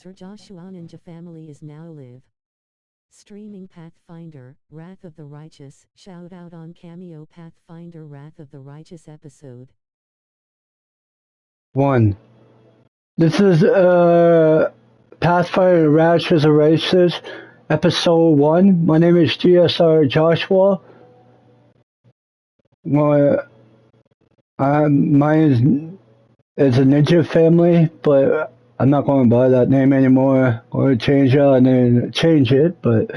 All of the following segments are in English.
Sir Joshua Ninja family is now live. Streaming Pathfinder, Wrath of the Righteous, shout out on Cameo Pathfinder Wrath of the Righteous episode. 1. This is Pathfinder Wrath of the Righteous, episode 1. My name is GSR Joshua. Mine is a ninja family, but I'm not going to buy that name anymore or change it and then change it, but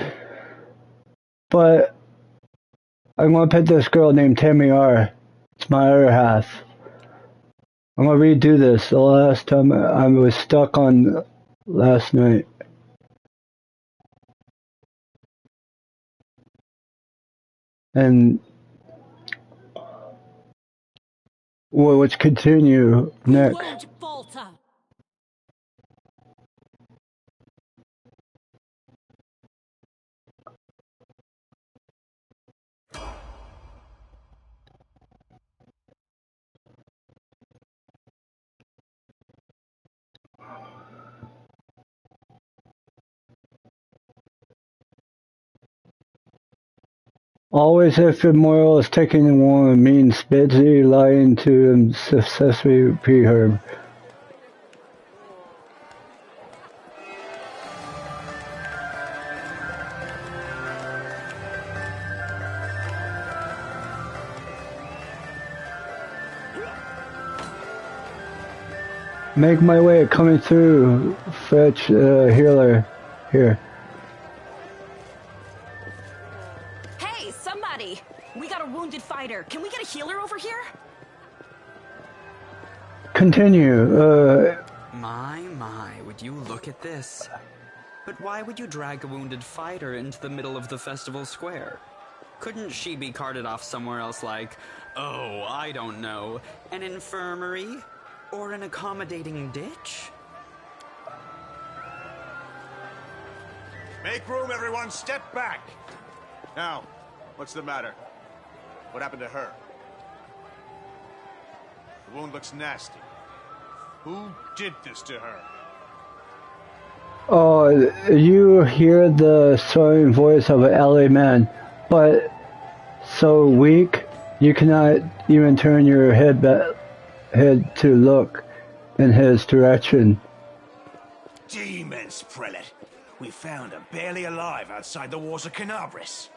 I'm going to pick this girl named Tammy R. It's my other half. I'm going to redo this. The last time I was stuck on last night. And well, let's continue next. Always if immoral is taking one means busy lying to and successfully preherb. Make my way coming through. Fetch healer here. Hey, somebody! We got a wounded fighter. Can we get a healer over here? Continue. My, would you look at this? But why would you drag a wounded fighter into the middle of the festival square? Couldn't she be carted off somewhere else like, oh, I don't know, an infirmary? Or an accommodating ditch? Make room, everyone! Step back! Now, what's the matter? What happened to her? The wound looks nasty. Who did this to her? Oh, you hear the soaring voice of an LA man, but so weak you cannot even turn your head to look in his direction. Demons, prelate! We found her barely alive outside the walls of Canabris.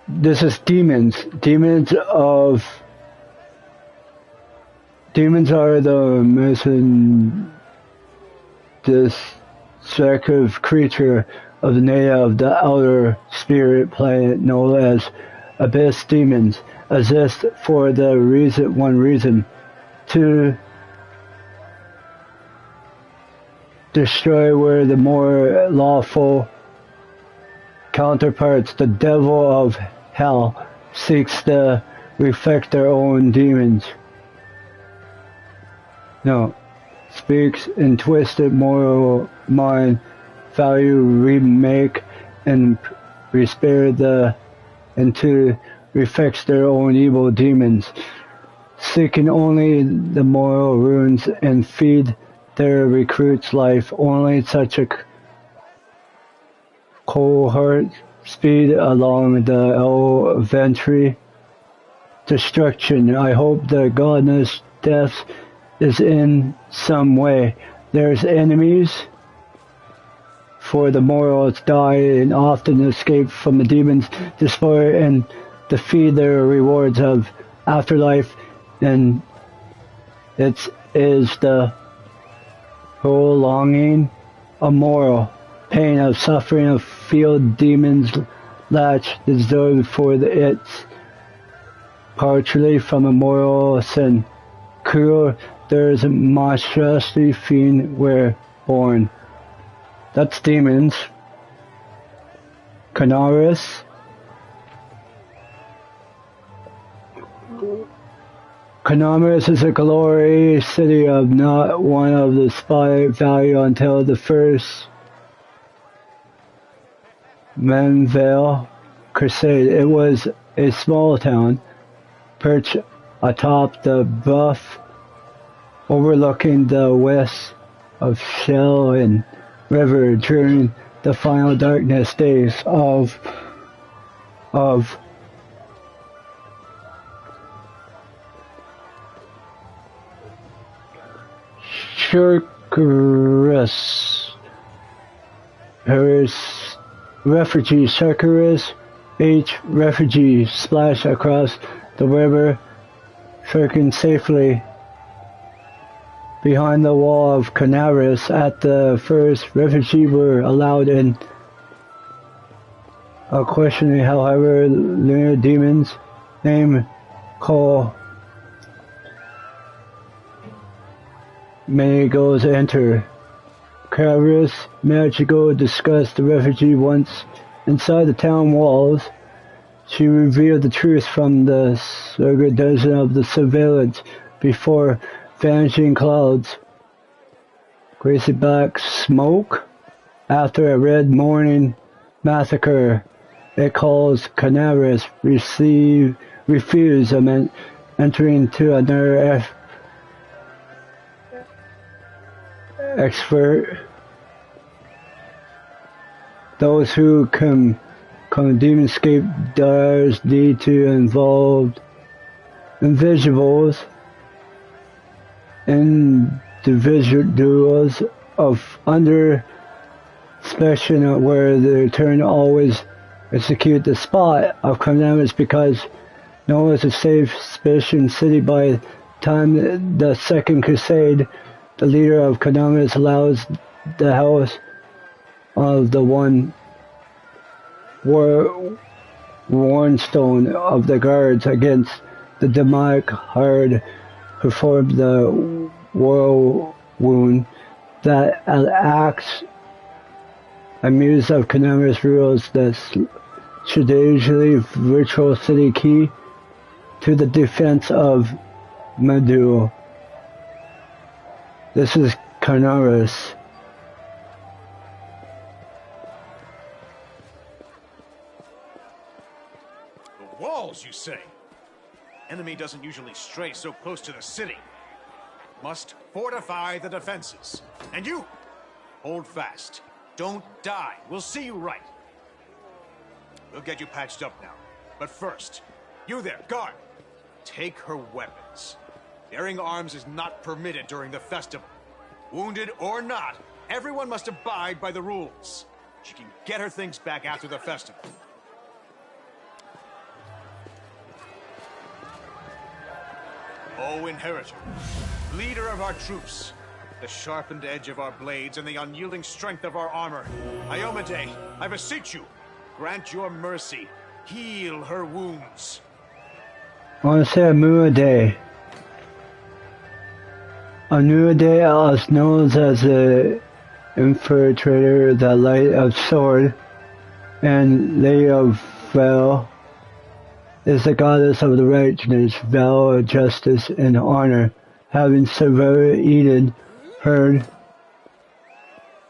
This is demons. Demons are the missing destructive creature of the native of the outer spirit planet known as abyss demons exist for the one reason: to destroy where the more lawful counterparts, the devil of hell, seeks to reflect their own demons. No. Speaks in twisted moral mind, value, remake, and respect into reflects their own evil demons, seeking only the moral ruins and feed their recruits' life. Only such a cohort speed along the eventual destruction. I hope the godless death is in some way. There's enemies, for the morals die and often escape from the demons, destroy and defeat their rewards of afterlife, and it is the whole longing of moral pain of suffering of field demons latch deserved for its partially from a moral sin. Cruel, there's a monstrosity fiend were born. That's demons. Canaris. Canaris is a glory city of not one of the spotted value until the first Menvale Crusade. It was a small town, perched atop the bluff overlooking the west of Shell and River during the final darkness days of Shurkurus. Refugee Shurkurus refugees splash across the river, shirking safely behind the wall of Canaris. At the first, refugees were allowed in. Questioning, however, lunar demons named Call many goals enter. Canaris Magical discussed the refugee once inside the town walls. She revealed the truth from the dozen of the surveillance before vanishing clouds. Gracie Black smoke after a red morning massacre. It calls Canaris refuse entering to another expert. Those who come demonscape dyers need to involve invisibles, individuals of under special where the turn always execute the spot of commandments because no one is a safe suspicion city by the time the Second Crusade. The leader of commandments allows the house of the one warnstone of the guards against the demonic herd who formed the whirlwind that acts amused of Canaris rules that strategically virtual city key to the defense of Medu. This is Canaris. The walls, you say? Enemy doesn't usually stray so close to the city. Must fortify the defenses. And you, hold fast. Don't die. We'll see you right. We'll get you patched up now. But first, you there, guard. Take her weapons. Bearing arms is not permitted during the festival. Wounded or not, everyone must abide by the rules. She can get her things back after the festival. O Inheritor, leader of our troops, the sharpened edge of our blades and the unyielding strength of our armor, Iomade, I beseech you, grant your mercy, heal her wounds. I want to say Amuade. Amuade, also known as the Infiltrator, the Light of Sword, and Lady of Val, is the goddess of the righteousness, valor, justice, and honor. Having severely her,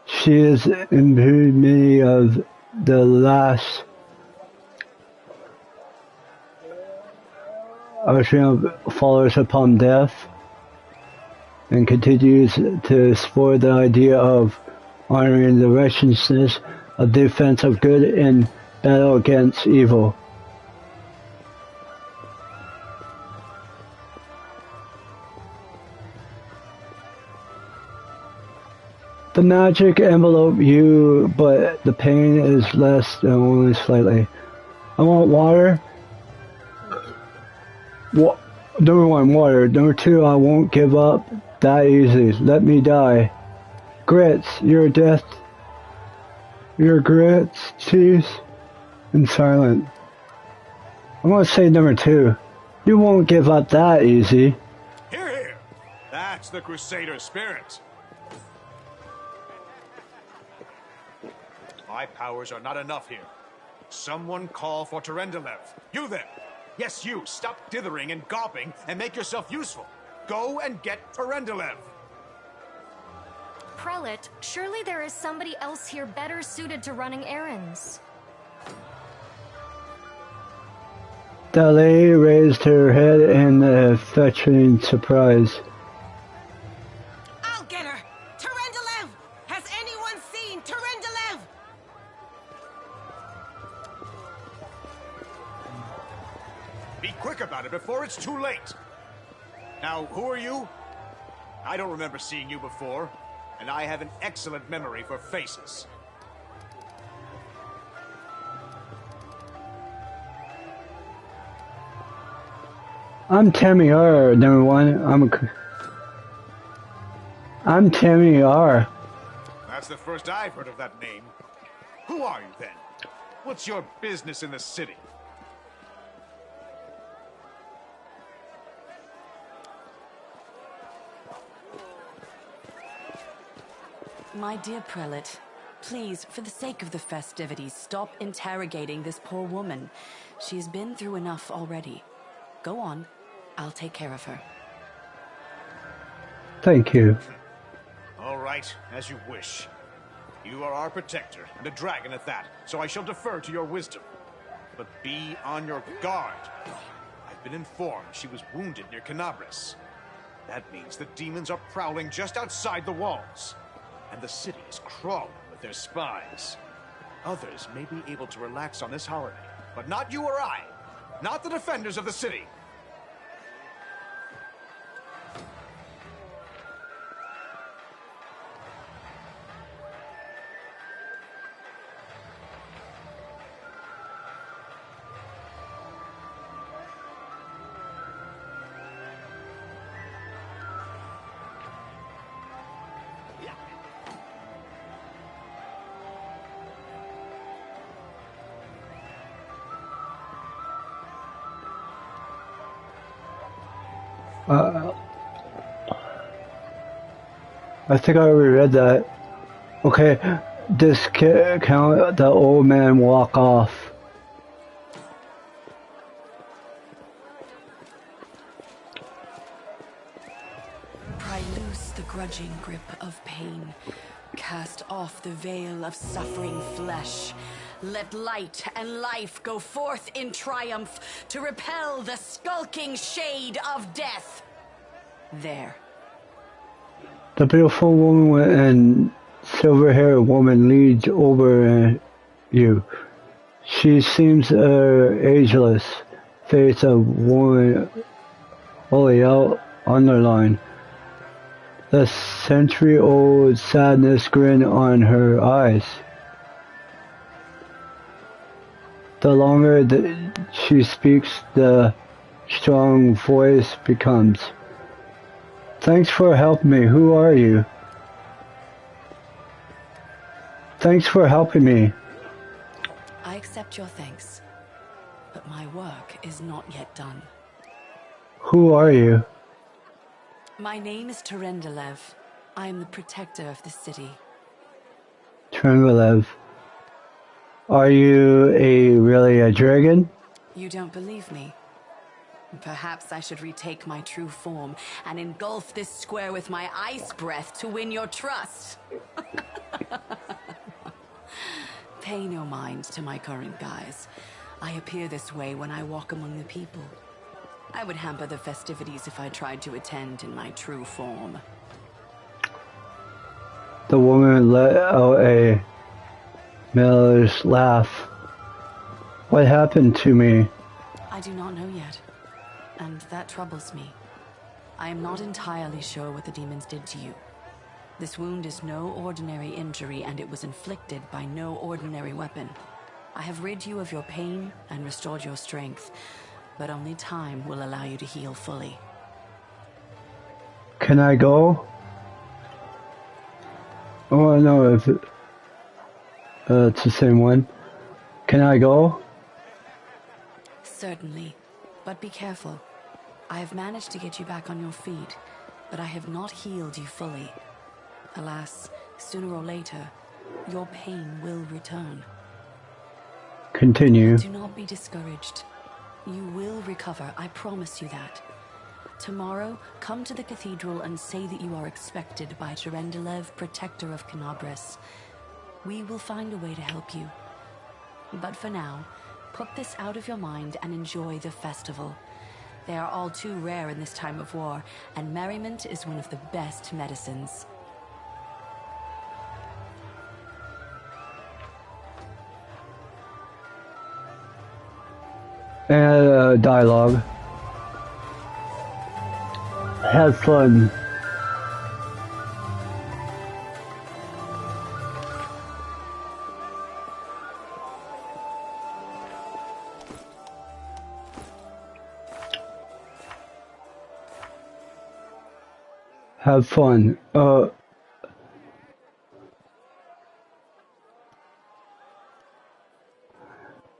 she is imbued many of the last ushering of followers upon death, and continues to explore the idea of honoring the righteousness of defense of good in battle against evil. The magic envelope you, but the pain is less than only slightly. I want water. Number one, water. Number two, I won't give up that easy. Let me die. Grits, your death. Your grits, cheese, and silent. I'm gonna say number two. You won't give up that easy. Hear, hear. That's the Crusader spirit. My powers are not enough here. Someone call for Terendelev. You there! Yes, you! Stop dithering and gawping and make yourself useful. Go and get Terendelev! Prelate, surely there is somebody else here better suited to running errands. The lady raised her head in affectionate surprise. I'll get her! Terendelev! Has anyone seen Terendelev? Be quick about it before it's too late. Now, who are you? I don't remember seeing you before, and I have an excellent memory for faces. I'm Tammy R, number one. I'm Tammy R. That's the first I've heard of that name. Who are you then? What's your business in the city? My dear prelate, please, for the sake of the festivities, stop interrogating this poor woman. She has been through enough already. Go on. I'll take care of her. Thank you. All right, as you wish. You are our protector, and a dragon at that, so I shall defer to your wisdom. But be on your guard. I've been informed she was wounded near Canabras. That means the demons are prowling just outside the walls. And the city is crawling with their spies. Others may be able to relax on this holiday, but not you or I. Not the defenders of the city. I think I already read that. Okay, discount the old man walk off. Pry loose the grudging grip of pain. Cast off the veil of suffering flesh. Let light and life go forth in triumph to repel the skulking shade of death. There. The beautiful woman and silver-haired woman leads over you. She seems ageless, face of woman wholly out underlined. The century-old sadness grin on her eyes. The longer she speaks, the strong voice becomes. Thanks for helping me. Who are you? Thanks for helping me. I accept your thanks, but my work is not yet done. Who are you? My name is Terendelev. I am the protector of the city. Tremblev. Are you really a dragon? You don't believe me? Perhaps I should retake my true form and engulf this square with my ice breath to win your trust. Pay no mind to my current guise. I appear this way when I walk among the people. I would hamper the festivities if I tried to attend in my true form. The woman let out a malicious laugh. What happened to me? I do not know yet, and that troubles me. I am not entirely sure what the demons did to you. This wound is no ordinary injury, and it was inflicted by no ordinary weapon. I have rid you of your pain and restored your strength, but only time will allow you to heal fully. Can I go? Oh, I know if it's the same one. Can I go? Certainly, but be careful. I have managed to get you back on your feet, but I have not healed you fully. Alas, sooner or later, your pain will return. Continue. Do not be discouraged. You will recover, I promise you that. Tomorrow, come to the cathedral and say that you are expected by Terendelev, protector of Canabras. We will find a way to help you. But for now, Put this out of your mind and enjoy the festival. They are all too rare in this time of war, and merriment is one of the best medicines. And dialogue. Have fun. Have fun.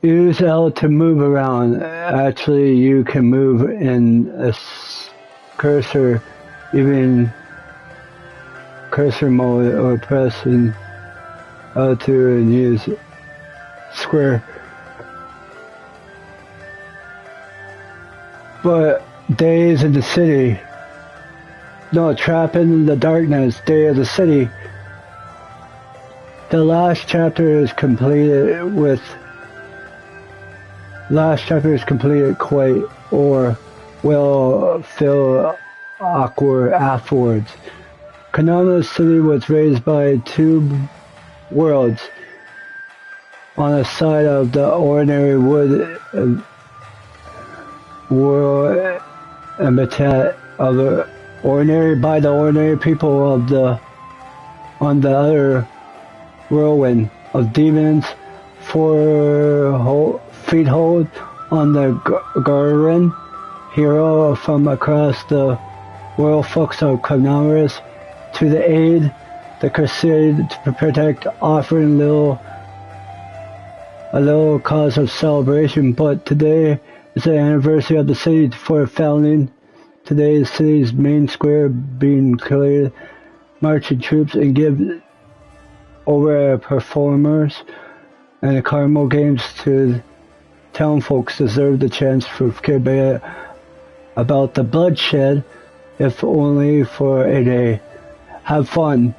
Use L to move around. Actually, you can move in a cursor, even cursor mode, or pressing L2 and use square. But days in the city. No, trap in the darkness, day of the city. The last chapter is completed quite or will feel awkward afterwards. Konama's city was raised by two worlds. On the side of the ordinary wood world habitat of the ordinary people of on the other whirlwind of demons, 4 feet hold on the Gurren hero from across the world folks of Canaris to the aid the crusade to protect, offering a little cause of celebration. But today is the anniversary of the city for founding. Today the city's main square being cleared, marching troops and give over performers and the carnival games to town folks deserve the chance to forget about the bloodshed, if only for a day. Have fun.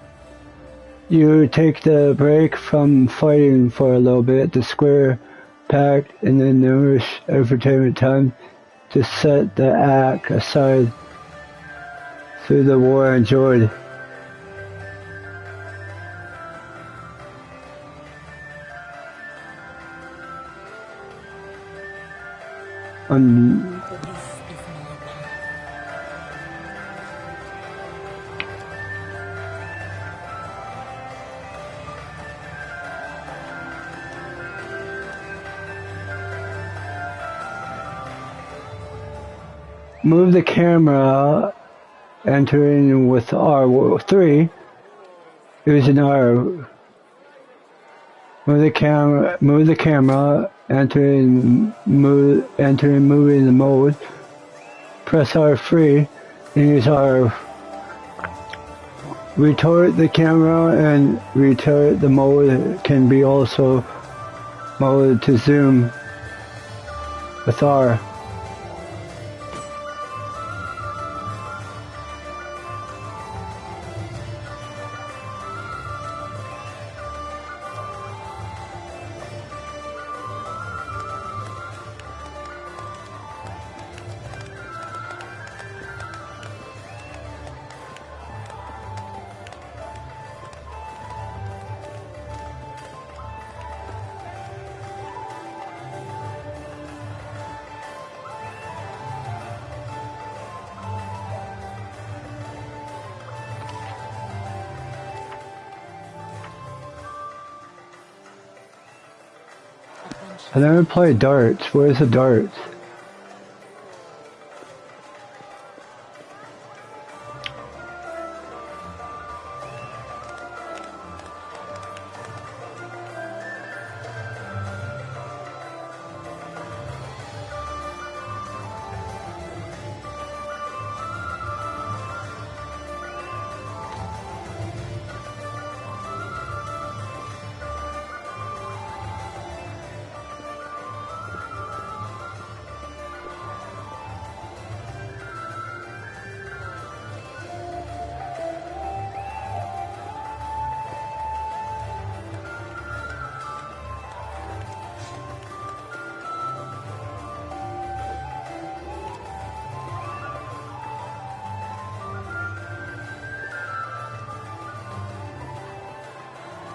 You take the break from fighting for a little bit. The square packed and then nourish entertainment time to set the act aside through the war enjoyed. Move the camera, entering with R3, using R. Move the camera, entering moving the mode. Press R3 and use R. Retort the camera and retort the mode can be also mode to zoom with R. I never played darts. Where's the darts?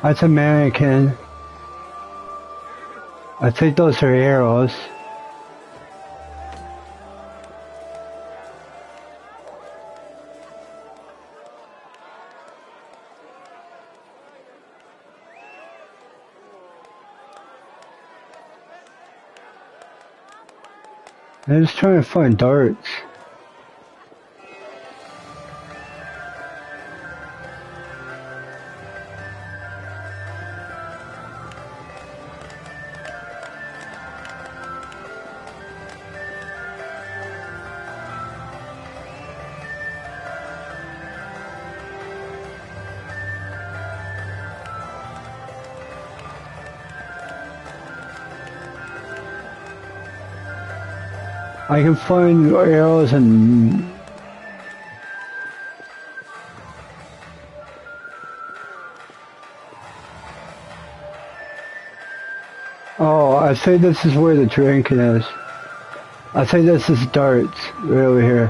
That's a mannequin. I think those are arrows. I'm just trying to find darts. I can find arrows and oh, I think this is where the drink is. I think this is darts right over here.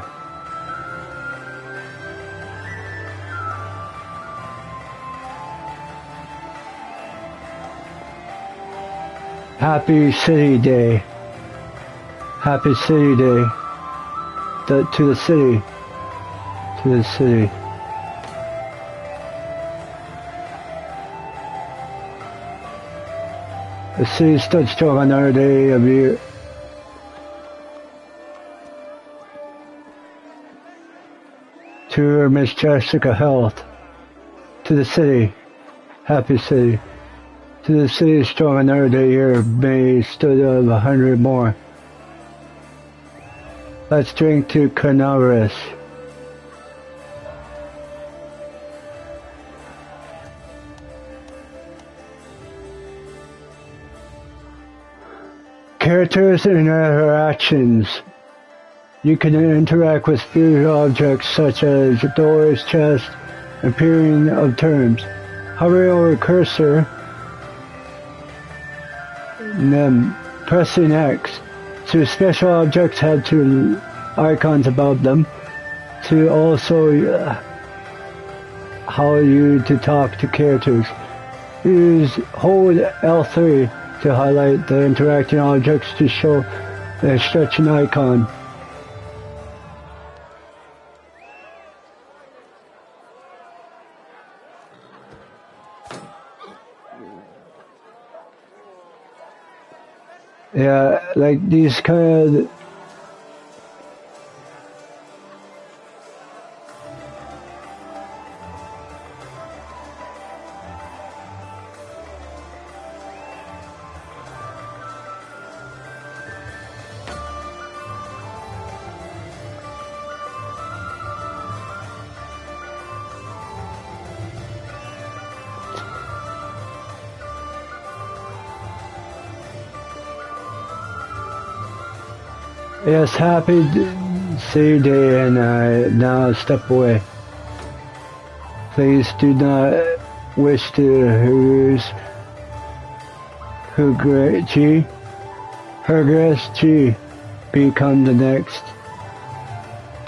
Happy City Day. Happy City Day. To the city. To the city. The city stood strong on another day of year. To her Miss Jessica health. To the city. Happy city. To the city strong another day here. May stood of 100 more. Let's drink to Canaveras. Characters and interactions. You can interact with physical objects such as doors, chests, and pairing of terms. Hovering over cursor and then pressing X. So special objects have two icons above them to also allow you to talk to characters. Hold L3 to highlight the interacting objects to show the stretching icon. Yeah, like these kind of yes, happy city day, and now step away. Please do not wish to use Hergress G become the next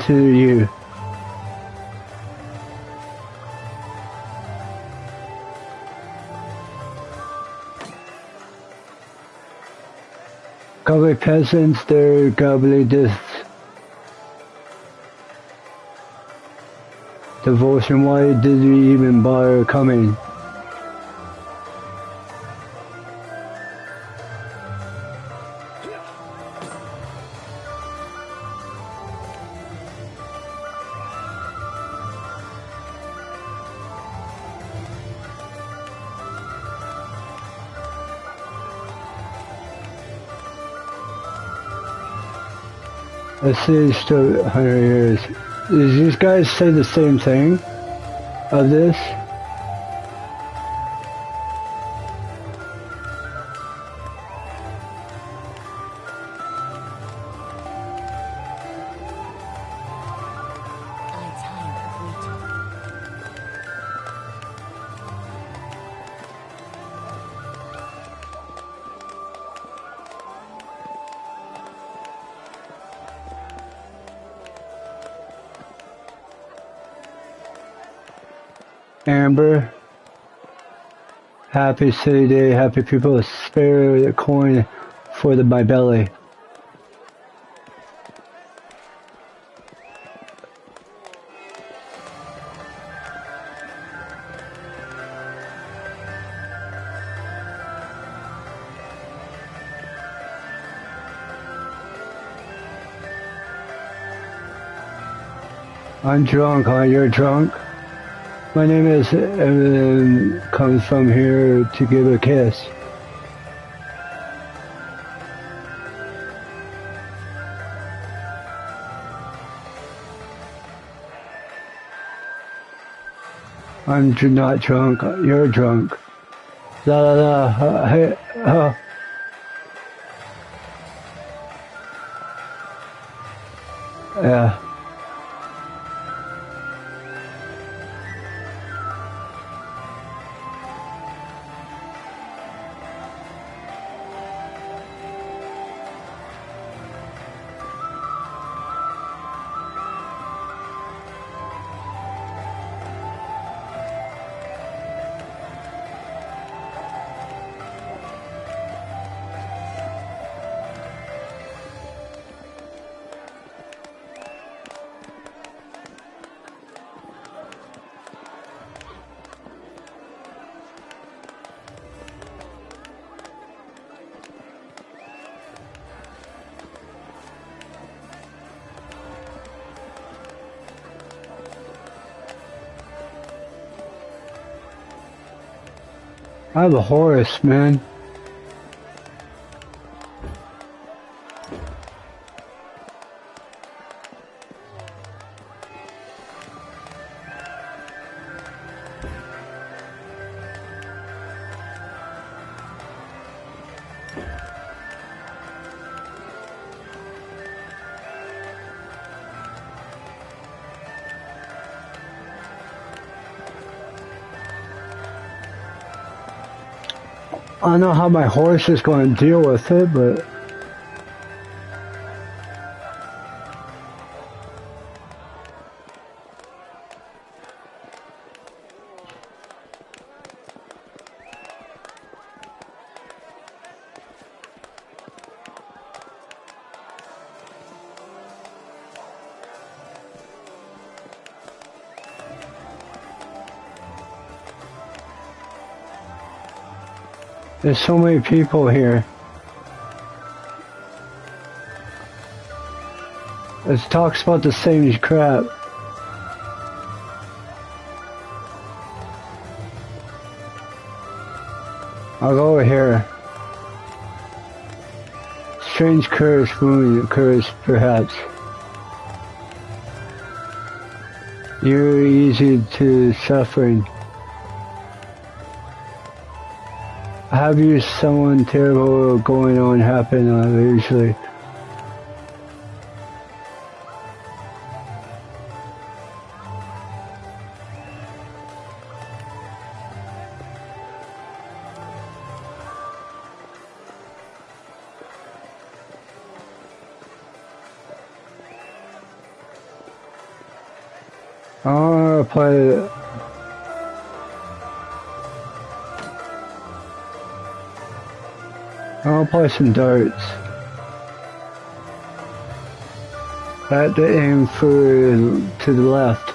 to you. Gobbly peasants, their gobbly devotion. Why did we even bother coming? Let's see, still 100 years. Does these guys say the same thing of this? Amber. Happy City Day, happy people, spare the coin for my belly. I'm drunk, huh? You're drunk? My name is Evan, comes from here to give a kiss. I'm not drunk, you're drunk. La la la, hey, yeah. I have a horse, man. I don't know how my horse is going to deal with it, but there's so many people here. It talks about the same crap. I'll go over here. Strange curse wound occurs, perhaps. You're easy to suffering. Have you someone terrible going on happen usually? I want to play. I'll play some darts. I have to aim for to the left.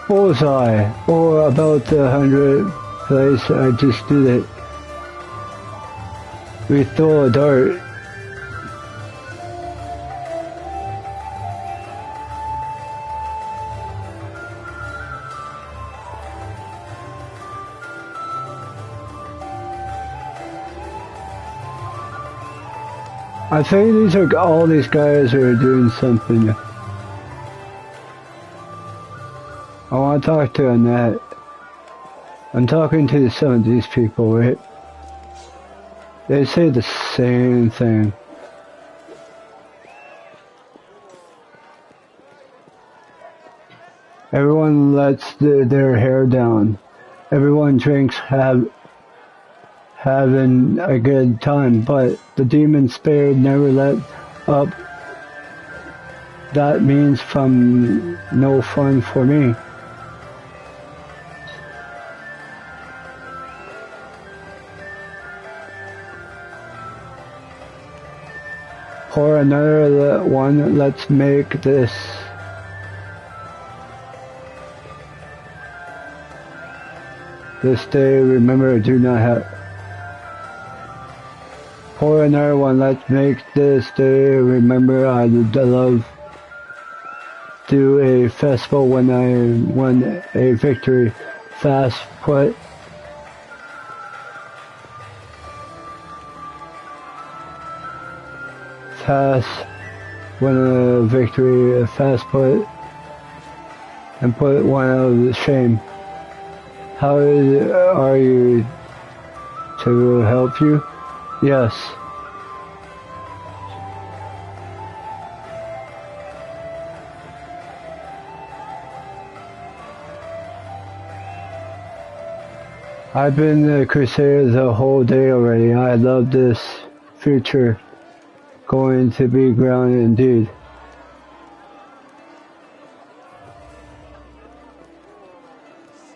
Bullseye. Or about the 100th place. I just did it. We throw a dart. I think these are all these guys are doing something. I want to talk to Annette. I'm talking to some of these people, right? They say the same thing. Everyone lets their hair down. Everyone drinks, having a good time, but the demon spirit never let up that means from no fun for me. Pour another one, let's make this. This day, remember, do not have. Pour another one, let's make this day, remember, I love. Do a festival when I won a victory. Fast put. Fast win a victory. Fast put. And put one out of the shame. How are you to help you? Yes. I've been a crusader the whole day already. I love this future. Going to be grounded indeed.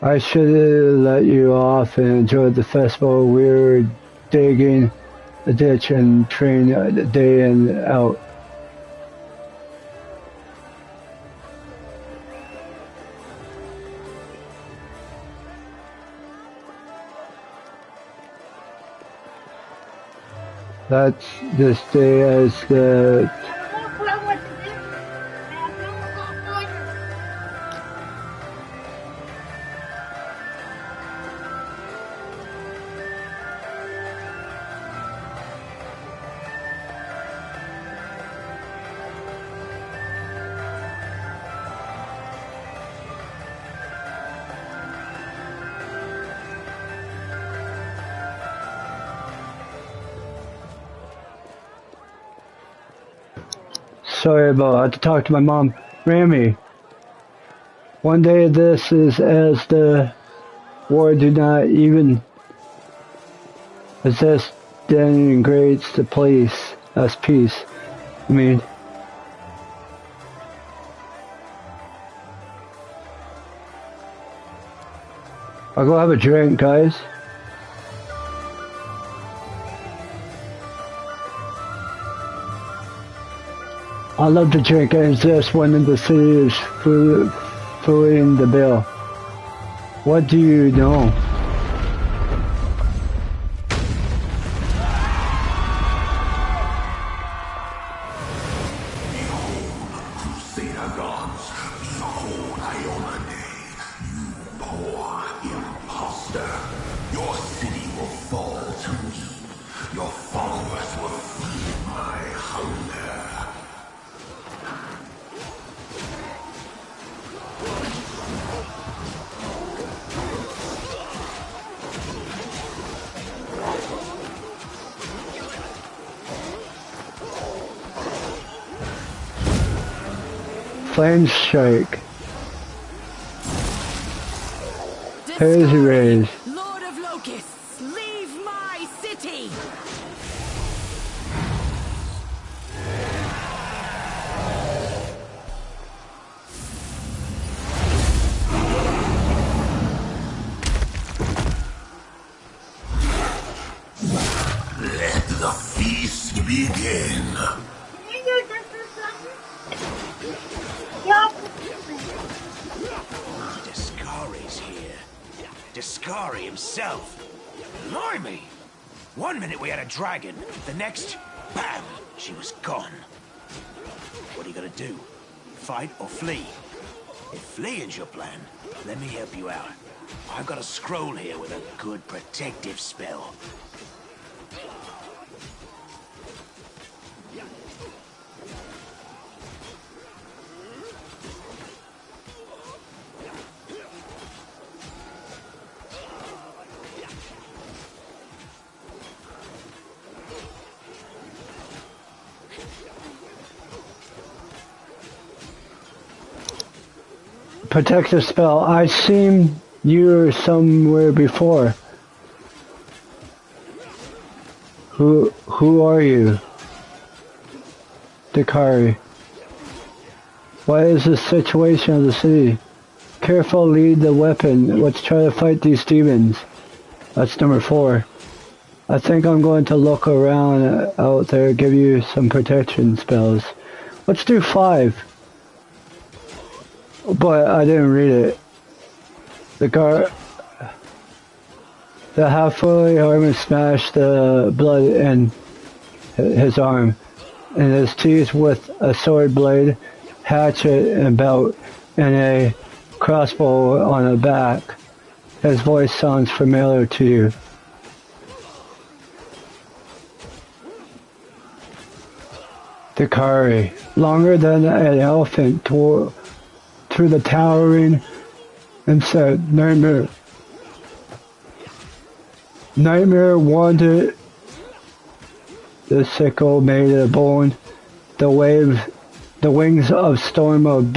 I should let you off and enjoy the festival. We're digging a ditch and train day in out. That's this day as the sorry about I had to talk to my mom. Rami, one day this is as the war do not even exist denigrates the place as peace. I mean, I'll go have a drink, guys. I love to drink and just when the city is footing the bill. What do you know? Flame strike. Hazy rays. Lord of Locusts, leave my city! Let the feast begin. Discari's here. Discari himself. Blimey! One minute we had a dragon, the next, bam, she was gone. What are you gonna do? Fight or flee? If fleeing's your plan, let me help you out. I've got a scroll here with a good protective spell. Protective spell. I've seen you somewhere before. Who are you? Dakari. What is the situation of the city? Careful, lead the weapon. Let's try to fight these demons. That's number 4. I think I'm going to look around out there, give you some protection spells. Let's do 5. But I didn't read it. The half-fully armor smashed the blood in his arm, and his teeth with a sword blade, hatchet and belt, and a crossbow on the back. His voice sounds familiar to you. Dakari, longer than an elephant, tore through the towering and said, Nightmare. Nightmare wanted the sickle made of bone, the wings of storm of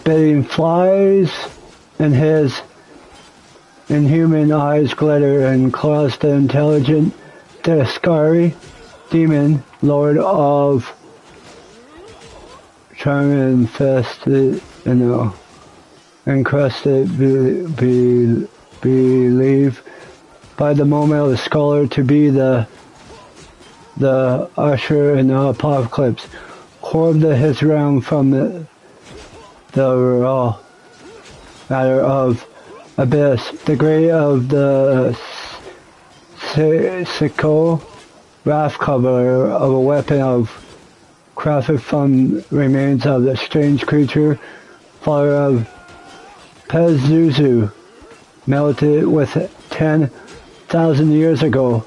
biting flies, and his inhuman eyes glitter and claws the intelligent Dascari, demon, lord of charm infested, encrusted, believe by the moment of the scholar to be the usher in the apocalypse, horribed his realm from the raw matter of abyss, the great of the sickle, wrath cover of a weapon of crafted from remains of the strange creature, father of Pazuzu, melted with 10,000 years ago.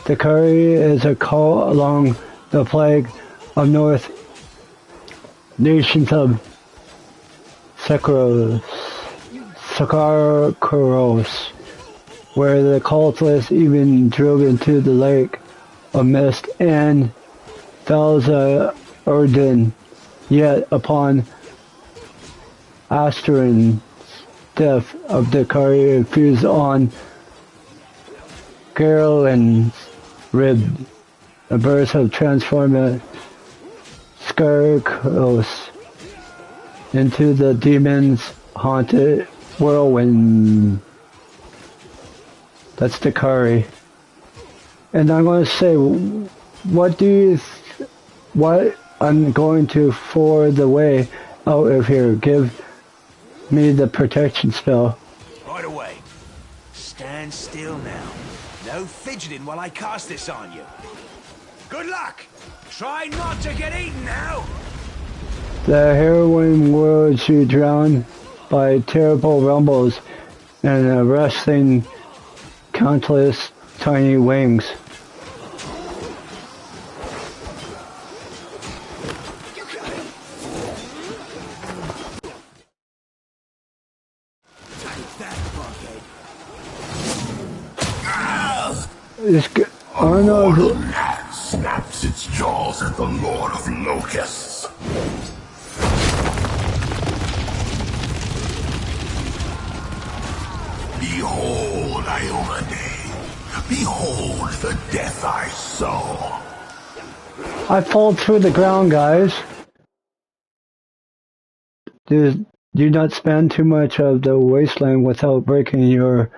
The curry is a call along the plague of north nations of Sakaros, where the cultists even drove into the lake of mist and fells Urdin, yet upon Asterin death of the curry infused on Gerald's rib. The birds have transformed the Scarecrows into the demon's haunted whirlwind. That's the curry. And I'm going to say, what I'm going to for the way out of here. Give me the protection spell. Right away. Stand still now. No fidgeting while I cast this on you. Good luck! Try not to get eaten now! The heroine worlds you drown by terrible rumbles and arresting countless tiny wings. Arnold gnat snaps its jaws at the Lord of Locusts. Behold, Iomade. Behold the death I sow. I fall through the ground, guys. Do not spend too much of the wasteland without breaking your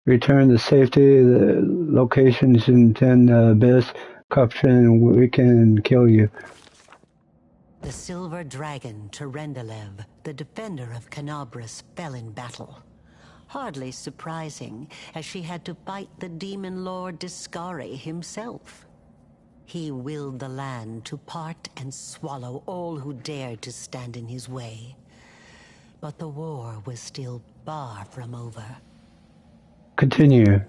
return to safety. The locations intend the abyss, corruption, we can kill you. The silver dragon, Terendelev, the defender of Canabras, fell in battle. Hardly surprising, as she had to fight the demon lord Dascari himself. He willed the land to part and swallow all who dared to stand in his way. But the war was still far from over. Continue.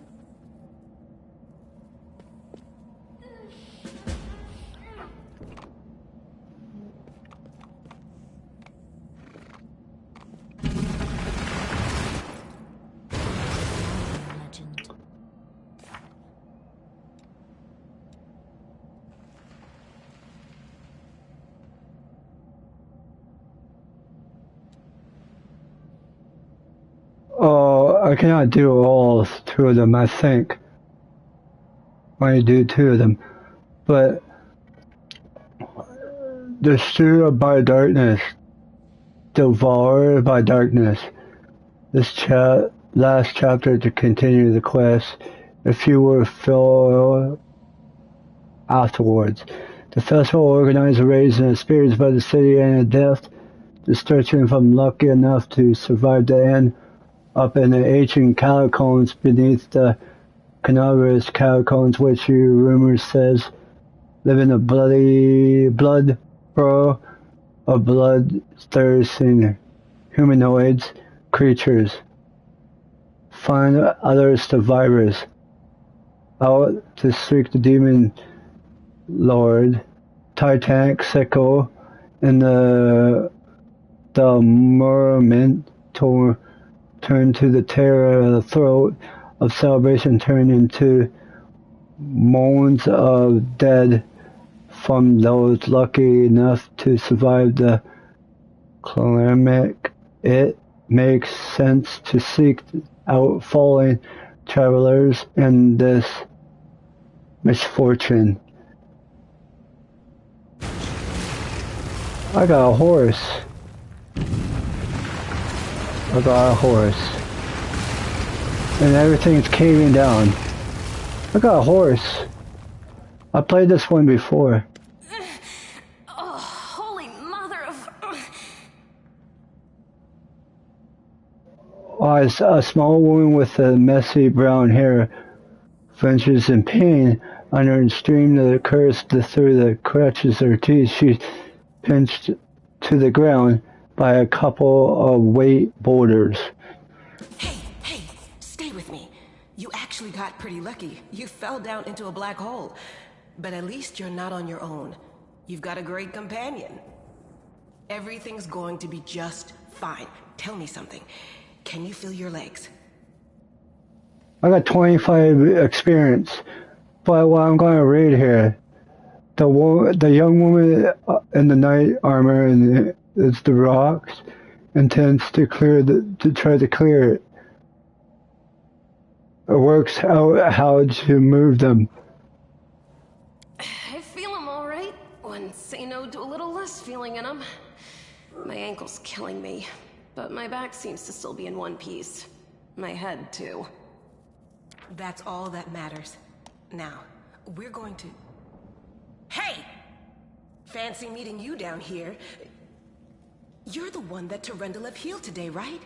Oh, I cannot do all 2 of them, I think. I do 2 of them. But Destroyed by darkness, devoured by darkness. This last chapter to continue the quest, if you were filled afterwards. The festival organized a raise and experienced by the city and a death, destruction from lucky enough to survive the end up in the ancient catacombs beneath the Canaveras catacombs, which rumor says live in a blood burrow of bloodthirsty humanoids creatures. Find other survivors out to seek the demon lord, Titanic Sickle, and the merman turn to the terror of the throat of celebration turn into moans of dead from those lucky enough to survive the climate. It makes sense to seek out fallen travelers in this misfortune. I got a horse. And everything's caving down. I got a horse. I played this one before. Oh, holy mother of... A small woman with a messy brown hair ventures in pain under a stream that occurs through the crutches of her teeth. She's pinched to the ground by a couple of weight boulders. Hey, stay with me. You actually got pretty lucky. You fell down into a black hole. But at least you're not on your own. You've got a great companion. Everything's going to be just fine. Tell me something. Can you feel your legs? I got 25 experience, but what I'm going to read here, the young woman in the knight armor and it's the rocks intends to try to clear it. It works out how to move them. I feel them all right. Wouldn't say no to a little less feeling in them. My ankle's killing me, but my back seems to still be in one piece. My head, too. That's all that matters. Now, we're going to... Hey! Fancy meeting you down here. You're the one that Terendelev healed today, right?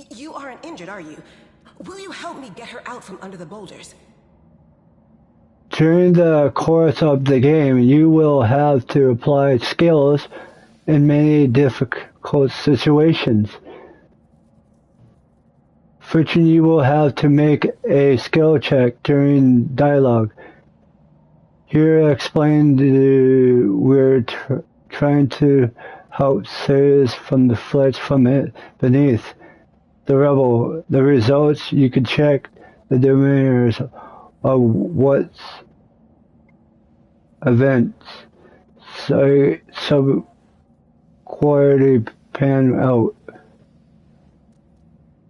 You aren't injured, are you? Will you help me get her out from under the boulders? During the course of the game, you will have to apply skills in many difficult situations. First, you will have to make a skill check during dialogue. Here explained we're trying to help save from the flesh from it beneath the rubble. The results you can check the demeanors of what's events. So quality pan out,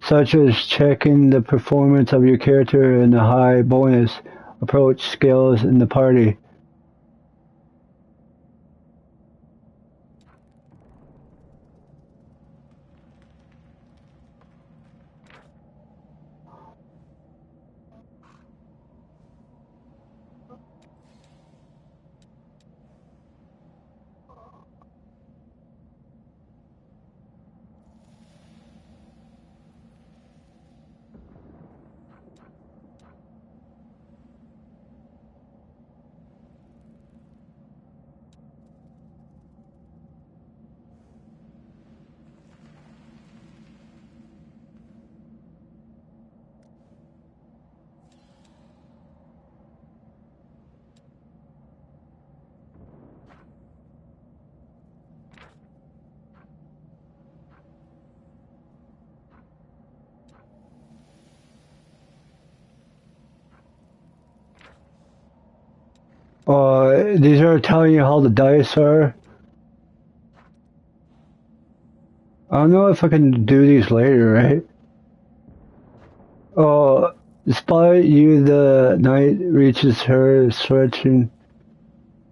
such as checking the performance of your character and the high bonus approach skills in the party. These are telling you how the dice are. I don't know if I can do these later, right? Despite you, the knight reaches her, stretching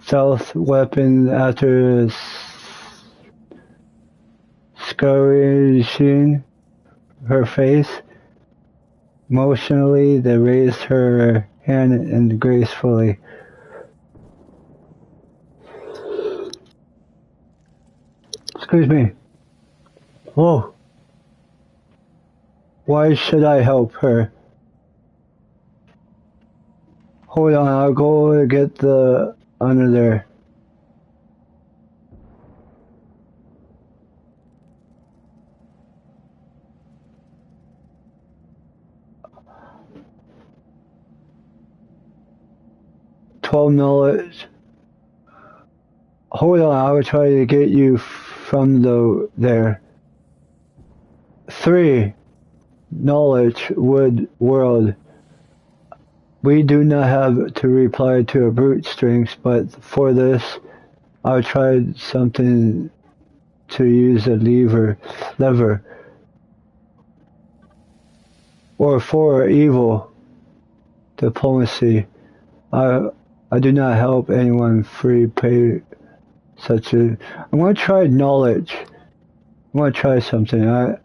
stealth weapon after scratching her face. Emotionally, they raised her hand and gracefully. Excuse me. Whoa. Why should I help her? Hold on, I'll go get the under there. $12. Hold on, I will try to get you from there. 3. Knowledge wood world. We do not have to reply to a brute strength, but for this, I'll try something to use a lever. Or 4. Evil. Diplomacy. I do not help anyone free pay such a. I'm gonna try knowledge. I'm gonna try something.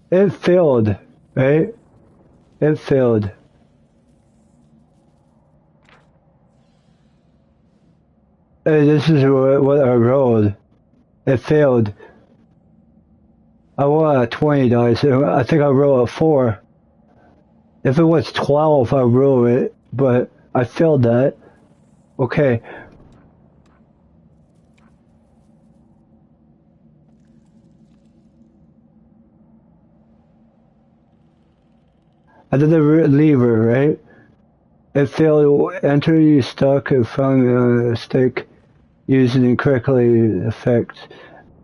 It failed, right? It failed. Hey, this is what I rolled. It failed. I rolled a 20 dice. I think I rolled a 4. If it was 12, I roll it, but I failed that. Okay. I did the lever, right? It failed. Enter you stuck and found a stick using incorrectly effects.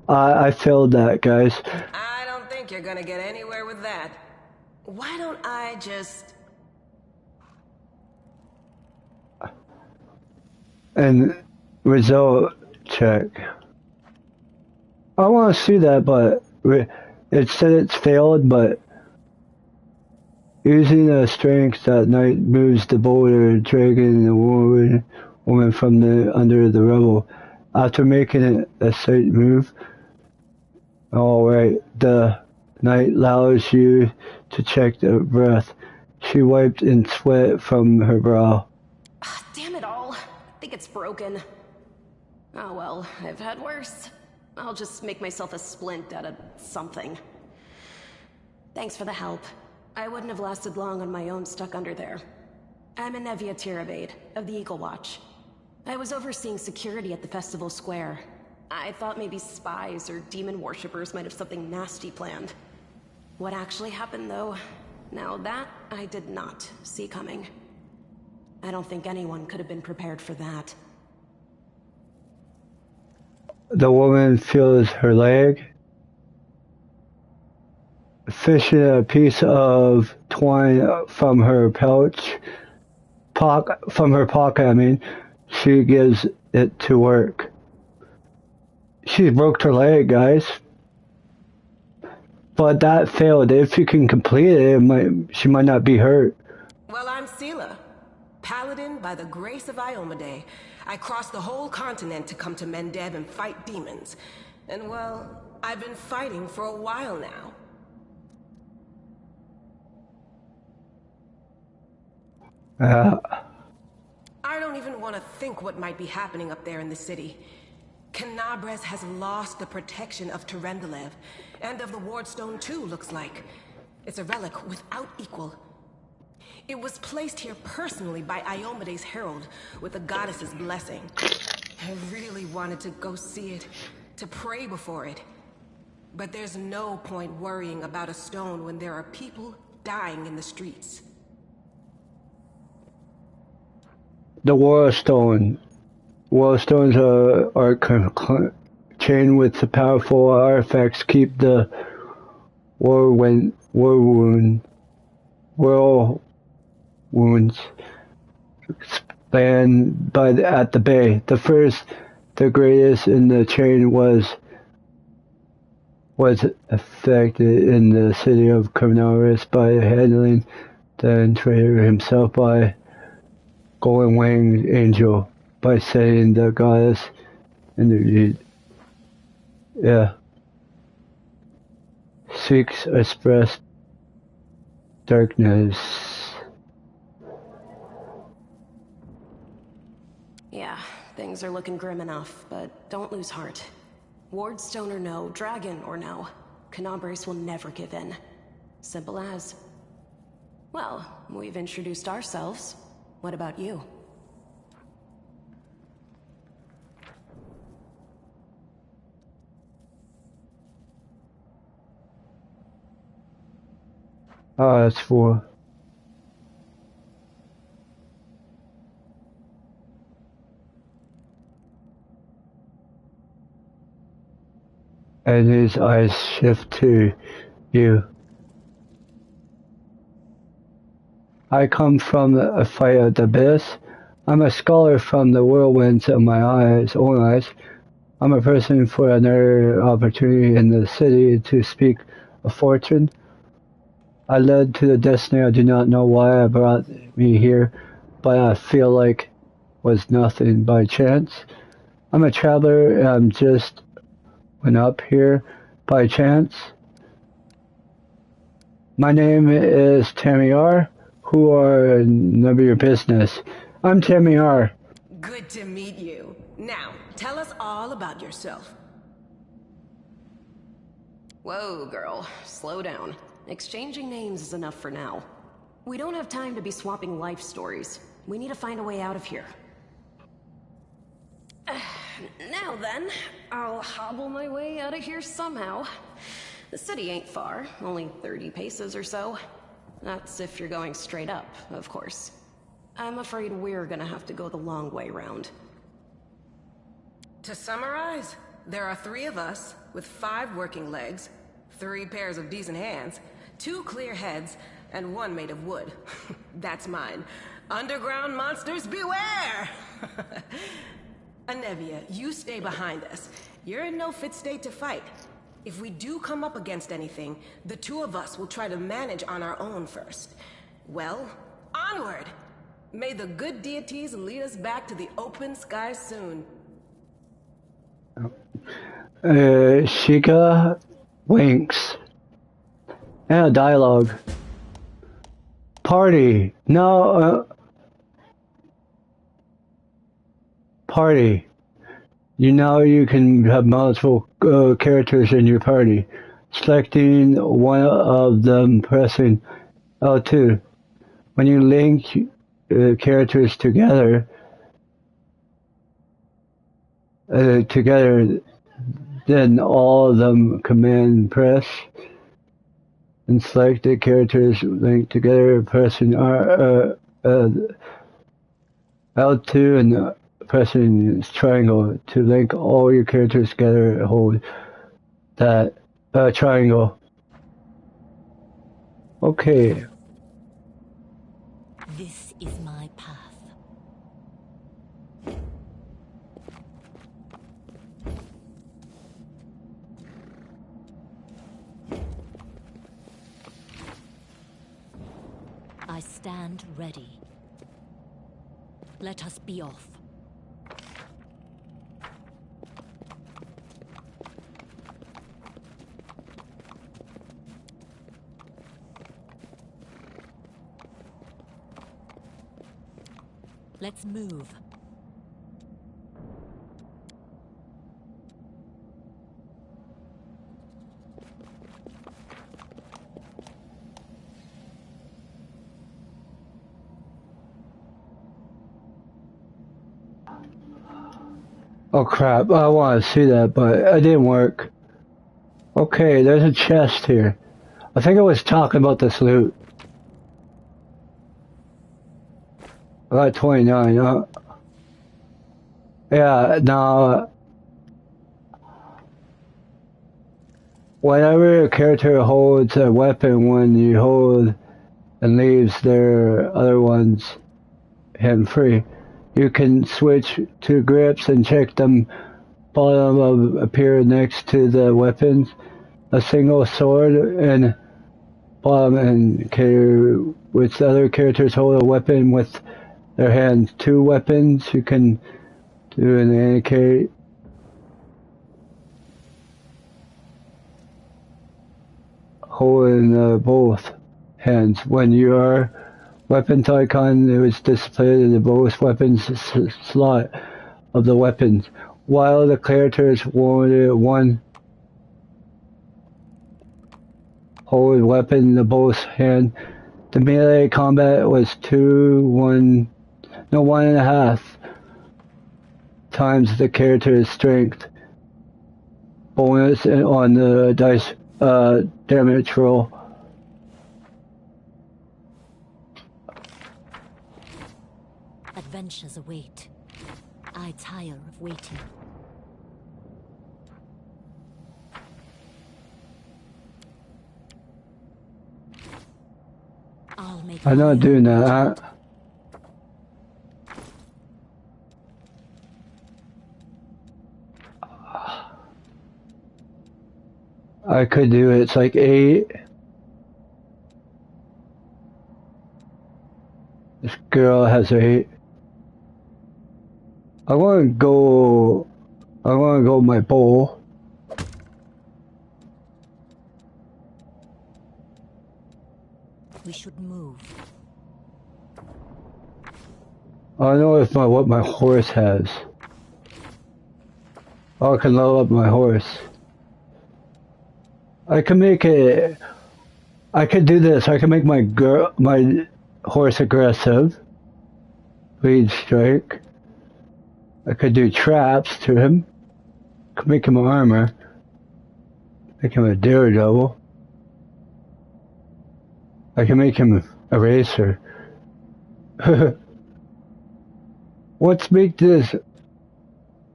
I failed that, guys. I don't think you're gonna get anywhere with that. Why don't I just... And result check. I want to see that, but it said it's failed, but using a strength that night moves the boulder, dragging the woman from under the rubble. After making it a sight move, alright, the knight allows you to check the breath. She wiped in sweat from her brow. Damn it all. I think it's broken. Oh well, I've had worse. I'll just make myself a splint out of something. Thanks for the help. I wouldn't have lasted long on my own stuck under there. I'm Anevia Tirabade, of the Eagle Watch. I was overseeing security at the festival square. I thought maybe spies or demon worshippers might have something nasty planned. What actually happened, though? Now that I did not see coming. I don't think anyone could have been prepared for that. The woman feels her leg. Fishing a piece of twine from her pocket, she gives it to work. She broke her leg, guys. But that failed. If you can complete it, she might not be hurt. Well, I'm Sela, paladin by the grace of Iomade. I crossed the whole continent to come to Mendev and fight demons. And well, I've been fighting for a while now. I don't even want to think what might be happening up there in the city. Canabres has lost the protection of Terendelev, and of the Wardstone too, looks like. It's a relic without equal. It was placed here personally by Iomede's herald, with the goddess's blessing. I really wanted to go see it, to pray before it. But there's no point worrying about a stone when there are people dying in the streets. The Warstone. Warstones are chained with the powerful artifacts keep the whirlwinds spanned at the bay. The first the greatest in the chain was affected in the city of Carnaris by handling the traitor himself by Golden Winged Angel by setting the goddess in the lead. Yeah. Seeks express darkness. Yeah, things are looking grim enough, but don't lose heart. Wardstone or no, dragon or no, Canabres will never give in. Simple as. Well, we've introduced ourselves. What about you? Oh, that's 4. And his eyes shift to you. I come from a fight of the abyss. I'm a scholar from the whirlwinds of my own eyes. I'm a person for another opportunity in the city to speak a fortune. I led to the destiny I do not know why I brought me here, but I feel like was nothing by chance. I'm a traveler and I'm just went up here by chance. My name is Tamiar. Who are none of your business? I'm Tamiar. Good to meet you. Now, tell us all about yourself. Whoa, girl. Slow down. Exchanging names is enough for now. We don't have time to be swapping life stories. We need to find a way out of here. Now then, I'll hobble my way out of here somehow. The city ain't far, only 30 paces or so. That's if you're going straight up, of course. I'm afraid we're gonna have to go the long way round. To summarize, there are 3 of us with 5 working legs, 3 pairs of decent hands, 2 clear heads, and 1 made of wood. That's mine. Underground monsters beware! Anevia, you stay behind us. You're in no fit state to fight. If we do come up against anything, the 2 of us will try to manage on our own first. Well, onward! May the good deities lead us back to the open sky soon. Shika winks. And a dialogue. Party. No, party. You know you can have multiple characters in your party. Selecting one of them, pressing L2. When you link characters together, then all of them command press and select the characters linked together, pressing L2 and pressing triangle to link all your characters together. Hold that triangle. Okay. This is my path. I stand ready. Let us be off. Let's move. Oh crap, I want to see that, but it didn't work. Okay, there's a chest here. I think I was talking about this loot. I got 29, yeah, now, whenever a character holds a weapon when you hold and leaves their other ones hand free, You can switch to grips and check them bottom of appear next to the weapons. A single sword and bottom indicator which other characters hold a weapon with their hands. Two weapons you can do an indicate. Holding both hands. When your weapons icon is displayed in the both weapons slot of the weapons. While the character is wounded, one hold weapon in the both hand. The melee combat was 1.5 times the character's strength bonus on the dice damage roll. Adventures await. I tire of waiting. I'll make I'm not doing that. I could do it. It's like 8. This girl has 8. I want to go my bowl. We should move. I know what my horse has. Oh, I can level up my horse. I can make it. I could do this. I can make my horse aggressive. Lead strike. I could do traps to him. Could make him armor. Make him a daredevil. I can make him a racer. Let's make this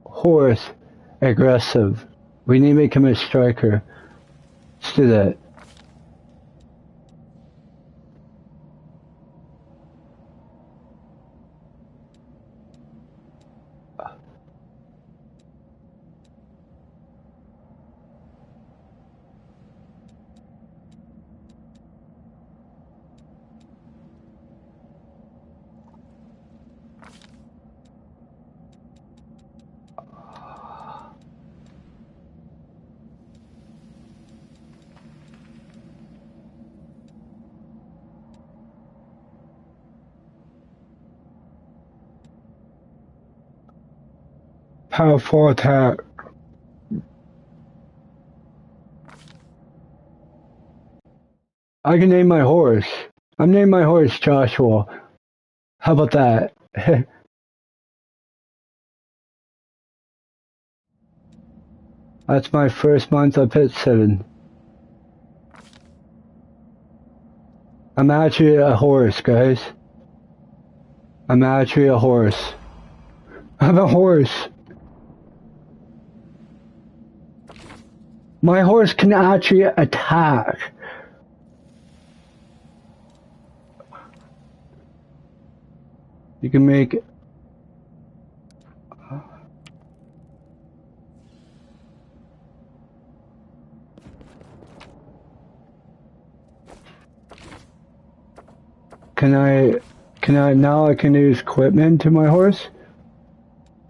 horse aggressive. We need to make him a striker. Let's do that. Powerful attack. I can name my horse. I'm naming my horse Joshua. How about that? That's my first month up at 7. I'm actually a horse, guys. I'm actually a horse. I'm a horse. My horse can actually attack. You can make it. Now I can use equipment to my horse?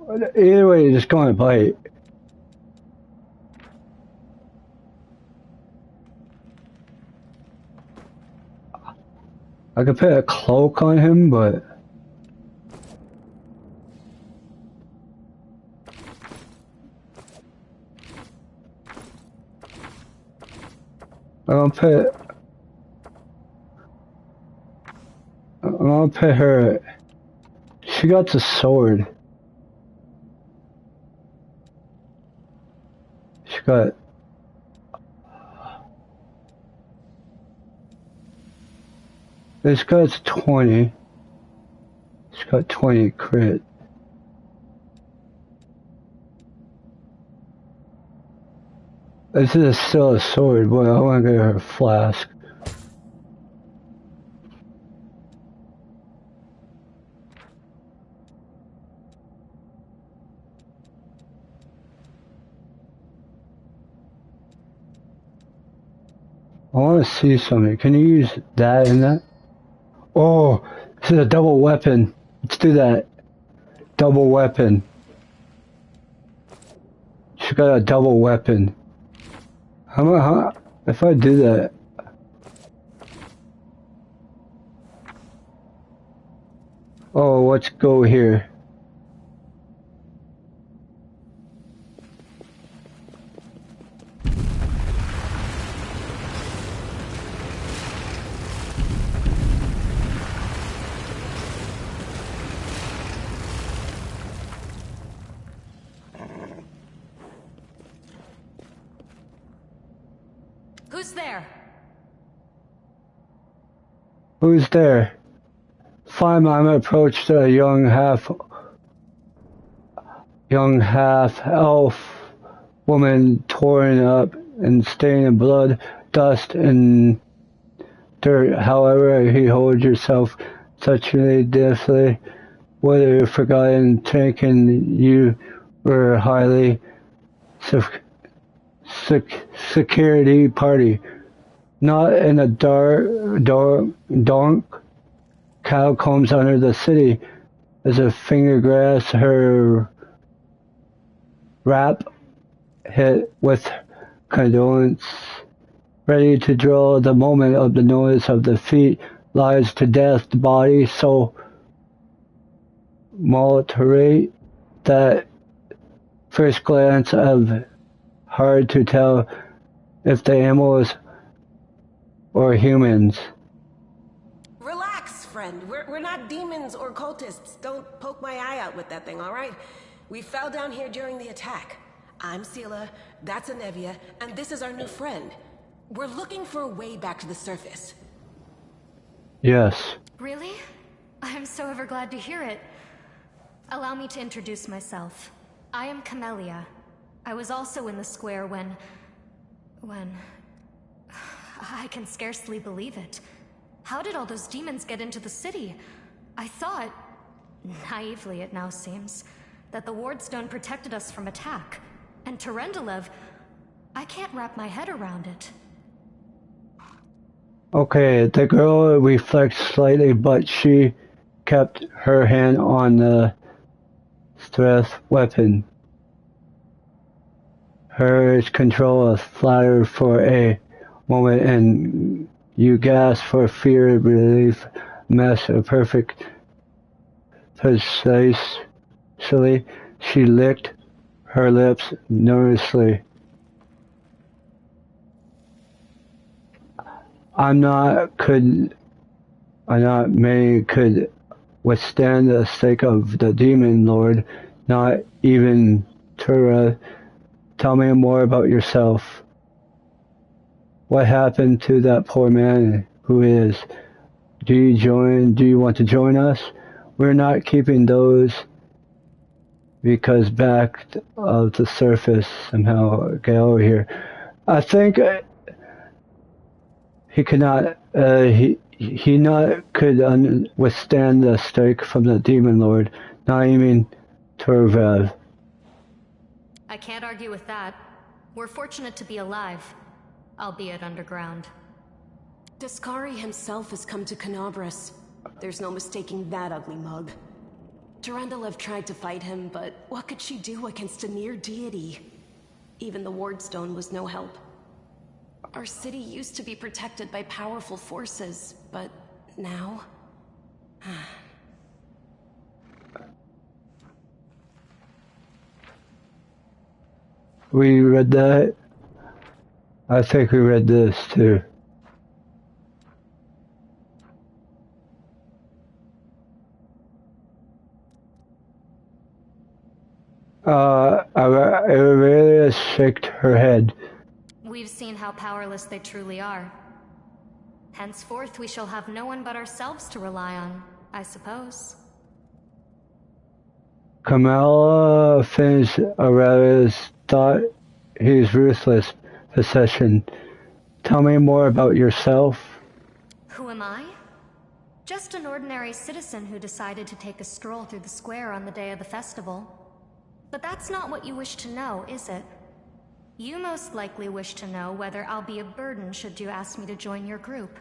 Either way, it's just gonna bite. I could put a cloak on him, but I'm gonna put her. She got the sword. She got. This guy's 20. She's got 20 crit. This is still a sword, but I want to get her a flask. I want to see something. Can you use that in that? Oh, this is a double weapon. Let's do that. Double weapon. She got a double weapon. How if I do that? Oh, let's go here. Who's there? Who's there? Fine, I'm approached a young half elf woman torn up and stained in blood, dust, and dirt. However, he holds yourself touchingly deftly, whether forgotten, taken, you were highly security party, not in a donk catacombs under the city, as a finger grasps her wrap hit with condolence, ready to draw the moment of the noise of the feet, lies to death, the body so multerate that first glance of hard to tell if the animals or humans. Relax, friend. We're not demons or cultists. Don't poke my eye out with that thing, all right? We fell down here during the attack. I'm Sela, that's Anevia, and this is our new friend. We're looking for a way back to the surface. Yes. Really? I'm so ever glad to hear it. Allow me to introduce myself. I am Camellia. I was also in the square when... I can scarcely believe it. How did all those demons get into the city? I thought, naively it now seems, that the Wardstone protected us from attack. And Terendelev, I can't wrap my head around it. Okay, the girl reflects slightly, but she kept her hand on the stress weapon. Her control is flattered for a moment, and you gasp for fear, relief, mess of perfect. Precisely, she licked her lips nervously. Not many could withstand the stake of the demon lord, not even Tura. Tell me more about yourself. What happened to that poor man? Who is? Do you want to join us? We're not keeping those because back of the surface somehow get over here. I think he could not. He not could withstand the strike from the demon lord. Not even Turvev. I can't argue with that. We're fortunate to be alive, albeit underground. Daskari himself has come to Canobras. There's no mistaking that ugly mug. Terendelev tried to fight him, but what could she do against a near deity? Even the Wardstone was no help. Our city used to be protected by powerful forces, but now... We read that. I think we read this too. Aurelia shook her head. We've seen how powerless they truly are. Henceforth, we shall have no one but ourselves to rely on, I suppose. Kamala finished Aurelia's thought. He's ruthless possession. Tell me more about yourself. Who am I? Just an ordinary citizen who decided to take a stroll through the square on the day of the festival. But that's not what you wish to know, is it? You most likely wish to know whether I'll be a burden should you ask me to join your group.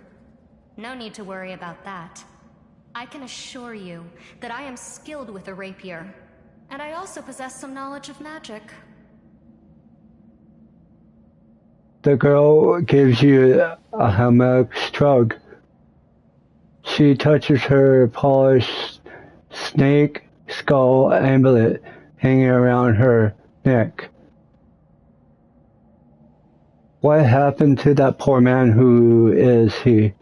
No need to worry about that. I can assure you that I am skilled with a rapier, and I also possess some knowledge of magic. The girl gives you a hammock shrug. She touches her polished snake skull amulet hanging around her neck. What happened to that poor man? Who is he?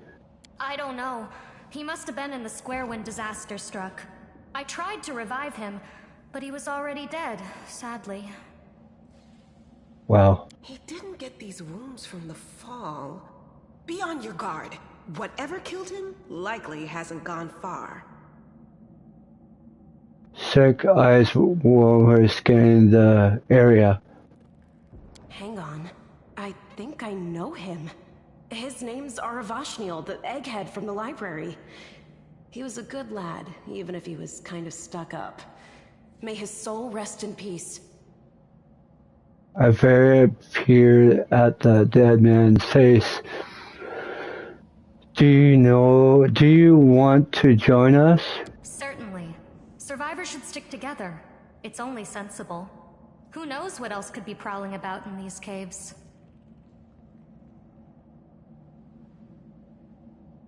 I don't know. He must have been in the square when disaster struck. I tried to revive him, but he was already dead, sadly. Wow. He didn't get these wounds from the fall. Be on your guard. Whatever killed him likely hasn't gone far. Sick eyes were scanning the area. Hang on. I think I know him. His name's Aravashniel, the egghead from the library. He was a good lad, even if he was kind of stuck up. May his soul rest in peace. I very peered at the dead man's face. Do you want to join us? Certainly. Survivors should stick together. It's only sensible. Who knows what else could be prowling about in these caves?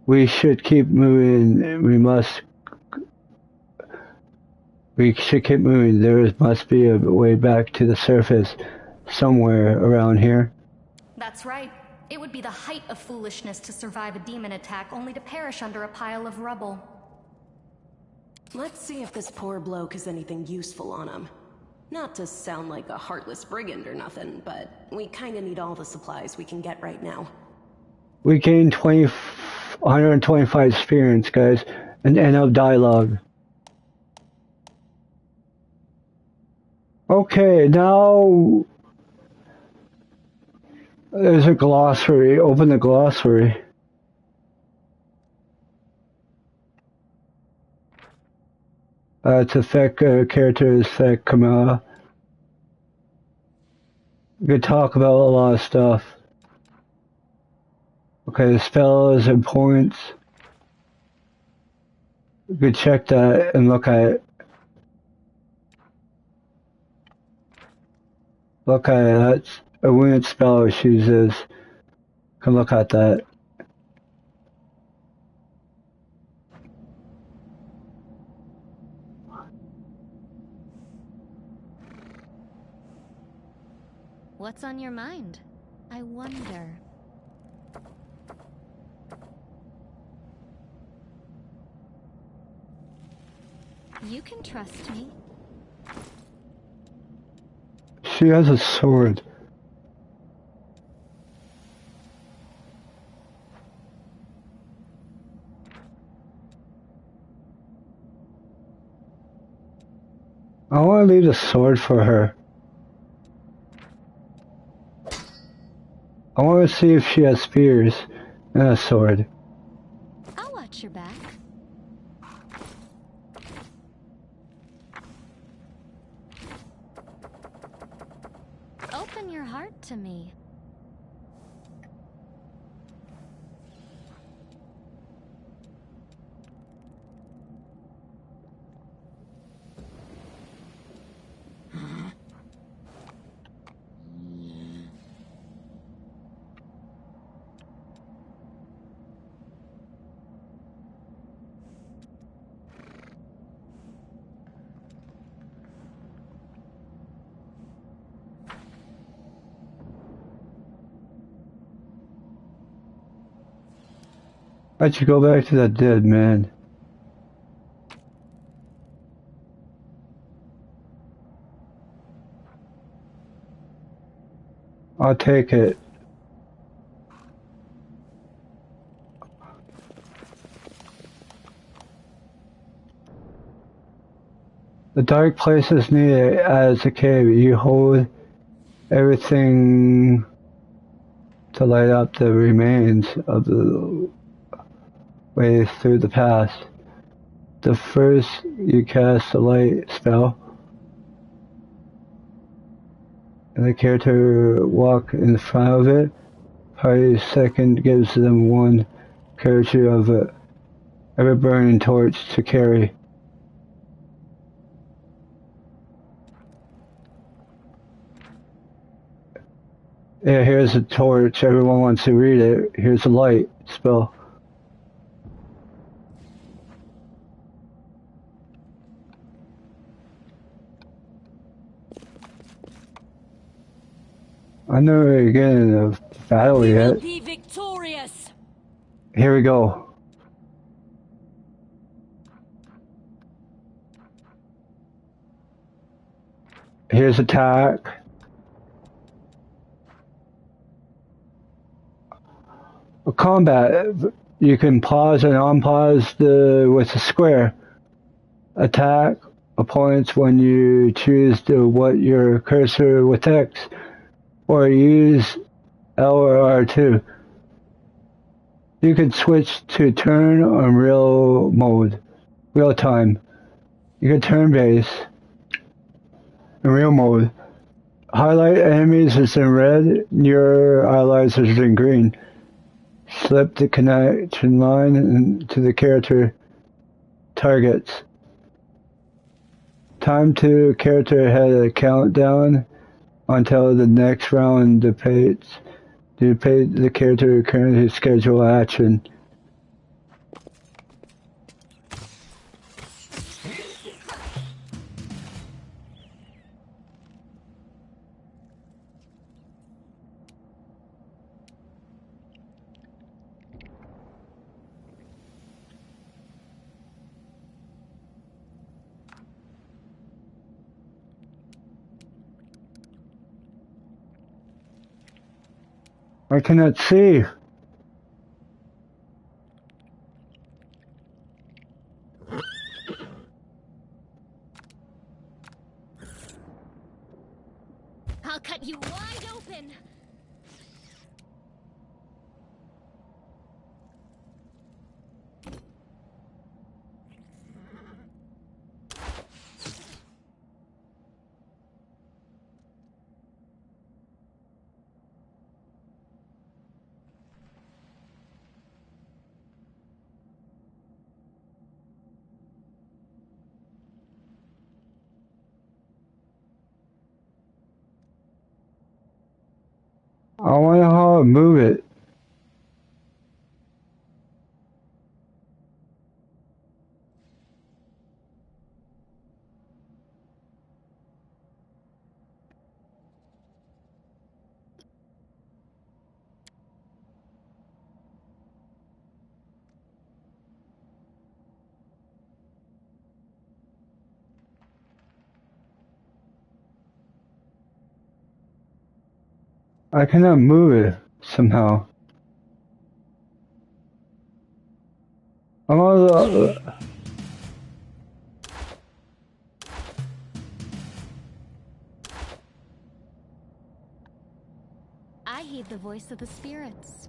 We should keep moving. We should keep moving. There must be a way back to the surface somewhere around here. That's right. It would be the height of foolishness to survive a demon attack only to perish under a pile of rubble. Let's see if this poor bloke has anything useful on him. Not to sound like a heartless brigand or nothing, but we kinda need all the supplies we can get right now. We gained 125 experience, guys, and end of dialogue. Okay, now there's a glossary. Open the glossary. To affect characters, affect Kamala. We could talk about a lot of stuff. Okay, the spell is important. We could check that and look at it. Look at it. That's a wounded spell she uses. Can look at that. What's on your mind? I wonder. You can trust me. She has a sword. I want to leave the sword for her. I want to see if she has spears and a sword. I'll watch your back. Open your heart to me. I should go back to that dead man. I'll take it. The dark place is near as a cave. You hold everything to light up the remains of the way through the past. The first you cast a light spell, and the character walk in front of it. Party second gives them one character of a ever-burning torch to carry. Yeah, here's a torch. Everyone wants to read it. Here's a light spell. I'm never getting a battle yet. Be victorious. Here we go. Here's attack. Combat. You can pause and unpause with the square. Attack opponents when you choose what your cursor with X, or use L or R2. You can switch to turn on real time. You can turn base in real mode. Highlight enemies is in red, your allies is in green. Slip the connection line to the character targets. Time to character had a countdown until the next round depicts the character currently scheduled action. I cannot see. I'll cut you wide open. I wonder how to move it. I cannot move it somehow. I'm on the... I heed the voice of the spirits.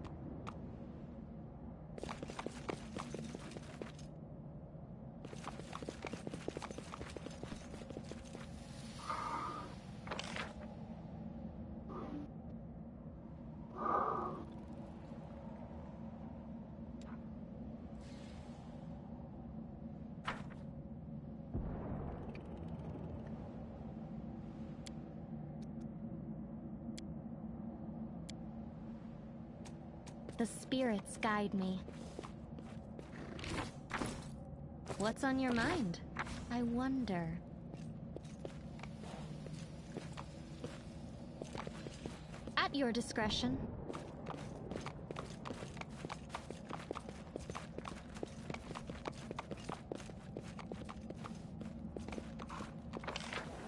The spirits guide me. What's on your mind? I wonder. At your discretion.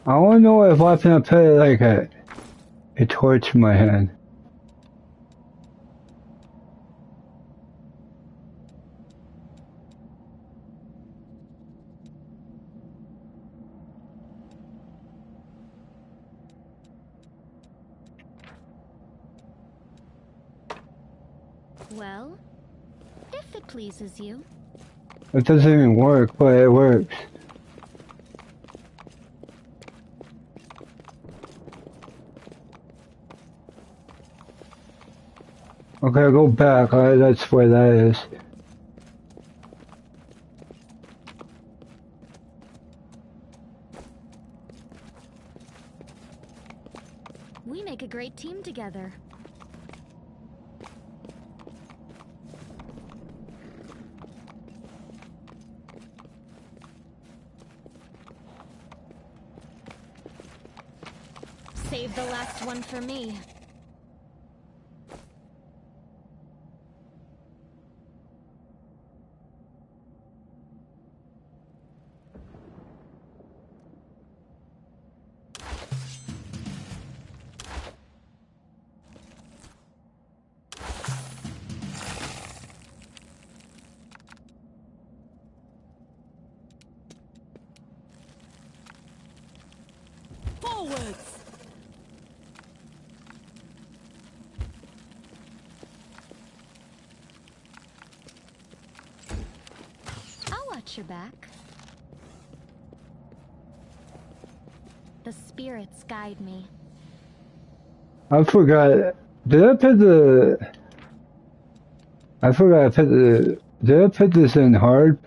I want to know if I can put like a torch in my hand. Well, if it pleases you. It doesn't even work, but it works. Okay, go back. That's where that is. We make a great team together. Save the last one for me. Forwards! I'll watch your back. The spirits guide me. I forgot. Did I put the? I forgot I put the. Did I put this in hard?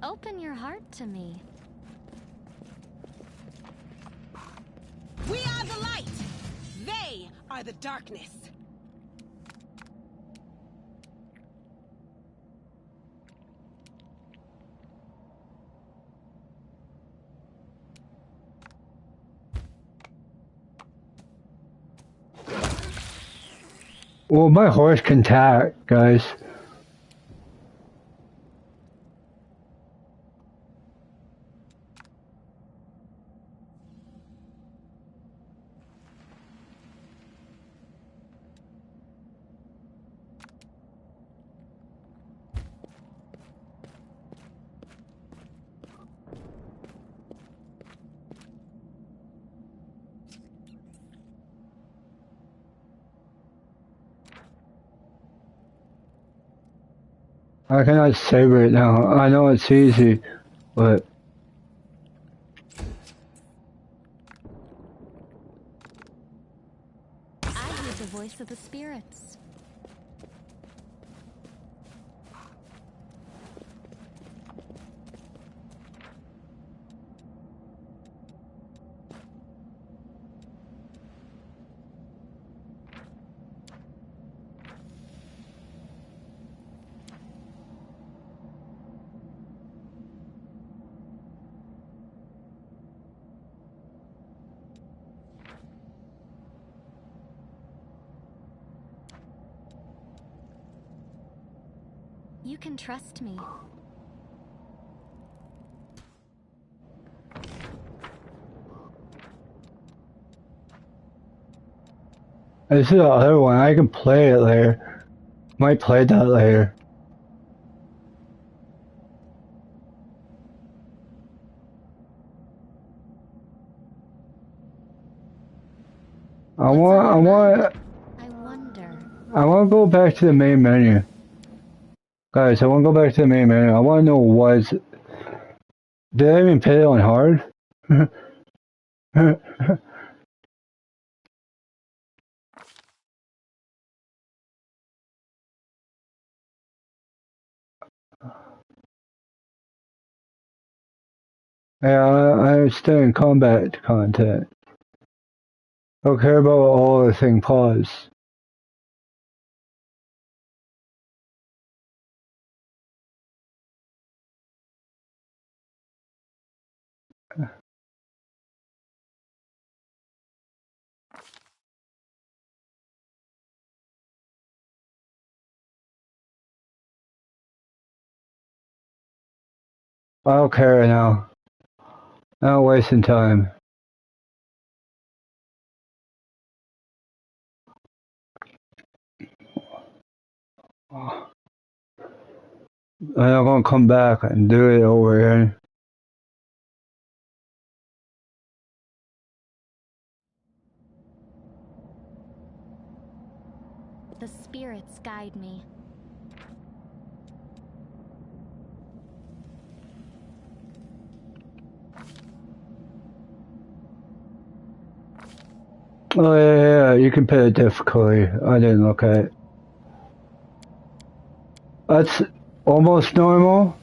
Open your heart to me. We are the light! They are the darkness! Well, my horse can tack, guys. I cannot save it now. I know it's easy, but I hear the voice of the spirits. You can trust me. this is the other one. I can play it later. Might play that later. I want to go back to the main menu. Guys, I want to go back to the main menu. I want to know what's... Did I even put it on hard? Yeah, I understand combat content. Don't care about all the thing pause. I don't care now. Not wasting time. I'm not gonna come back and do it over again. The spirits guide me. Oh yeah, you can put it difficulty. I didn't look at it. That's almost normal.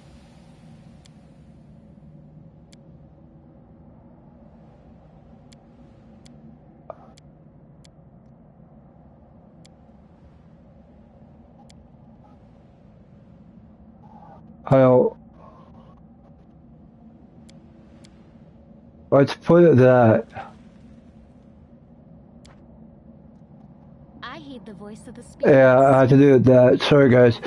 I'll, let's put it that. I heed the voice of the spirits. Yeah, I have to do that. Sorry, guys.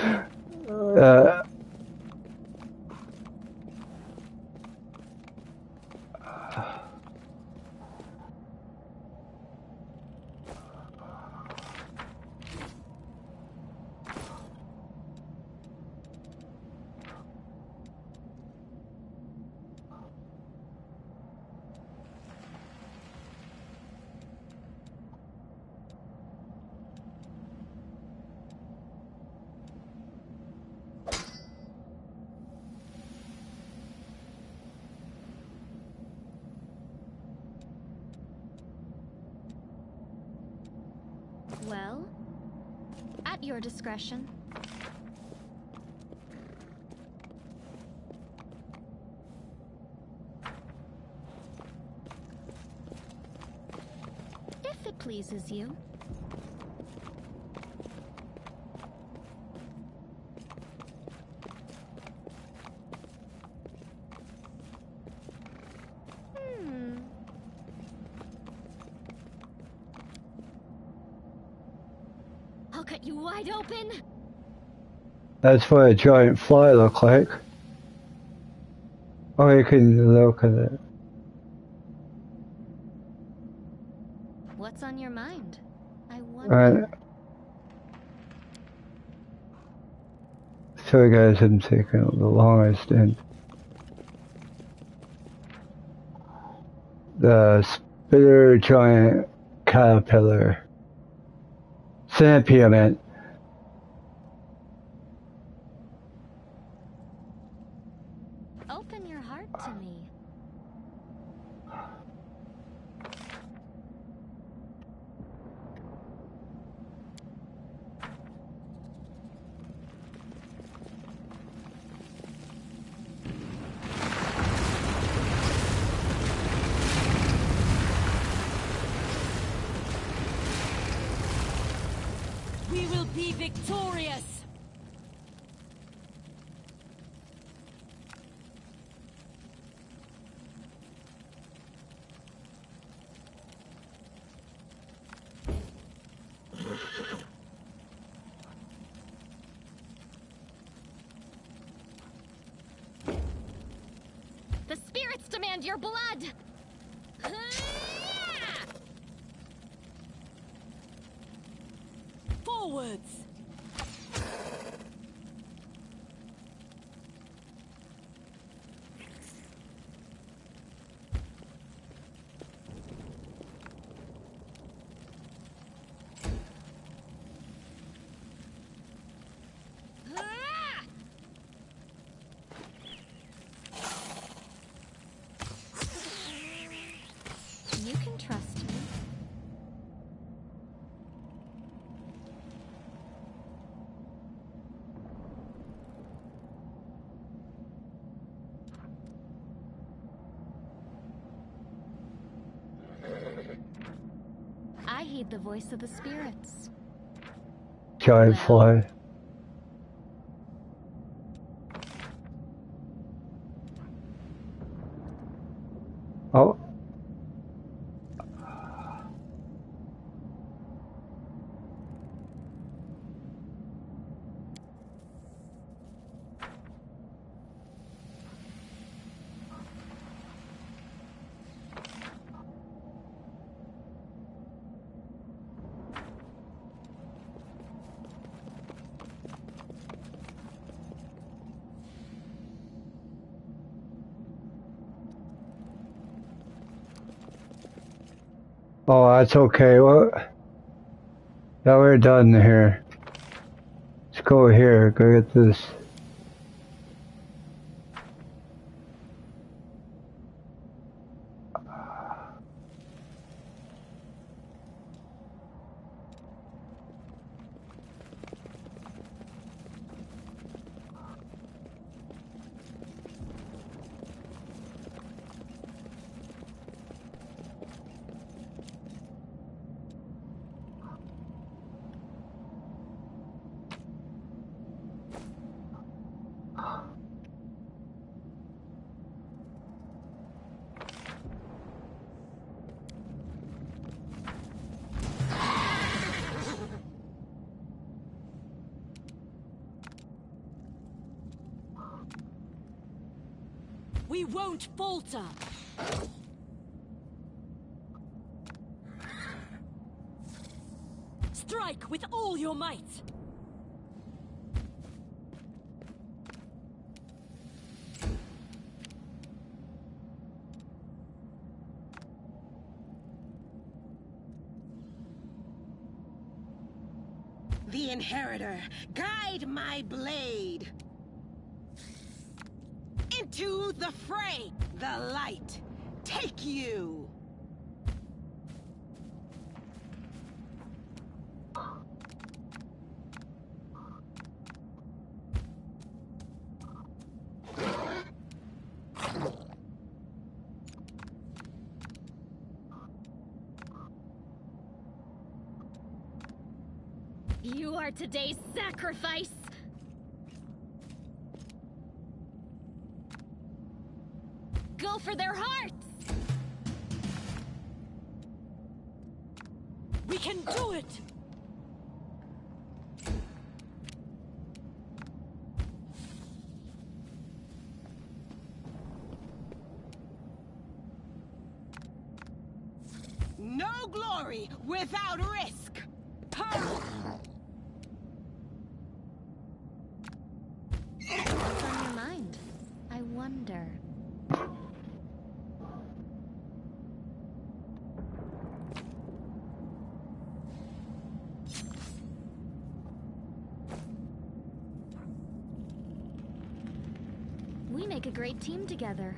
Well, at your discretion. If it pleases you. I'll cut you wide open. That's what a giant fly look like. Oh, you can look at it. What's on your mind? I wonder. Sorry guys, I'm taking the longest and the spitter giant caterpillar. Centipede, I meant. Open your heart to me. We will be victorious! The spirits demand your blood! Forwards! You can trust me. I heed the voice of the spirits. Giant fly. Oh. Oh, that's okay. What? Now we're done here. Let's go here. Go get this. We won't falter. Strike with all your might. The Inheritor, guide my blade! Into the fray! The light, take you! You are today's sacrifice! Go for their hearts! We can do it! No glory without risk! What's on your mind? I wonder. We make a great team together.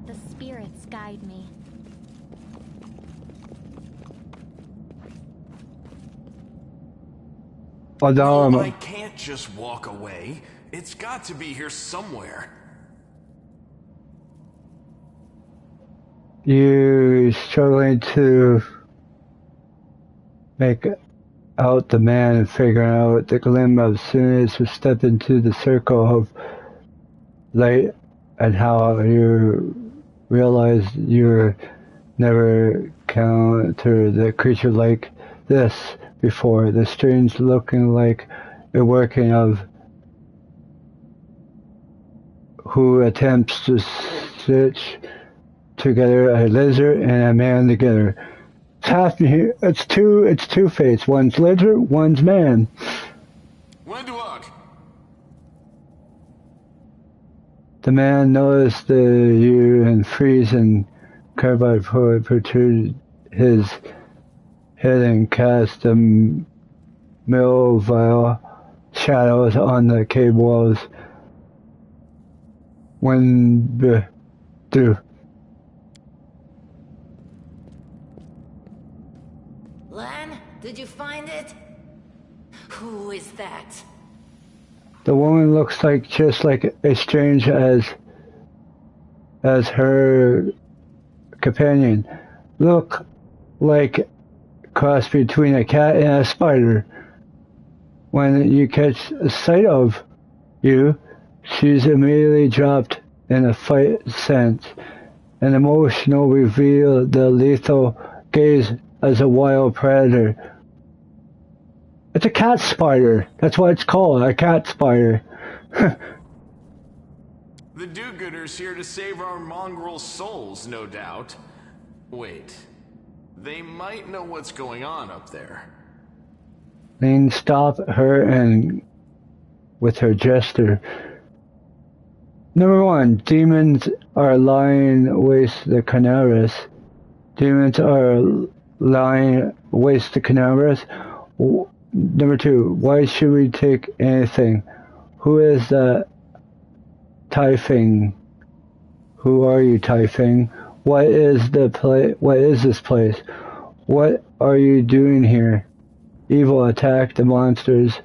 The spirits guide me. I can't just walk away. It's got to be here somewhere. You're struggling to make out the man and figuring out the glimmer as soon as you step into the circle of light, and how you realize you're never encountered a creature like this before. The strange looking like a working of who attempts to stitch together a lizard and a man together. It's two-faced. One's lizard, one's man. The man noticed you and freeze and carbide protrude his head and cast a malevolent shadows on the cave walls. When do Lan, did you find it? Who is that? the woman looks like just like as strange as her companion. Look like cross between a cat and a spider. When you catch sight of you, she's immediately dropped in a fight sense. An emotional reveal, the lethal gaze as a wild predator. It's a cat spider. That's what it's called, a cat spider. The do-gooders here to save our mongrel souls, no doubt. Wait, they might know what's going on up there. Lane stopped her and with her gesture. Number 1, demons are lying waste the Canaris. Demons are lying waste the Canaris. Number 2, why should we take anything? Who is that Taifeng? Who are you, Taifeng? What is this place? What are you doing here? Evil attacked the monsters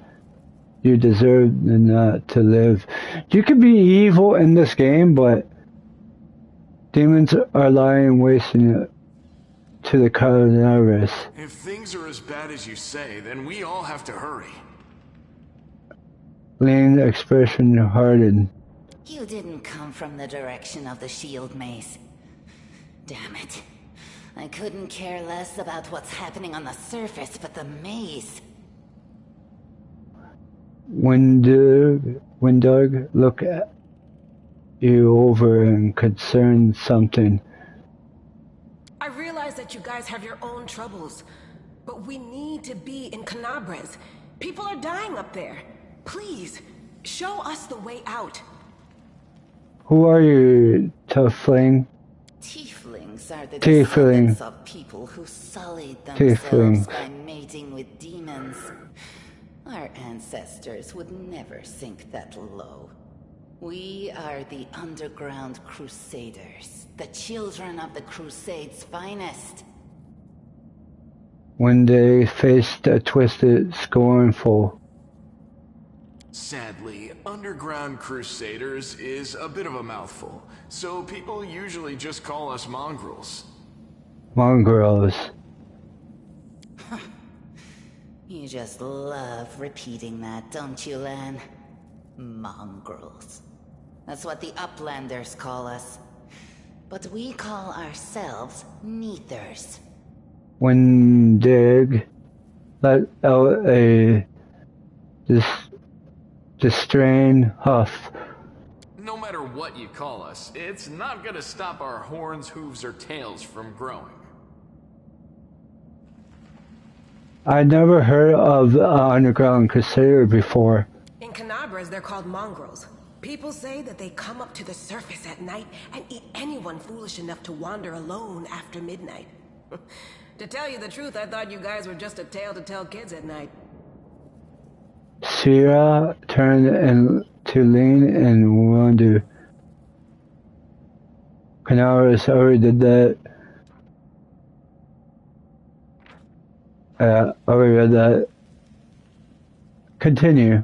You deserve not to live. You can be evil in this game, but demons are lying wasting to the coronavirus. If things are as bad as you say, then we all have to hurry. Lean expression hardened. You didn't come from the direction of the shield maze. Damn it. I couldn't care less about what's happening on the surface, but the maze. When Doug looked at you over and concerned something. I realize that you guys have your own troubles, but we need to be in Canabres. People are dying up there. Please, show us the way out. Who are you, Tiefling? Tieflings are the Tiefling. descendants of people who sullied themselves Tieflings. by mating with demons. Our ancestors would never sink that low. We are the underground crusaders, the children of the Crusades' finest. When they faced a twisted, scornful. Sadly, underground crusaders is a bit of a mouthful, so people usually just call us mongrels. Mongrels. You just love repeating that, don't you, Lan? Mongrels. That's what the Uplanders call us. But we call ourselves Neathers. When Dig let out a distrained huff. No matter what you call us, it's not gonna stop our horns, hooves, or tails from growing. I never heard of an underground crusader before. In Canabres, they're called mongrels. People say that they come up to the surface at night and eat anyone foolish enough to wander alone after midnight. To tell you the truth, I thought you guys were just a tale to tell kids at night. Sierra turned and to lean and wonder. Canaris already did that. Already read that. Continue.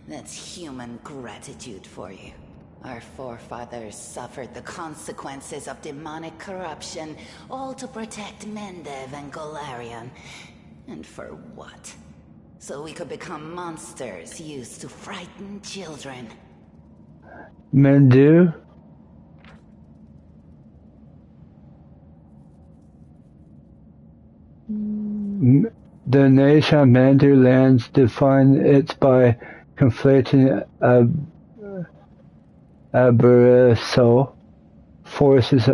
That's human gratitude for you. Our forefathers suffered the consequences of demonic corruption, all to protect Mendev and Golarion. And for what? So we could become monsters used to frighten children. Mendu? The nation Mandu lands define it by conflating abyssal forces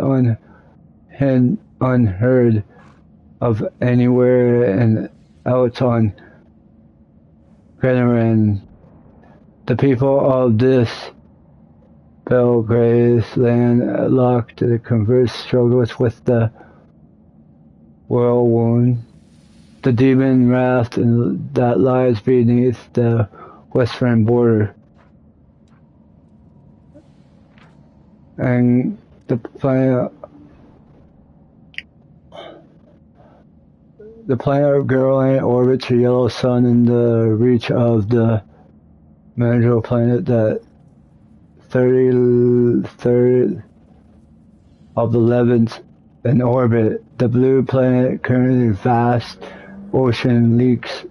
unheard of anywhere and out on Grenaran. The people of this Belgrade's land locked the converse struggles with the whirlwind, the demon wrath that lies beneath the western border. And the planet of Gerland orbits a yellow sun in the reach of the Mandrill planet that 33rd of the 11th in orbit. The blue planet currently vast ocean leaks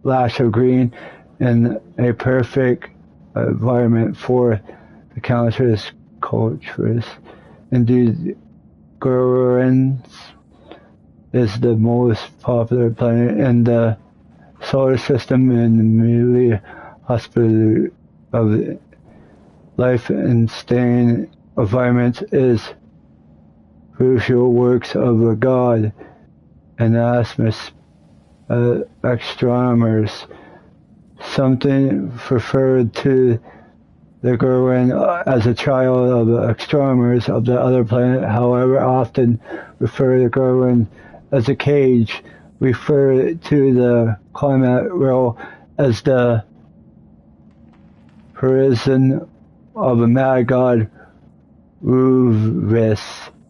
lash of green in a perfect environment for the countless cultures. Indeed, Gurans is the most popular planet in the solar system and immediately hospital of life and staying environment is crucial works of a god and Asmus astronomers, something referred to the Gurwan as a child of astronomers of the other planet, however often refer to Gurwan as a cage, refer to the climate role as the prison of a mad god. Ruvis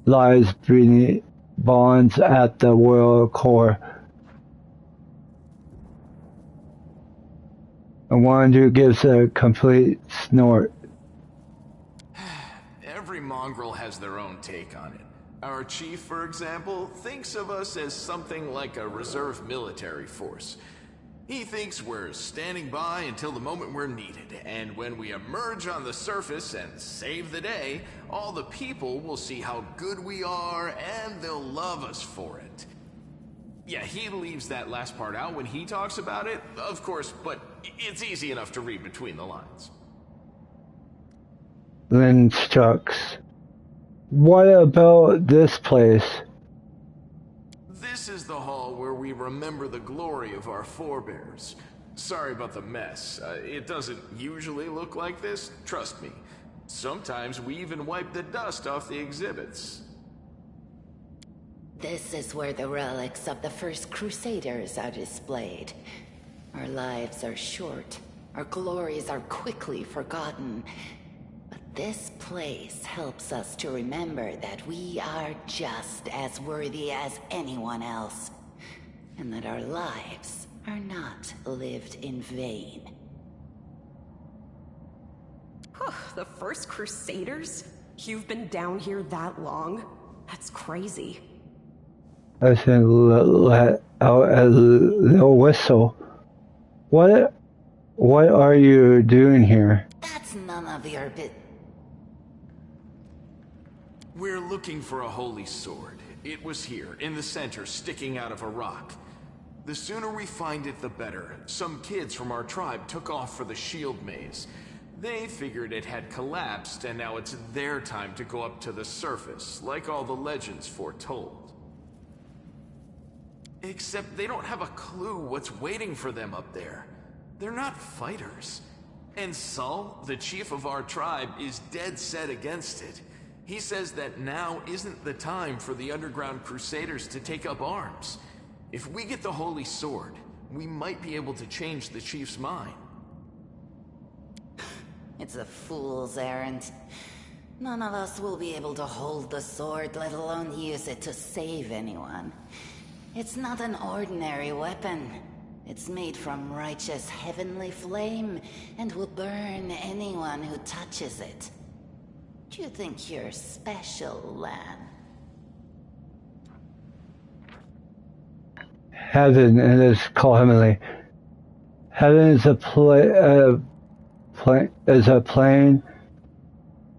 lies beneath bonds at the world core. And Wandu gives a complete snort. Every mongrel has their own take on it. Our chief, for example, thinks of us as something like a reserve military force. He thinks we're standing by until the moment we're needed, and when we emerge on the surface and save the day, all the people will see how good we are and they'll love us for it. Yeah, he leaves that last part out when he talks about it, of course, but it's easy enough to read between the lines. Lynn chucks. What about this place? This is the hall where we remember the glory of our forebears. Sorry about the mess. It doesn't usually look like this, trust me. Sometimes we even wipe the dust off the exhibits. This is where the relics of the first Crusaders are displayed. Our lives are short. Our glories are quickly forgotten. But this place helps us to remember that we are just as worthy as anyone else. And that our lives are not lived in vain. The first Crusaders? You've been down here that long? That's crazy. I should let out a little whistle. What are you doing here? That's none of your bit. We're looking for a holy sword. It was here, in the center, sticking out of a rock. The sooner we find it, the better. Some kids from our tribe took off for the shield maze. They figured it had collapsed, and now it's their time to go up to the surface, like all the legends foretold. Except they don't have a clue what's waiting for them up there. They're not fighters. And Saul, the chief of our tribe, is dead set against it. He says that now isn't the time for the underground crusaders to take up arms. If we get the holy sword, we might be able to change the chief's mind. It's a fool's errand. None of us will be able to hold the sword, let alone use it to save anyone. It's not an ordinary weapon. It's made from righteous heavenly flame and will burn anyone who touches it. Do you think you're special, Lan? Heaven, and it's called heavenly. Heaven is a plane,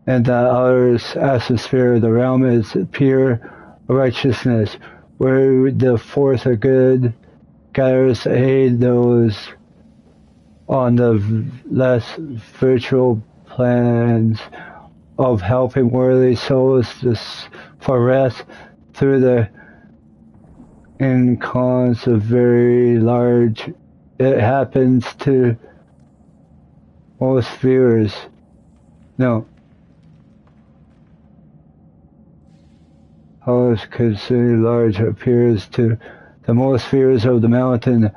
and the outer atmosphere of the realm is pure righteousness, where the force of good gathers aid those on the less virtual plans of helping worthy souls for rest through the incons of very large. It happens to most viewers. No. How is considered large appears to the most viewers of the mountain,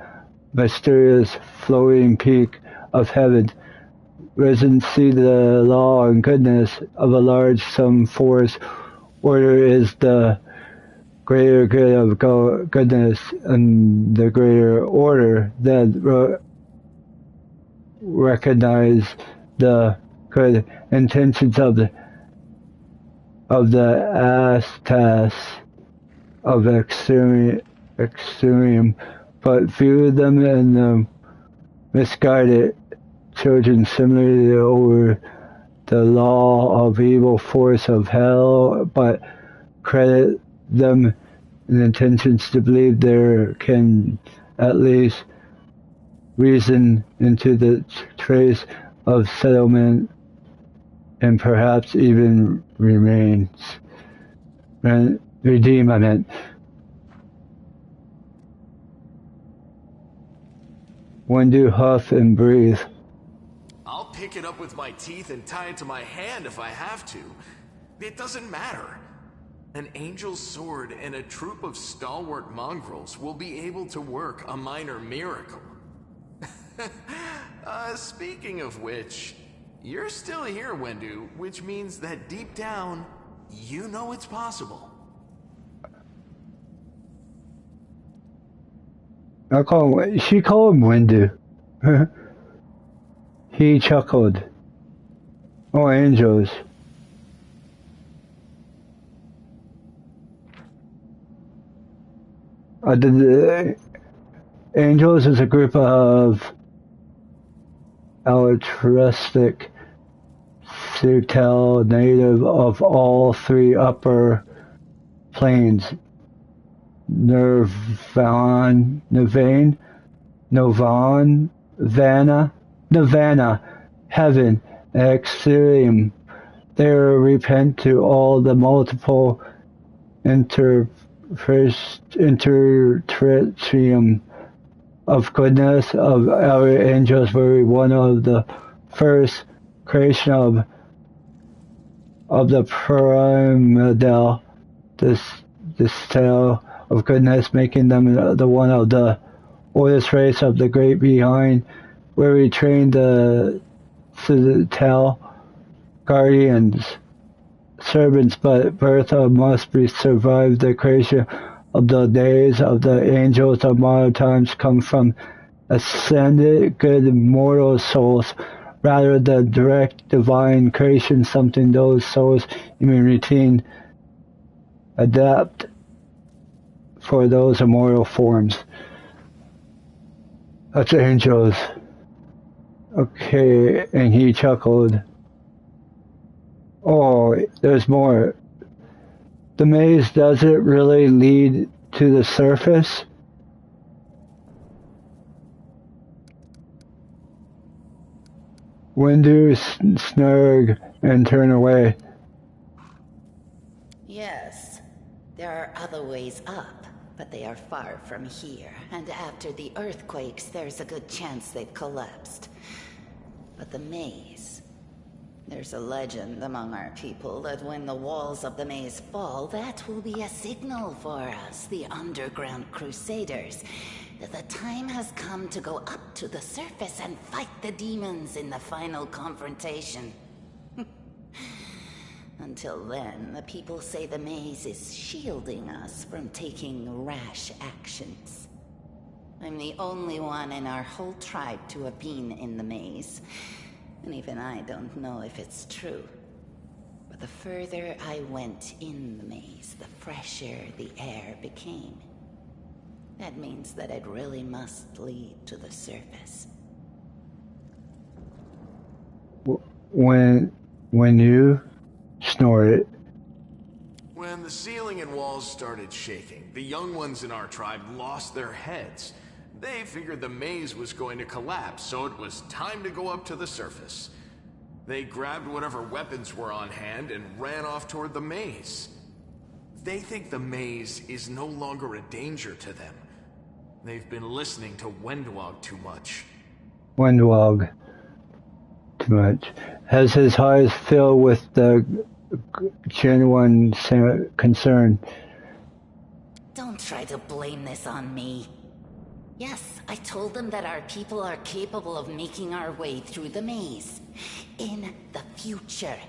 mysterious floating peak of heaven. Residents see the law and goodness of a large sum force. Order is the greater good of goodness, and the greater order that recognize the good intentions of the Astas of extreme, but view them in the misguided children similarly over the law of evil force of hell, but credit them in intentions to believe there can at least reason into the trace of settlement and perhaps even redeem, I meant. When do huff and breathe? I'll pick it up with my teeth and tie it to my hand if I have to. It doesn't matter. An angel's sword and a troop of stalwart mongrels will be able to work a minor miracle. Speaking of which, you're still here, Wendu, which means that deep down, you know it's possible. She called him Wendu. He chuckled. Oh, angels. The angels is a group of altruistic Sutel native of all three upper planes, Nirvana, heaven, and Exilium. They repent to all the multiple intertrium of goodness of our angels were one of the first creation of the pyramidal this tale of goodness, making them the one of the oldest race of the great behind, where we trained the citadel guardians, servants, but Bertha must be survived the creation of the days of the angels of modern times come from ascended good mortal souls, rather than direct divine creation, something those souls in routine adapt for those immortal forms. That's angels. Okay, and he chuckled. Oh, there's more. The maze, does it really lead to the surface? Windu snurg and turn away. Yes, there are other ways up, but they are far from here, and after the earthquakes, there's a good chance they've collapsed. But the maze... There's a legend among our people that when the walls of the maze fall, that will be a signal for us, the underground crusaders, that the time has come to go up to the surface and fight the demons in the final confrontation. Until then, the people say the maze is shielding us from taking rash actions. I'm the only one in our whole tribe to have been in the maze. And even I don't know if it's true. But the further I went in the maze, the fresher the air became. That means that it really must lead to the surface. When you snorted. When the ceiling and walls started shaking, the young ones in our tribe lost their heads. They figured the maze was going to collapse, so it was time to go up to the surface. They grabbed whatever weapons were on hand and ran off toward the maze. They think the maze is no longer a danger to them. They've been listening to Wendwog too much. Wendwog too much. Has his eyes filled with the genuine concern. Don't try to blame this on me. Yes, I told them that our people are capable of making our way through the maze. In the future.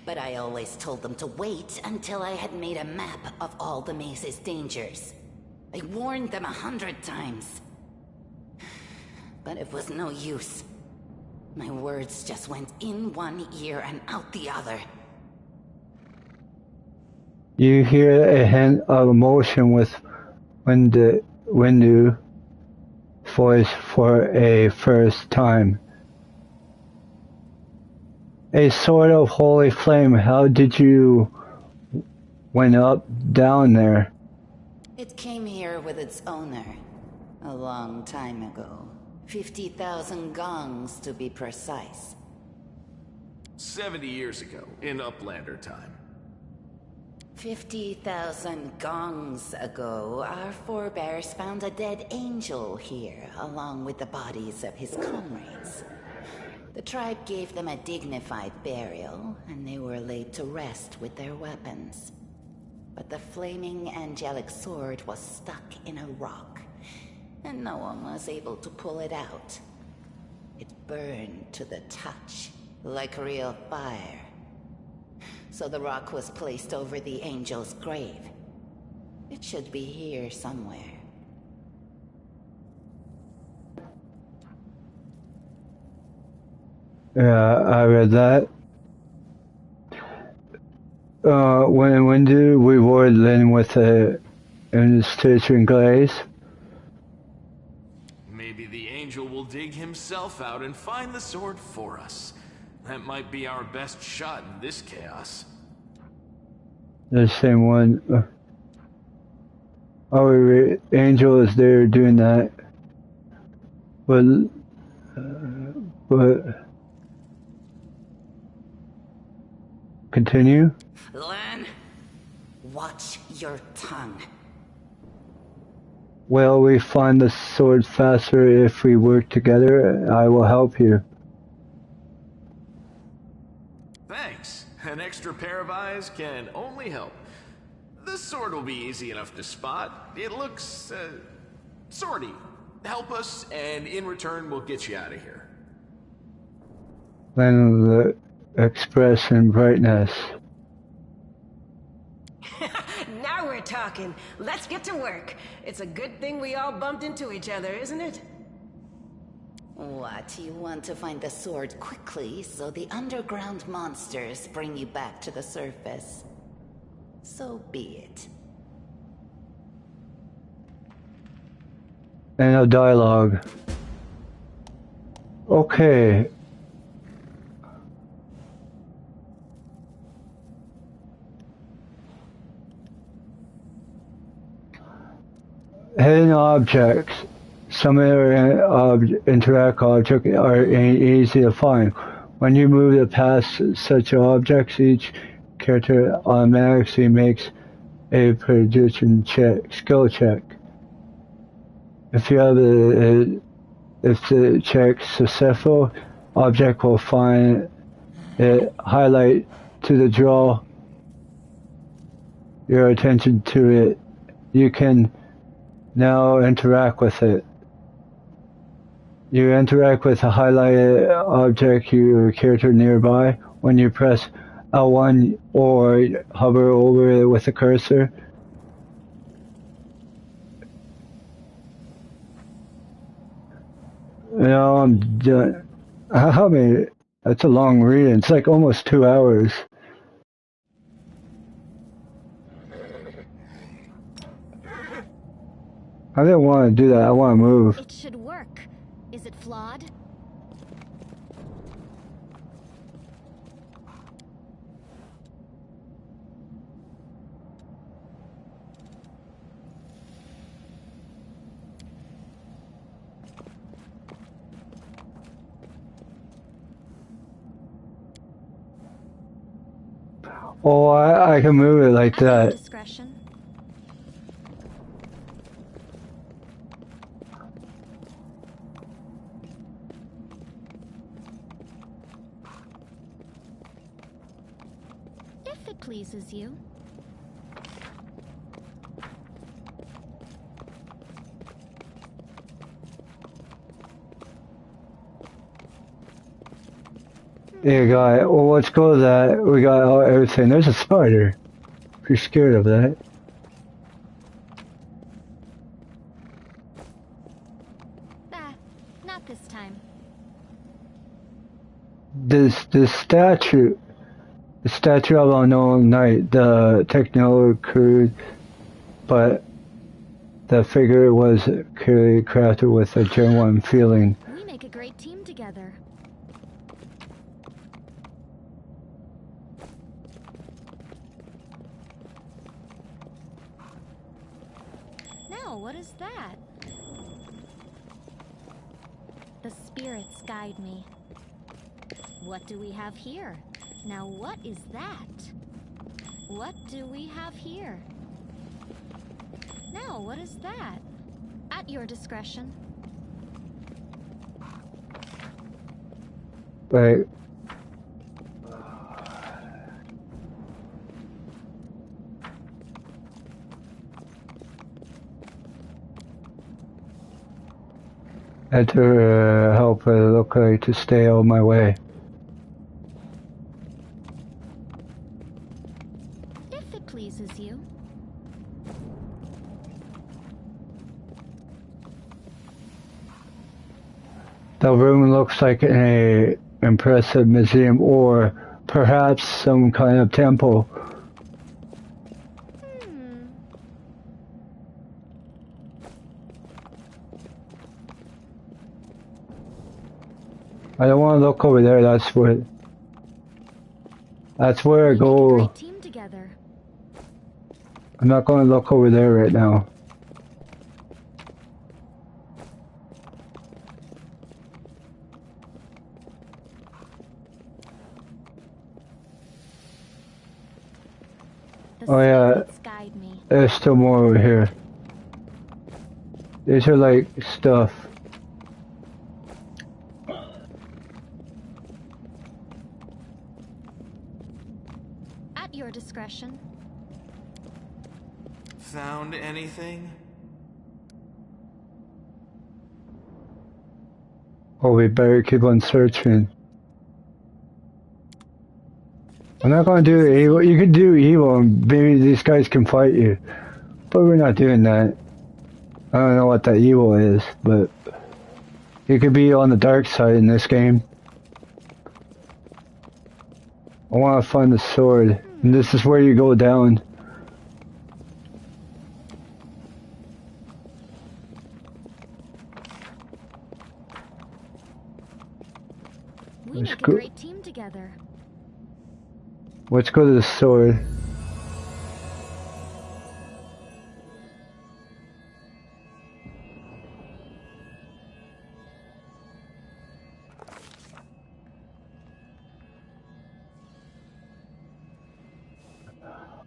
But I always told them to wait until I had made a map of all the maze's dangers. I warned them 100 times. But it was no use. My words just went in one ear and out the other. You hear a hint of emotion with Windu voice for a first time. A sort of holy flame. How did you went up down there? It came here with its owner. A long time ago. 50,000 gongs to be precise. 70 years ago, in Uplander time. 50,000 gongs ago, our forebears found a dead angel here, along with the bodies of his comrades. The tribe gave them a dignified burial, and they were laid to rest with their weapons. But the flaming angelic sword was stuck in a rock, and no one was able to pull it out. It burned to the touch, like real fire. So the rock was placed over the angel's grave. It should be here somewhere. Yeah, I read that. When do we reward Lynn with a illustration glaze? Maybe the angel will dig himself out and find the sword for us. That might be our best shot in this chaos. The same one. Oh, Angel is there doing that. But continue. Len, watch your tongue. Well, we find the sword faster if we work together. I will help you. Thanks. An extra pair of eyes can only help. The sword will be easy enough to spot. It looks, swordy. Help us, and in return, we'll get you out of here. Then the expression brightness. Now we're talking. Let's get to work. It's a good thing we all bumped into each other, isn't it? What, you want to find the sword quickly so the underground monsters bring you back to the surface? So be it. And a dialogue. Okay. Hidden objects. Some interact objects are easy to find. When you move past such objects, each character automatically makes a prediction check, skill check. If the check successful, object will find it highlight to draw your attention to it. You can now interact with it. You interact with a highlighted object your character nearby when you press L1 or hover over it with a cursor. No, I'm done. I mean, that's a long read. It's like almost 2 hours. I didn't want to do that. I want to move. It should work. Is it flawed? Oh, I can move it like that. Discretion. If it pleases you. Yeah, got it. Well, let's go to that. We got everything. There's a spider. If you're scared of that. Not this time. The statue of unknown knight, the techno crude, but the figure was clearly crafted with a genuine feeling. We make a great team together. Now, what is that? The spirits guide me. What do we have here? Now, what is that? What do we have here? Now, what is that? At your discretion. Right. Had to help look like to stay on my way. If it pleases you. The room looks like a impressive museum or perhaps some kind of temple. I don't want to look over there. That's where I go. I'm not going to look over there right now. Oh yeah, there's still more over here. These are like stuff. At your discretion. Found anything? Oh, we better keep on searching. I'm not gonna do evil. You could do evil and maybe these guys can fight you. But we're not doing that. I don't know what that evil is, but you could be on the dark side in this game. I want to find the sword. And this is where you go down. We make a great team together. Let's go to the sword.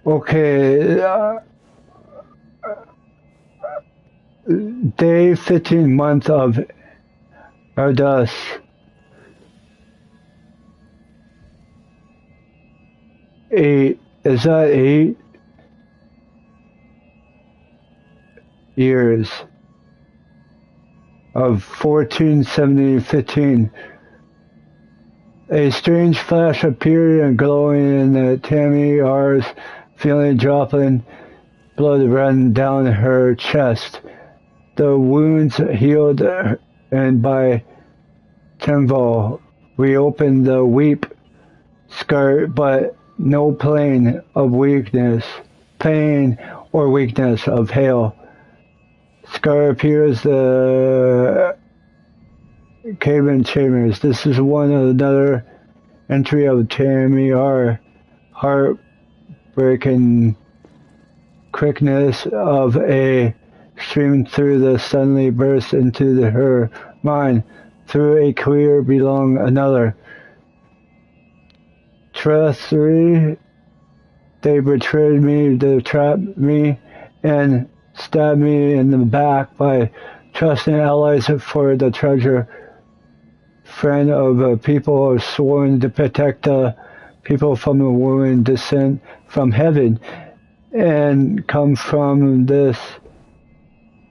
Okay, day 15, month of Ardas. 8, is that 8 years of 1470-15? A strange flash appeared and glowing in the Tammy R's feeling dropping blood ran down her chest. The wounds healed and by Tenval reopened the weep skirt, but no pain or weakness of hail. Scar appears the Cave-in Chambers. This is another entry of Tammy R. Heartbreaking quickness of a stream through the suddenly burst into her mind. Through a clear belong another. Treachery, they betrayed me, they trapped me, and stabbed me in the back by trusting allies for the treasure. Friend of a people sworn to protect the people from a woman descent from heaven and come from this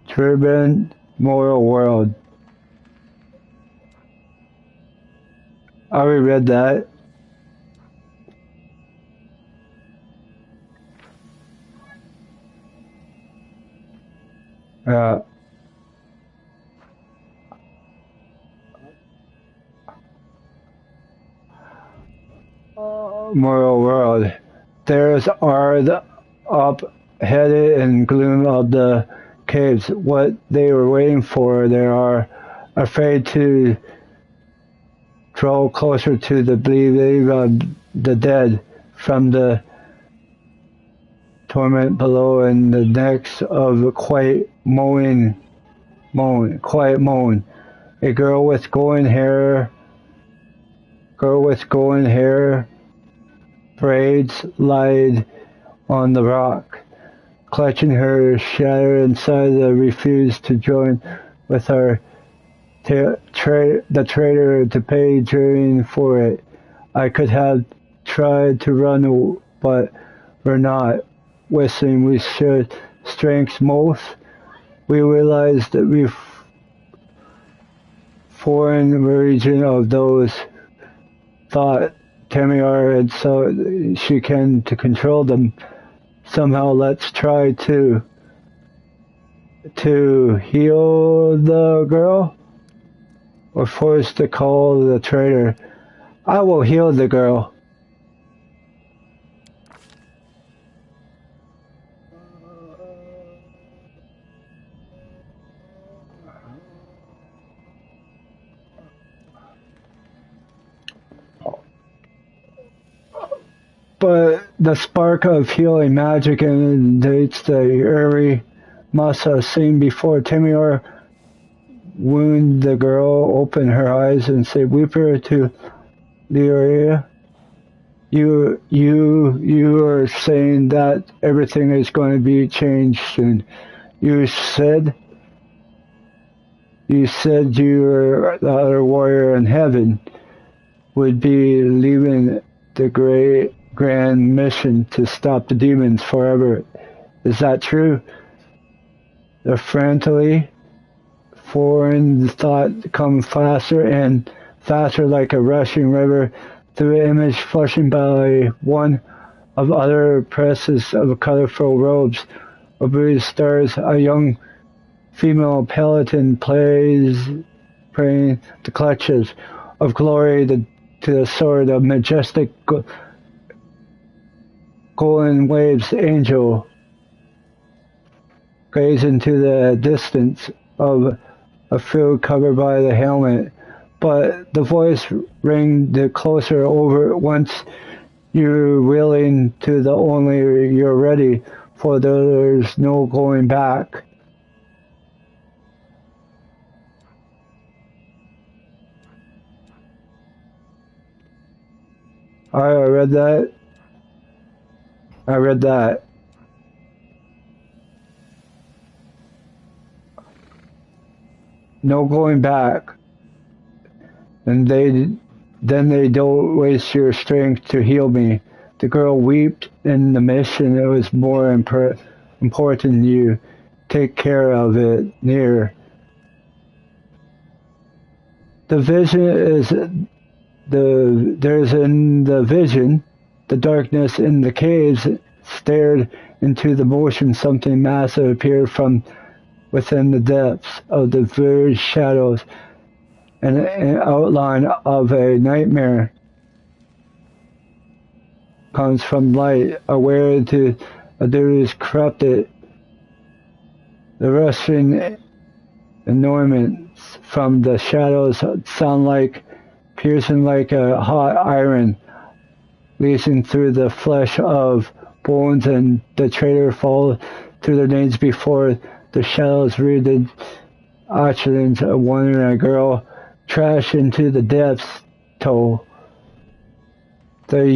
turbulent moral world. I already read that. Moral world. There's are the up-headed and gloom of the caves. What they were waiting for, they are afraid to draw closer to the belief of the dead from the torment below and the necks of quiet moan. A girl with golden hair braids lied on the rock, clutching her shadow inside the refused to join with her the traitor to pay during for it. I could have tried to run, but we're not. Whistling, we shared strengths most. We realized that we foreign region of those thought Tamiar and so she can to control them. Somehow let's try to heal the girl or force to call the traitor. I will heal the girl. But the spark of healing magic indicates the Uri must have seen before Timur wound the girl, open her eyes, and say, "Weeper to Lyria, you are saying that everything is going to be changed soon. You said you were the other warrior in heaven would be leaving the great grand mission to stop the demons forever. Is that true?" The frantically foreign thought come faster and faster like a rushing river through the image flushing by one of other presses of colorful robes of blue stars. A young female peloton plays praying the clutches of glory to the sword of majestic golden waves angel gaze into the distance of a field covered by the helmet, but the voice ringed closer over once you're willing to the only you're ready for there's no going back. I read that. I read that. No going back. And then they don't waste your strength to heal me. The girl wept in the mission. It was more important you take care of it near. The vision is there's in the vision, the darkness in the caves stared into the motion. Something massive appeared from within the depths of the very shadows, an outline of a nightmare comes from light, aware to others corrupted. The rustling annoyance from the shadows sound like piercing like a hot iron, leasing through the flesh of bones, and the traitor fall to their knees before the shadows readed utterance of one and a girl trash into the depths toe. The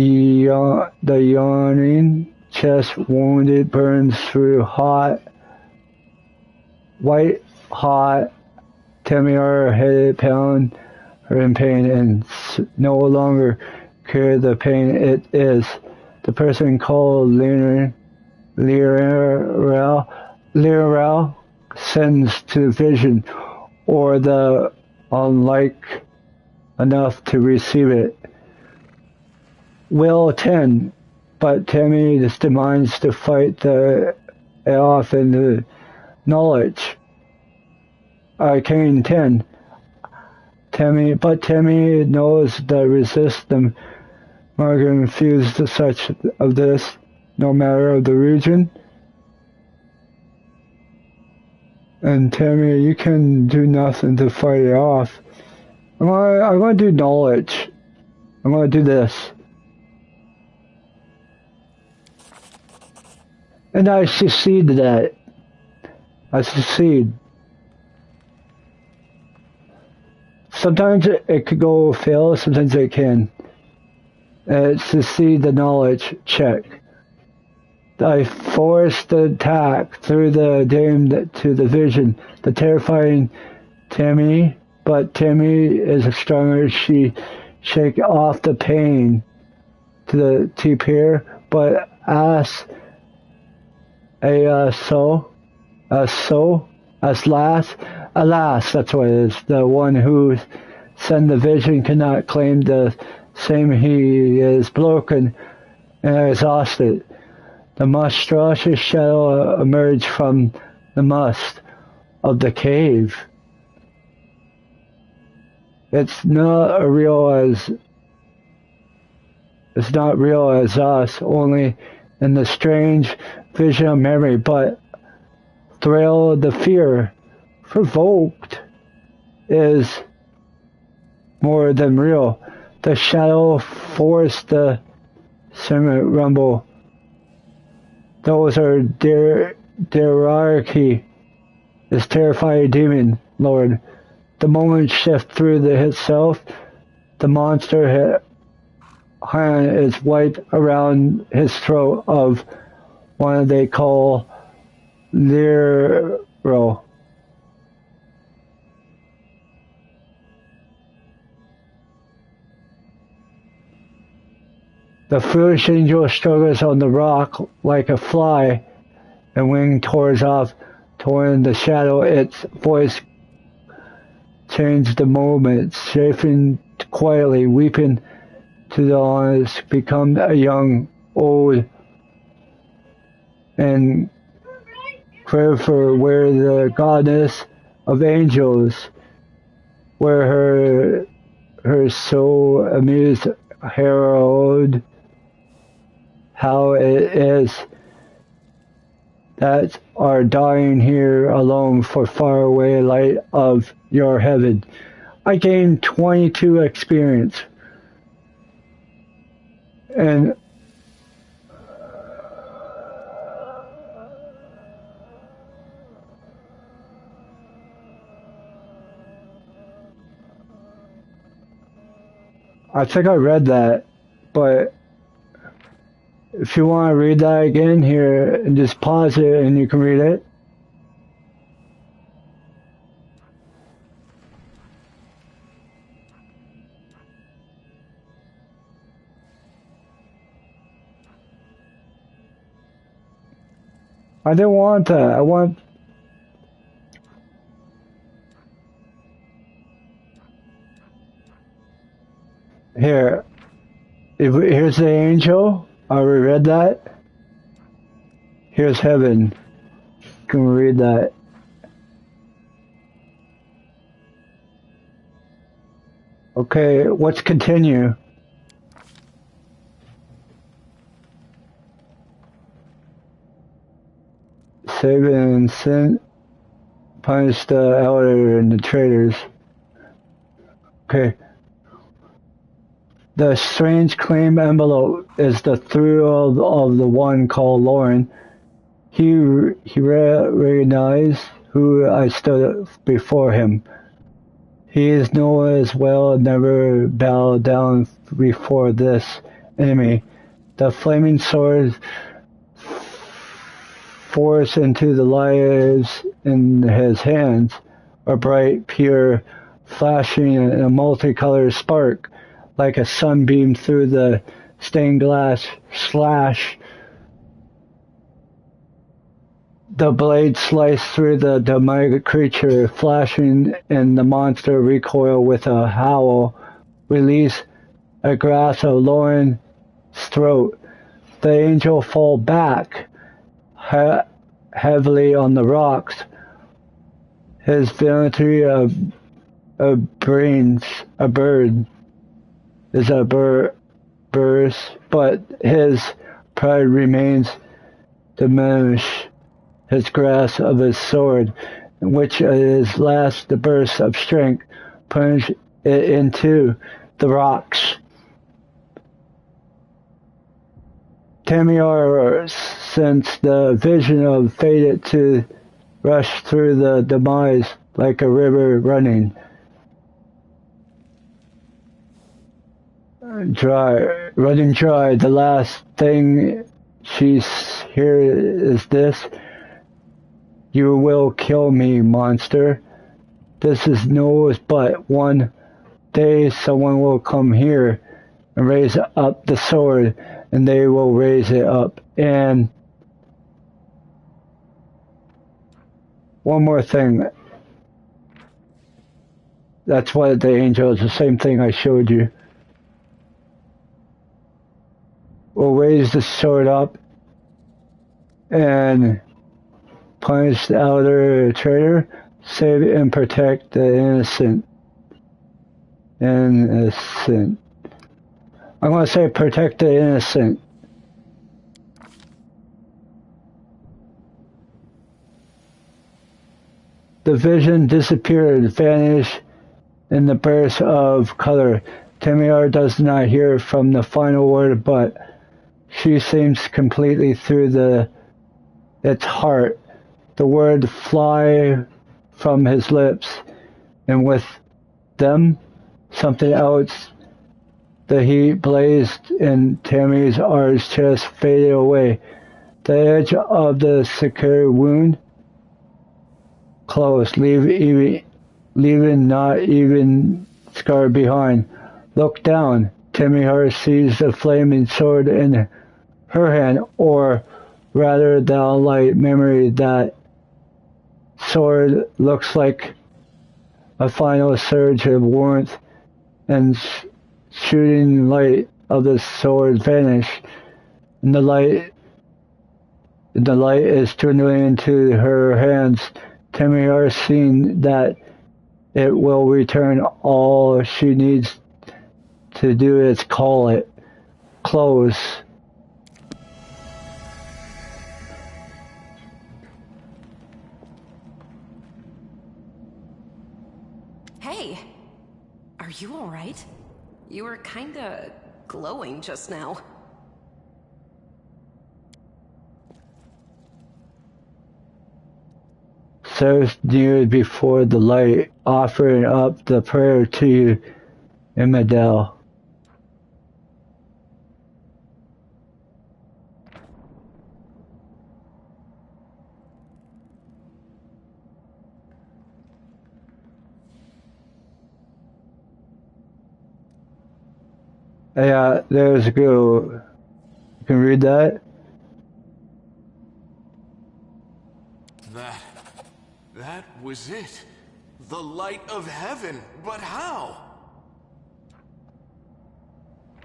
yawning chest wounded burns through white hot Tamir headed pound her in pain and no longer care the pain it is. The person called Lirel sends to vision or the unlike enough to receive it. Will attend, but Tammy demands to fight the off in the knowledge. Arcane 10. Tammy knows the resist them. Margaret refused to such of this, no matter of the region. And Tammy, you can do nothing to fight it off. I'm going to do knowledge. I'm going to do this. And I succeed that. I succeed. Sometimes it could go fail, sometimes it can. Succeed the knowledge check. I forced the attack through the dame to the vision. The terrifying Tammy, but Tammy is stronger. She shake off the pain to the T-pair, but as alas, that's what it is. The one who sent the vision cannot claim the same. He is broken and exhausted. The monstrous shadow emerged from the must of the cave. It's not as real as is not real as us, only in the strange vision of memory, but thrill, the fear provoked is more than real. The shadow force, the cement rumble, those are hierarchy is terrifying demon, Lord. The moment shift through the itself, the monster hand is wiped around his throat of one they call Lero. The foolish angel struggles on the rock like a fly, and wing tours off toward the shadow. Its voice changed the moment, chafing quietly, weeping to the honest, become a young, old, and crave for where the goddess of angels, where her soul amused herald, how it is that are dying here alone for far away light of your heaven. I gained 22 experience. And I think I read that, but if you want to read that again here, and just pause it and you can read it. I didn't want that. I want... Here. Here's the angel. I already read that. Here's heaven. Can we read that? Okay, let's continue. Save and sin, punish the elder and the traitors. Okay. The strange claim envelope is the thrill of the one called Lauren. He recognized who I stood before him. He is known as well, never bow down before this enemy. The flaming sword forced into the lives in his hands, a bright, pure, flashing in a multicolored spark, like a sunbeam through the stained glass slash. The blade sliced through the demonic creature, flashing, and the monster recoiled with a howl, release a grasp of Lauren's throat. The angel fall back heavily on the rocks. His vanity a bird is a burst, but his pride remains diminished. His grasp of his sword, in which his last the burst of strength plunged it into the rocks. Tamiar sensed the vision of faded to rush through the demise like a river running dry. The last thing she hears is this: "You will kill me, monster. This is no but one day someone will come here and raise up the sword, and they will raise it up." And one more thing. That's what the angel is, the same thing I showed you. Will raise the sword up and punish the elder traitor, save and protect the innocent. I'm I'm going to say protect the innocent. The vision disappeared, vanished in the burst of color. Tamiar does not hear from the final word, but she seems completely through its heart. The words fly from his lips, and with them, something else. The heat blazed in Tammy's arched chest faded away. The edge of the secure wound closed, leaving not even scar behind. Look down. Tamihar sees the flaming sword in her hand, or rather the light memory that sword looks like a final surge of warmth and shooting light of the sword vanished, and the light is dwindling into her hands. Tamihar seeing that it will return. All she needs to do is call it. Close. Hey, are you alright? You were kinda glowing just now. Serves kneeled before the light, offering up the prayer to you, Imadel. Yeah, there's a girl. You can read that? That was it. The light of heaven. But how?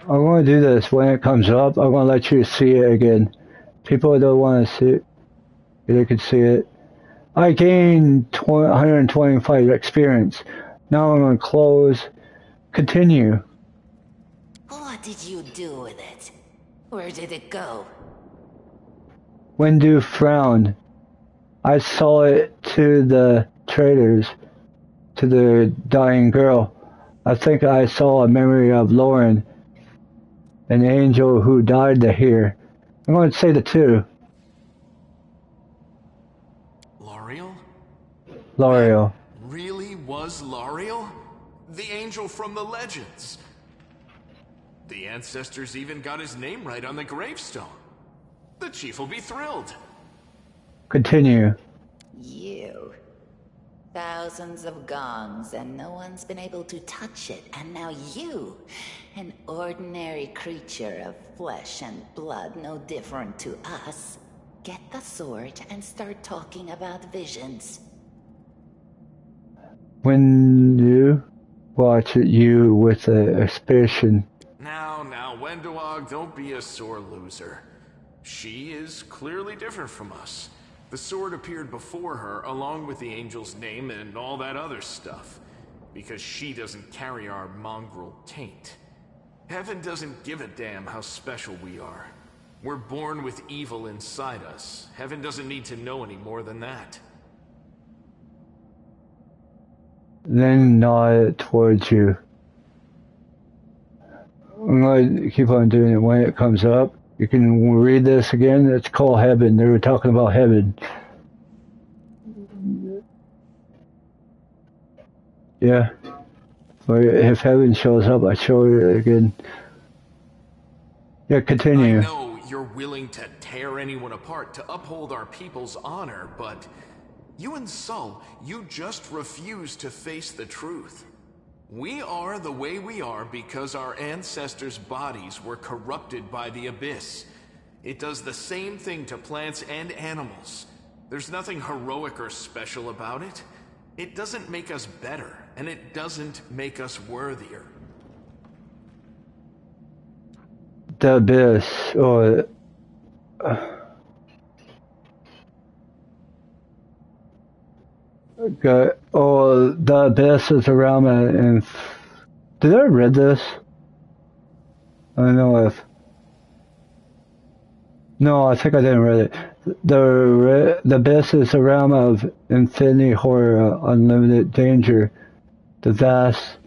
I'm going to do this when it comes up. I'm going to let you see it again. People don't want to see it. They can see it. I gained 125 experience. Now I'm going to close. Continue. What did you do with it? Where did it go? Windu frowned. I saw it to the traders, to the dying girl. I think I saw a memory of Lauren, an angel who died here. I'm going to say the two. L'Oreal? L'Oreal. Really was L'Oreal? The angel from the legends. The ancestors even got his name right on the gravestone. The chief will be thrilled. Continue. You. Thousands of gongs and no one's been able to touch it, and now you, an ordinary creature of flesh and blood no different to us, get the sword and start talking about visions. When you watch it, you with a suspicion. Now, Wendoag, don't be a sore loser. She is clearly different from us. The sword appeared before her, along with the angel's name and all that other stuff, because she doesn't carry our mongrel taint. Heaven doesn't give a damn how special we are. We're born with evil inside us. Heaven doesn't need to know any more than that. Then nod towards you. I'm going to keep on doing it when it comes up. You can read this again. It's called heaven. They were talking about heaven. Yeah. If heaven shows up, I show it again. Yeah, continue. I know you're willing to tear anyone apart to uphold our people's honor, but you and Sol, you just refuse to face the truth. We are the way we are because our ancestors' bodies were corrupted by the Abyss. It does the same thing to plants and animals. There's nothing heroic or special about it. It doesn't make us better, and it doesn't make us worthier. The Abyss, or... the Abyss is around and did I read this? I don't know if... No, I think I didn't read it. The abyss is a realm of infinity horror, unlimited danger. The vast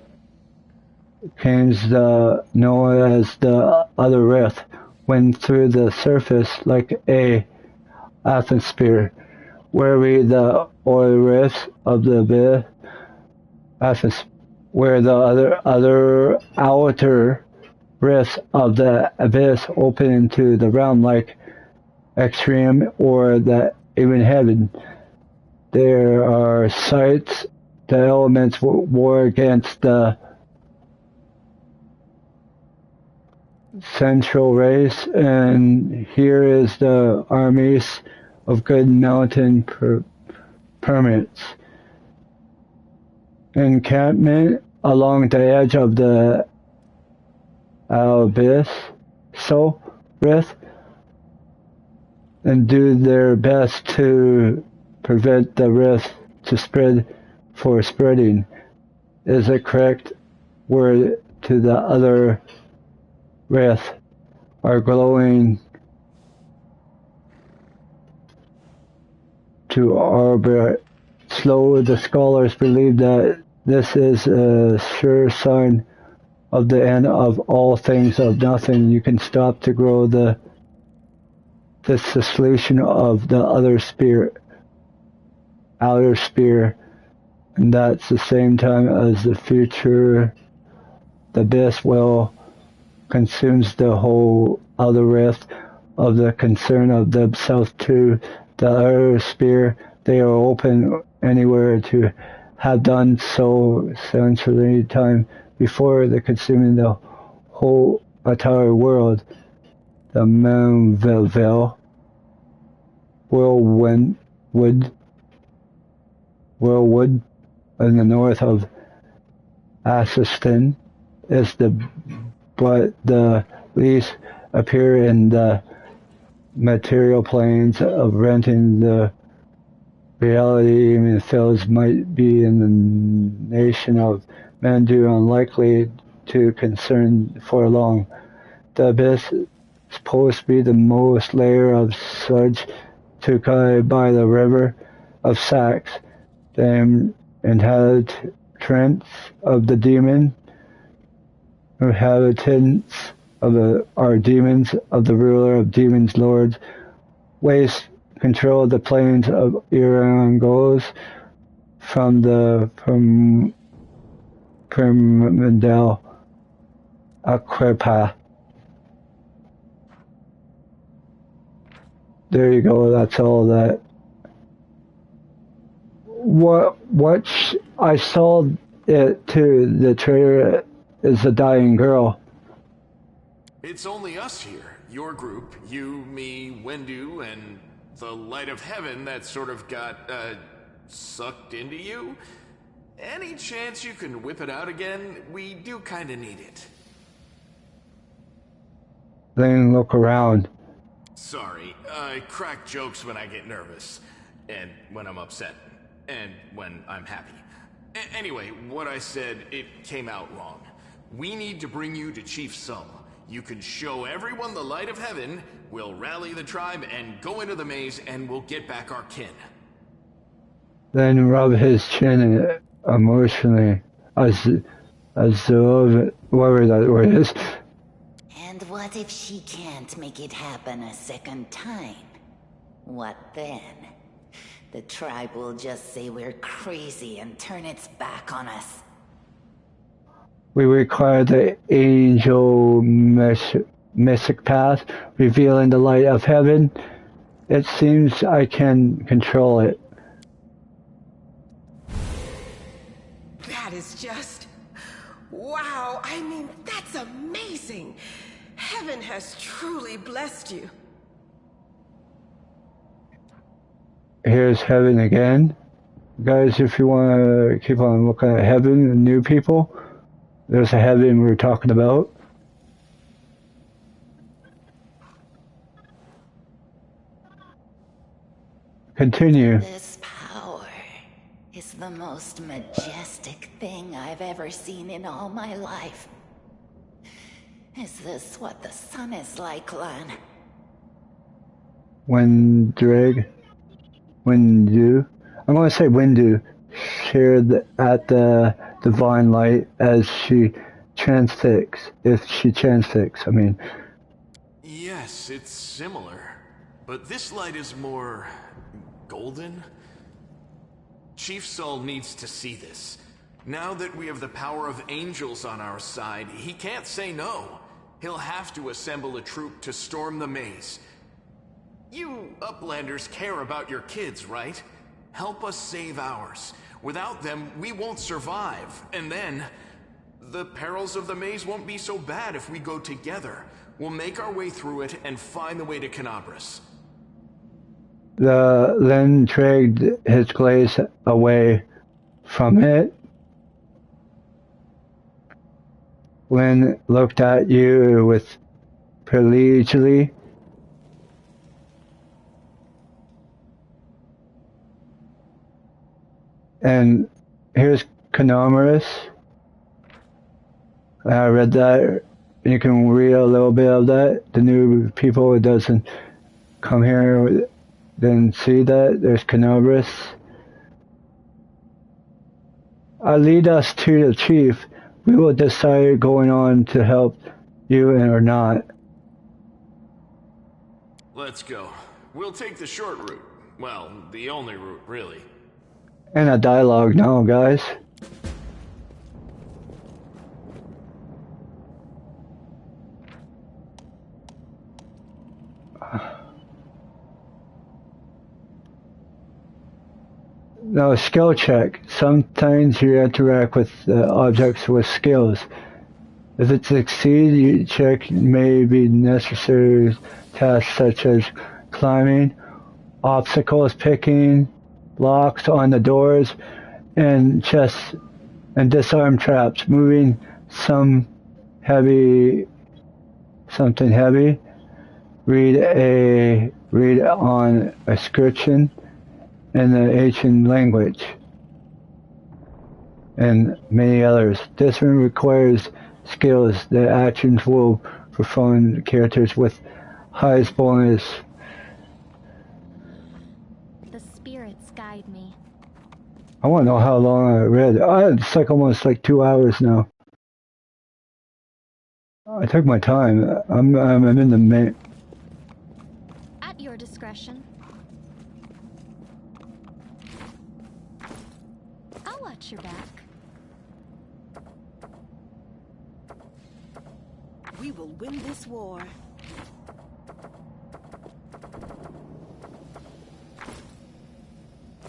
caves known as the Other Rift went through the surface like a atmosphere, where the oil rifts of the abyss, where the other outer rifts of the abyss open into the realm like extreme or even heaven. There are sites the elements war against the central race, and here is the armies of good mountain permits. Encampment along the edge of the abyss, so rift, and do their best to prevent the rift to spread for spreading. Is it correct word to the other rift are glowing to arbor slow? The scholars believe that this is a sure sign of the end of all things, of nothing you can stop to grow the dissolution of the outer sphere, and that's the same time as the future. The abyss will consumes the whole outer rift of the concern of themselves to the outer sphere. They are open anywhere to have done so century time before the consuming the whole entire world. The Manville whirlwood in the north of Assiston is but the least appear in the material planes of renting. The reality even fellows might be in the nation of men do unlikely to concern for long. The abyss is supposed to be the most layer of sludge to guide by the river of Sax. The inhabitants of the demon inhabitants are demons of the ruler of demons lords. Waste control the plains of Iran goes from the Pyramidal Aquepa. There you go, that's all that. I saw it too, the trailer is a dying girl. It's only us here. Your group, you, me, Wendu, and the light of heaven that sort of got, sucked into you. Any chance you can whip it out again? We do kinda need it. Then look around. Sorry, I crack jokes when I get nervous. And when I'm upset. And when I'm happy. Anyway, what I said, it came out wrong. We need to bring you to Chief Sum. You can show everyone the light of heaven, we'll rally the tribe and go into the maze, and we'll get back our kin. Then rub his chin emotionally, as whatever that word is. And what if she can't make it happen a second time? What then? The tribe will just say we're crazy and turn its back on us. We require the angel mystic path, revealing the light of heaven. It seems I can control it. That is just... wow, I mean, that's amazing! Heaven has truly blessed you. Here's heaven again. Guys, if you want to keep on looking at heaven and new people, there's a heaven we were talking about. Continue. This power is the most majestic thing I've ever seen in all my life. Is this what the sun is like, Lan? Windu. I'm going to say Windu shared at the divine light as she transfixed. If she transfixed, I mean. Yes, it's similar. But this light is more golden? Chief Saul needs to see this. Now that we have the power of angels on our side, he can't say no. He'll have to assemble a troop to storm the maze. You Uplanders care about your kids, right? Help us save ours. Without them, we won't survive. And then, the perils of the maze won't be so bad if we go together. We'll make our way through it and find the way to Canabras. The Len dragged his glaze away from it. Len looked at you with perplexity. And here's Canabras. I read that. You can read a little bit of that. The new people who doesn't come here then see that. There's Canabras. Lead us to the chief. We will decide going on to help you or not. Let's go. We'll take the short route. Well, the only route, really. And a dialogue now, guys. Now, skill check. Sometimes you interact with objects with skills. If it succeeds, you check may be necessary tasks such as climbing, obstacles, picking, blocks on the doors, and chests, and disarm traps, moving something heavy. Read on a inscription in the ancient language, and many others. This one requires skills. The actions will perform characters with highest bonus. The spirits guide me. I want to know how long I read. It's like almost like 2 hours now. I took my time. I'm in the main. At your discretion. I'll watch your back. We will win this war.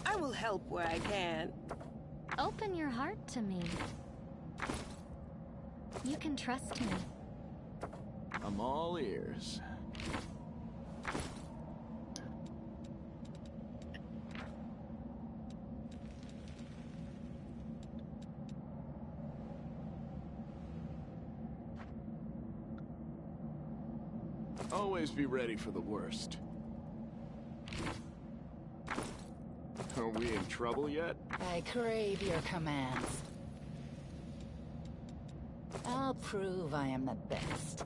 I will help where I can. Open your heart to me. You can trust me. I'm all ears. Always be ready for the worst. Are we in trouble yet? I crave your commands. I'll prove I am the best.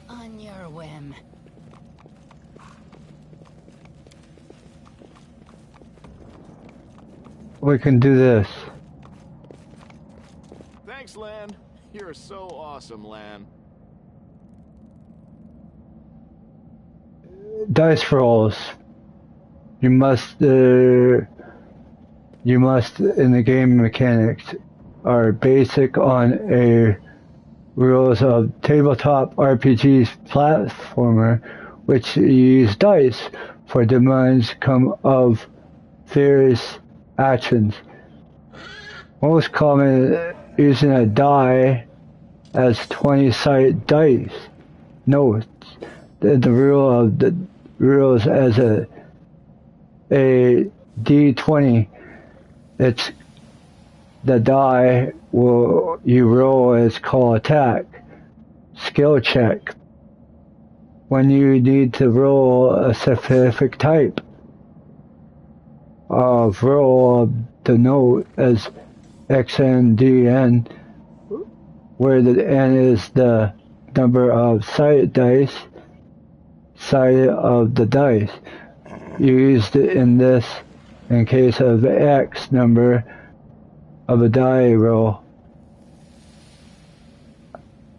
On your whim. We can do this. Thanks, Lan. You're so awesome, Lan. Dice rolls. You must in the game mechanics are basic on a rules of tabletop RPGs platformer, which use dice for demands come of various actions. Most common using a die as 20-sided dice. Note the rule of the rules as a D20. It's the die you roll is called attack. Skill check. When you need to roll a specific type of roll, denote as XNDN, where the N is the number of sided dice, side of the dice. You used it in this in case of X number of a die roll.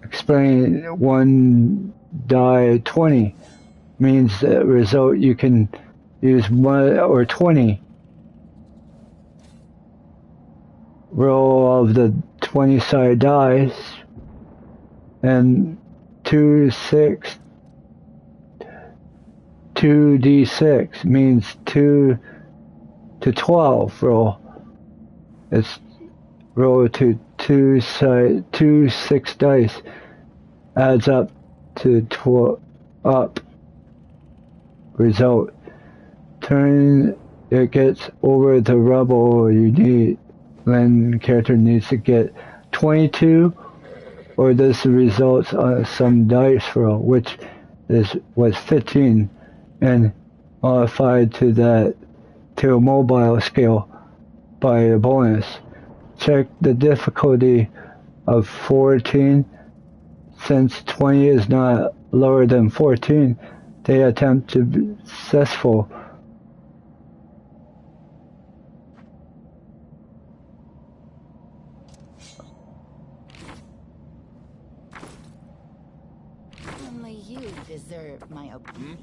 Explain 1 die 20 means the result you can use 1 or 20. Roll of the 20-sided dice and 2d6 means 2 to 12 roll. It's roll to 2 6 dice adds up to 12 up result. Turn it gets over the rubble you need. Then character needs to get 22 or this results on some dice roll, which was 15 and modified to a mobile scale by a bonus. Check the difficulty of 14. Since 20 is not lower than 14, they attempt to be successful. Only you deserve my obedience.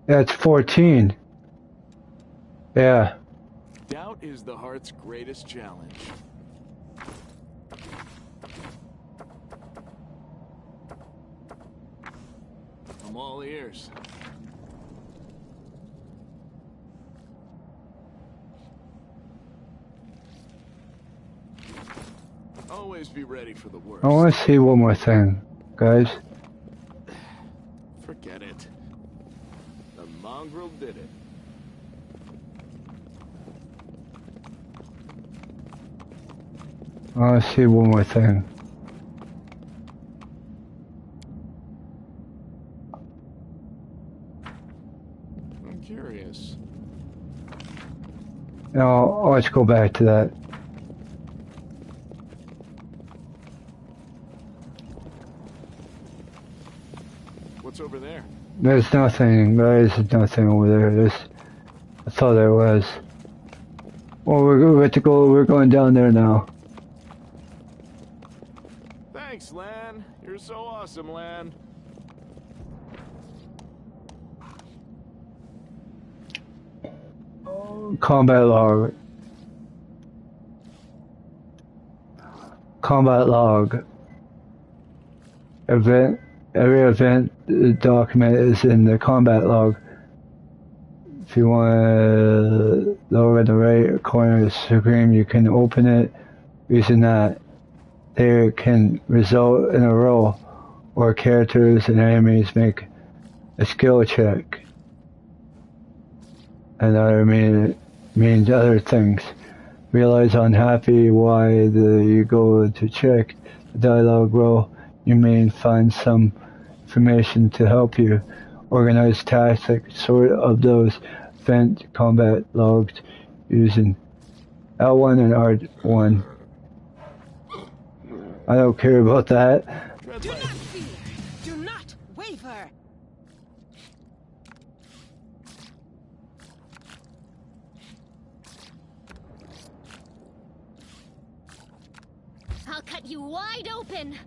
That's 14. Yeah. Doubt is the heart's greatest challenge. I'm all ears. Always be ready for the worst. I want to see one more thing, guys. Forget it. The mongrel did it. I want to see one more thing. I'm curious. No, let's go back to that. What's over there? There's nothing, guys. There's nothing over there. I thought there was. Well, we're to go. We're going down there now. Thanks, Lan. You're so awesome, Lan. Combat log. Combat log. Event. Every event document is in the combat log. If you want to lower the right corner of the screen, you can open it using that. There can result in a roll, or characters and enemies make a skill check. And other means other things. Realize unhappy why you go to check the dialogue roll. You may find some information to help you organize tactics, sort of those event combat logs using L1 and R1. I don't care about that. Do not fear. Do not waver. I'll cut you wide open.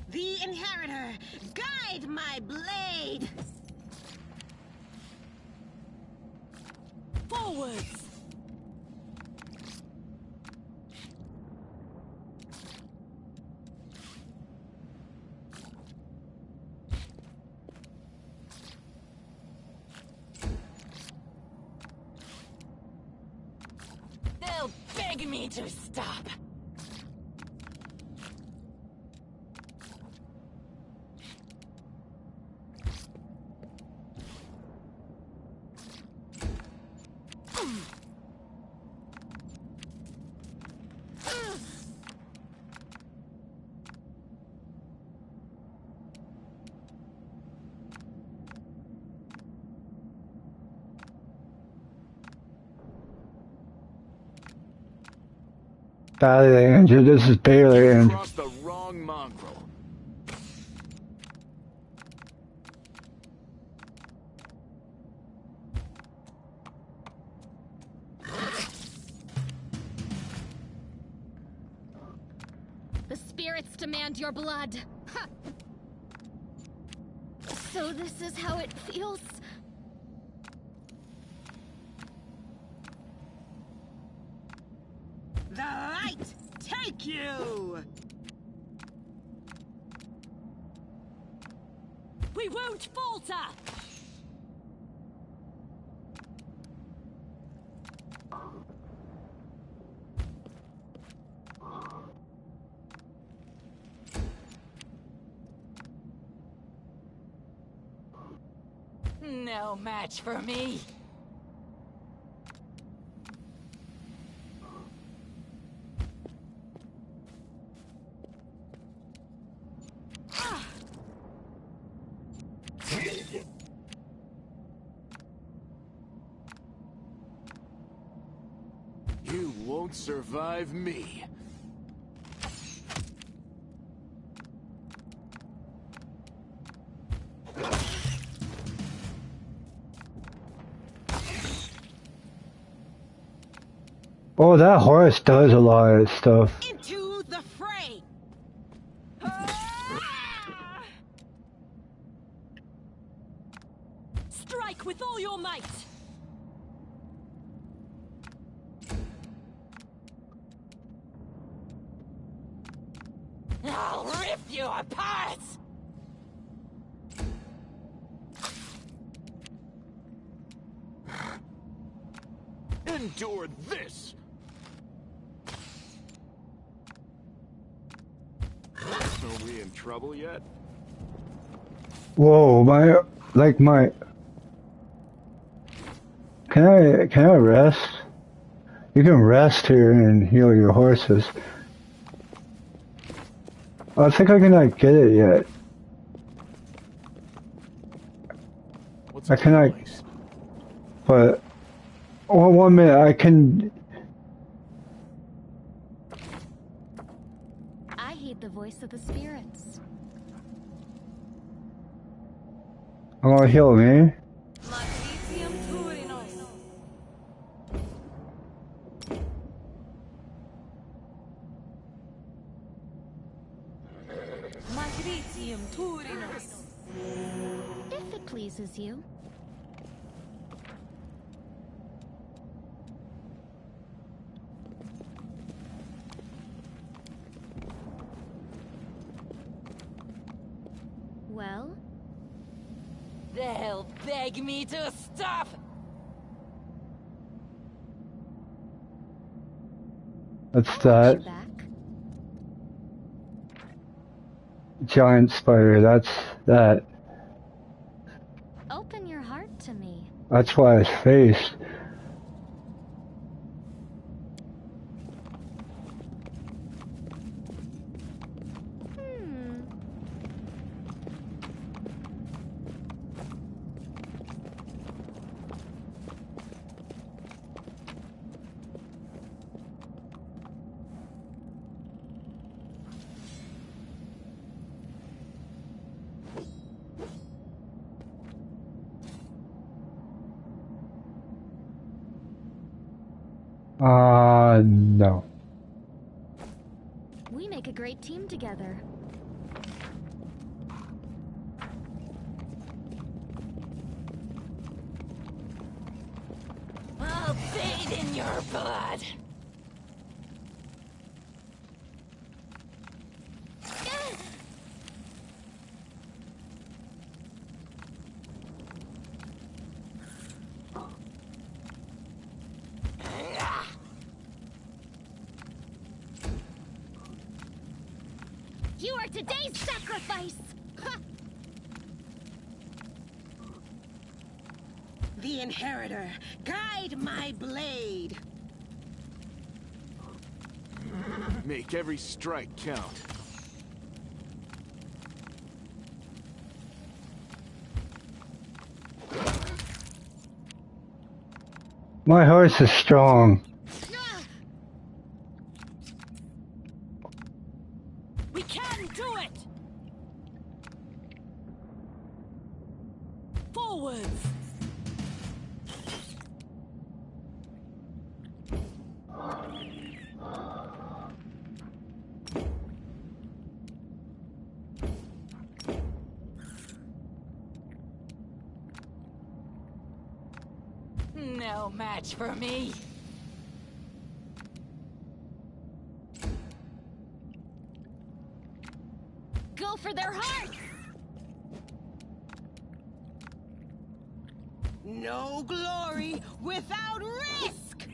The Inheritor, guide my blade! Forwards! They'll beg me to stop. Bailey Andrew, this is Bailey Andrew. Crossed the wrong mongrel. The spirits demand your blood. Ha! So this is how it feels? The light take you! We won't falter! No match for me. You won't survive me. Oh, that horse does a lot of stuff. Into the fray! Strike with all your might! I'll rip you apart! Endure this! Are we in trouble yet? Whoa, my Can I rest? You can rest here and heal your horses. I think I cannot get it yet. I cannot. But oh, 1 minute, I can. I heed the voice of the spirits. I'm gonna heal me. If it pleases you. Well? They'll beg me to stop! What's that? Giant spider, that's that. Open your heart to me. That's why his face. No. We make a great team together. I'll bathe in your blood. You are today's sacrifice! The Inheritor, guide my blade. Make every strike count. My horse is strong. We can do it! Forwards! No match for me. Go for their hearts! No glory without risk!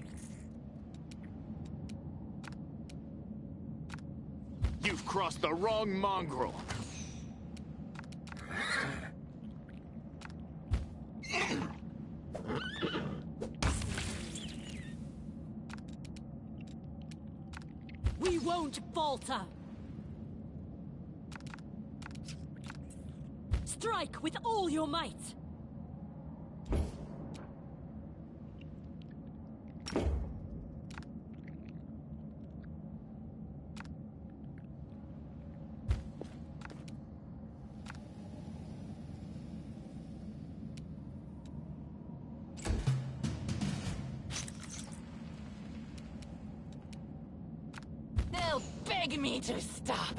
You've crossed the wrong mongrel. We won't falter. Strike with all your might. They'll beg me to stop.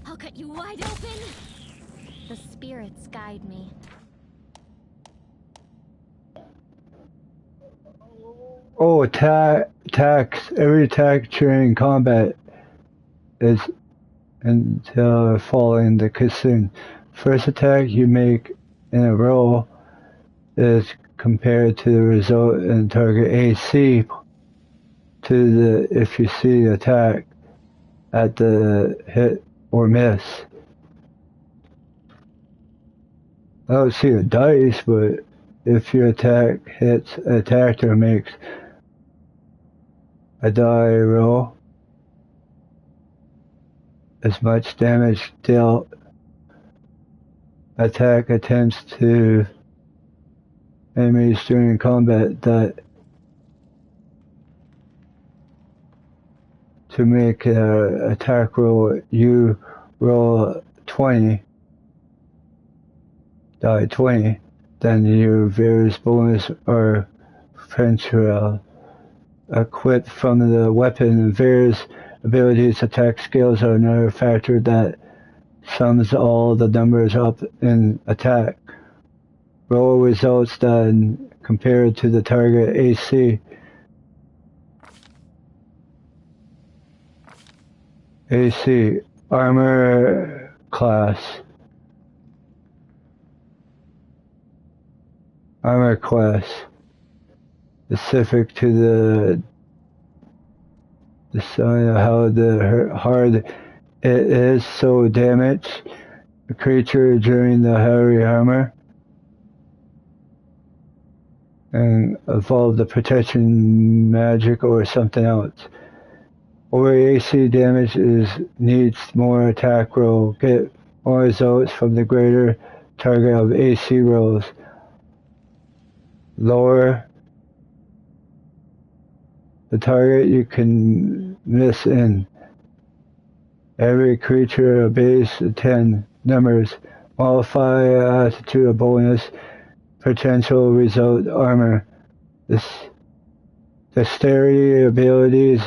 I'll cut you wide open! The spirits guide me. Oh, attacks. Every attack during combat is until following the Kisun. First attack you make in a row is compared to the result in target AC to the if you see the attack at the hit or miss. I don't see the dice, but if your attack hits, attacker makes a die roll. As much damage dealt. Attack attempts to enemies during combat that to make an attack roll, you roll 20, die 20, then your various bonus or potential equipped from the weapon and various abilities, attack skills are another factor that sums all the numbers up in attack. Roll results then compared to the target AC. AC, armor class. Armor class. Specific to the sign of how hard it is, so damage a creature during the heavy armor and evolve the protection magic or something else. Or AC damage needs more attack roll. Get more results from the greater target of AC rolls. Lower the target you can miss in. Every creature base 10 numbers. Modify attitude a bonus. Potential result armor. This dexterity abilities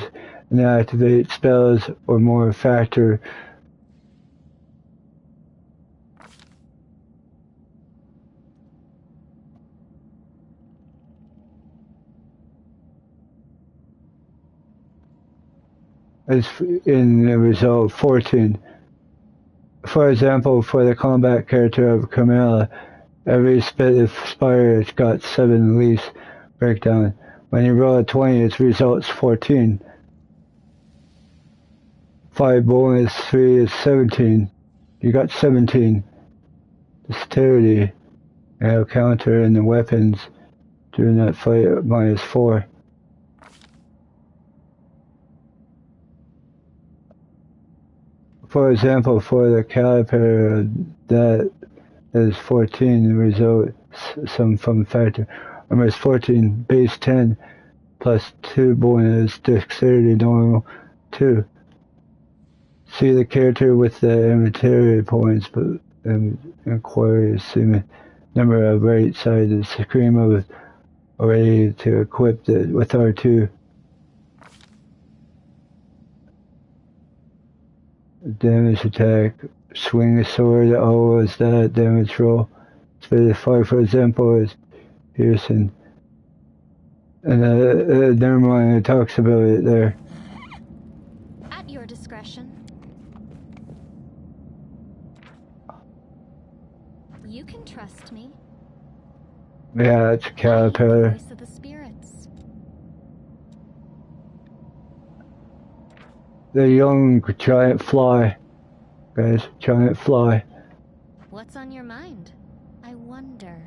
and activate spells or more factor. Is in the result 14. For example, for the combat character of Camilla, every spire has got 7 least breakdown. When you roll a 20, it results 14. 5 bonus 3 is 17. You got 17. Dexterity and counter and the weapons during that fight minus 4. For example, for the caliper, that is 14, the result some from factor. Armor is 14, base 10, plus 2 bonus, dexterity normal 2. See the character with the inventory points, but inquiry assuming number of right side of the screen of ready to equip it with R2. Damage attack, swing a sword, oh, is that damage roll. Specify, for example, is piercing. And never mind, it talks about it there. At your discretion. You can trust me. Yeah, it's a caterpillar. Voice of the spirits. The young giant fly. Guys, giant fly. What's on your mind? I wonder.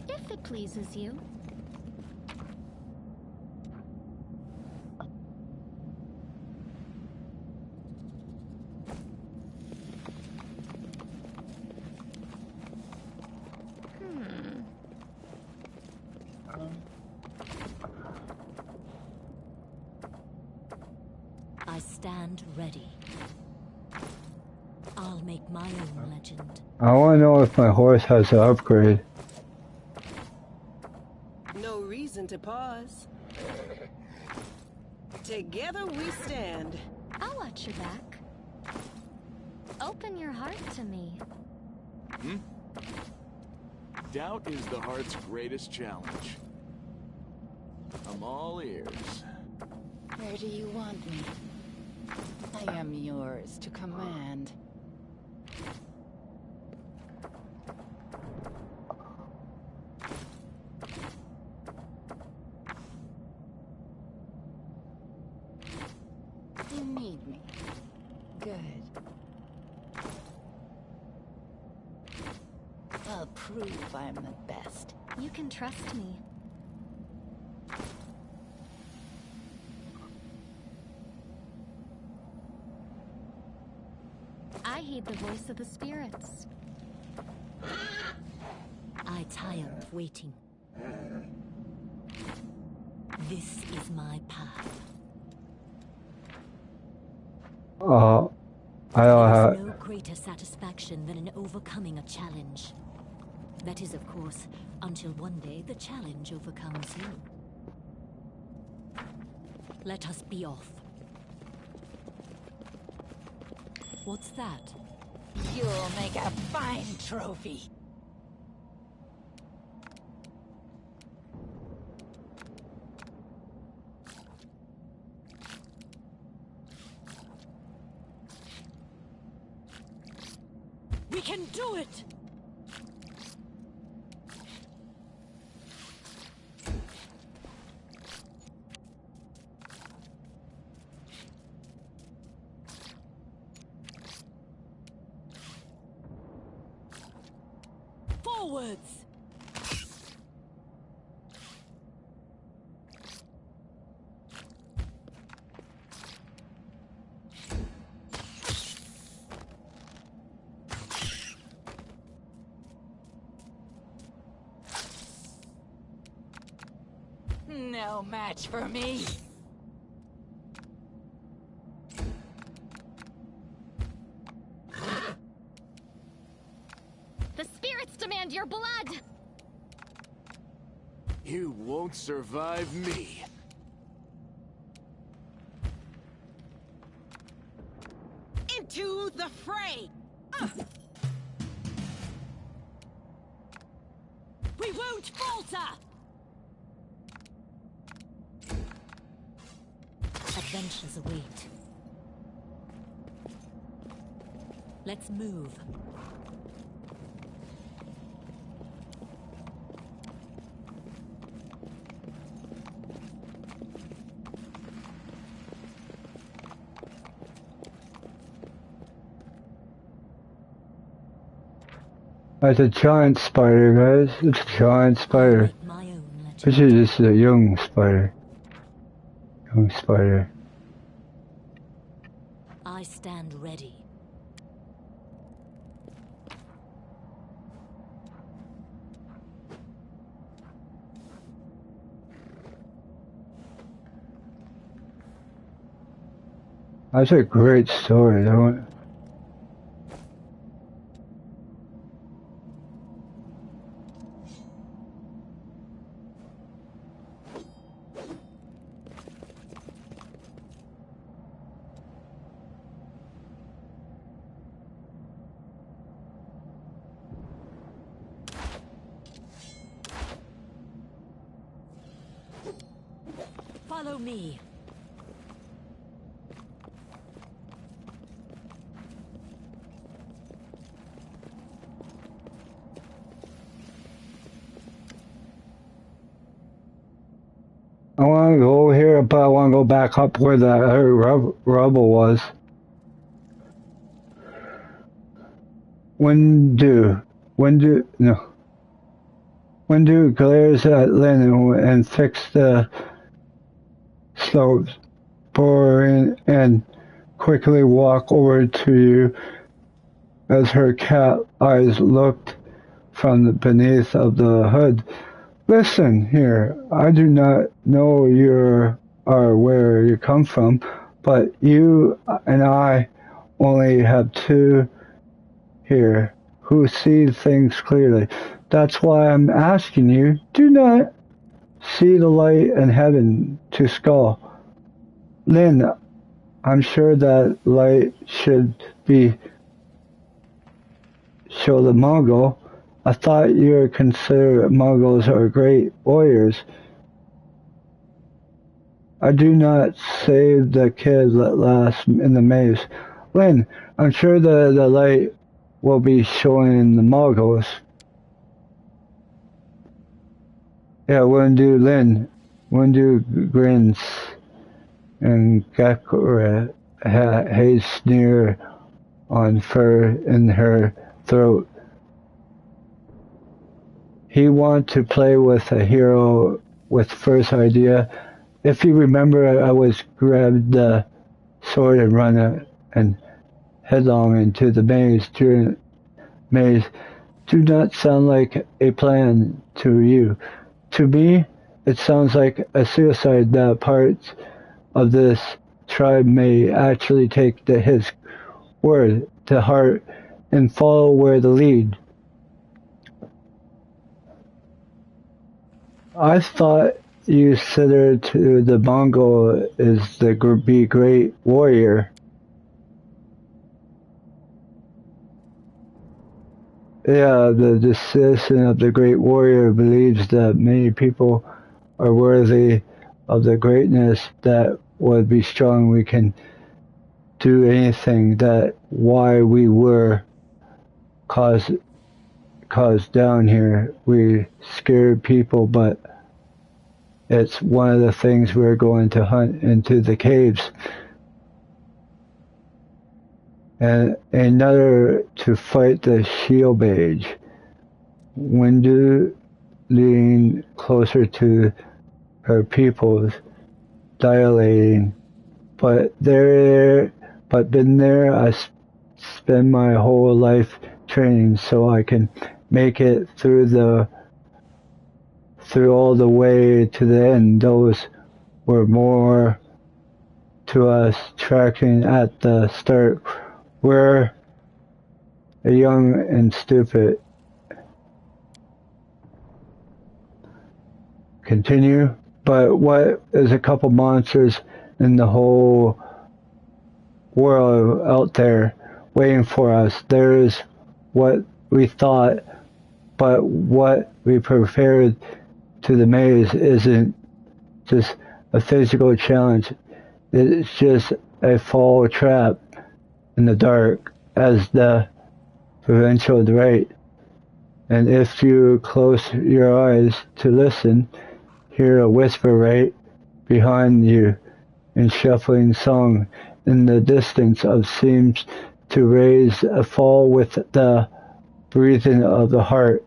If it pleases you. I stand ready. I'll make my own legend. I want to know if my horse has an upgrade. No reason to pause. Together we stand. I'll watch your back. Open your heart to me. Doubt is the heart's greatest challenge. I'm all ears. Where do you want me? I am yours to command. You need me. Good. I'll prove I'm the best. You can trust me. I heed the voice of the spirits. I tire of waiting. This is my path. I don't have... There is no greater satisfaction than in overcoming a challenge. That is, of course, until one day the challenge overcomes you. Let us be off. What's that? You'll make a fine trophy. We can do it! Forwards! no match for me. The spirits demand your blood! You won't survive me. Into the fray! We won't falter! Adventures await. Let's move. It's a giant spider, guys. It's a giant spider. This is just a young spider. Young spider. I stand ready. That's a great story, don't it? Follow me. I want to go here, but I want to go back up where the rubble was. Windu glares at Lin and fixes the slopes, boring, and quickly walk over to you as her cat eyes looked from beneath of the hood. Listen here, I do not know you are where you come from, but you and I only have two here who see things clearly. That's why I'm asking you, do not see the light in heaven to skull. Lin, I'm sure that light should be show the Mongol. I thought you were considered Mongols are great warriors. I do not save the kid that last in the maze. Lin, I'm sure the light will be showing the Mongols. Yeah, Windu grins, and Gakura has sneer on fur in her throat. He want to play with a hero with first idea. If you remember, I was grabbed the sword and run and headlong into the maze. During maze, do not sound like a plan to you. To me, it sounds like a suicide that parts of this tribe may actually take his word to heart and follow where the lead. I thought you considered to the Mongol is the be great warrior. Yeah, the citizen of the great warrior believes that many people are worthy of the greatness that would be strong. We can do anything that why we were caused down here. We scared people, but it's one of the things we're going to hunt into the caves. And another to fight the shield mage. Windu leaned closer to her pupils, dilating. But been there. I spend my whole life training so I can make it through the through all the way to the end. Those were more to us tracking at the start. We're young and stupid. Continue. But what is a couple monsters in the whole world out there waiting for us? There is what we thought, but what we prepared to the maze isn't just a physical challenge. It's just a fall trap in the dark as the provincial right. And if you close your eyes to listen, hear a whisper right behind you in shuffling song in the distance of seems to raise a fall with the breathing of the heart.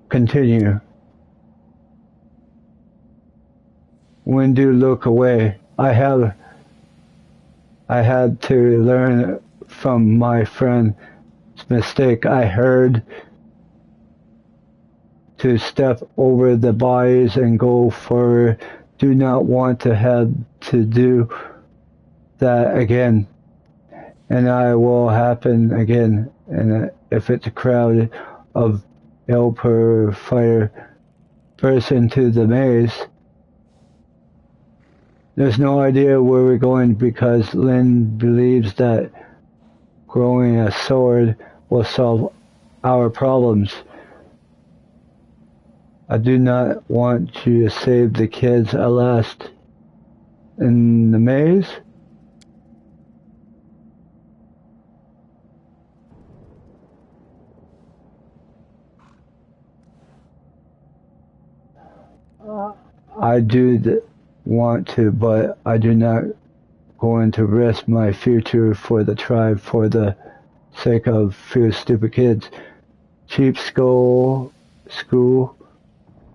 Continue. When do look away? I had to learn from my friend's mistake. I heard to step over the bodies and go forward. Do not want to have to do that again. And I will happen again. And if it's a crowd of Elper fighter burst into the maze, there's no idea where we're going because Lynn believes that growing a sword will solve our problems. I do not want you to save the kids at last. In the maze? I do want to, but I do not going to risk my future for the tribe for the sake of few stupid kids. Cheap school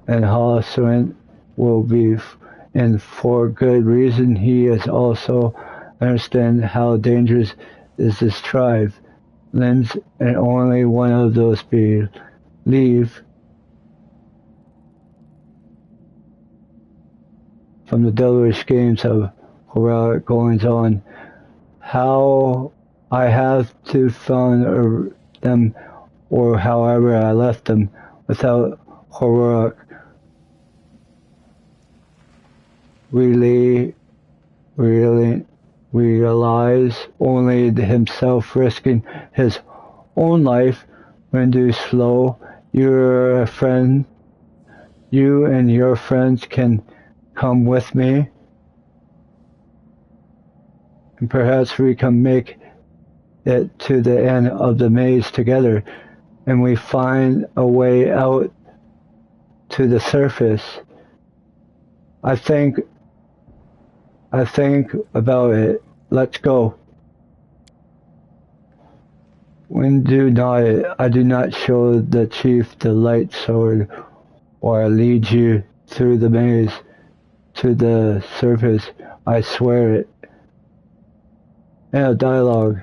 and Holliston will be in for good reason. He is also understand how dangerous is this tribe. Lynn's and only one of those believe from the devilish games of heroic goings on. How I have to find them, or however I left them, without heroic really realize only himself risking his own life when do slow. You're a friend. You and your friends can come with me, and perhaps we can make it to the end of the maze together, and we find a way out to the surface. I think about it. Let's go. When I do not show the chief the light sword, or I lead you through the maze to the surface. I swear it. And dialogue.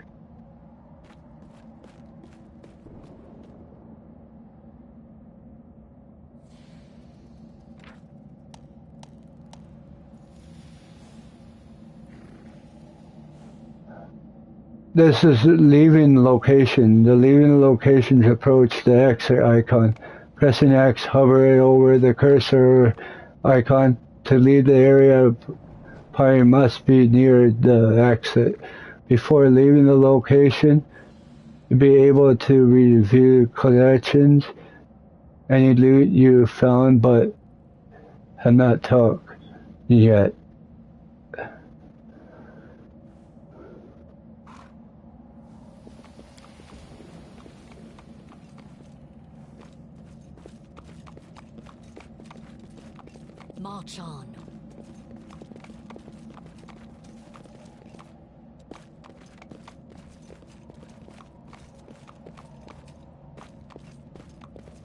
This is leaving location. The leaving location to approach the exit icon. Pressing X, hover it over the cursor icon. To leave the area, player must be near the exit. Before leaving the location, you'll be able to review collections, any loot you found but have not took yet. March on.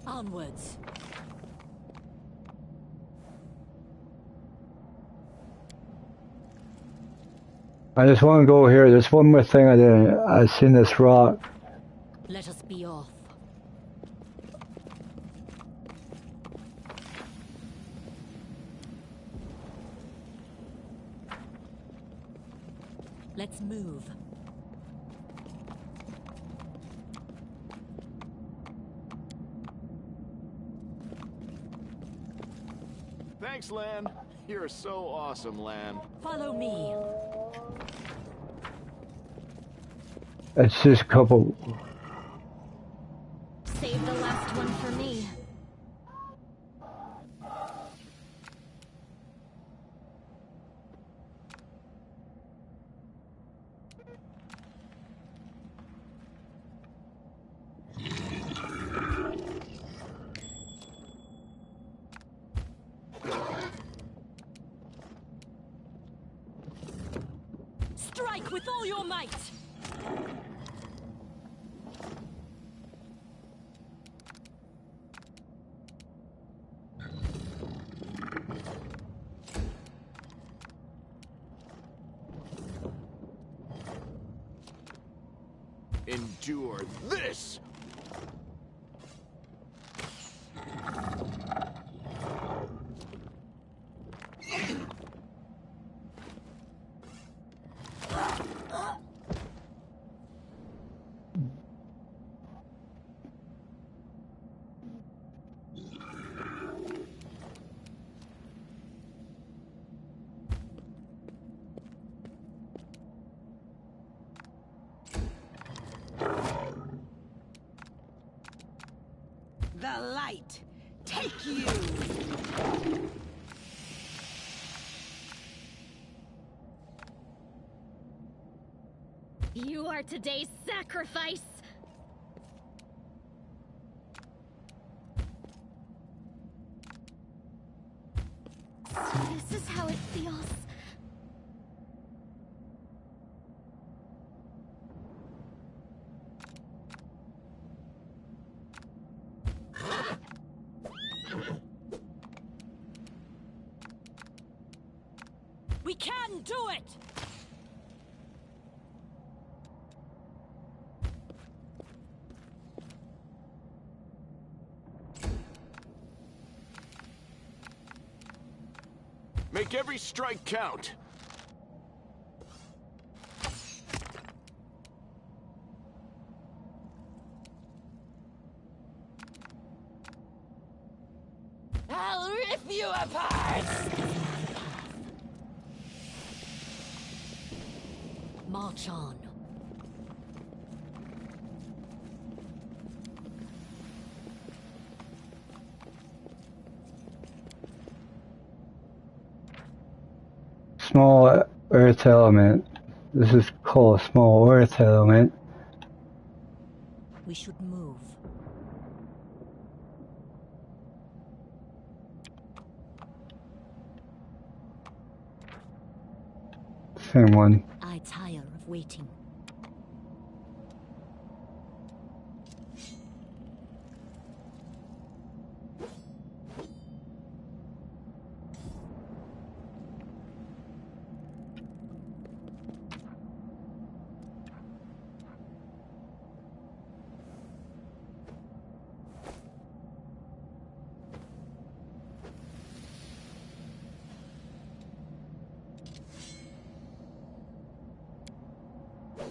Onwards. I just want to go here. There's one more thing I did. I seen this rock. Let us be off. Let's move. Thanks, Lan. You're so awesome, Lan. Follow me. It's just a couple. Save the last one for me. Strike with all your might! Endure this! The light! Take you! You are today's sacrifice! This is how it feels. We can do it! Make every strike count. I'll rip you apart! March on. Small earth element. This is called a small earth element. We should move. Same one. I tire of waiting.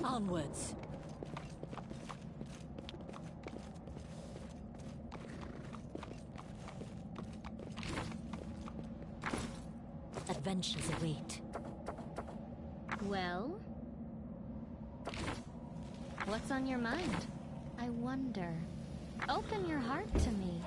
Onwards. Adventures await. Well? What's on your mind? I wonder. Open your heart to me.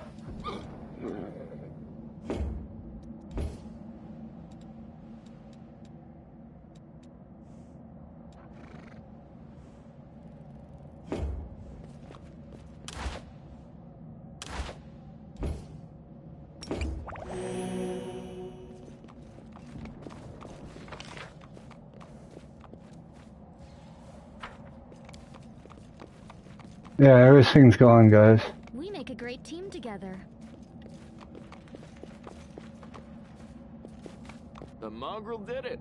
Yeah, everything's going, guys. We make a great team together. The mongrel did it.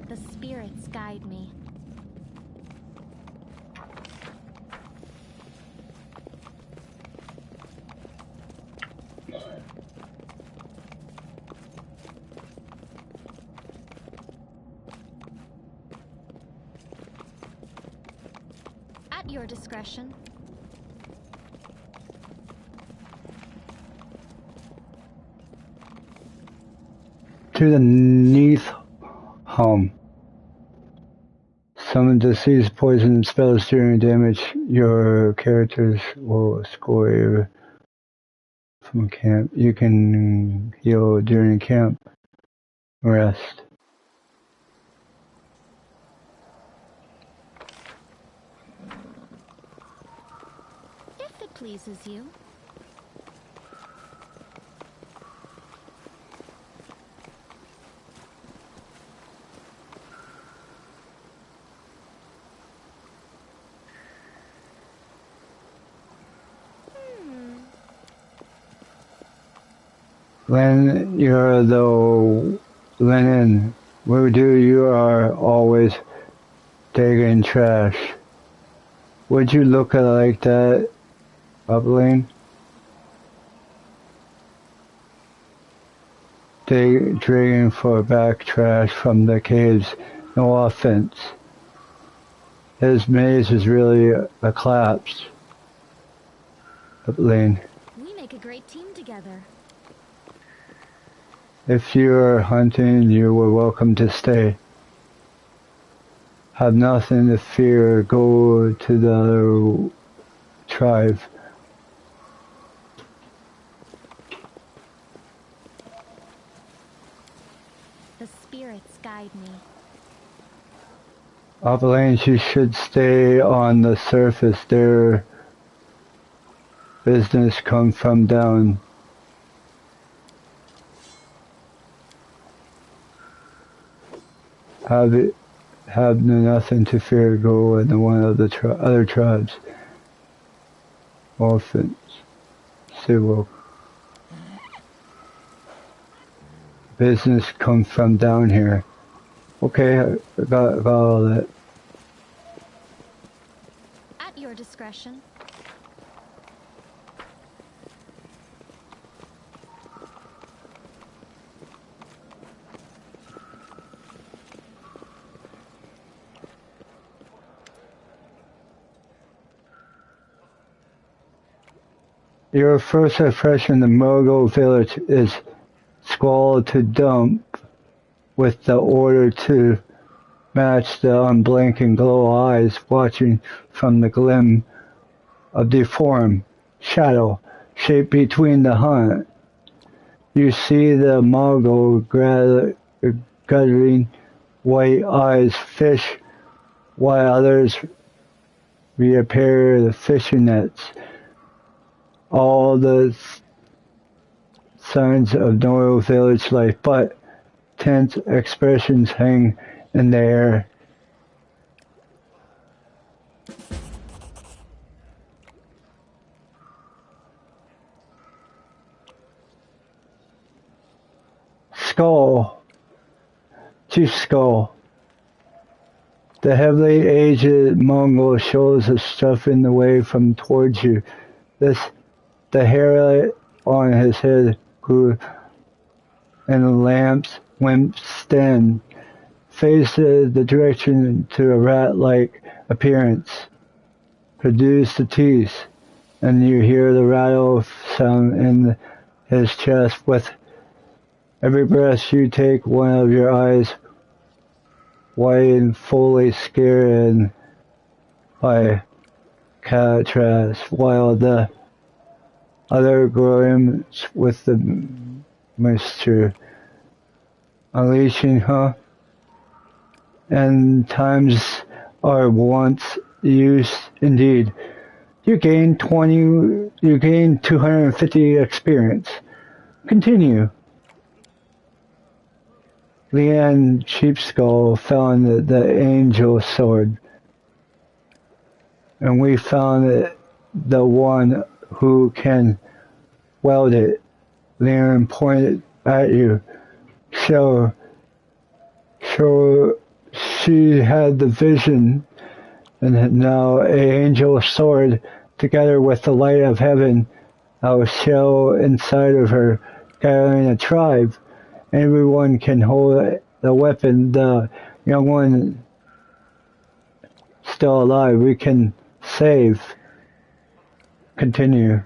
The spirits guide me. your discretion. To the Neath home. Some disease, poison, and spells during damage. Your characters will score from camp. You can heal during camp rest. If it pleases you. When you're the linen voodoo, you are always digging trash. Would you look like that, Upline? Digging for back trash from the caves. No offense. His maze is really a collapse. Upline. We make a great team together. If you're hunting, you are welcome to stay. Have nothing to fear. Go to the other tribe. The spirits guide me. Avalanche, you should stay on the surface. Their business comes from down. Have nothing to fear. Go in one of the other tribes. Orphans. Civil. Business comes from down here. Okay, I got all that. At your discretion. Your first impression of the Murgo village is squalid to dump, with the order to match the unblinking glow eyes watching from the glim of deformed shadow shaped between the hunt. You see the Murgo guttering white eyes fish, while others reappear the fishing nets. All the signs of normal village life, but tense expressions hang in the air. Skull. Chief Skull. The heavily aged Mongol shows a stuff in the way from towards you. The hair on his head grew and the lamp's limp stand faces the direction to a rat-like appearance. Produce the teeth, and you hear the rattle sound in his chest. With every breath you take, one of your eyes wide, fully scared by Catras, while the other grims with the moisture. Unleashing, huh? And times are once used indeed. You gain 250 experience. Continue. Leanne Sheepskull found the angel sword, and we found the one who can wield it. Leanne pointed at you. So she had the vision, and now an angel sword, together with the light of heaven, our shell inside of her, gathering a tribe. Everyone can hold the weapon. The young one still alive. We can Save. Continue.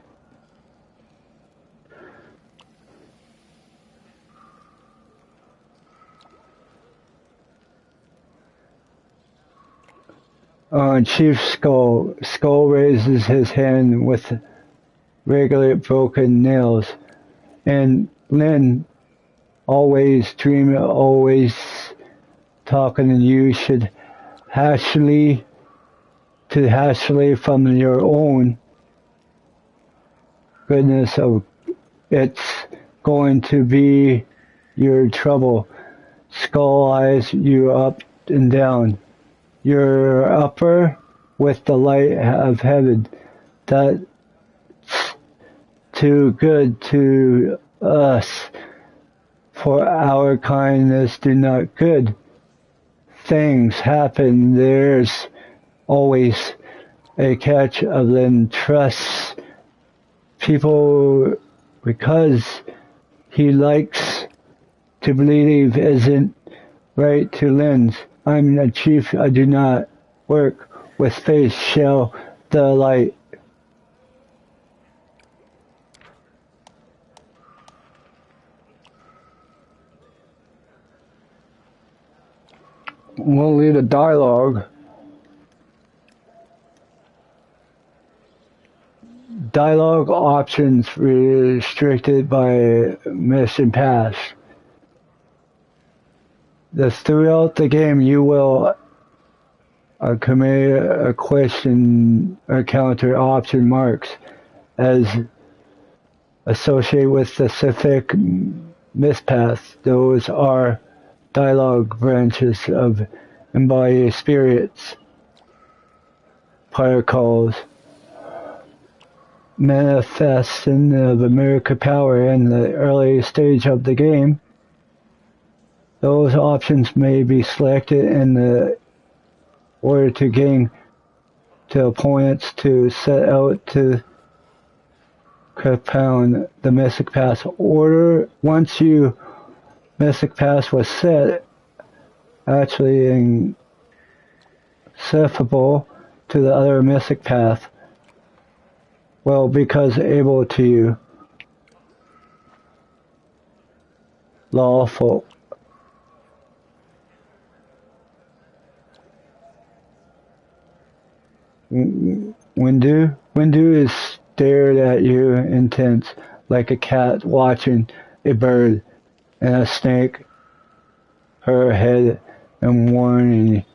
Chief Skull raises his hand with regular broken nails. And Lynn, always dreaming, always talking, and you should Hashley from your own goodness of it's going to be your trouble. Skull eyes you up and down. Your upper with the light of heaven. That's too good to us. For our kindness do not good things happen. There's always a catch of them trusts people because he likes to believe isn't right to lens. I'm the chief. I do not work with faith. Shall the light. We'll lead a dialogue. Dialogue options restricted by mission pass. Throughout the game, you will commit a question or counter option marks as associated with specific mispaths. Those are dialogue branches of embodied spirits, protocols, manifestation of America power in the early stage of the game. Those options may be selected in the order to gain to opponents to set out to compound the Mystic Pass order. Once you Mystic Pass was set, actually inseparable to the other Mystic Path, well, because able to you, lawful. Windu is stared at you intense, like a cat watching a bird, and a snake her head and warning.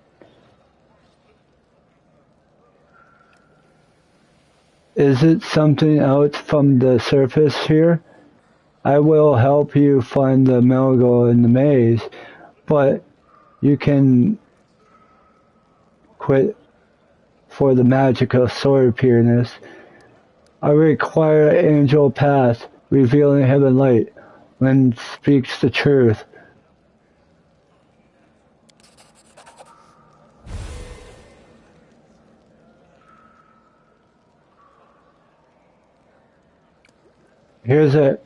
Is it something out from the surface here? I will help you find the Melgo in the maze, but you can quit for the magic of sword appearance. I require angel path, revealing heaven light, when speaks the truth. Here's a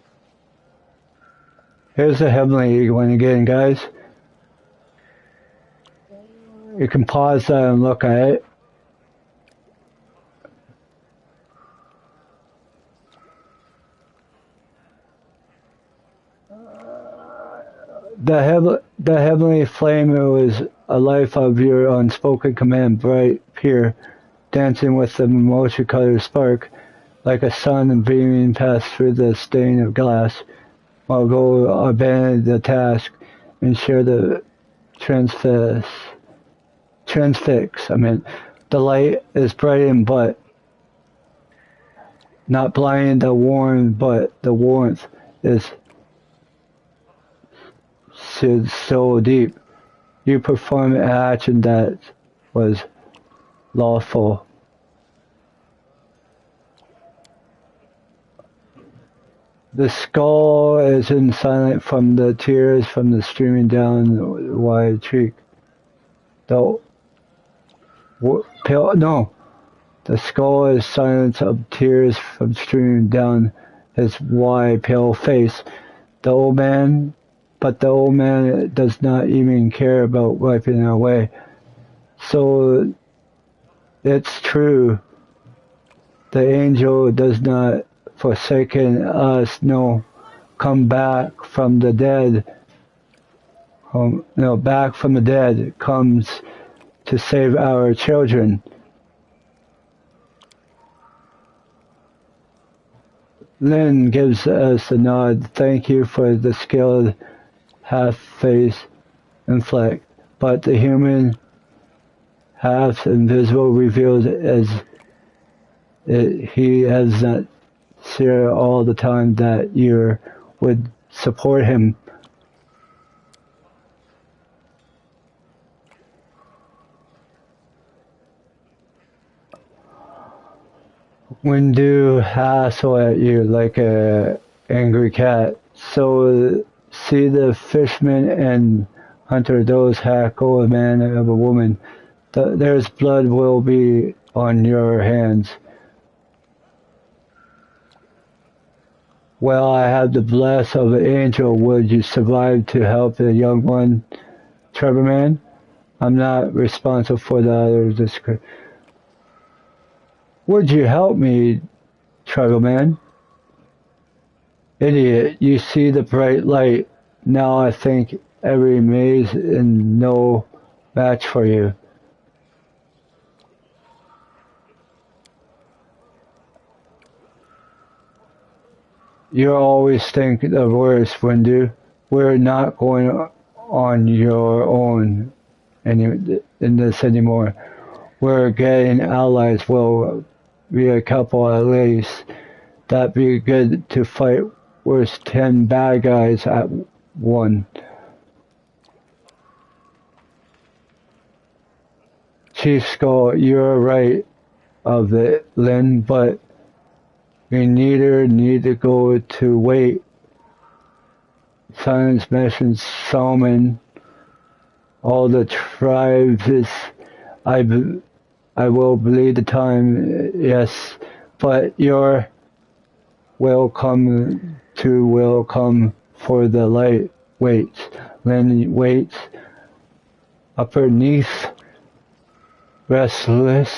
heavenly one again, guys. You can pause that and look at it. The heavenly flame was a life of your unspoken command, bright, pure, dancing with the multicolored spark, like a sun and beaming past through the stain of glass. While go abandon the task and share the transfix. The light is bright but not blind the warm, but the warmth is so deep. You perform an action that was lawful. The skull is in silent from the tears from the streaming down the wide cheek. The skull is silence of tears from streaming down his wide pale face. But the old man does not even care about wiping it away. So it's true. The angel does not forsaken us, no, come back from the dead. Back from the dead comes to save our children. Lynn gives us a nod. Thank you for the skilled half-face inflect, but the human half invisible revealed as he has not said all the time that you would support him. Windu hassle at you like a angry cat. So see the fisherman and hunter those hackle a man of a woman. There's blood will be on your hands. Well, I have the bless of an angel. Would you survive to help the young one, Trevor Man? I'm not responsible for the others. Would you help me, Trevor Man? Idiot, you see the bright light. Now I think every maze is no match for you. You always think the worst, Windu. We're not going on your own in this anymore. We're getting allies. We'll be a couple at least. That'd be good to fight worse 10 bad guys at one. Chief Skull, you're right of it, Lynn, but we neither need to go to wait. Silence mentions Salmon. All the tribes is I will believe the time, yes, but your will come for the light waits. Lynn waits underneath, restless,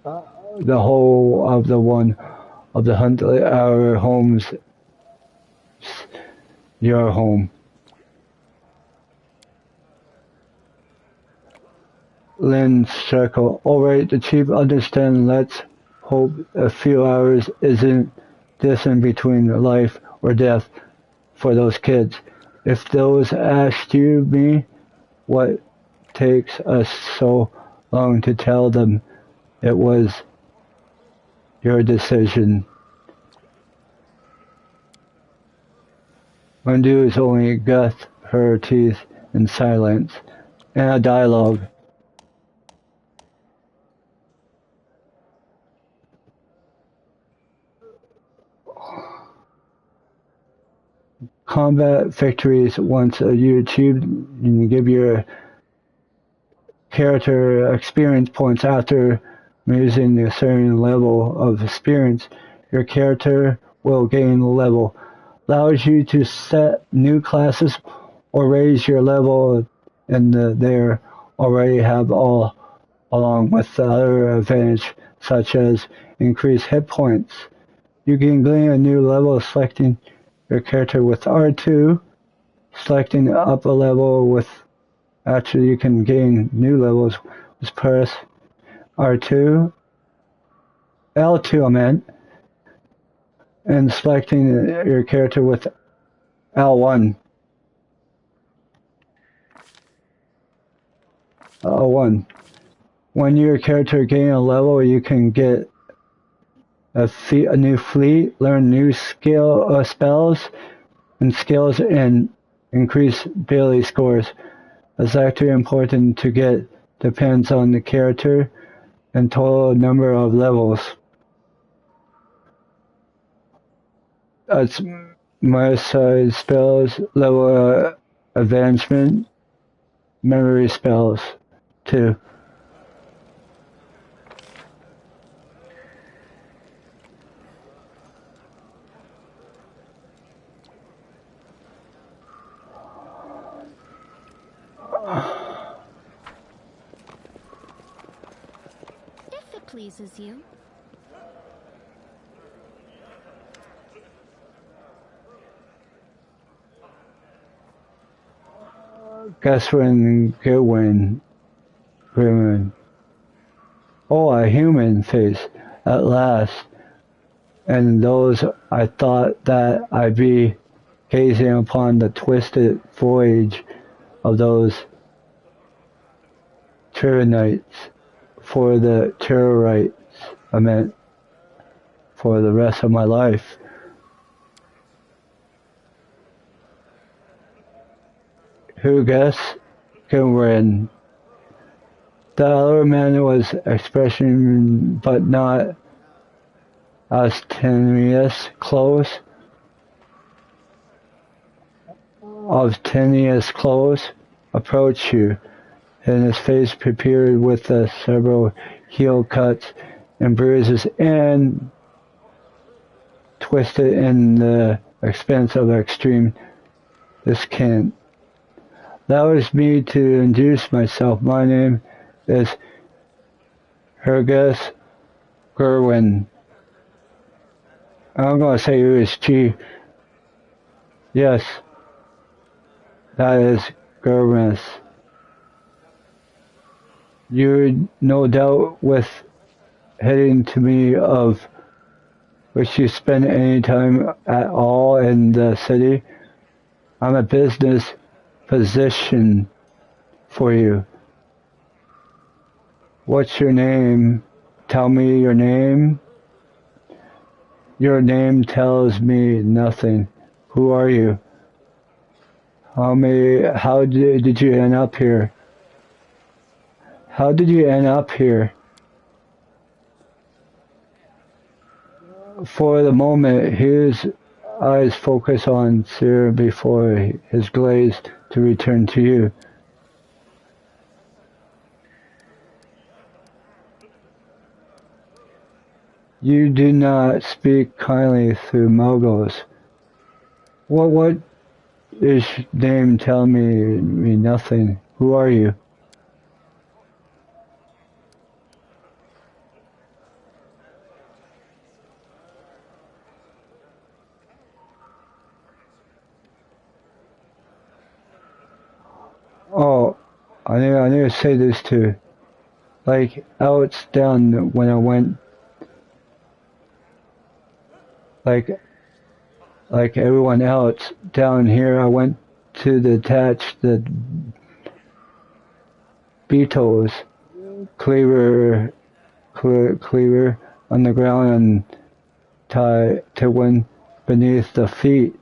the whole of the one of the 100-hour homes, your home. Lynn circle. All right, the chief understand. Let's hope a few hours isn't distant between life or death for those kids. If those asked me what takes us so long to tell them it was your decision. Windu is only gut her teeth in silence and a dialogue. Combat victories once you achieve, you give your character experience points after using a certain level of experience. Your character will gain level. Allows you to set new classes or raise your level in there already have all along with the other advantage such as increased hit points. You can gain a new level selecting your character with R2, selecting up a level with actually you can gain new levels with press R2, L2 I meant, and selecting your character with L1. L1. When your character gains a level, you can get a new fleet, learn new spells and skills, and increase daily scores. It's actually important to get depends on the character and total number of levels. That's most spells, level advancement, memory spells, too. If it pleases you. Gesswin Goodwin. Oh, a human face, at last. And those I thought that I'd be gazing upon the twisted voyage of those Tyranites for the Terrorites, I meant for the rest of my life. Who guess? Gilren. The other man was expression but not ostentatious clothes. Ostentatious clothes approached you, and his face prepared with several heel cuts and bruises and twisted in the expense of extreme discontent. That was me to introduce myself. My name is Hergus Gerwin. I'm going to say it was G. Yes, that is Gerwin. You're no doubt with heading to me of which you spend any time at all in the city. I'm a business physician for you. What's your name? Tell me your name. Your name tells me nothing. Who are you? How did you end up here? How did you end up here? For the moment, his eyes focus on Sir before his gaze to return to you. You do not speak kindly through Muggles. What is name? Tell me nothing. Who are you? Oh, I need to say this too. Like Alex down when I went, like everyone else down here, I went to detach the beetles, cleaver on the ground and tie to one beneath the feet.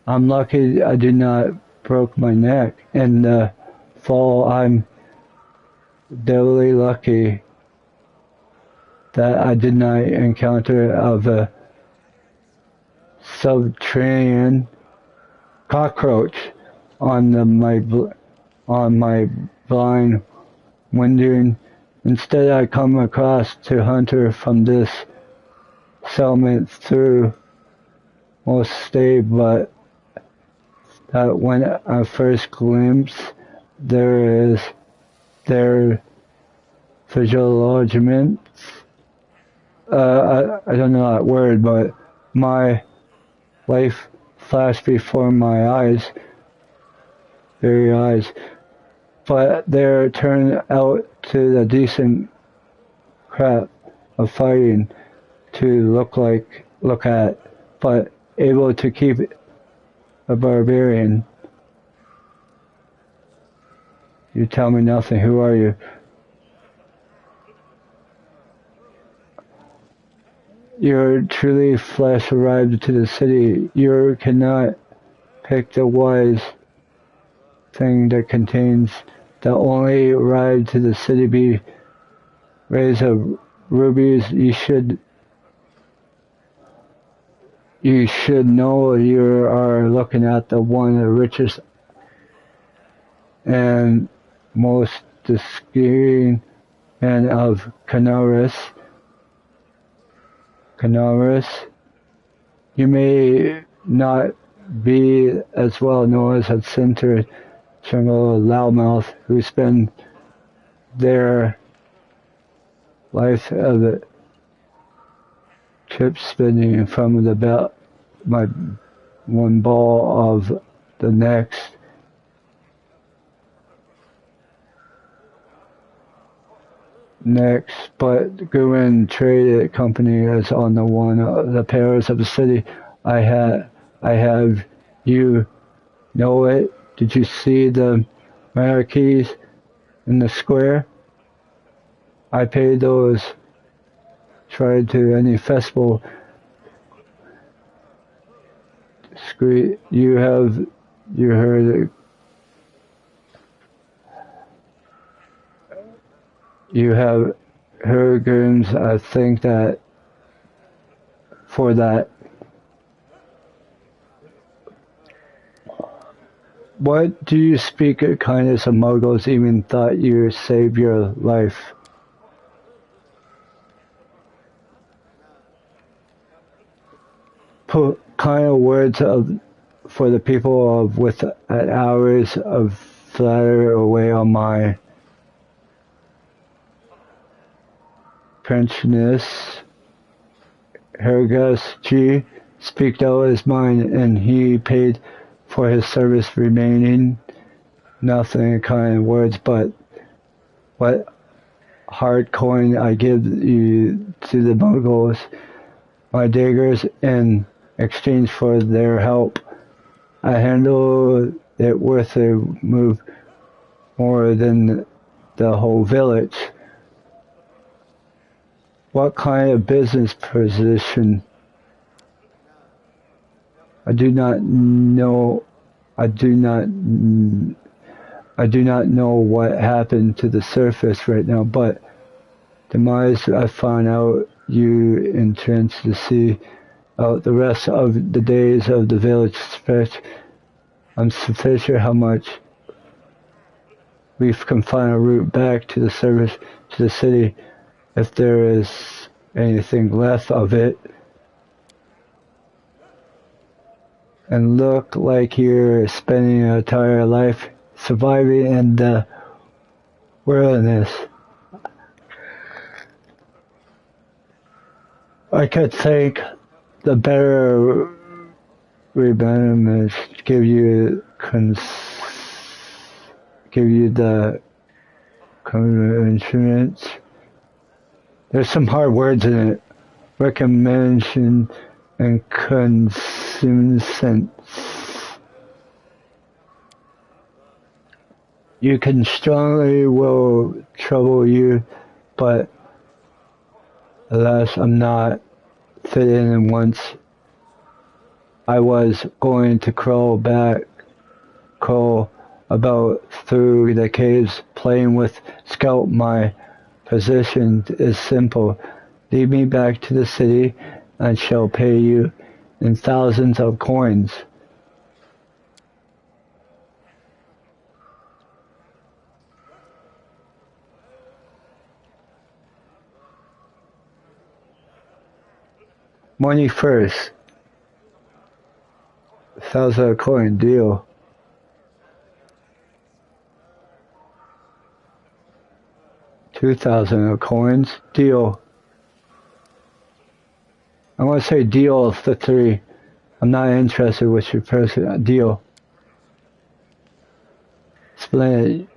I'm lucky I did not broke my neck in the fall. I'm doubly lucky that I did not encounter of a subterranean cockroach on my blind wandering. Instead, I come across to hunter from this settlement through most stay, but that when I first glimpse their physiognomy. I don't know that word, but my life flashed before my eyes, very eyes. But they're turned out to the decent crap of fighting to look at, but able to keep a barbarian. You tell me nothing. Who are you? Your truly flesh arrived to the city. You cannot pick the wise thing that contains that only arrived to the city be rays of rubies. You should know you are looking at the one of the richest and most discerning man of Canaris. You may not be as well known as a center jungle loudmouth who spend their life of it trip spinning from the belt, my one ball of the next. next, but Goodwin Trade Company is on the one of the pairs of the city. I have you know it. Did you see the marquees in the square? I paid those. Tried to any festival. You heard it. You have heard games. I think that for that. What do you speak of kindness of muggles even thought you saved your life? Put kind of words of for the people of with hours of flatter away on my pensionist. Hergus G speaked out his mind, and he paid for his service, remaining nothing kind words, but what hard coin I give you to the Mongols, my daggers, in exchange for their help. I handle it worth a move more than the whole village. What kind of business position? I do not know. I do not know what happened to the surface right now, but demise I found out you intend to see out the rest of the days of the village stretch. I'm sure how much we can find a route back to the service to the city if there is anything left of it. And look like you're spending your entire life surviving in the wilderness. I could think the better remembrance give you the insurance. There's some hard words in it. Recommendation and consent. You can strongly will trouble you, but alas, I'm not fit in, and once I was going to crawl about through the caves, playing with Scout. My position is simple. Lead me back to the city, and shall pay you in thousands of coins. Money first. 1,000 coin deal. $2,000 coins deal. I want to say deal the 3. I'm not interested with your person. Deal. Explain it.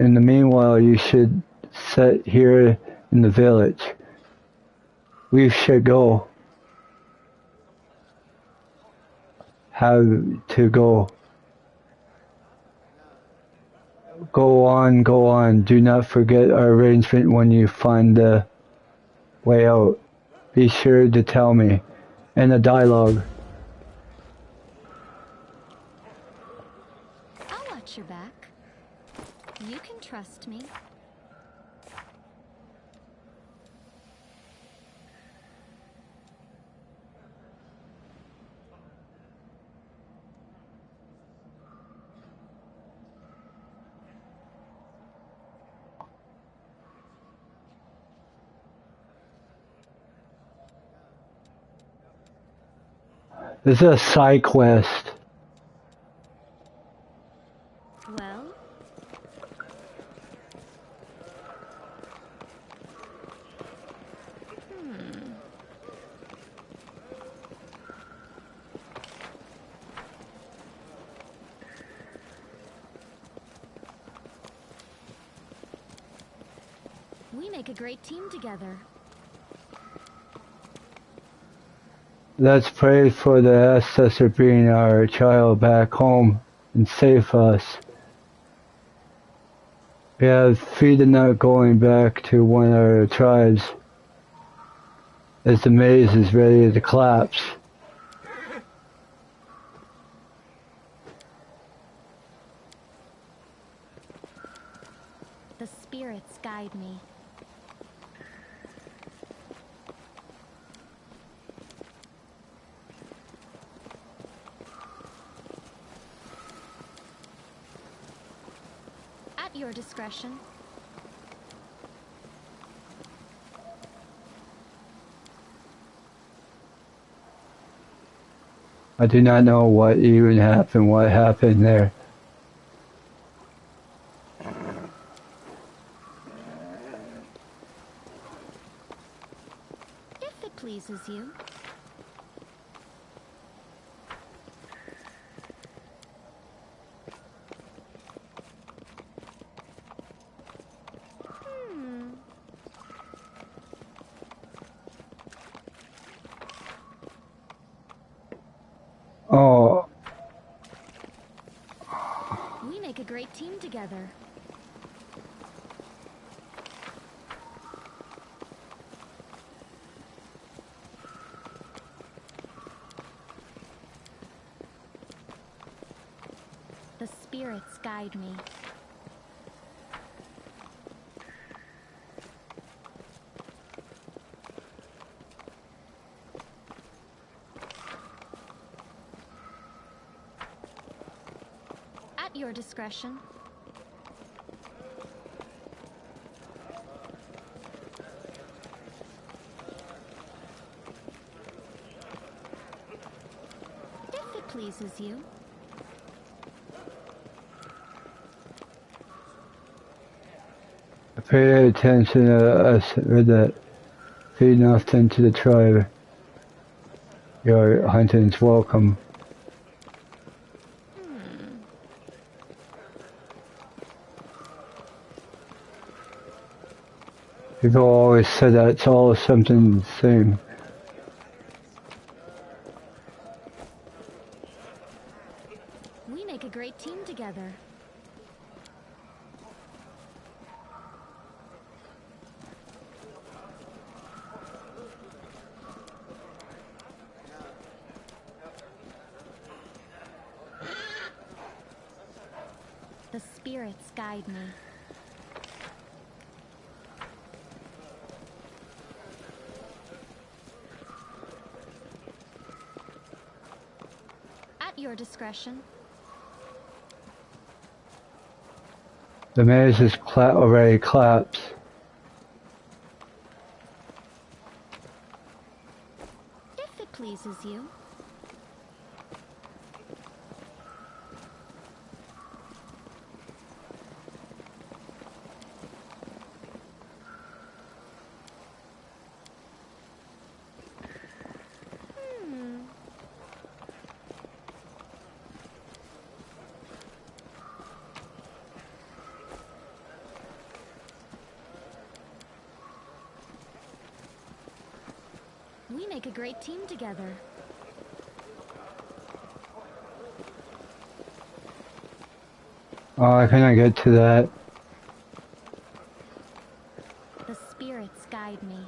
In the meanwhile, you should sit here in the village. We should go. Have to go. Go on. Do not forget our arrangement when you find the way out. Be sure to tell me. And a dialogue. I'll watch your back. You can trust me. This is a side quest. Well? We make a great team together. Let's pray for the ancestor bringing our child back home and save us. We have feet not going back to one of our tribes as the maze is ready to collapse. The spirits guide me. At your discretion. I do not know what even happened, what happened there. If it pleases you. Oh. We make a great team together. The spirits guide me. At your discretion. If it pleases you. Pay attention to us with that. Feed nothing to the tribe. Your hunting's welcome. People always say that it's all something the same. We make a great team together. The spirits guide me. At your discretion. The maze is already collapsed. If it pleases you. We make a great team together. Oh, I cannot get to that. The spirits guide me.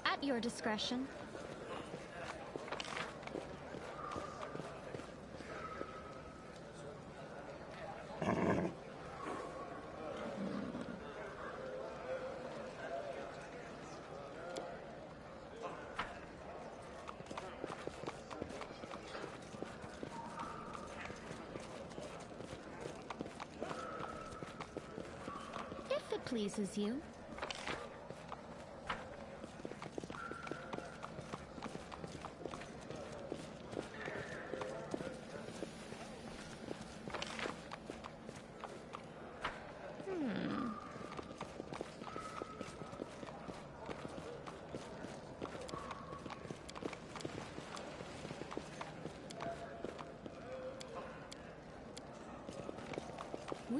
At your discretion. If it pleases you.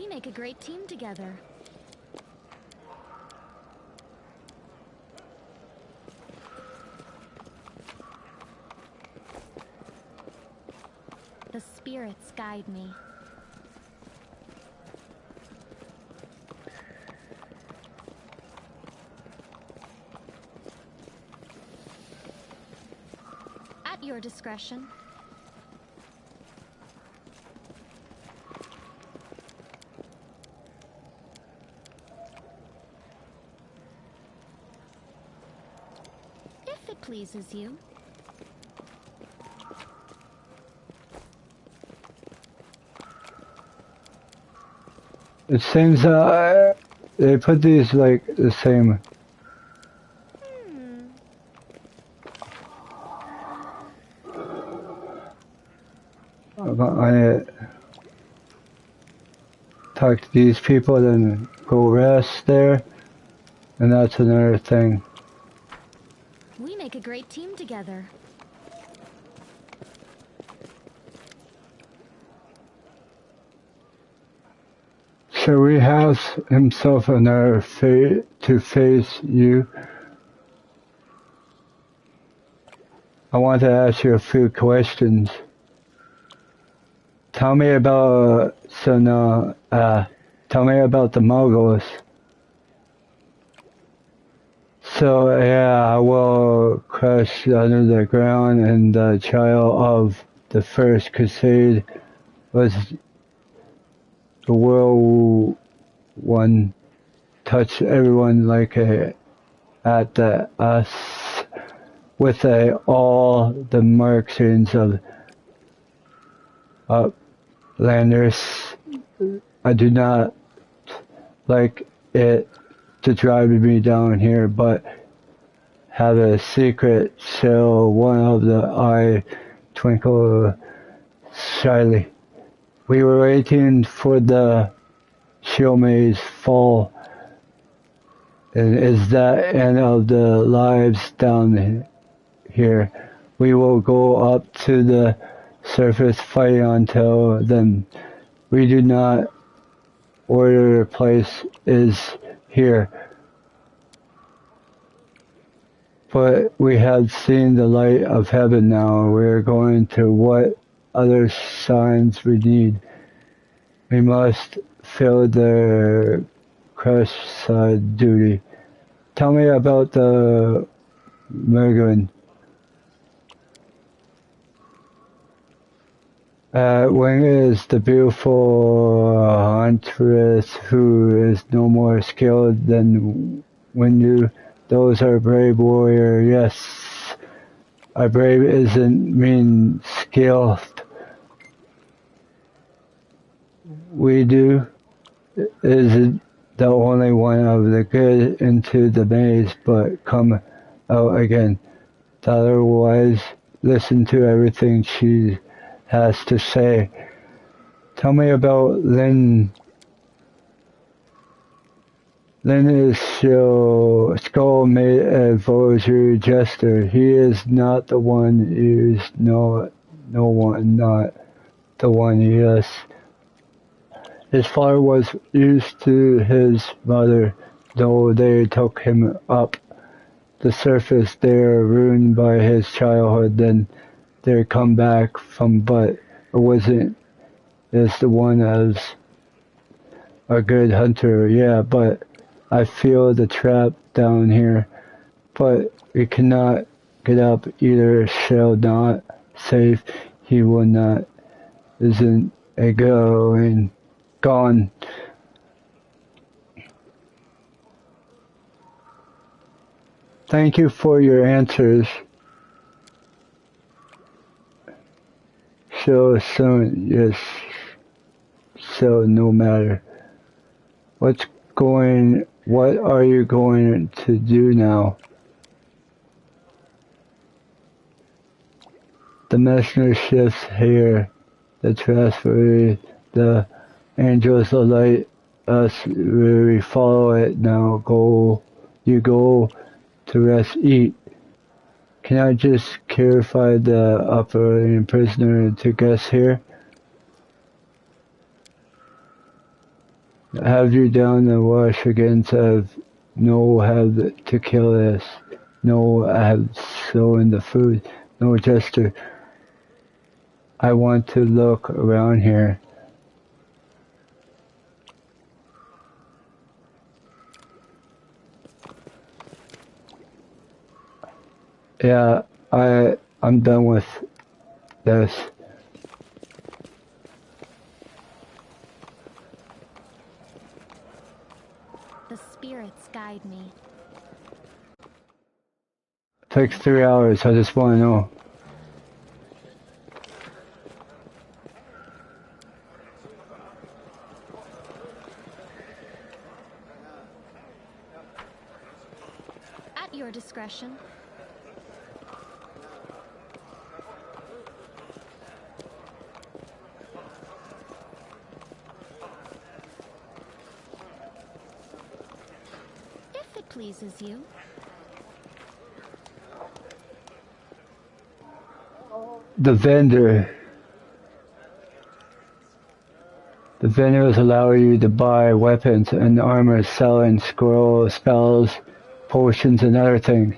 We make a great team together. The spirits guide me. At your discretion. If it pleases you. It seems they put these like the same. I talk to these people, then go rest there, and that's another thing. We make a great team together. So he has himself another to face you. I want to ask you a few questions. Tell me about tell me about the Muggles. So yeah, I will crush under the ground, and the child of the first crusade was the world one, touch everyone like at the us with all the markings of uplanders. I do not like it to drive me down here, but have a secret so one of the eye twinkle shyly. We were waiting for the shield maze fall, and is that end of the lives down here. We will go up to the surface fighting until then. We do not order a place is here. But we have seen the light of heaven now. We are going to what other signs we need. We must fill the crush side duty. Tell me about the Mergin. When is the beautiful huntress who is no more skilled than Windu? Those are brave warrior, yes. A brave isn't mean skilled. We do isn't the only one of the good into the maze, but come out again. Otherwise, listen to everything she has to say. Tell me about Lynn. Lynn is skull made a vulture jester. He is not the one used, no one, not the one, yes. His father was used to his mother, though they took him up the surface. They are ruined by his childhood, then they come back from, but it wasn't as the one as a good hunter, yeah, but I feel the trap down here, but we cannot get up either, shall not save, he will not, isn't a going, gone. Thank you for your answers. So soon, yes, so no matter. What are you going to do now? The messenger shifts here, the transfer, the angels alight us, we follow it now, you go to rest, eat. Can I just clarify the operating prisoner to guess here? have you down the wash against of no have to kill this. No I have so in the food. No gesture. I want to look around here. Yeah, I'm done with this. The spirits guide me. Takes 3 hours, I just want to know. At your discretion. If it pleases you. The vendors allow you to buy weapons and armor, selling scrolls, spells, potions, and other things.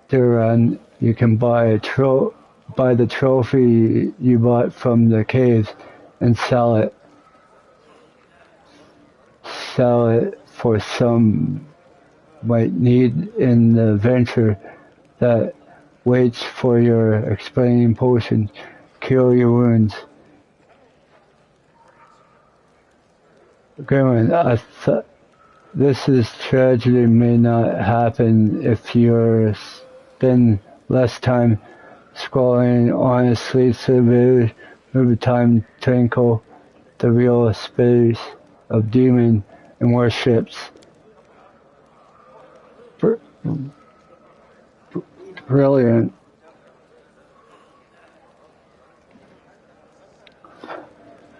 You can buy the trophy you bought from the caves and sell it. Sell it for some might need in the venture that waits for your explaining potion, cure your wounds. Gremlin, this tragedy may not happen if you spend less time scrolling honestly, so movie time twinkle the real space of demon and worships. Brilliant.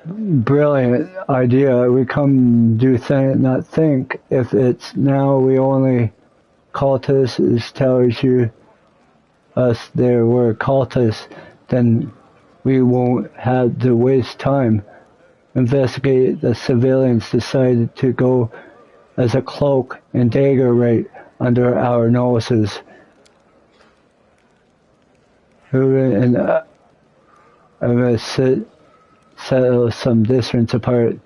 Brilliant idea. We come do not think. If it's now we only cultists tells you us there were cultists, then we won't have to waste time. Investigate the civilians decided to go as a cloak and dagger right under our noses. And I'm going to settle some distance apart,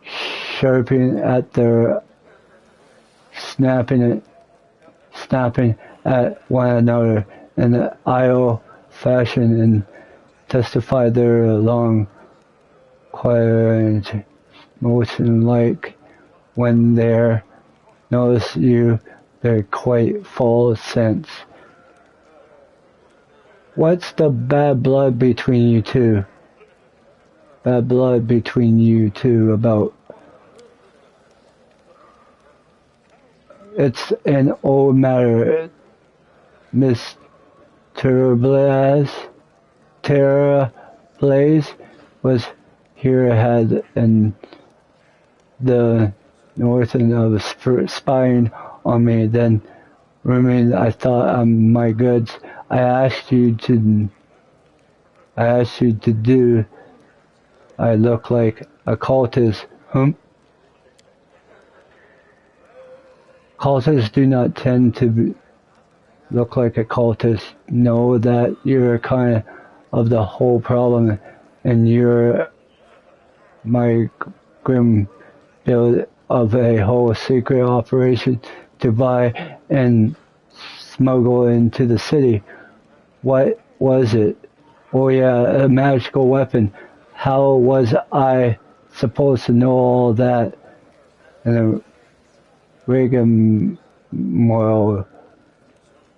sharpening at their snapping at one another in an idle fashion and testify their long, quiet motion like when they notice you, they're quite full of sense. What's the bad blood between you two? Bad blood between you two about? It's an old matter. Miss Terra Blaze was here had in the north and of spying on me. Then remained. I thought my goods. I asked you to do. I look like a cultist. Cultists do not tend to look like a cultist. Know that you're kind of the whole problem, and you're my grim build of a whole secret operation to buy and smuggle into the city. What was it? Oh yeah, a magical weapon. How was I supposed to know all that? And the rigmarole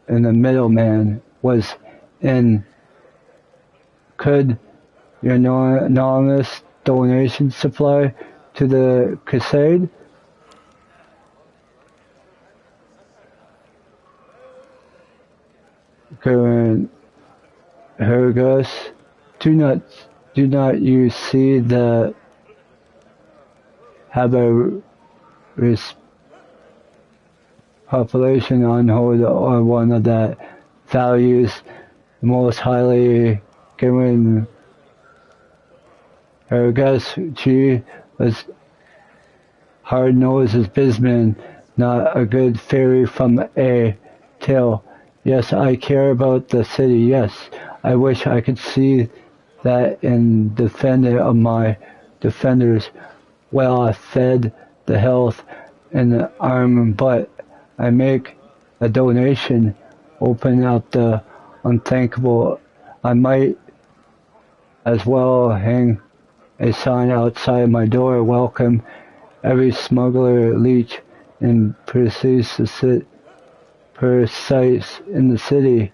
and the middleman was in. Could your anonymous donation supply to the crusade? Current Hergus, do not you see the have a population on hold or one of that values the most highly given I guess she was hard-nosed as Bisman, not a good fairy from a tale. Yes, I care about the city, yes. I wish I could see that in defending of my defenders. Well, I fed the health and the arm, but I make a donation, open up the unthinkable. I might as well hang a sign outside my door, welcome every smuggler, leech, and precise in the city.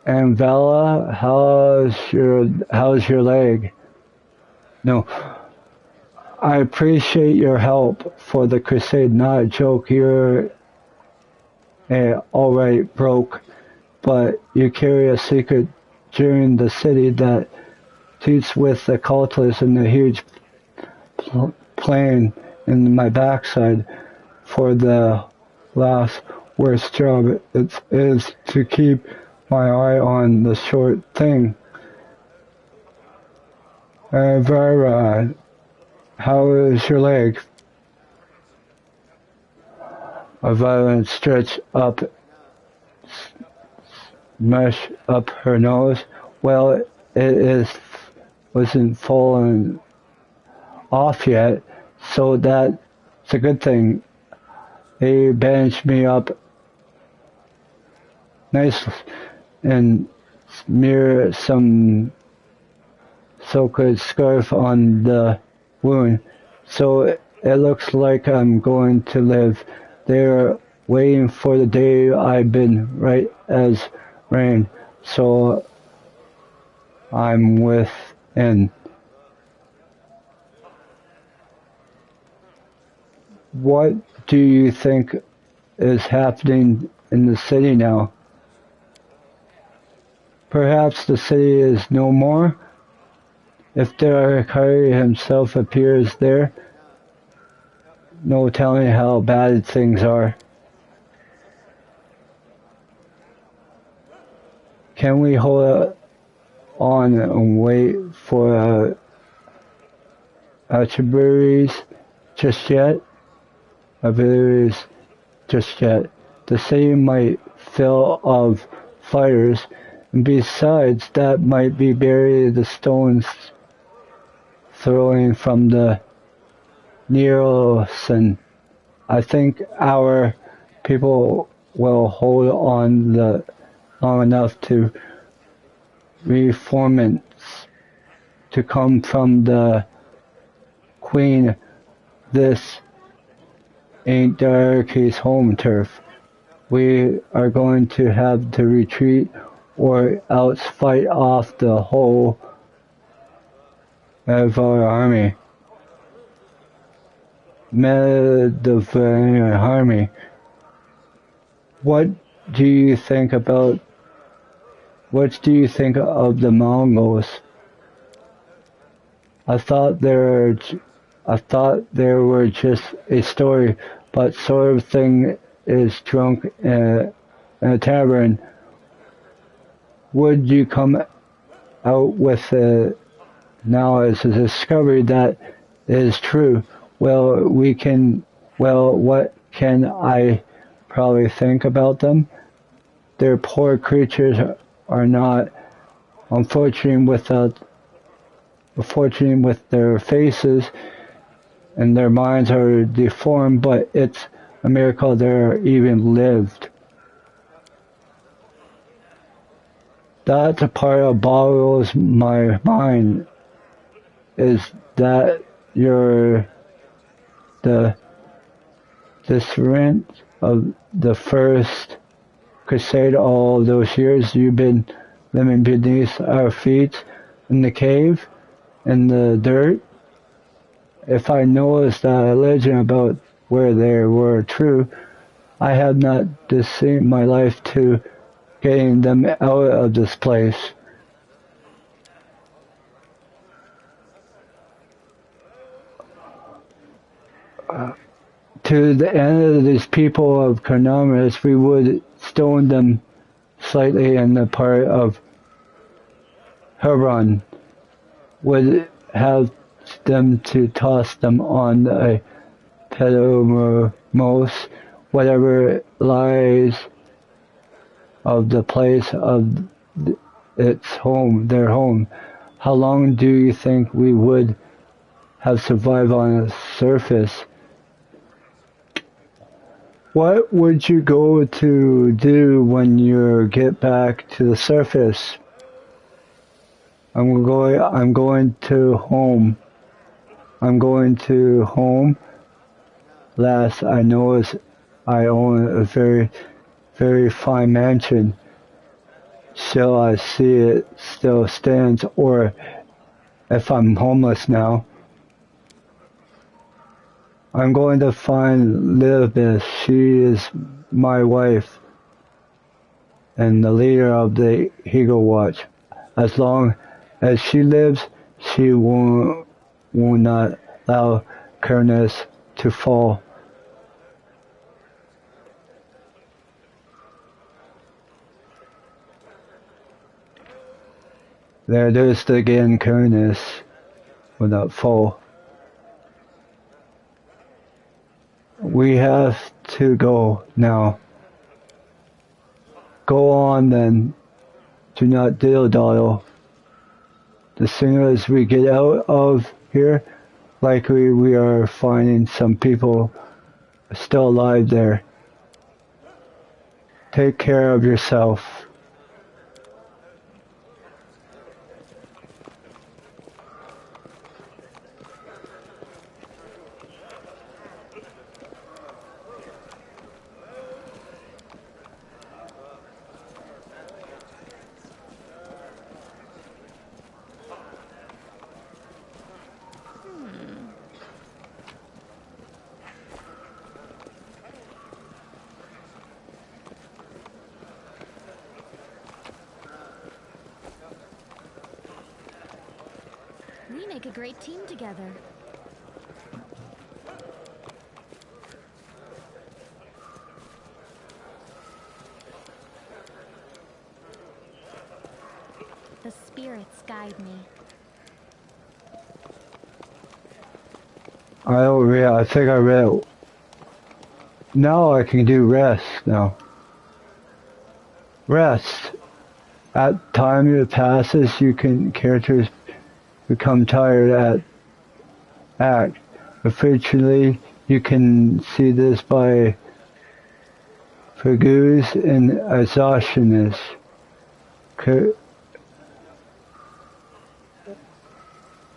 And Vala, how's your leg? No, I appreciate your help for the crusade. Not a joke. You're alright broke, but you carry a secret during the city that teats with the cultists and the huge plane in my backside. For the last worst job it is to keep my eye on the short thing. Vera, how is your leg? A violent stretch up, mesh up her nose. Well, wasn't fallen off yet, so that's a good thing. They bandaged me up nice and smear some soaked scarf on the wound, so it looks like I'm going to live. They're waiting for the day I've been right as rain, so I'm within. What do you think is happening in the city now? Perhaps the city is no more? If Derakari himself appears there, no telling how bad things are. Can we hold on and wait for Achiburis just yet? Abilities just yet. The city might fill of fires, and besides that might be buried the stones throwing from the Nerosan. I think our people will hold on long enough to reformants to come from the Queen. This ain't Darky's home turf. We are going to have to retreat or else fight off the whole of our army. Mediterranean army. What do you think of the Mongols? I thought they were just a story, but sort of thing is drunk in a tavern. Would you come out with now as a discovery that is true? Well, what can I probably think about them? Their poor creatures are not unfortunate with their faces, and their minds are deformed, but it's a miracle they're even lived. That's a part that boggles my mind, is that the discernment of the first crusade. All those years you've been living beneath our feet in the cave, in the dirt. If I noticed a legend about where they were true, I have not deceived my life to getting them out of this place. To the end of these people of Carnamas, we would stoned them slightly in the part of Hebron, would have them to toss them on the Pedamos, whatever lies of the place of its home, their home. How long do you think we would have survived on the surface? What would you go to do when you get back to the surface? I'm going to home. I'm going to home. Last I know is I own a very, very fine mansion. Shall I see it still stands, or if I'm homeless now, I'm going to find Elizabeth. She is my wife and the leader of the Eagle Watch. As long as she lives, she will not allow Kernus to fall. There's again Kernus will not fall. We have to go now. Go on then. Do not dilly-dally. The sooner as we get out of here, likely we are finding some people still alive there. Take care of yourself. We make a great team together. The spirits guide me. I think I read it. Now I can do rest now. Rest. At time that passes, characters become tired at act. Eventually, you can see this by fatigue and exhaustion.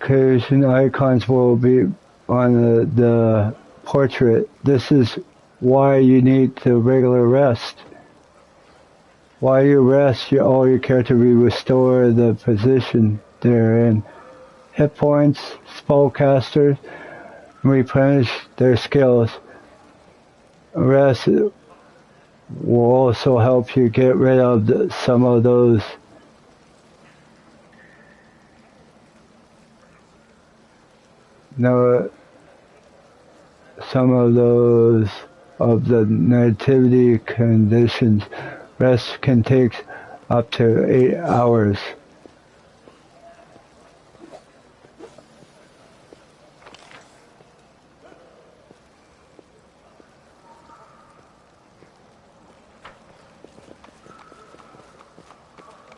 Occasion icons will be on the portrait. This is why you need to regular rest. While you rest, all your character will restore the position they're in. Hit points, spellcasters replenish their skills. Rest will also help you get rid of some of those of the nativity conditions. Rest can take up to 8 hours.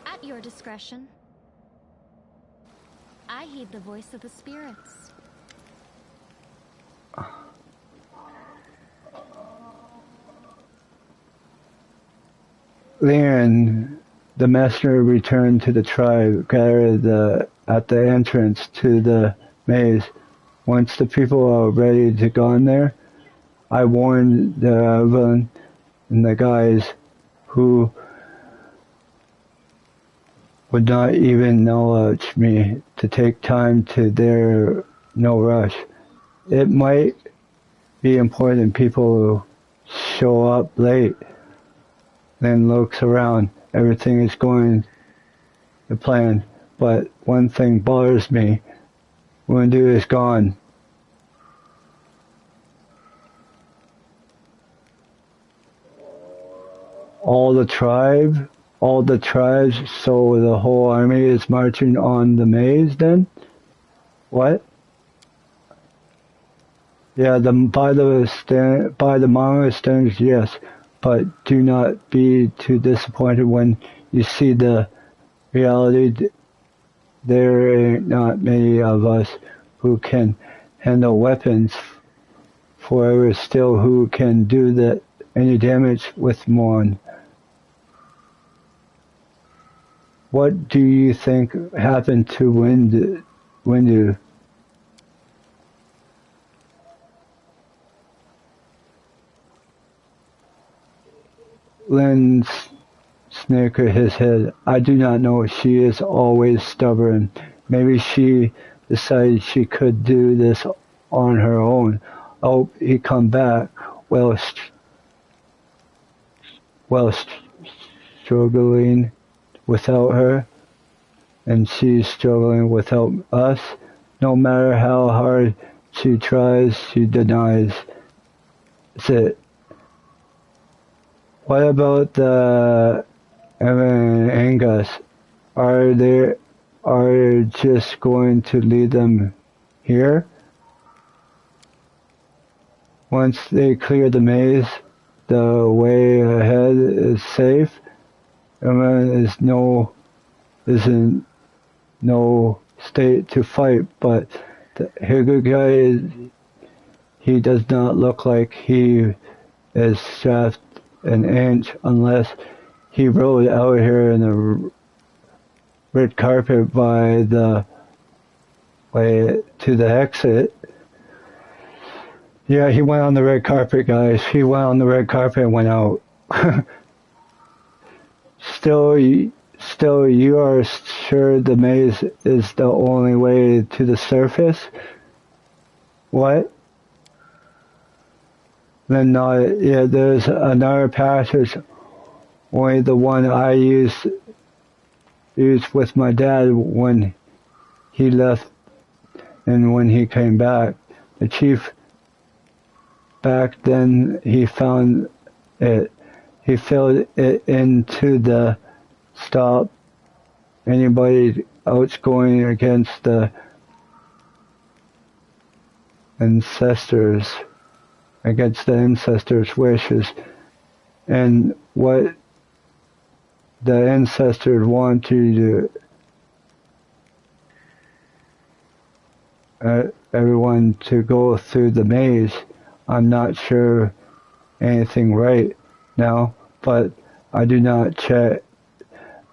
At your discretion. I heed the voice of the spirits. Liren, the messenger, returned to the tribe, gathered at the entrance to the maze. Once the people are ready to go in there, I warned the Evan and the guys who would not even acknowledge me to take time to their no rush. It might be important people show up late, then looks around. Everything is going to plan, but one thing bothers me. Windu is gone. all the tribes, so the whole army is marching on the maze then? What? Yeah, by the manga standards, yes, but do not be too disappointed when you see the reality. There ain't not many of us who can handle weapons forever still who can do any damage with one. What do you think happened to Windu? Lin snickered his head. I do not know. She is always stubborn. Maybe she decided she could do this on her own. Oh, he come back. Well, struggling without her, and she's struggling without us. No matter how hard she tries, she denies it. What about the Angus? Are just going to leave them here? Once they clear the maze, the way ahead is safe. Is in no state to fight, but the Higugai, he does not look like he is strapped an inch unless he rode out here in the red carpet by the way to the exit. Yeah, he went on the red carpet, guys. He went on the red carpet and went out. Still, you are sure the maze is the only way to the surface? What? Then yeah, there's another passage, only the one I used with my dad when he left and when he came back. The chief back then, he found it. He filled it into the stop anybody else going against the ancestors' wishes, and what the ancestors want you to everyone to go through the maze. I'm not sure anything right now, but I do not check.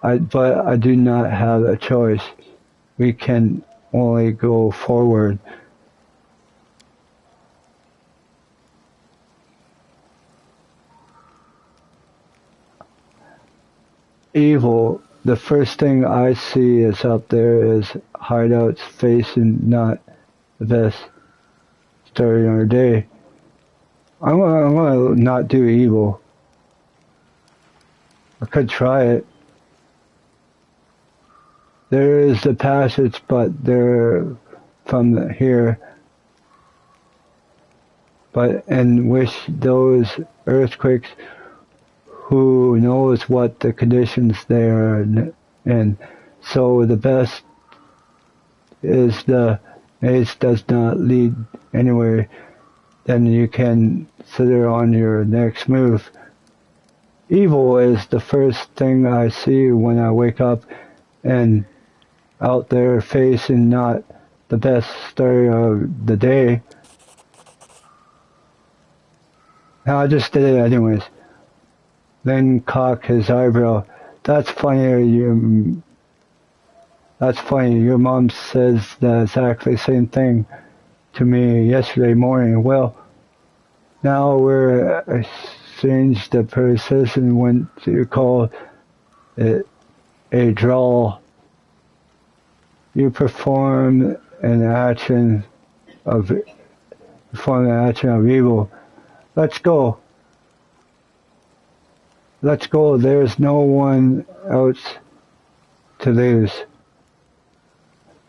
But I do not have a choice. We can only go forward. Evil. The first thing I see is up there is hideouts facing not the best starting our day. I'm gonna not do evil. I could try it. There is the passage, but they're from here. And wish those earthquakes, who knows what the conditions they are in. So the best is the maze does not lead anywhere. Then you can consider on your next move. Evil is the first thing I see when I wake up, and out there facing not the best story of the day. Now I just did it anyways. Then cock his eyebrow. That's funny. That's funny. Your mom says the exactly same thing to me yesterday morning. Well, now we're exchanged the precision went to call it a draw. You perform an action of evil. Let's go. Let's go. There's no one else to lose.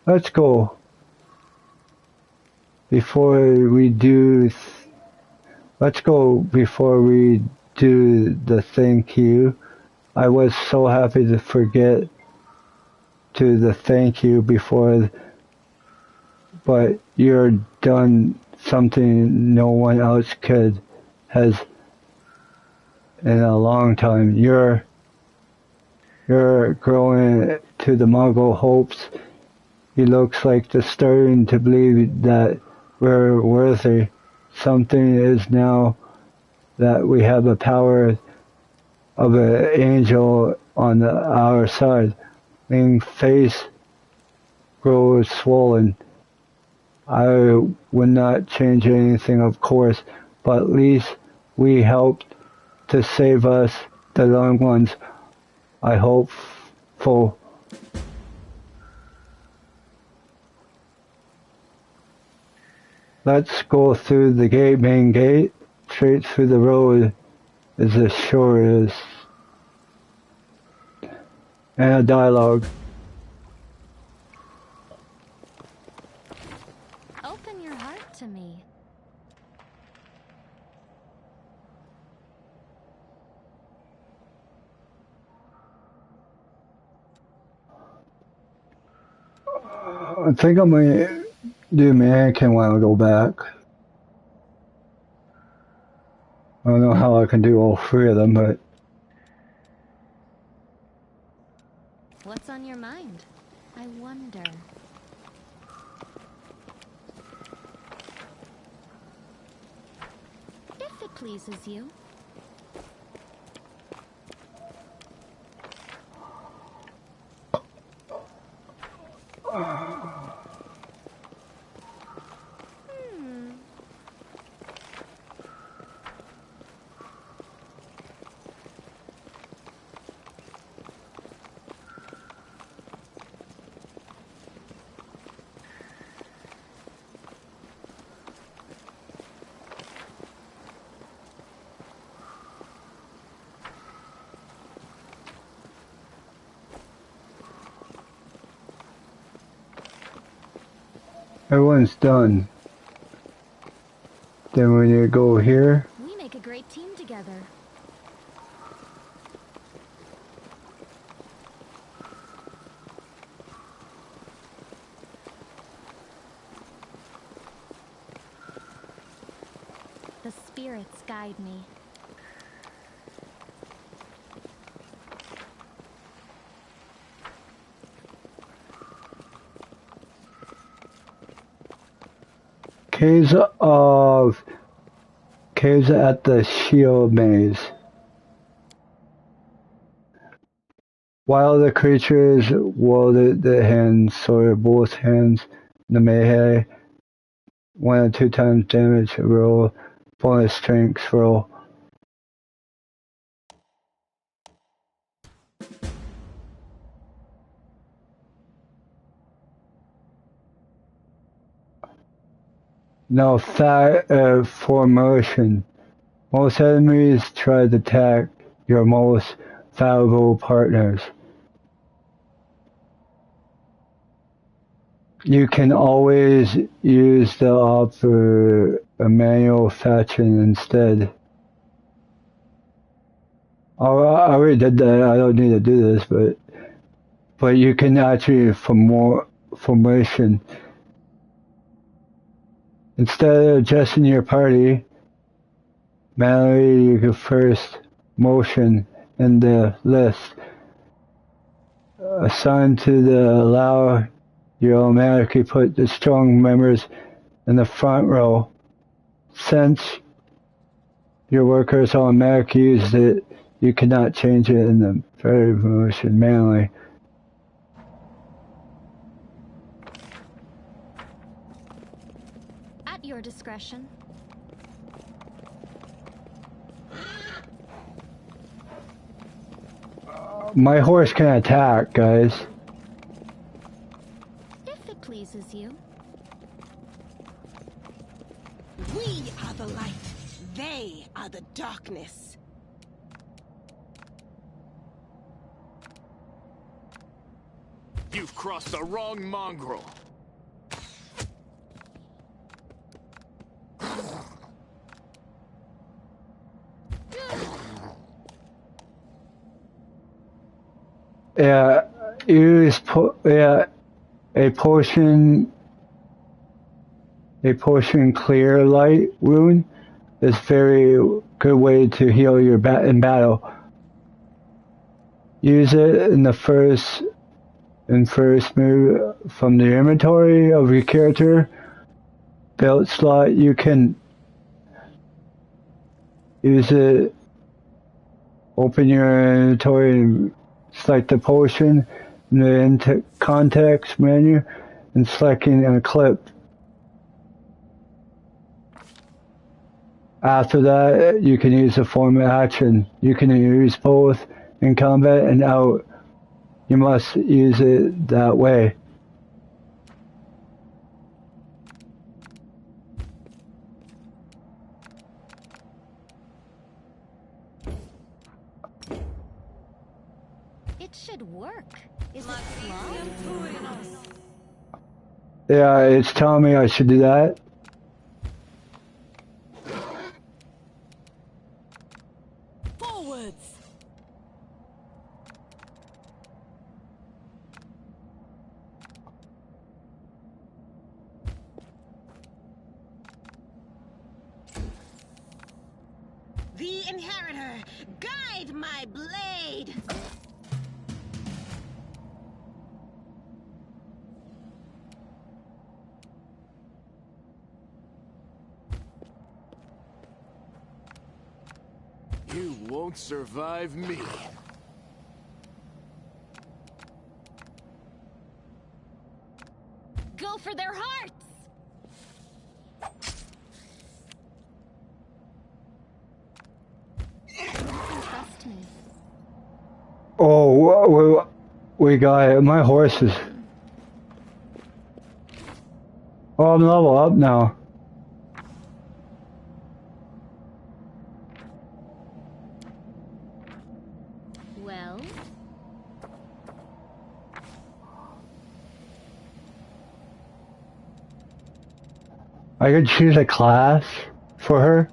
Let's go. Let's go before we do the thank you. I was so happy to forget to the thank you before, but you're done something no one else has in a long time. You're growing to the Mongol hopes. He looks like they're starting to believe that we're worthy. Something is now that we have the power of an angel on our side. Ming's face grows swollen. I would not change anything, of course, but at least we helped to save us, the young ones. I hope for. Let's go through the main gate, straight through the road as the shore is. And a dialogue. Open your heart to me. I think I might do mannequin when I go back. I don't know how I can do all three of them, but What's on your mind? I wonder. If it pleases you. everyone's done. Then we need to go here. We make a great team together. The spirits guide me. Caves at the Shield Maze. While the creatures wielded the hands, so both hands, the melee, 1 or 2 times damage roll, bonus strength roll. Now formation. Most enemies try to attack your most valuable partners. You can always use the offer a manual faction instead. I already did that. I don't need to do this, but you can actually for more formation. Instead of adjusting your party, manually you can first motion in the list. Assign to the allow, you automatically put the strong members in the front row. Since your workers automatically use it, you cannot change it in the very motion manually. At your discretion. My horse can attack, guys. If it pleases you. We are the light. They are the darkness. You've crossed the wrong mongrel. Yeah, use a potion clear light wound is very good way to heal your in battle. Use it in the first move from the inventory of your character belt slot. You can use it. Open your inventory and select the potion in the context menu and selecting an equip. After that, you can use the form of action. You can use both in combat and out. You must use it that way. It should work. Is it slow? Yeah, it's telling me I should do that. Forwards. The Inheritor, guide my blade! You won't survive me. Go for their hearts! You can trust me. Oh, we got it. My horse is... Oh, I'm level up now. Well? I could choose a class for her.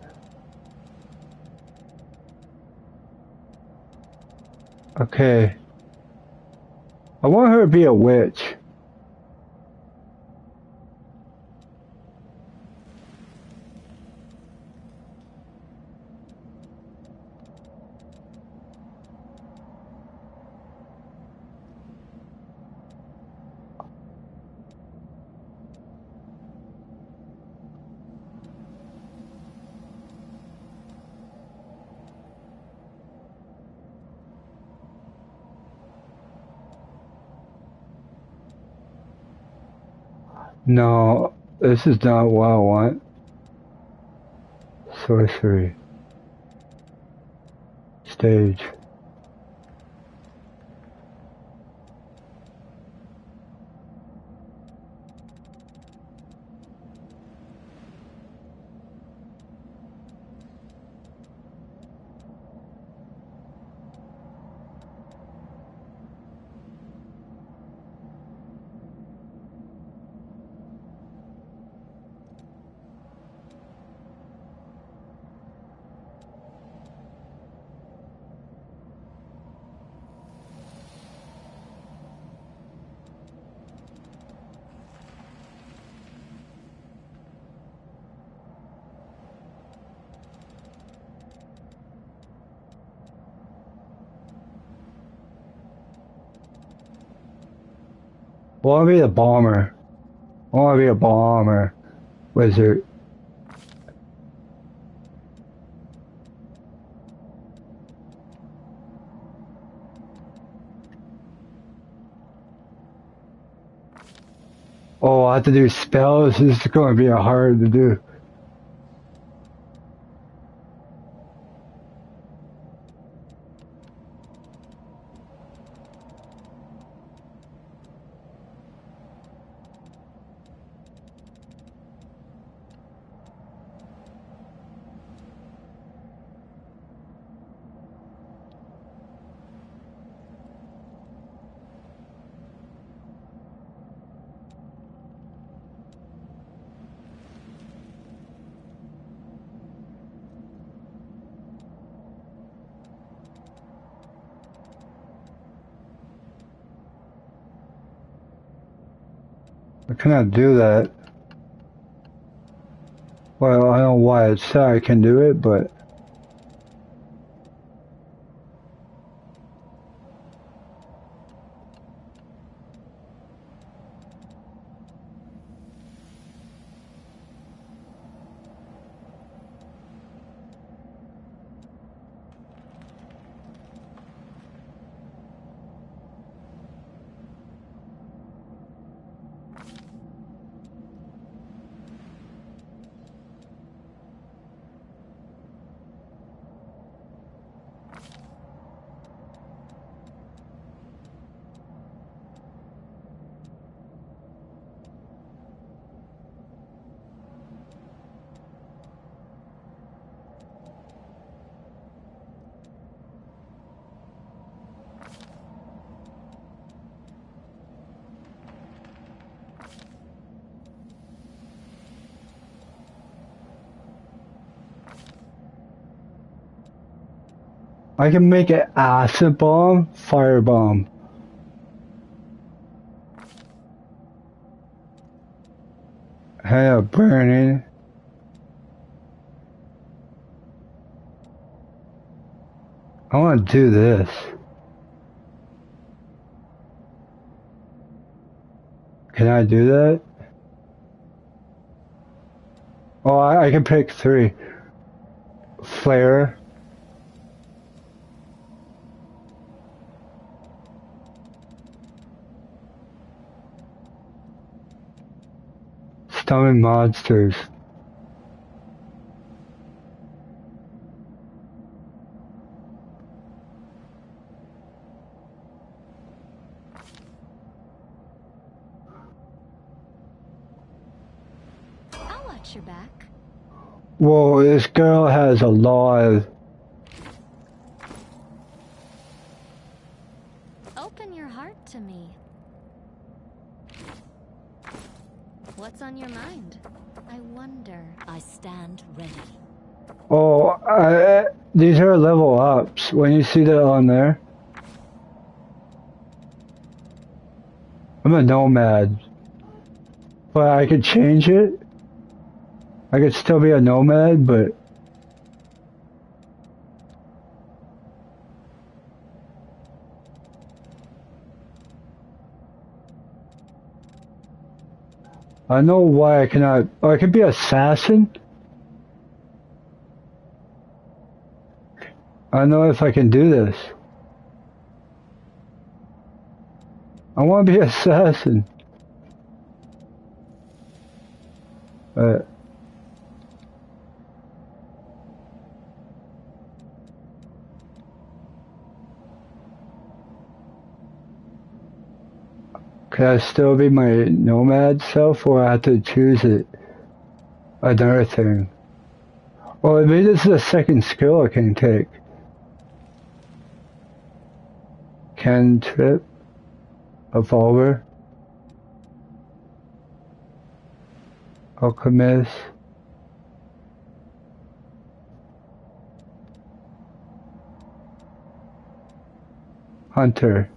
Okay. I want her to be a witch. No, this is not what I want. Sorcery. Stage. I want to be a bomber. I want to be a bomber. Wizard. Oh, I have to do spells. This is going to be hard to do. I cannot do that. Well, I don't know why it said I can do it, but... I can make an acid bomb, fire bomb. Hey, burning. I want to do this. Can I do that? Oh, I can pick 3. Flare. Summon monsters. I'll watch your back. Whoa, this girl has a lot of... Open your heart to me. What's on your mind? I wonder. I stand ready. Oh, these are level ups. When you see that on there. I'm a nomad. But I could change it. I could still be a nomad, but... I know why I cannot... Oh, I could be assassin? I don't know if I can do this. I want to be assassin. Could I still be my nomad self, or I have to choose it? Another thing. Well, maybe this is a second skill I can take. Cantrip. Evolver. Alchemist. Hunter.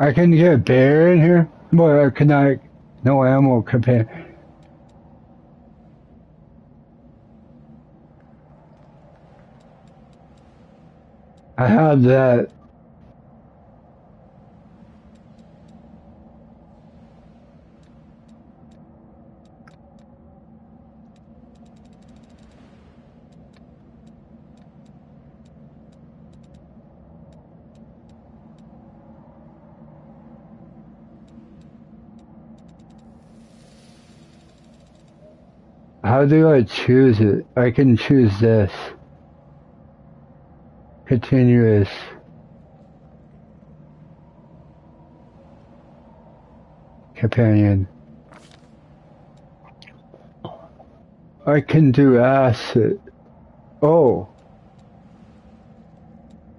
I can get a bear in here? But can I? No ammo companion. I have that. How do I choose it? I can choose this. Continuous. Companion. I can do acid. Oh.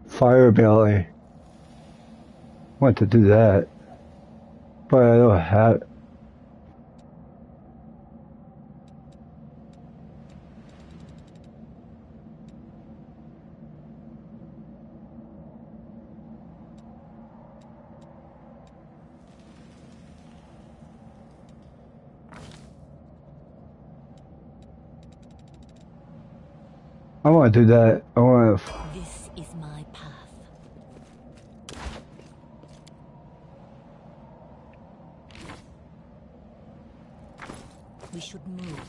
Fire belly. Want to do that. But I don't have. I want to do that. I want to. This is my path. We should move.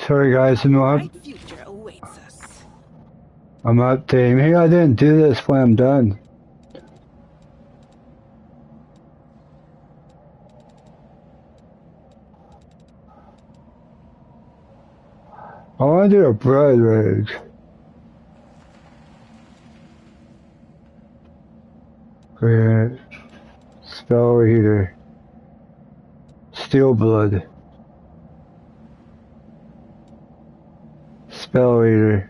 Sorry guys, I'm up. Future awaits us. I'm updating. Maybe I didn't do this when I'm done. I want to do a blood rage. Great. Spell eater. Steel blood. Spell eater.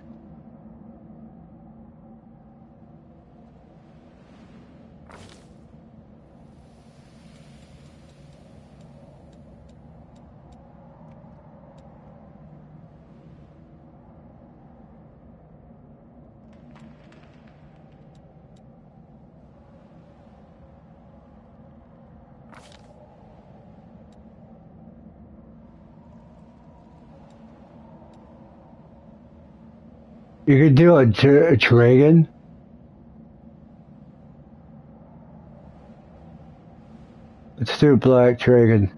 You could do a dragon. Let's do a black dragon.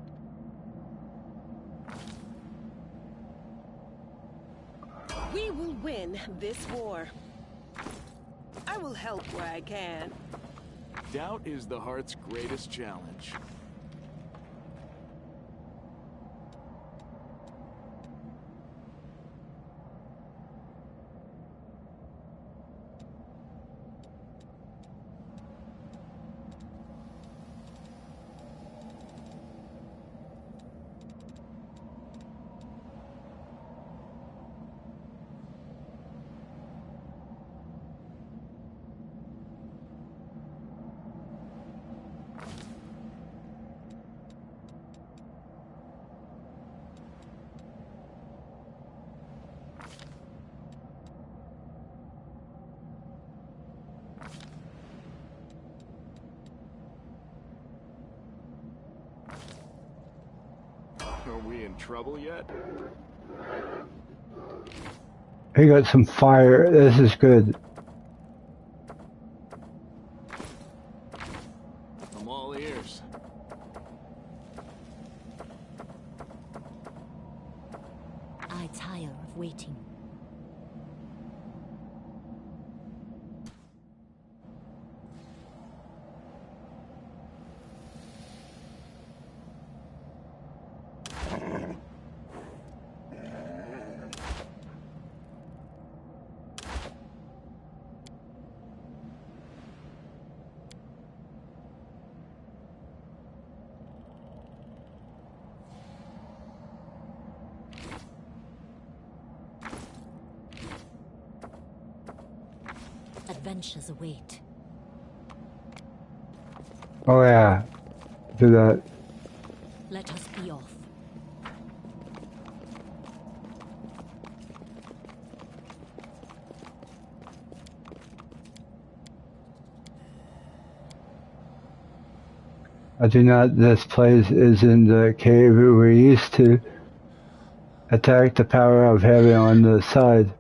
We will win this war. I will help where I can. Doubt is the heart's greatest challenge. Are we in trouble yet? He got some fire. This is good. I'm all ears. I tire of waiting. adventures await. Oh yeah, do that. Let us be off. I do not. This place is in the cave we used to attack the power of heaven on the side.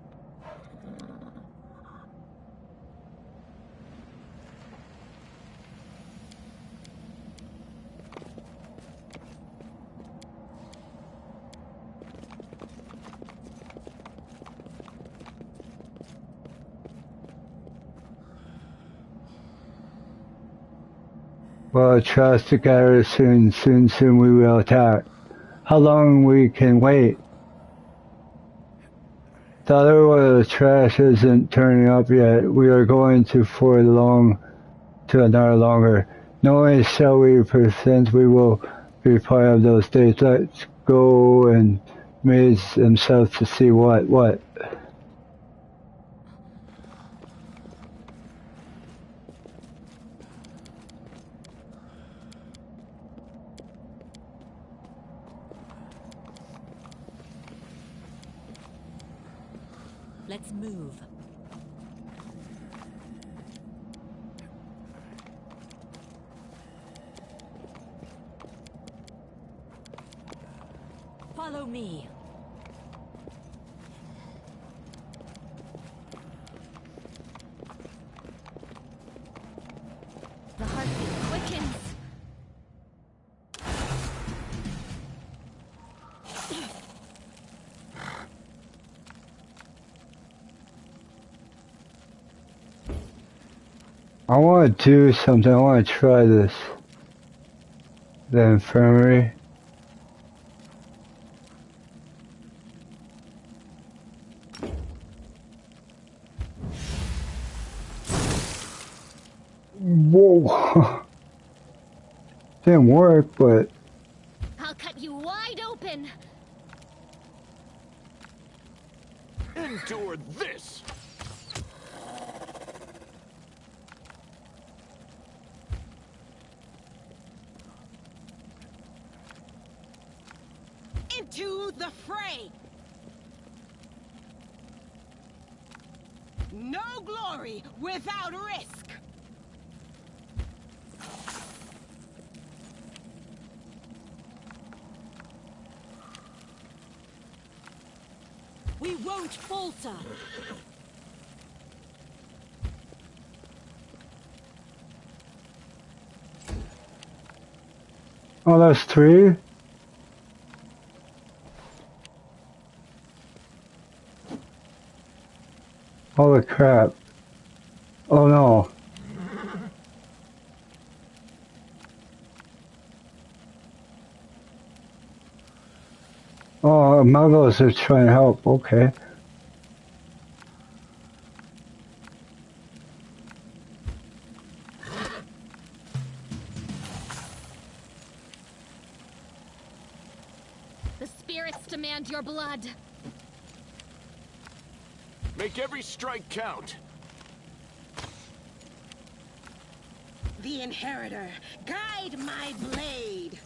Well, trust to gather soon we will attack. How long we can wait? The other one of the trash isn't turning up yet. We are going to for long to another longer. Knowing shall we present we will be part of those days. Let's go and maze themselves to see what. Let's move. Follow me. The heartbeat quickens. I want to do something. I want to try this. The infirmary. Whoa. Didn't work, but... I'll cut you wide open. Endure this! Into the fray! No glory without risk! We won't falter. Oh, that's 3? Holy crap. Oh no. Oh, muggles are trying to help. Okay. The spirits demand your blood. Make every strike count. The Inheritor, guide my blade!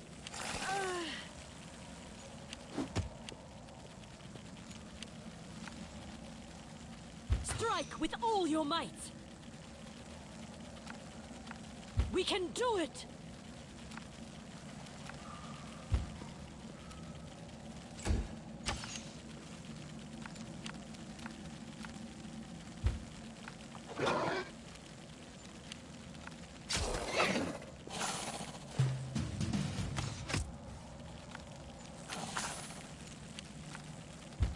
Strike with all your might. We can do it.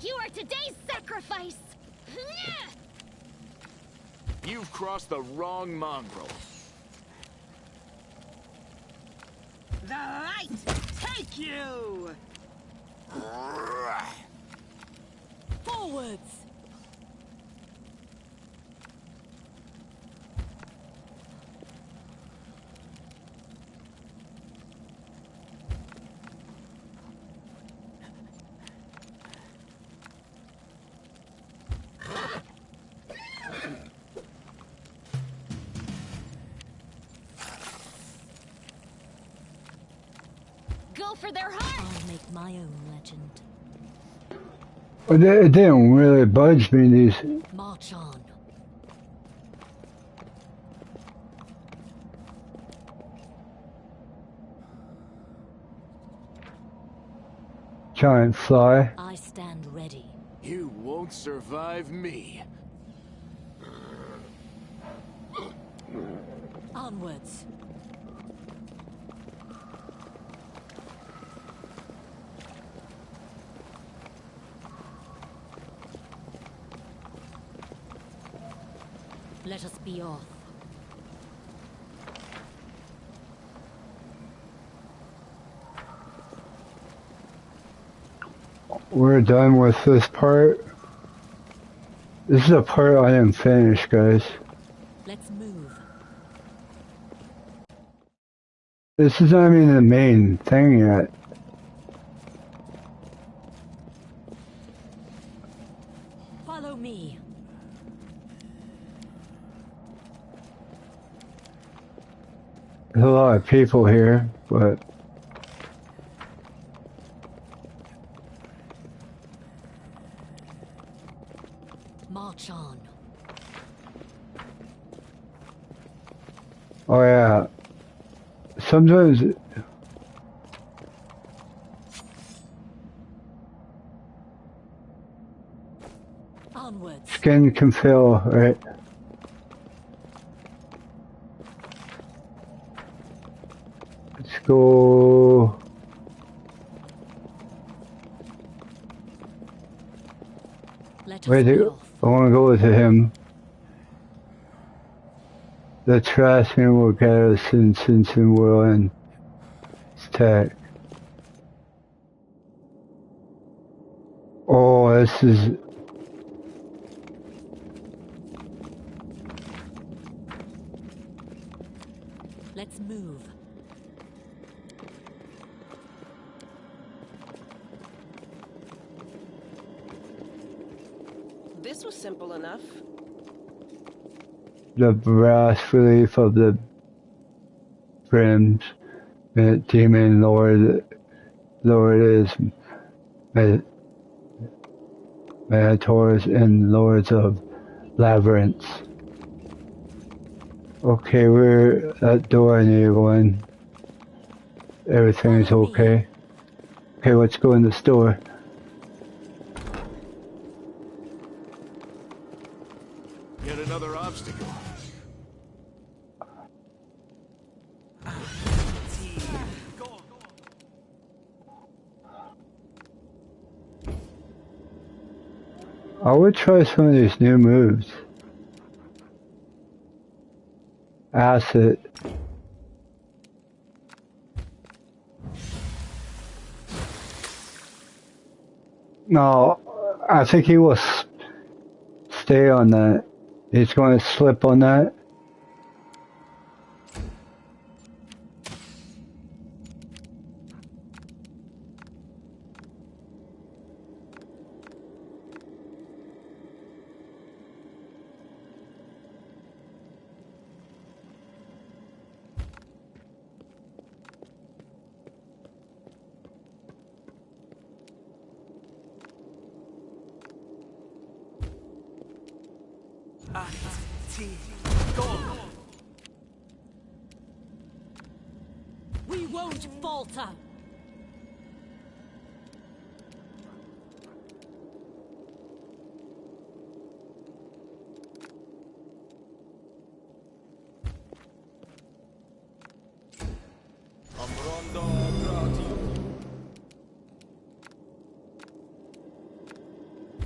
You are today's sacrifice! You've crossed the wrong mongrel. The light take you! Forwards! fall for their heart. I'll make my own legend. But it didn't really budge me, these. March on. Giant fly. I stand ready. You won't survive me. Onwards. Let us be off. We're done with this part. This is a part I didn't finish, guys. Let's move. This is not even the main thing yet. Follow me. There's a lot of people here, but March on. oh yeah. Sometimes Onwards. skin can feel, right? Let's go. Let Where us be do off. I want to go to him? The trash man will get us since we're in tech. Oh, this is. Let's move. This was simple enough. The brass relief of the brims, demon lord is Minotaurs and lords of labyrinths. Okay, we're at that door I need to go in. Everything's okay. Okay, let's go in the store. Yet another obstacle. I would try some of these new moves. Acid. No, I think he will stay on that. He's going to slip on that. We won't falter.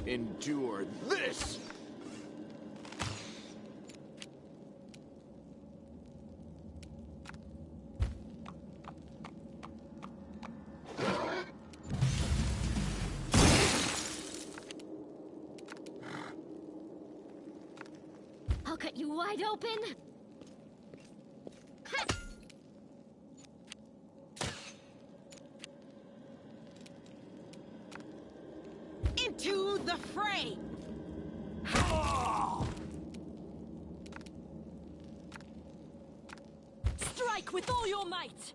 Endure this! I'll cut you wide open. Into the fray! Strike with all your might.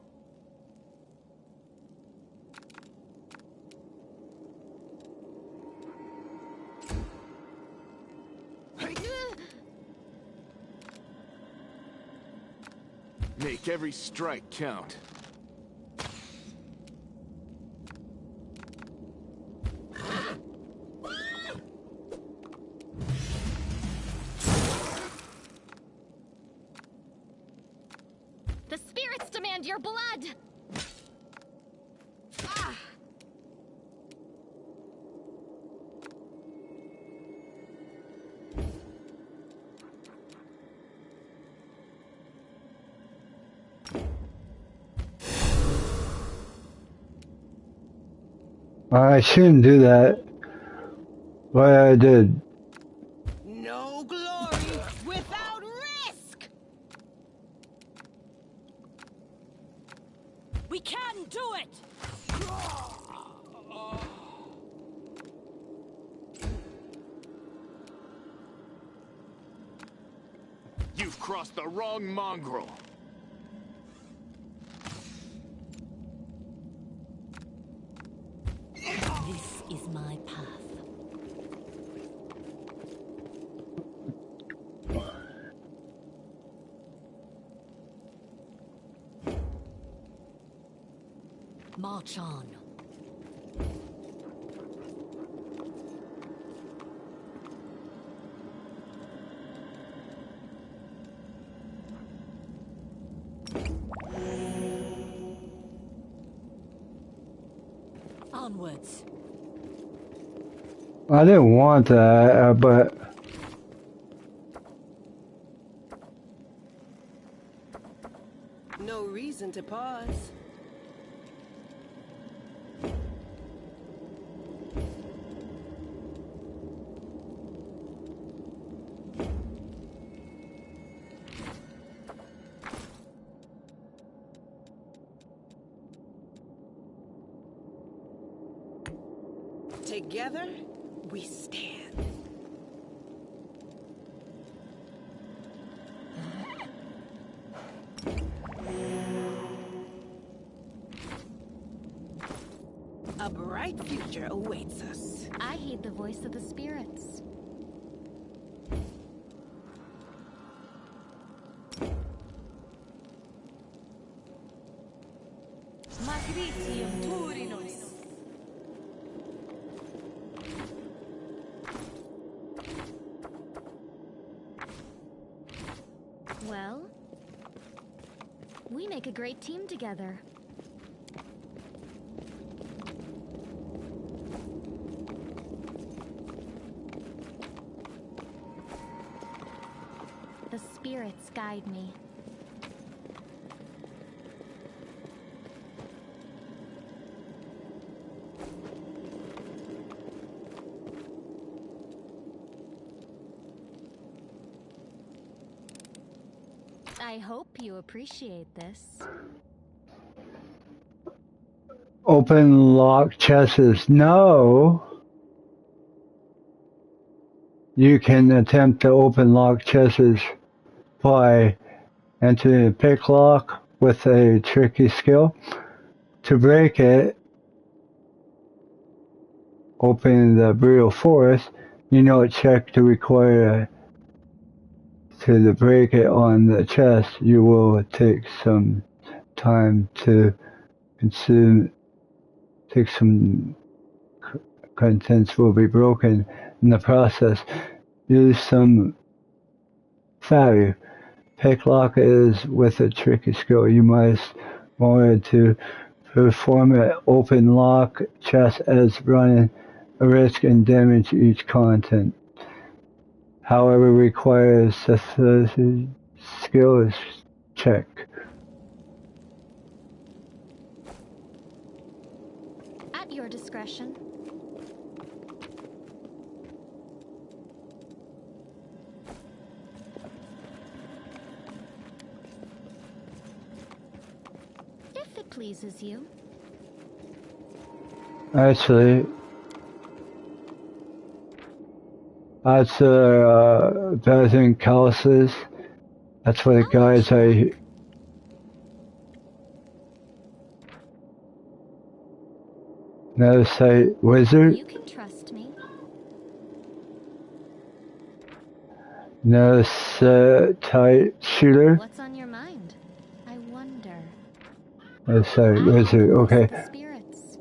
Make every strike count. The spirits demand your blood! Ah! I shouldn't do that, but I did. No glory without risk! We can do it! You've crossed the wrong mongrel. This is my path. March on. Onwards. I didn't want that, but No reason to pause. Together, we stand. A bright future awaits us. I heed the voice of the spirits. Magritium Turinos. Well, we make a great team together. The spirits guide me. I hope you appreciate this. open lock chests. No. You can attempt to open lock chests by entering a pick lock with a tricky skill. To break it, open the burial forest, you know, check to require to break it on the chest. You will take some time to consume, take some contents will be broken in the process. Use some value. Pick lock is with a tricky skill. You must want to perform an open lock chest as running a risk and damage each content. However, requires sufficient skills check. At your discretion. If it pleases you. Actually, that's better than calluses. That's what the guys I. No sight wizard. You can trust me. No tight shooter. What's on your mind? I Sorry, where's it? Okay. Spirits.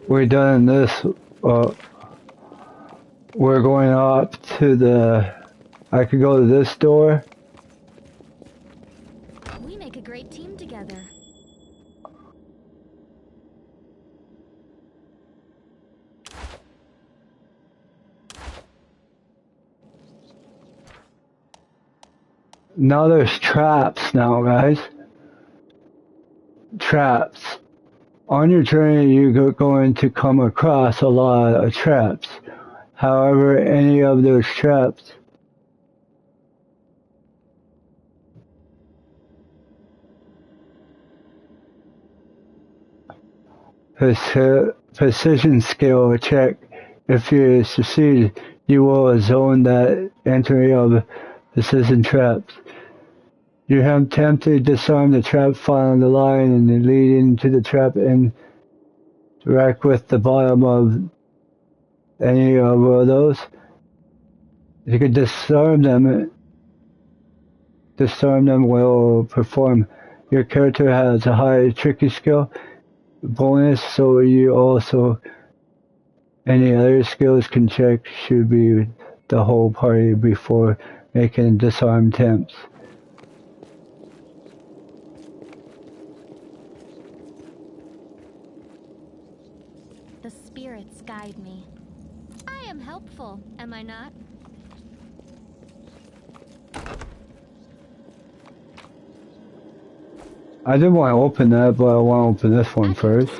We're done this. We're going up to the. I could go to this door. We make a great team together. Now there's traps now, guys. Traps. On your journey, you're going to come across a lot of traps. However, any of those traps precision skill check. If you succeed, you will zone that entry of precision traps. You have attempted to disarm the trap, following the line and leading to the trap and interact with the bottom of any of those. You can disarm them. Disarm them will perform. Your character has a high tricky skill bonus, so you also any other skills can check should be the whole party before making disarm attempts. The spirits guide me. I am helpful, am I not? I didn't want to open that, but I want to open this one first.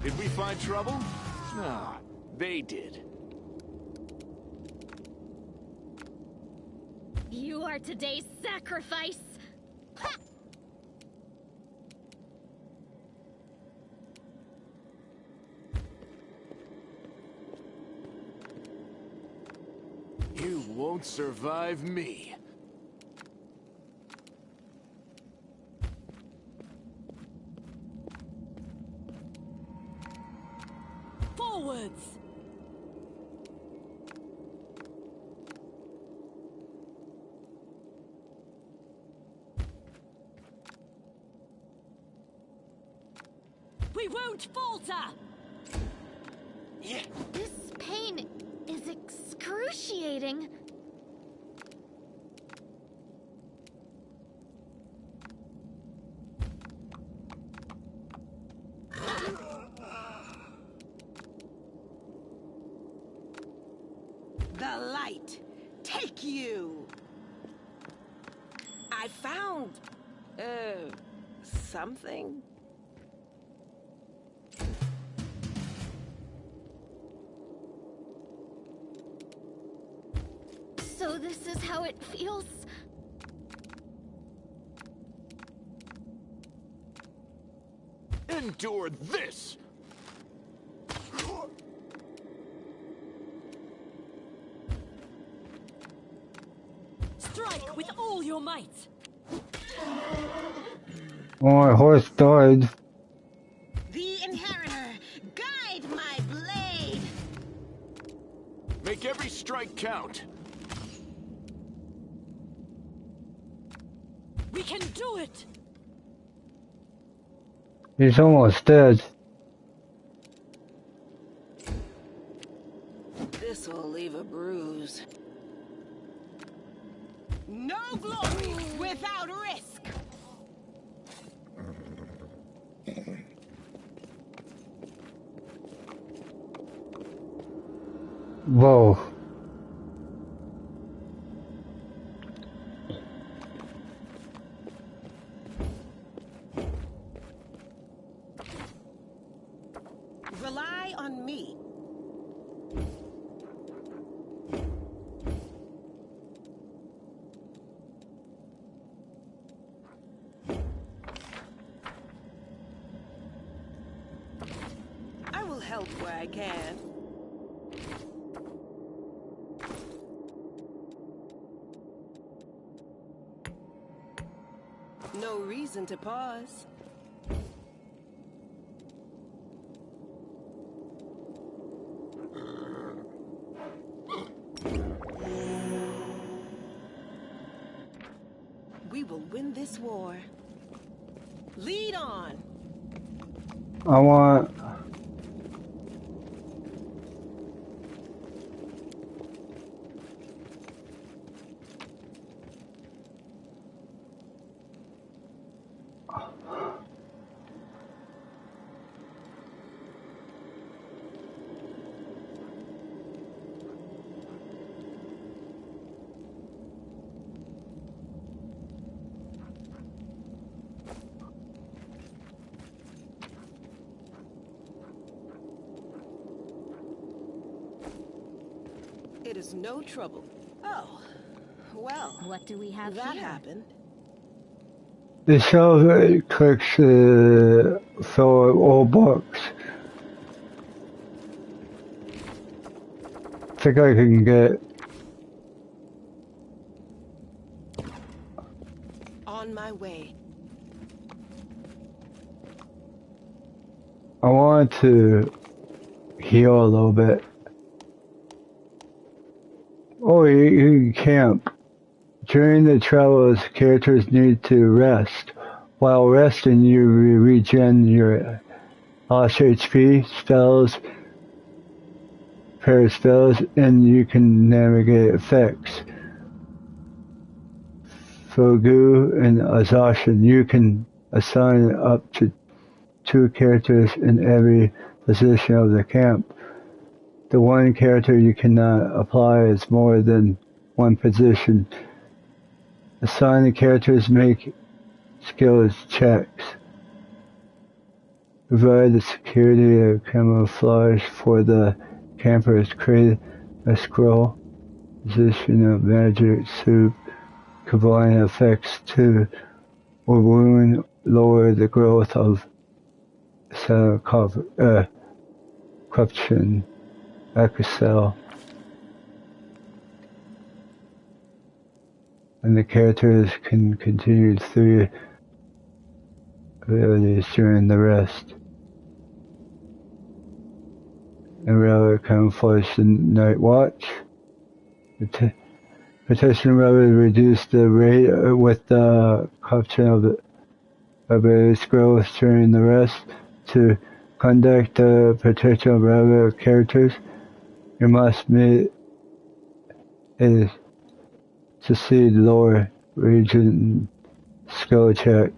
Did we find trouble? No, they did. You are today's sacrifice! Ha! You won't survive me. Forwards! We won't falter! Yeah. This pain is excruciating. The light, take you! I found, something. So this is how it feels? Endure this! Strike with all your might! Oh, my horse died. The Inheritor, guide my blade! Make every strike count. We can do it! He's almost dead. This will leave a bruise. No glory without risk! Whoa. Rely on me. I will help where I can. No reason to pause. We will win this war. Lead on! I want... It is no trouble. Oh, well. What do we have that here? happened. The shelf clicks for all books. I think I can get... On my way. I want to heal a little bit. Oh, you can camp. During the travels, characters need to rest. While resting, you regen your lost HP, spells, pair spells, and you can navigate effects. Fogu and exhaustion. You can assign up to 2 characters in every position of the camp. The one character you cannot apply is more than one position. Assigning characters make skills checks. Provide the security of camouflage for the campers. Create a scroll position of magic soup. Combine effects to or wound lower the growth of corruption. Excel. And the characters can continue 3 abilities during the rest. And relic camouflage the night watch. Protection relic reduce the rate with the corruption of abilities growth during the rest. To conduct the protection of relic characters, you must meet a succeed lower region skill check.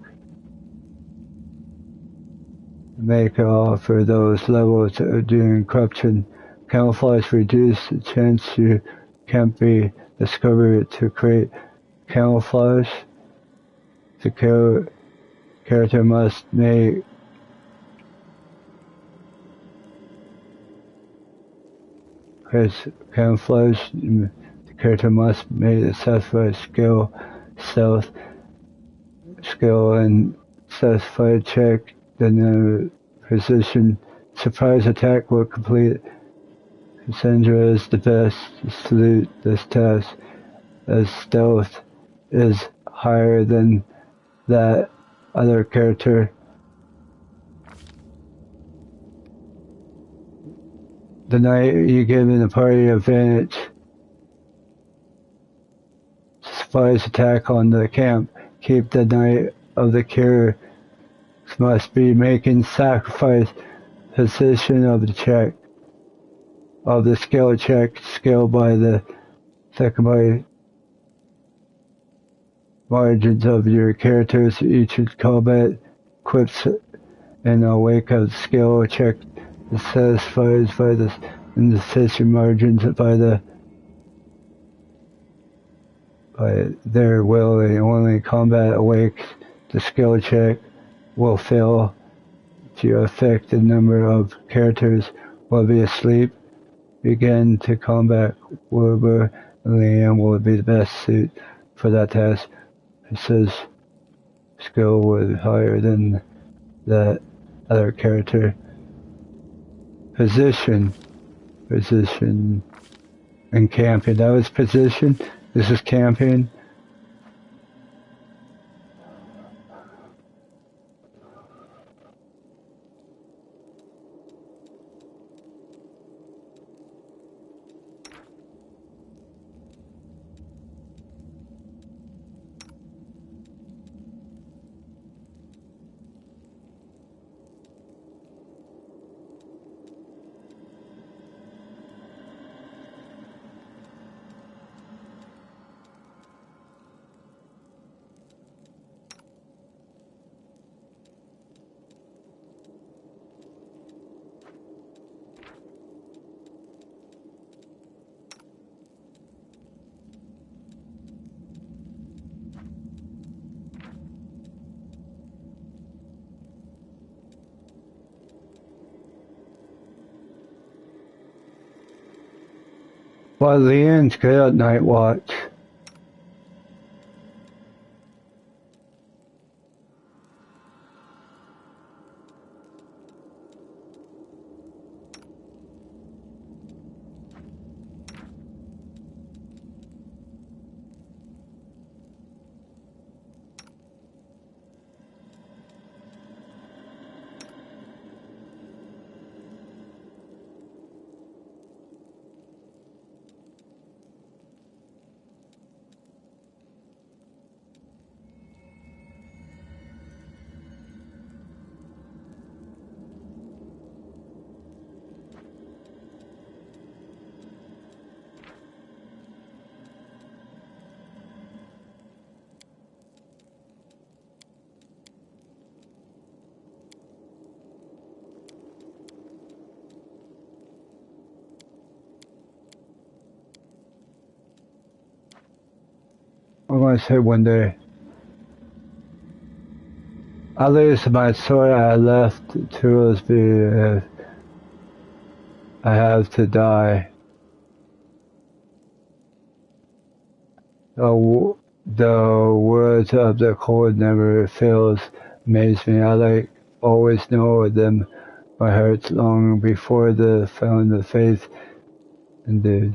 Make all for those levels during corruption. Camouflage reduce the chance you can't be discovered. To create camouflage, the character must make camouflage. The character must make a satisfied skill, stealth skill, and satisfied check. Then the precision surprise attack will complete. Cassandra is the best to salute this task, as stealth is higher than that other character. The night you give in the party advantage. Surprise attack on the camp. Keep the night of the cure. Must be making sacrifice position of the check. Of the skill check, skill by the second margins of your characters. Each combat equips in a wake of skill check is satisfied by the indecision margins by their will. And only combat awakes the skill check will fail to affect the number of characters will be asleep. Begin to combat. Wilbur and Liam will be the best suit for that task. It says skill was higher than that other character. Position. And camping. That was position. This is camping. Well, Leanne's good at night watch. I'm going to say one day. I lose my sword I left to Lisby if I have to die. The words of the chord never fails amaze me. I always know them by heart long before the found the faith indeed.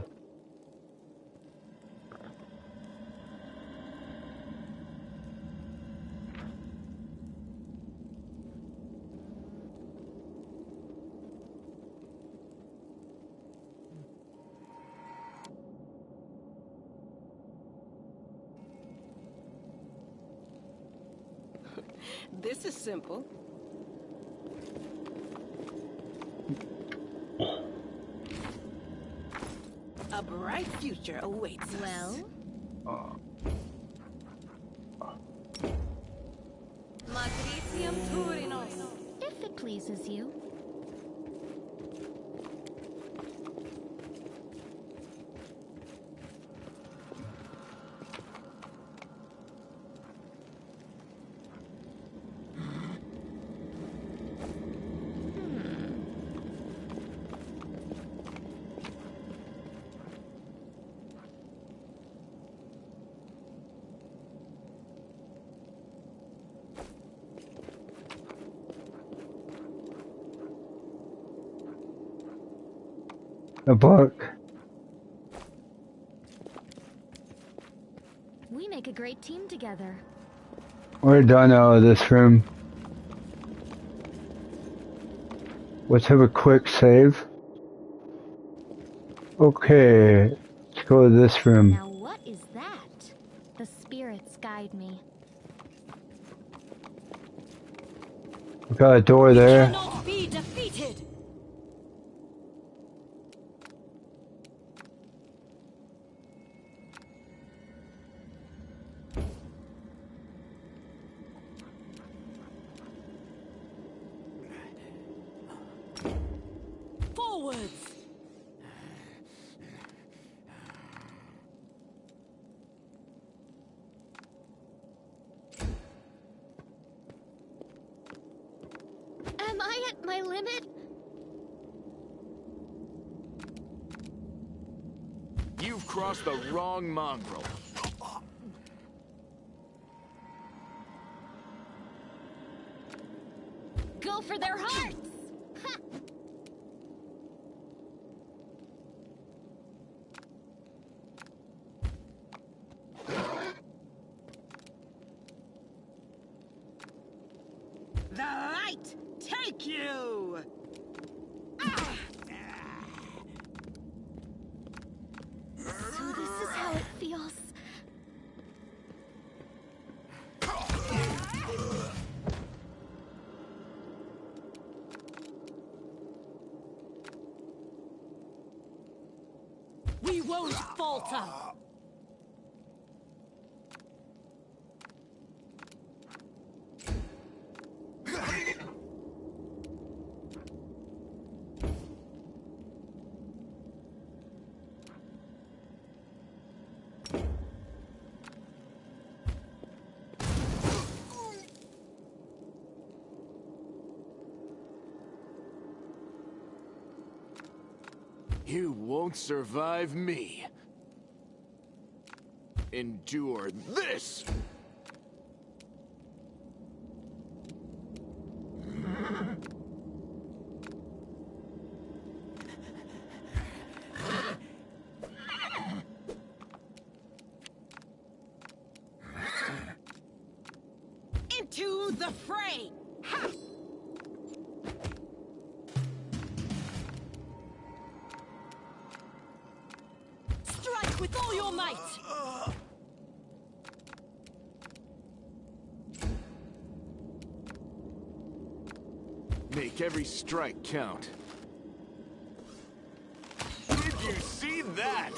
This is simple. A bright future awaits us. Well? If it pleases you. A book. We make a great team together. We're done out of this room. Let's have a quick save. Okay, let's go to this room. Now what is that? The spirits guide me. We got a door there. Cannot be defeated. Forwards. Am I at my limit? You've crossed the wrong mongrel. Go for their hearts! Ha! The light take you! Ah! So this is how it feels. We won't falter! You won't survive me. Endure this! Into the fray! Ha! Strike with all your might! Make every strike count. Did you see that?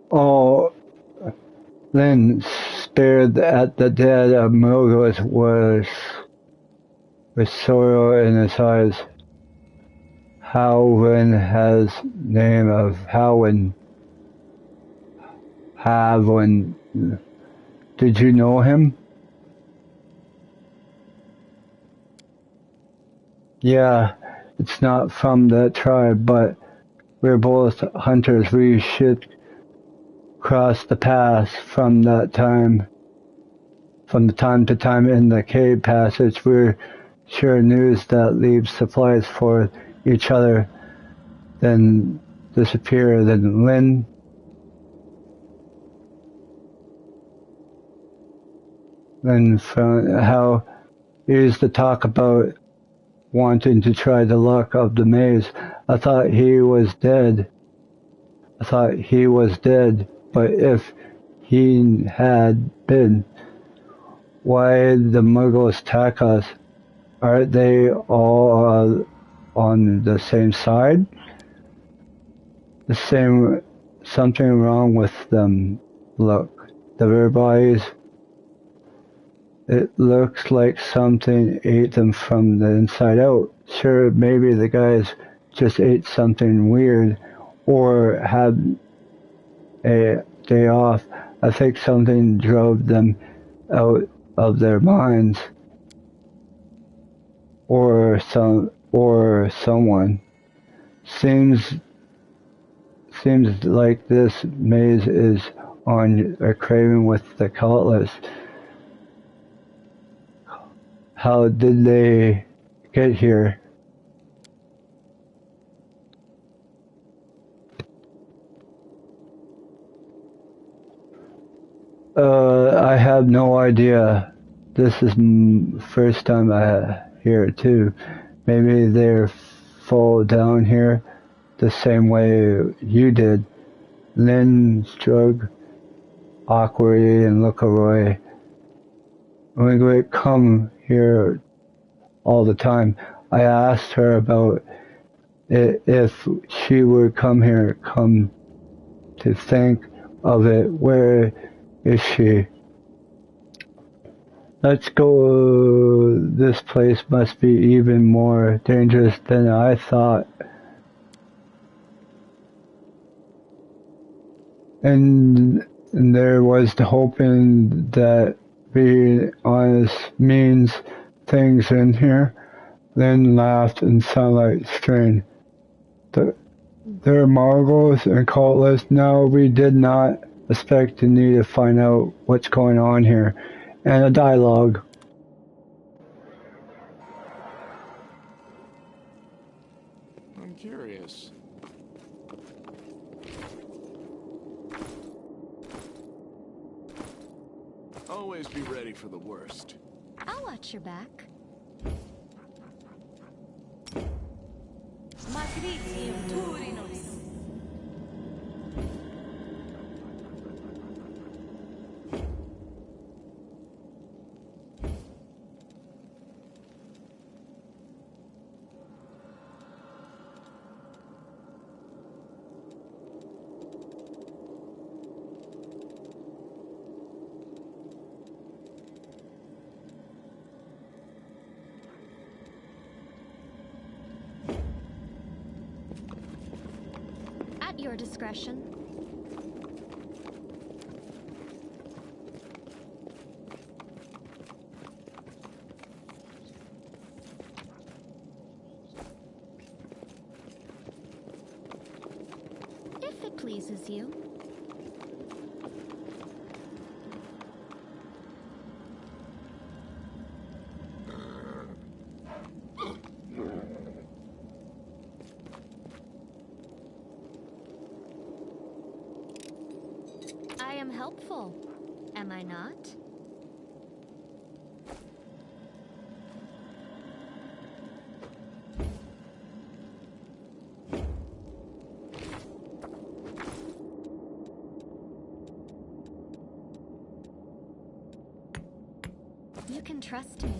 Oh, Lynn stared at the dead of Mogos with sorrow in his eyes. Howin has name of Howin. Havin. Did you know him? Yeah, it's not from that tribe, but we're both hunters. We should cross the paths from the time to time in the cave passage. We're sure news that leaves supplies for each other, then disappear. Then from how he used to talk about wanting to try the luck of the maze. I thought he was dead, but if he had been, why the Muggles attack us? Aren't they all on the same side? Something wrong with them. Look, their bodies. It looks like something ate them from the inside out. Sure, maybe the guys just ate something weird or had a day off. I think something drove them out of their minds. Or someone. Seems like this maze is on a craving with the Cutlass. How did they get here? I have no idea. This is first time I hear it too. Maybe they fall down here the same way you did. Lynn shrugged awkwardly and looked away. We would come here all the time. I asked her about it, if she would come here. Come to think of it, where is she? Let's go. This place must be even more dangerous than I thought. And there was the hoping that being honest means things in here. Lynn laughed and sounded strained. They're marvels and cultists. No, we did not expect to need to find out what's going on here. And a dialogue. I'm curious. always be ready for the worst. I'll watch your back. Matricium Turinus. At your discretion. If it pleases you. I am helpful, am I not? You can trust me.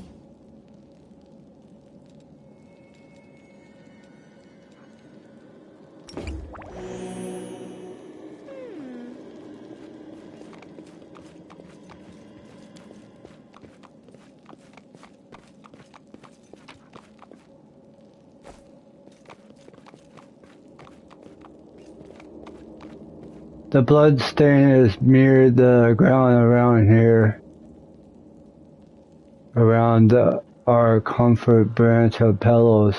The blood stain has mirrored the ground around here, around our comfort branch of pillows.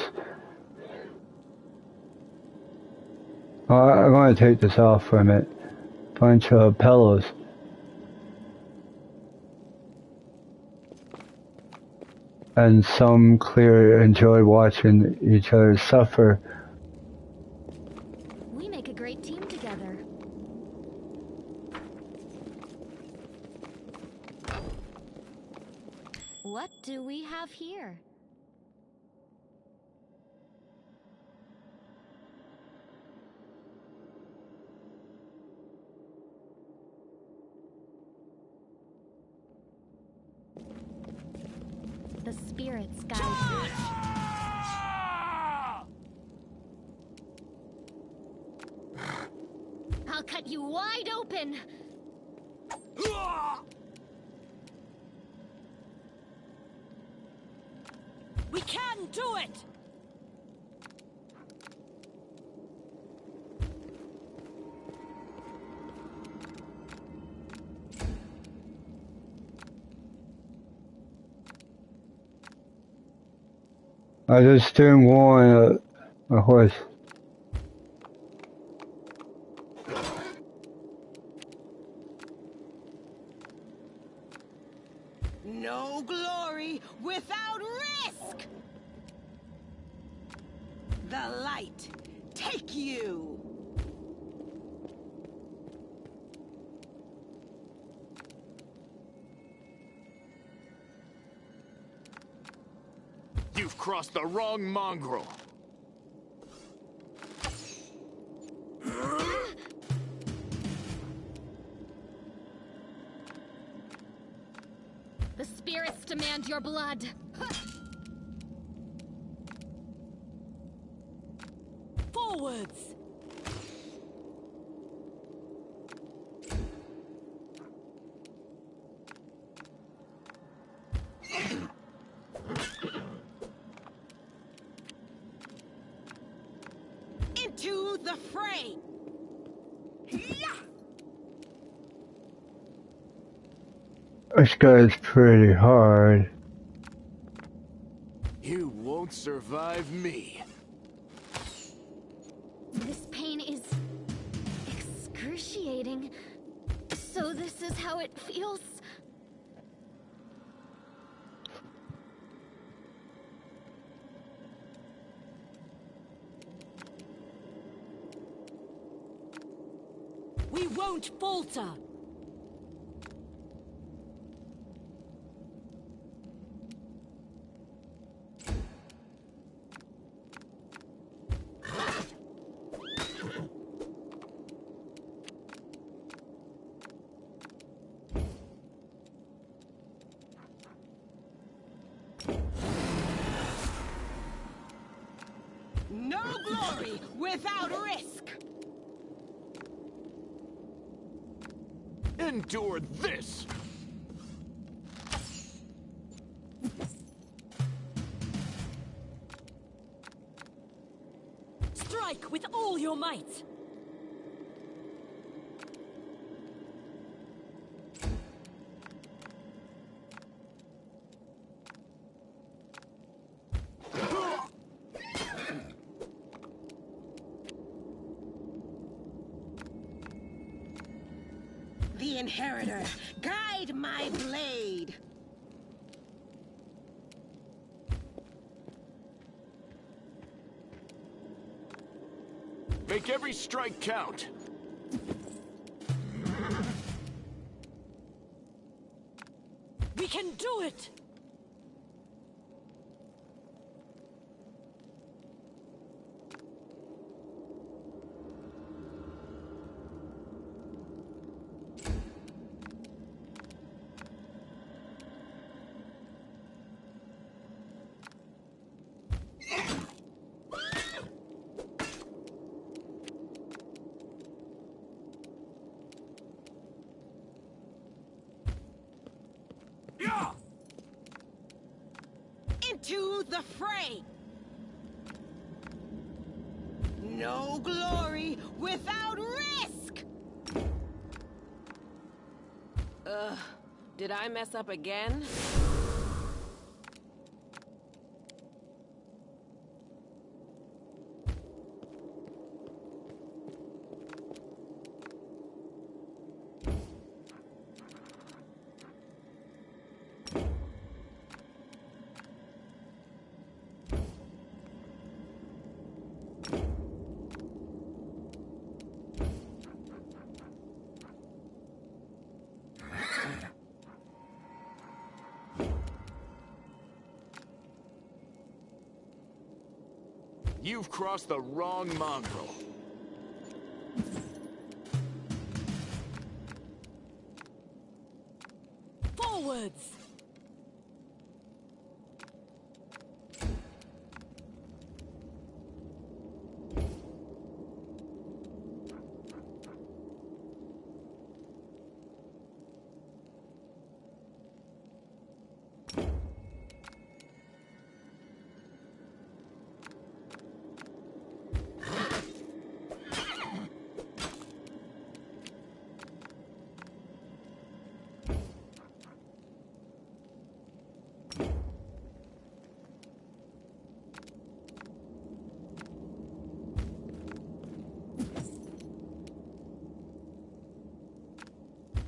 I'm going to take this off for a minute. Bunch of pillows. And some clearly enjoy watching each other suffer. We make a great team together. What do we have here? The spirits guide me. I'll cut you wide open! We can do it! I just didn't want a horse. No glory without risk! The light, take you! You've crossed the wrong mongrel. The spirits demand your blood. Forwards! Into the fray! This guy's pretty hard. You won't survive me. This pain is excruciating. So this is how it feels? We won't falter! glory without risk! Endure this! Strike with all your might! The Inheritor, guide my blade! Make every strike count! We can do it! Into the fray! No glory without risk! Did I mess up again? You've crossed the wrong mongrel. Forwards!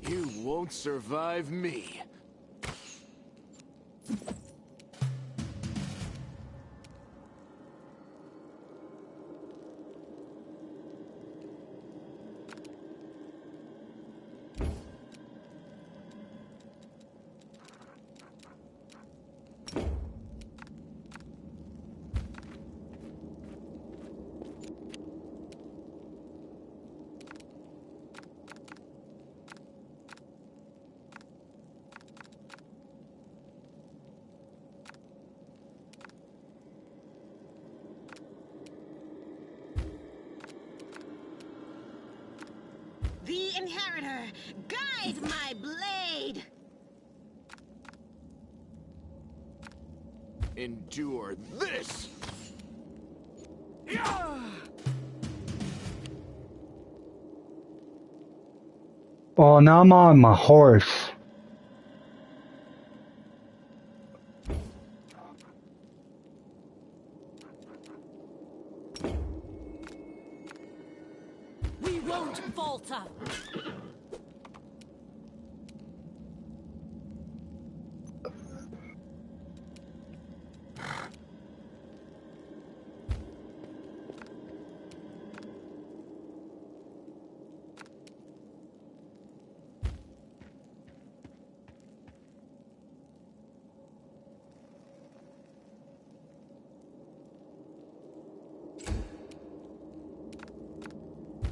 You won't survive me. The Inheritor, guide my blade! Endure this! Well, now I'm on my horse. We won't falter!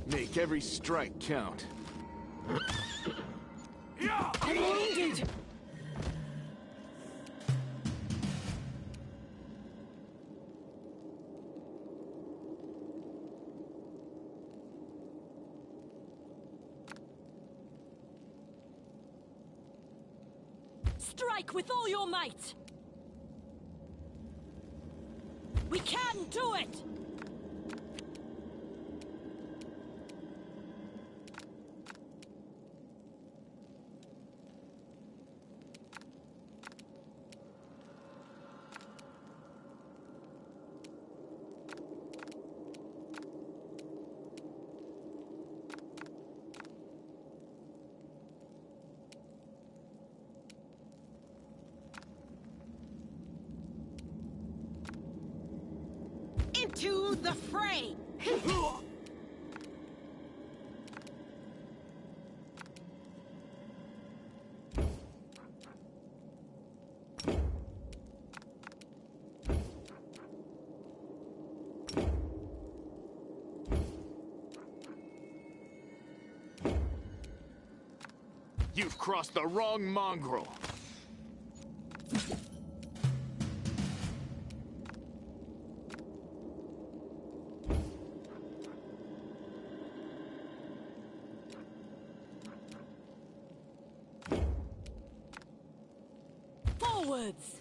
Make every strike count. I'm wounded! Strike with all your might! We can do it! Into the fray! You've crossed the wrong mongrel. Forwards!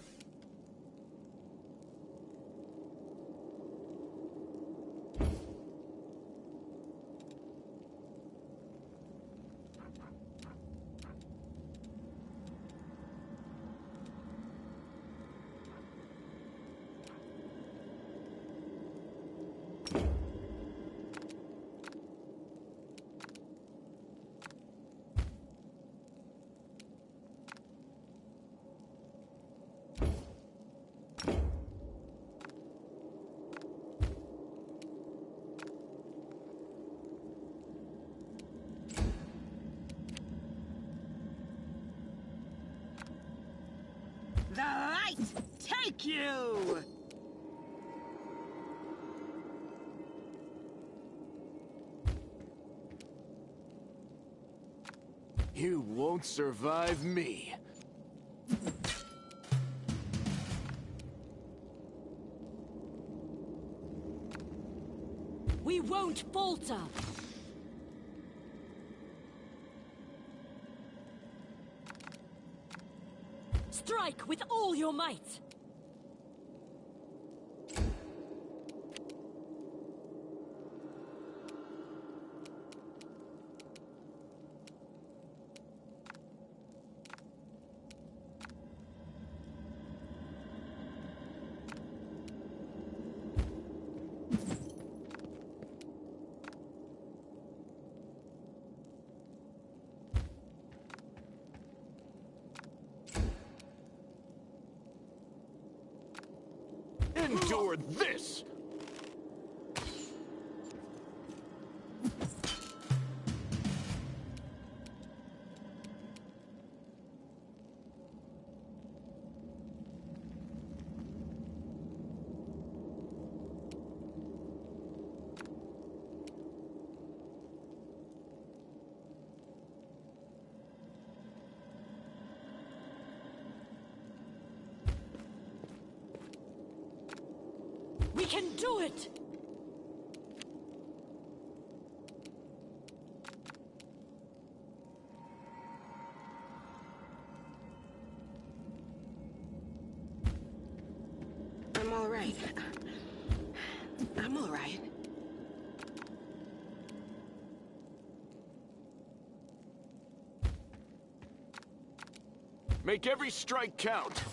The light take you! You won't survive me. We won't falter! Strike with all your might! Endure this! We can do it! I'm all right. I'm all right. Make every strike count!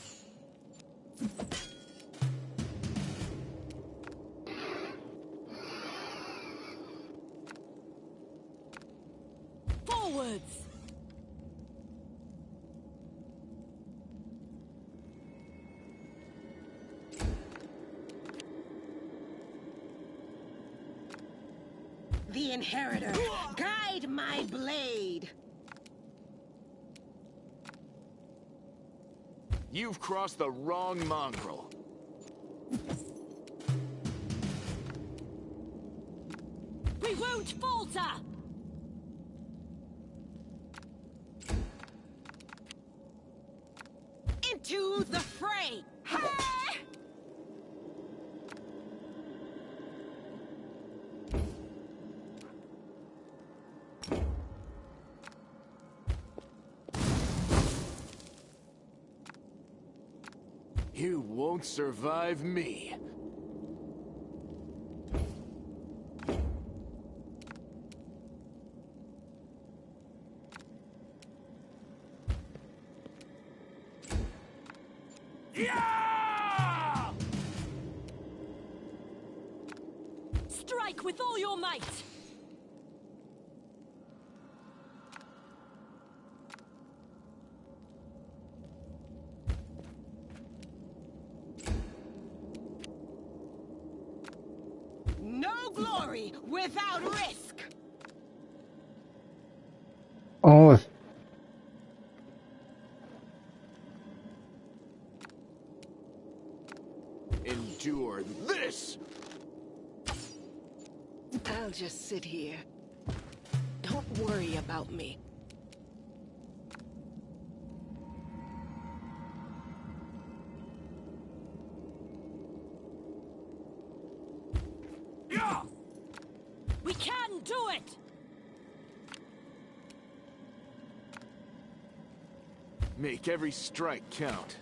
Forwards! The Inheritor, guide my blade! You've crossed the wrong mongrel. We won't falter! Into the fray! You won't survive me. Yeah! Strike with all your might! No glory without risk! Oh, Endure this! I'll just sit here. Don't worry about me. Yeah! We can do it! Make every strike count.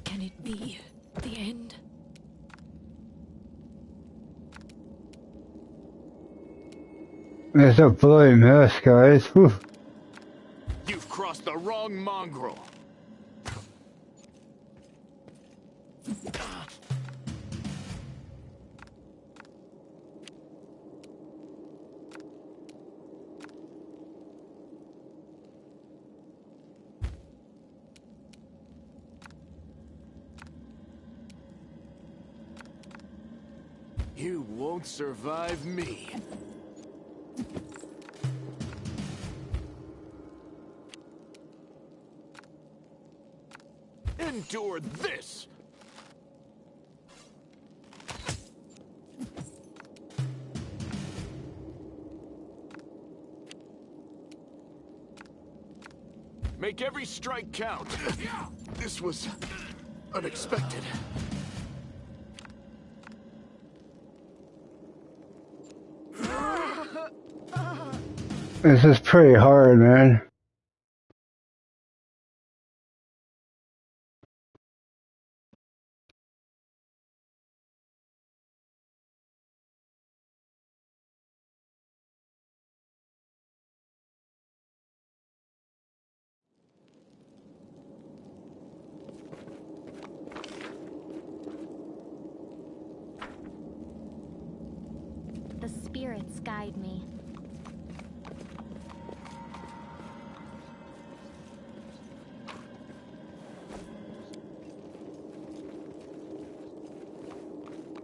Can it be the end? there's a bloody mess, guys. Whew. You've crossed the wrong mongrel. You won't survive me. Endure this! Make every strike count. This was unexpected. This is pretty hard, man. The spirits guide me.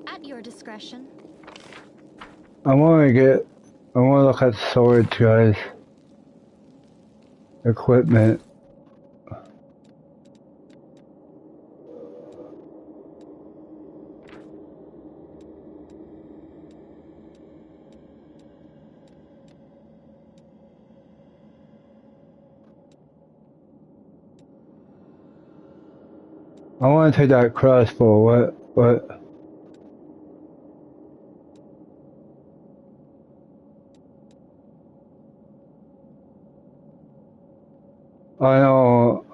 At your discretion. I want to look at swords, guys. Equipment. I want to take that crossbow. What? I know.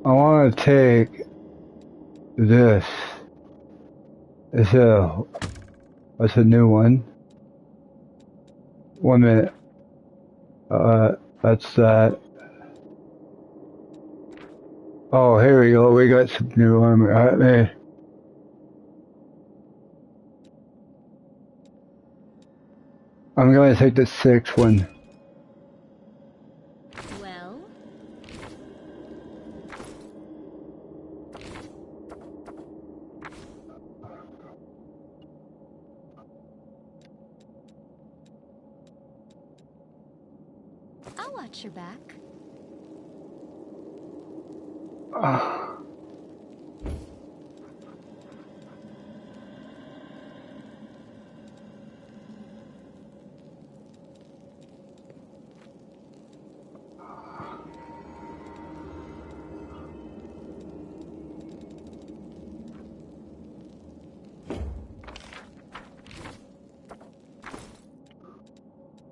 I want to take this. It's a new one. 1 minute. That's that. Oh, here we go. We got some new armor. Alright, I'm going to take the 6th one. Well? I'll watch your back.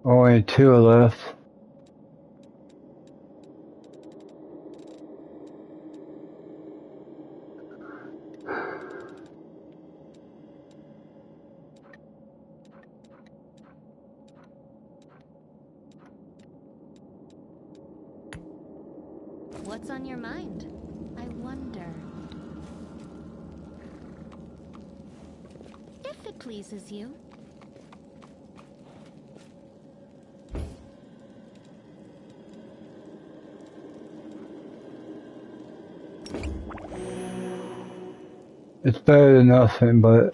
Only 2 left. What's on your mind? I wonder. If it pleases you. It's better than nothing, but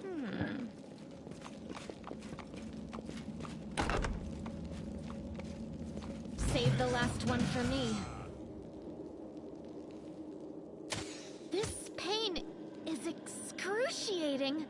Save the last one for me. This pain is excruciating.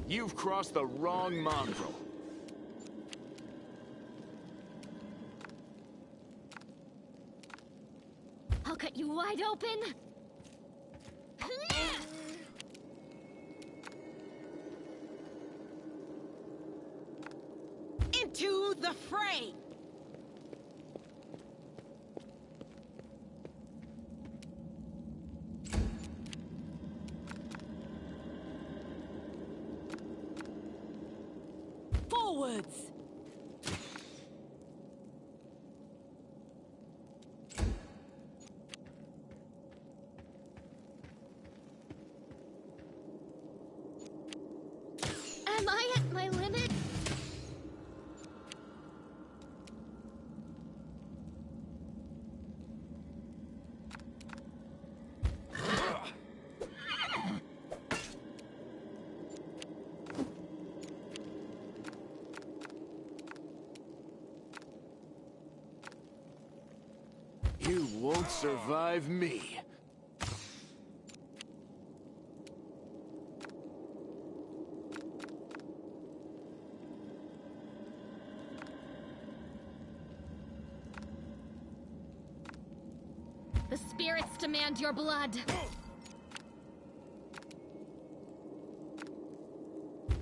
You've crossed the wrong mongrel. I'll cut you wide open. Into the fray! Forwards! Am I at my limit? You won't survive me. The spirits demand your blood.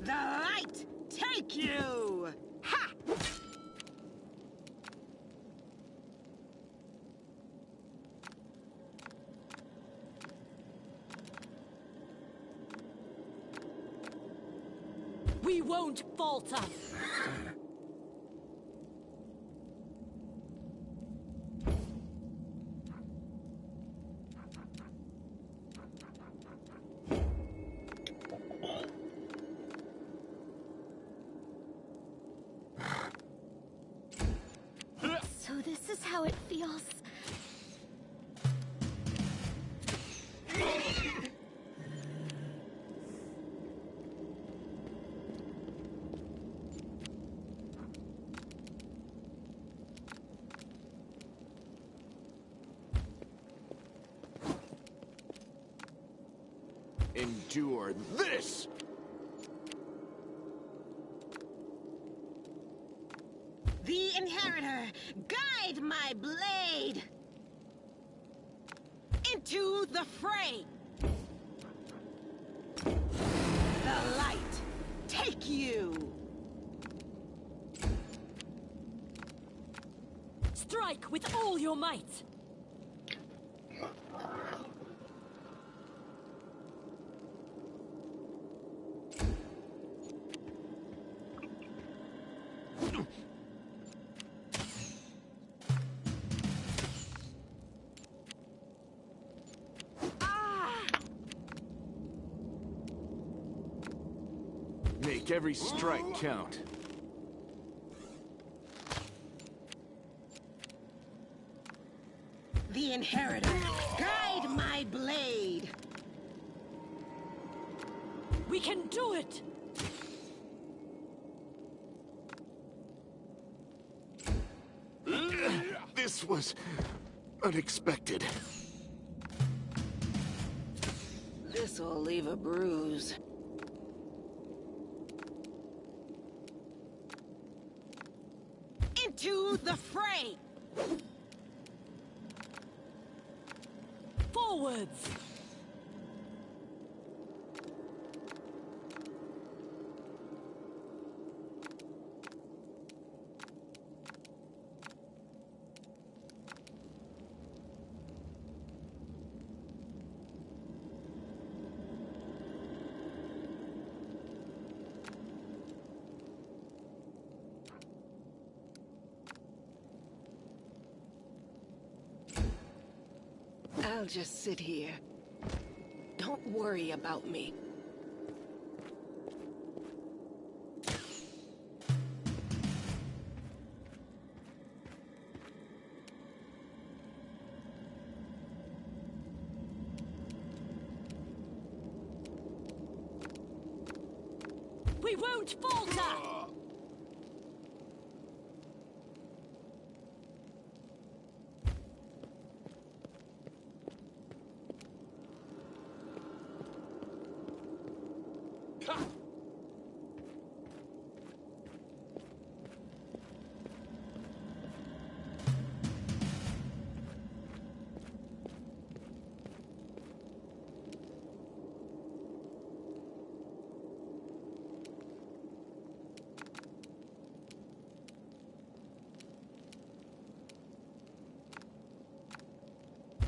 The light take you! Ha! We won't falter! So this is how it feels. Endure this! The Inheritor, guide my blade! Into the fray! The light take you! Strike with all your might! Make every strike count. The Inheritor, guide my blade. We can do it! This was unexpected. This'll leave a bruise. Into the fray! Forwards! I'll just sit here. Don't worry about me. We won't falter!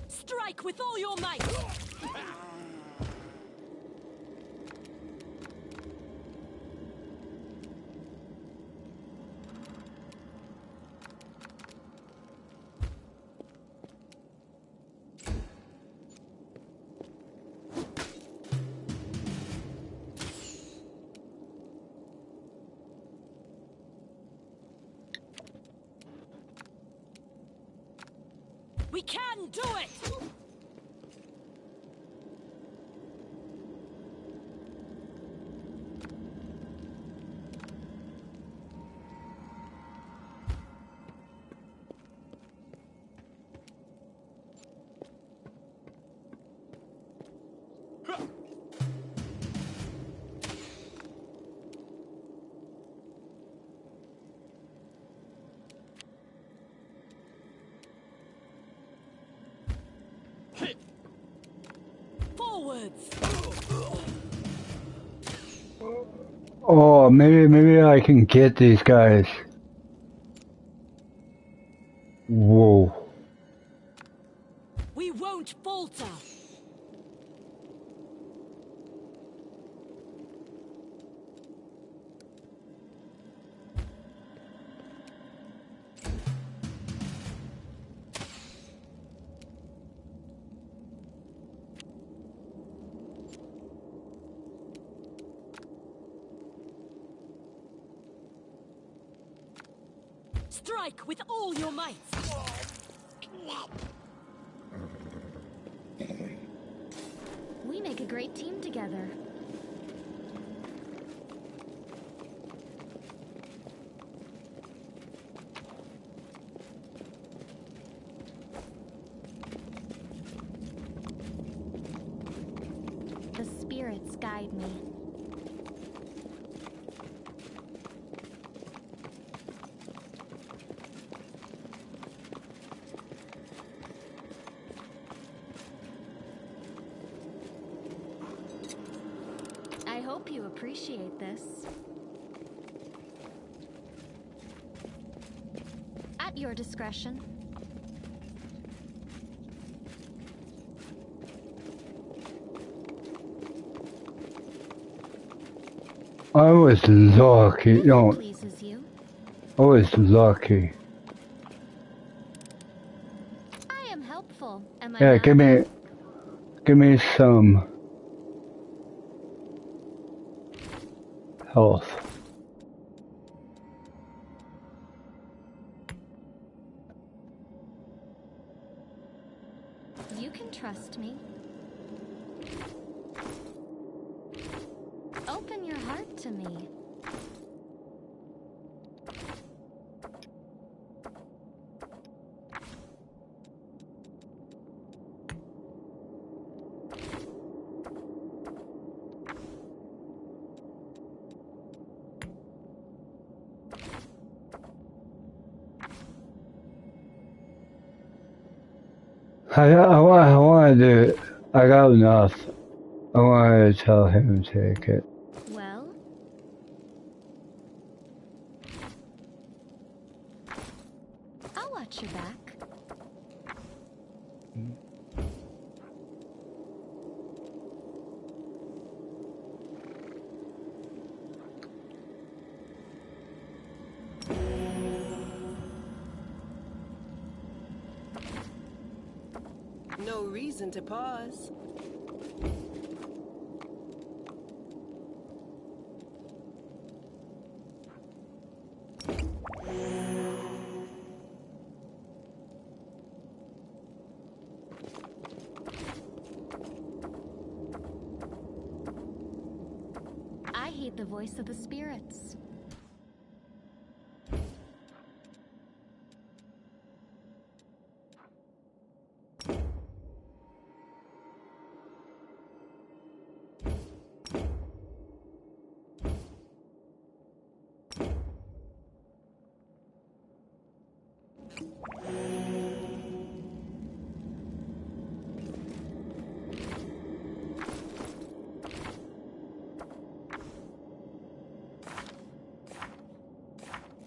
Strike with all your might! We can do it! Forwards! Oh, maybe I can get these guys. Whoa. We won't falter! Strike with all your might! We make a great team together. The spirits guide me. I hope you appreciate this. At your discretion. I was lucky. No, Pleases you. I was lucky. I am helpful. Am I Yeah, not? give me some health. You can trust me. Open your heart to me. I want to do it. I got enough. I want to tell him to take it. Well? I'll watch your back. No reason to pause. I heed the voice of the spirits.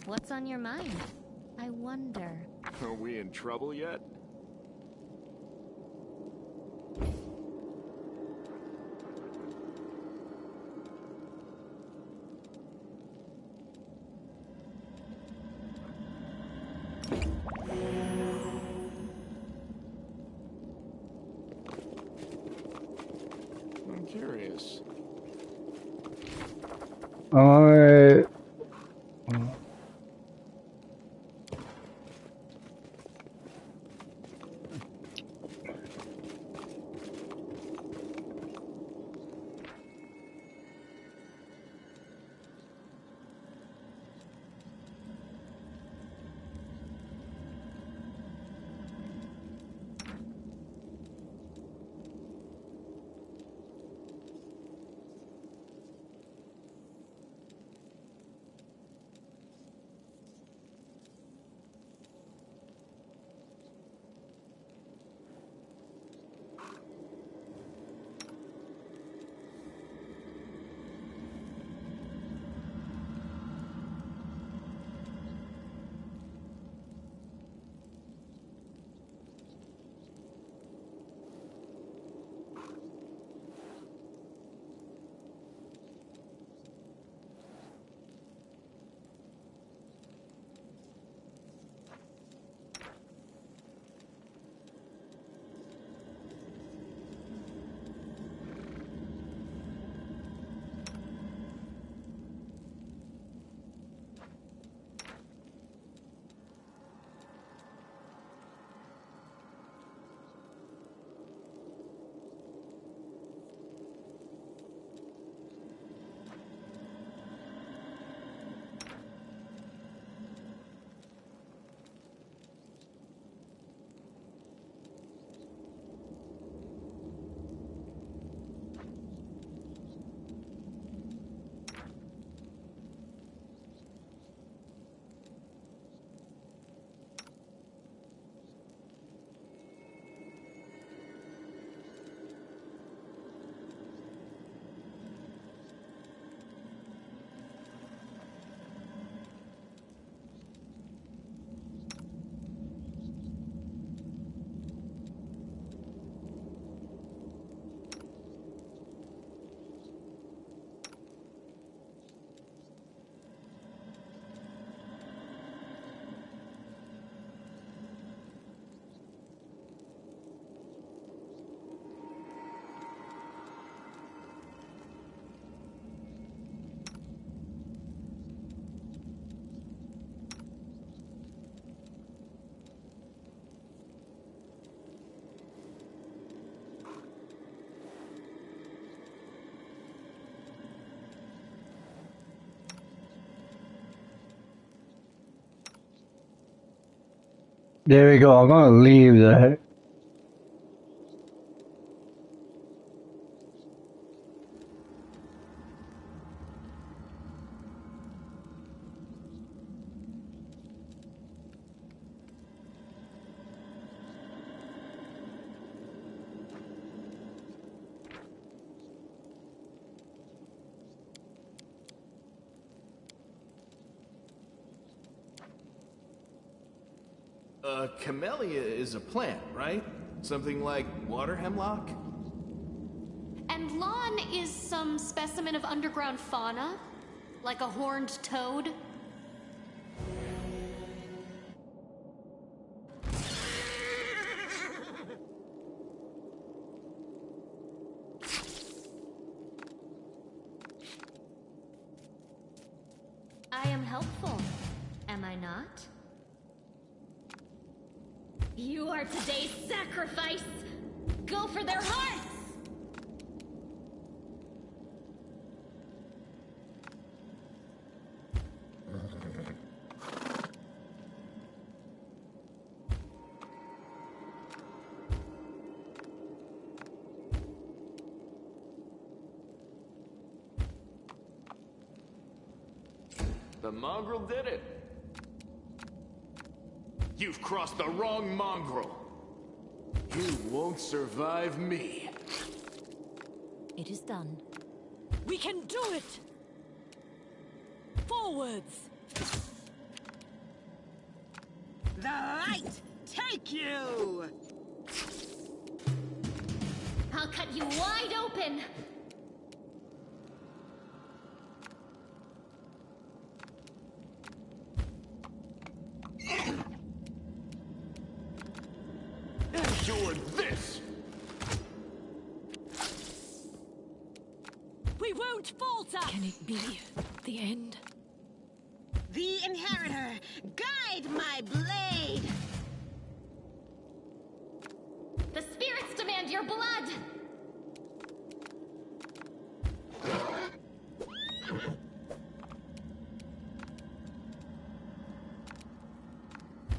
What's on your mind? I wonder. Are we in trouble yet? I'm curious. Alright. There we go. I'm gonna leave that. Camellia is a plant, right? Something like water hemlock? And lawn is some specimen of underground fauna? Like a horned toad? I am helpful, am I not? You are today's sacrifice! Go for their hearts! The mongrel did it. You've crossed the wrong mongrel. You won't survive me. It is done. We can do it! Forwards! The light take you! I'll cut you wide open! Endure this! We won't falter! Can it be the end? The Inheritor, guide my blade! The spirits demand your blood!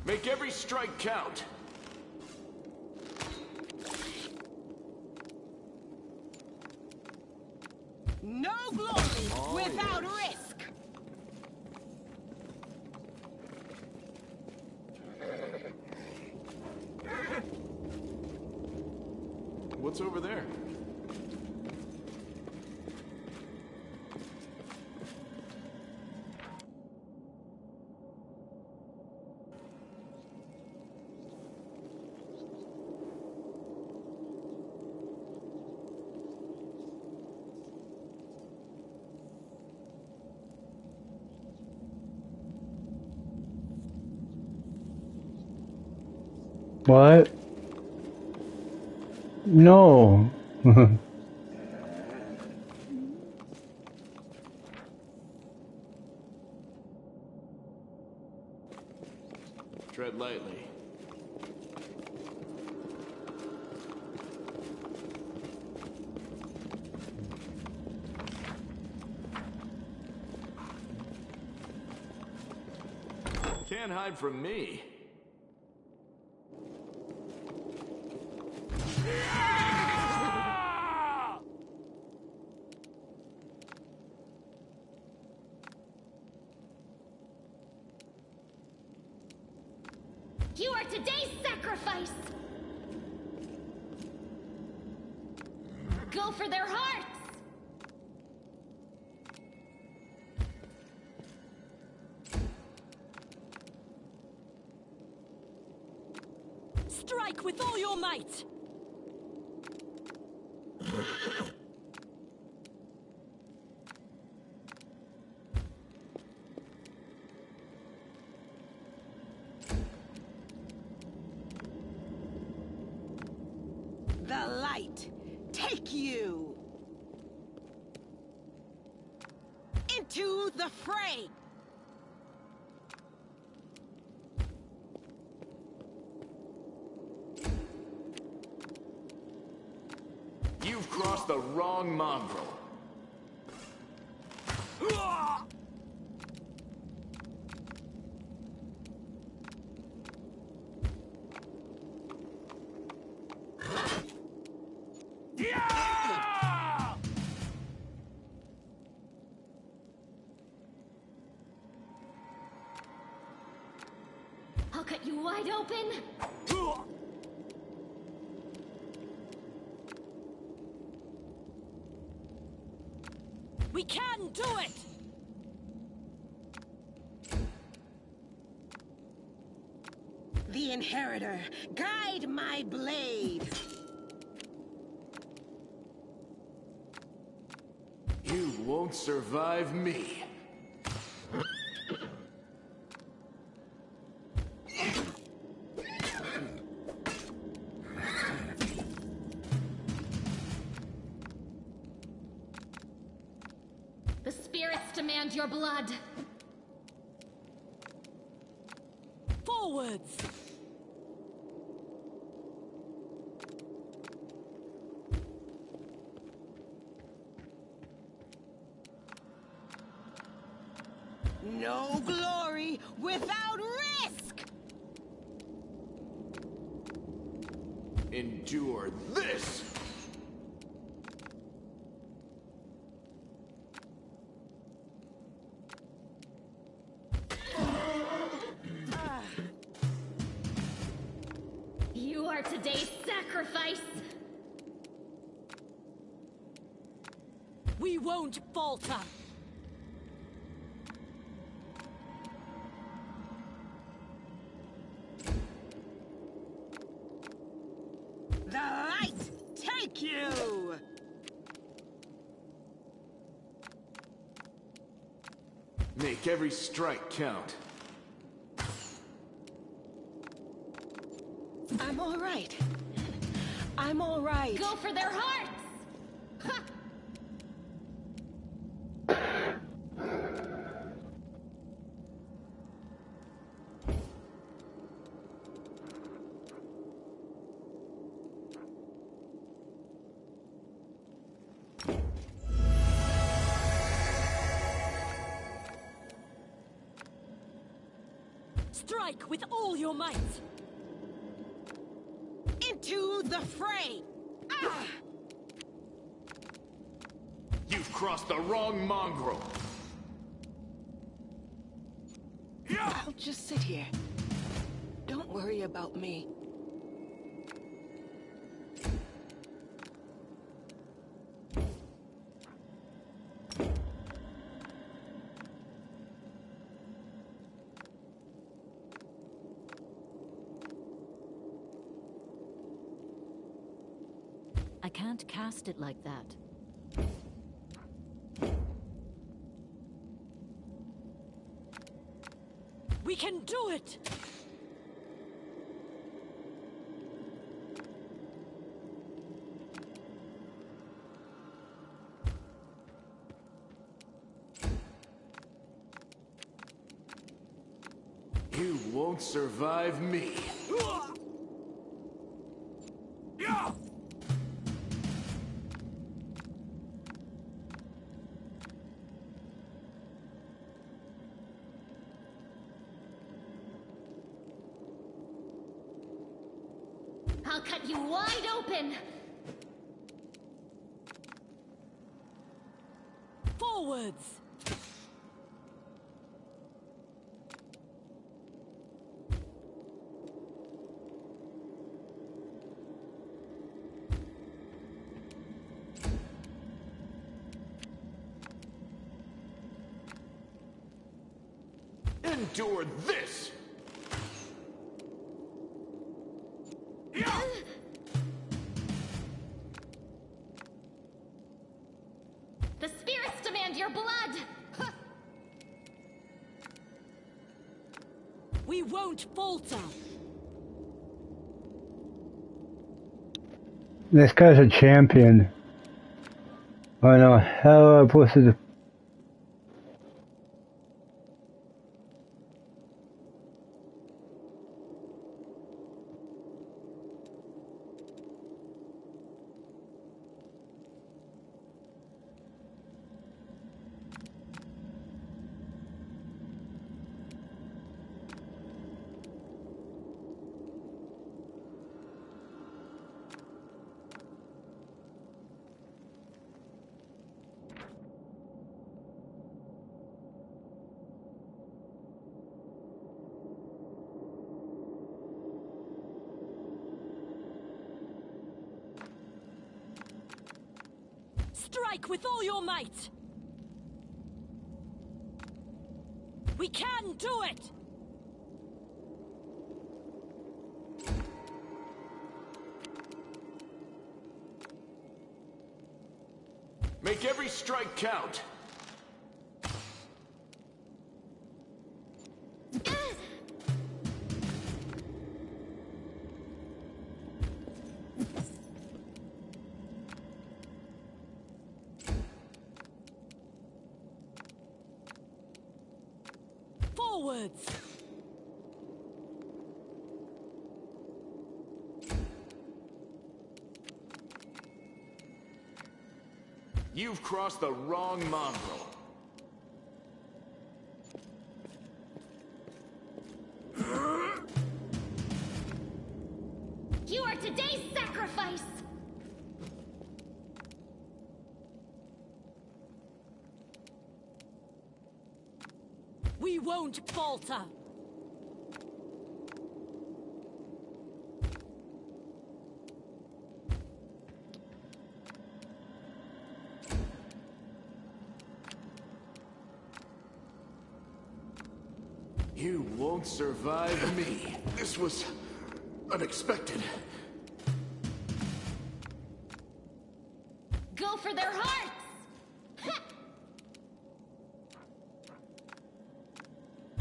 Make every strike count. No glory without risk! What's over there? What? No. Tread lightly. Can't hide from me. You are today's sacrifice! Go for their hearts! Strike with all your might! The light take you! Into the fray! You've crossed the wrong mongrel. I'll cut you wide open! We can do it! The Inheritor, guide my blade! You won't survive me. The spirits demand your blood! Forwards! No glory without risk! Endure this! You are today's sacrifice! We won't falter! The light take you! Make every strike count. I'm all right. I'm all right. Go for their hearts! Ha! Strike with all your might! Into the fray! Ah! You've crossed the wrong mongrel. I'll just sit here. Don't worry about me. I can't cast it like that. We can do it! You won't survive me. I'll cut you wide open! Forwards! Endure this! The spirits demand your blood! We won't falter! This guy's a champion. I know how I posted. Strike with all your might! We can do it! Make every strike count! Forwards! You've crossed the wrong mongrel. You are today's sacrifice! We won't falter! You won't survive me. This was unexpected. Go for their hearts!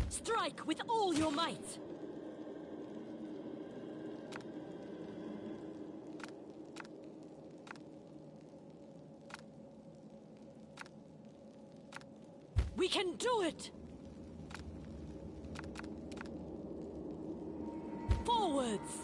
Strike with all your might! We can do it! Forwards!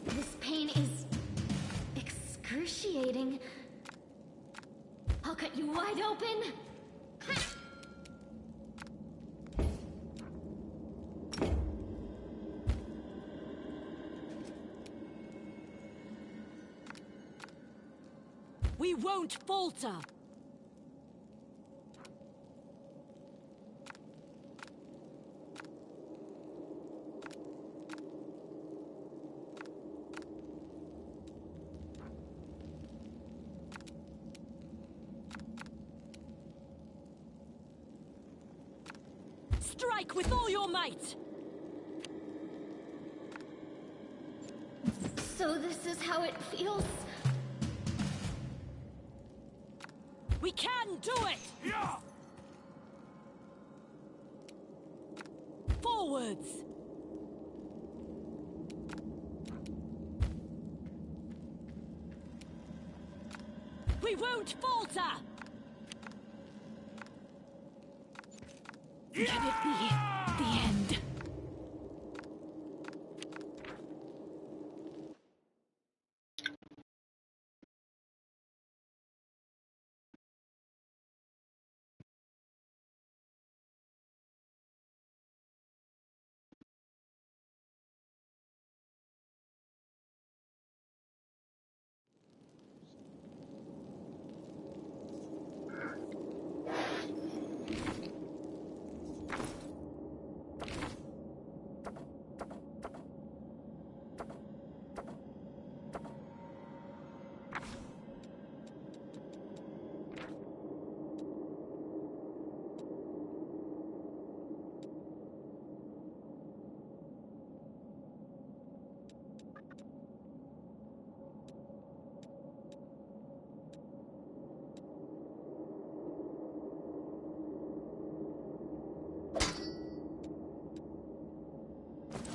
This pain is excruciating. I'll cut you wide open. We won't falter! Strike with all your might! So this is how it feels? We can do it! Yeah! Forwards! We won't falter! Can it be the end?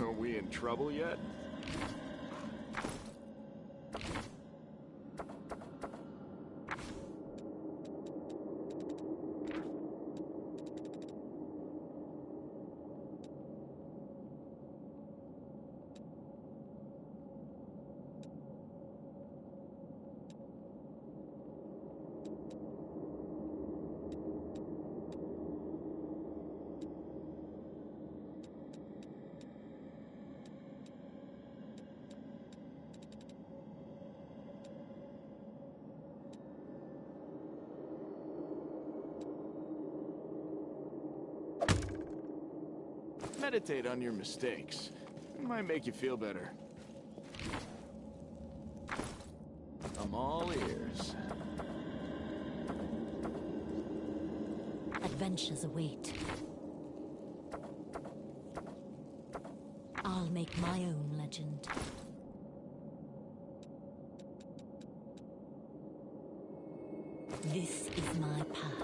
Are we in trouble yet? meditate on your mistakes. It might make you feel better. I'm all ears. Adventures await. I'll make my own legend. This is my path.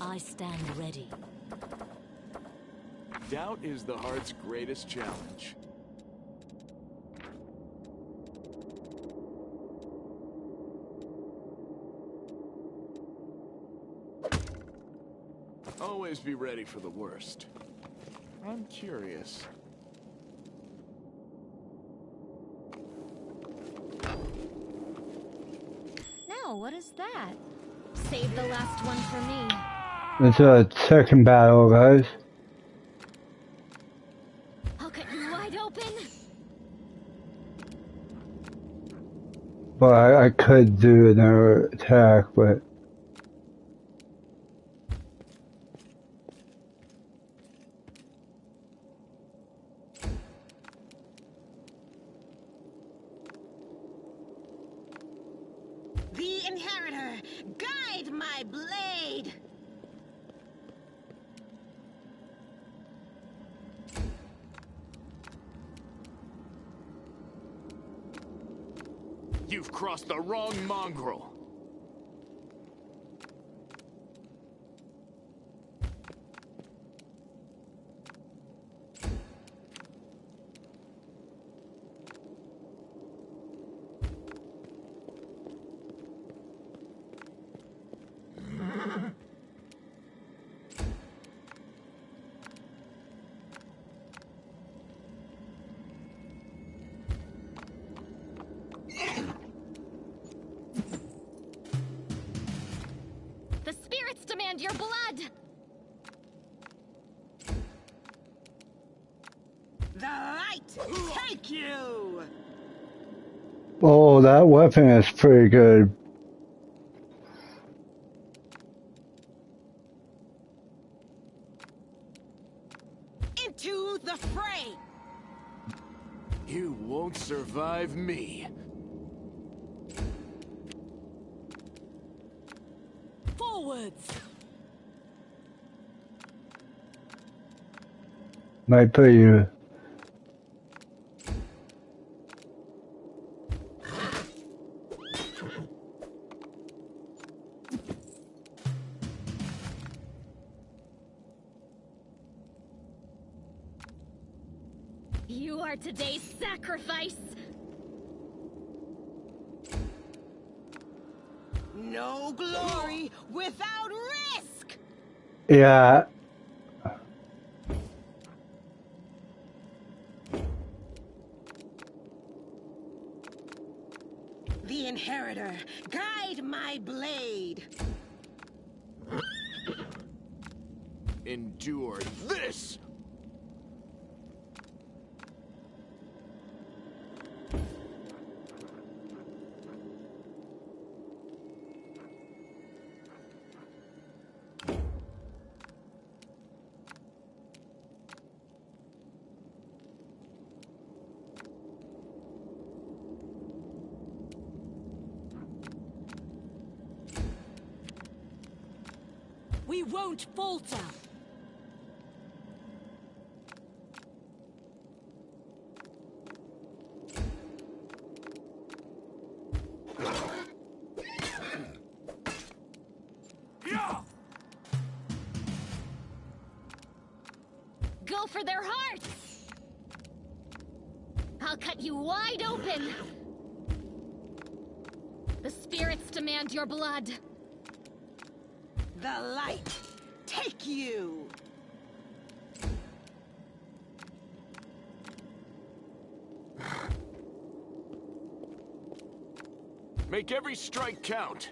I stand ready. Doubt is the heart's greatest challenge. Always be ready for the worst. I'm curious. Now, what is that? Save the last one for me. It's a second battle, guys. I'll cut you wide open. Well, I could do another attack, but... The Inheritor, guide my blade! You've crossed the wrong mongrel. The spirits demand your blood! The light take you! Oh, that weapon is pretty good. Into the fray! You won't survive me. Forwards! Might put you... You are today's sacrifice! No glory without risk! Yeah. The Inheritor, guide my blade! Endure this! We won't falter! Go for their hearts! I'll cut you wide open! The spirits demand your blood! The light take you! Make every strike count.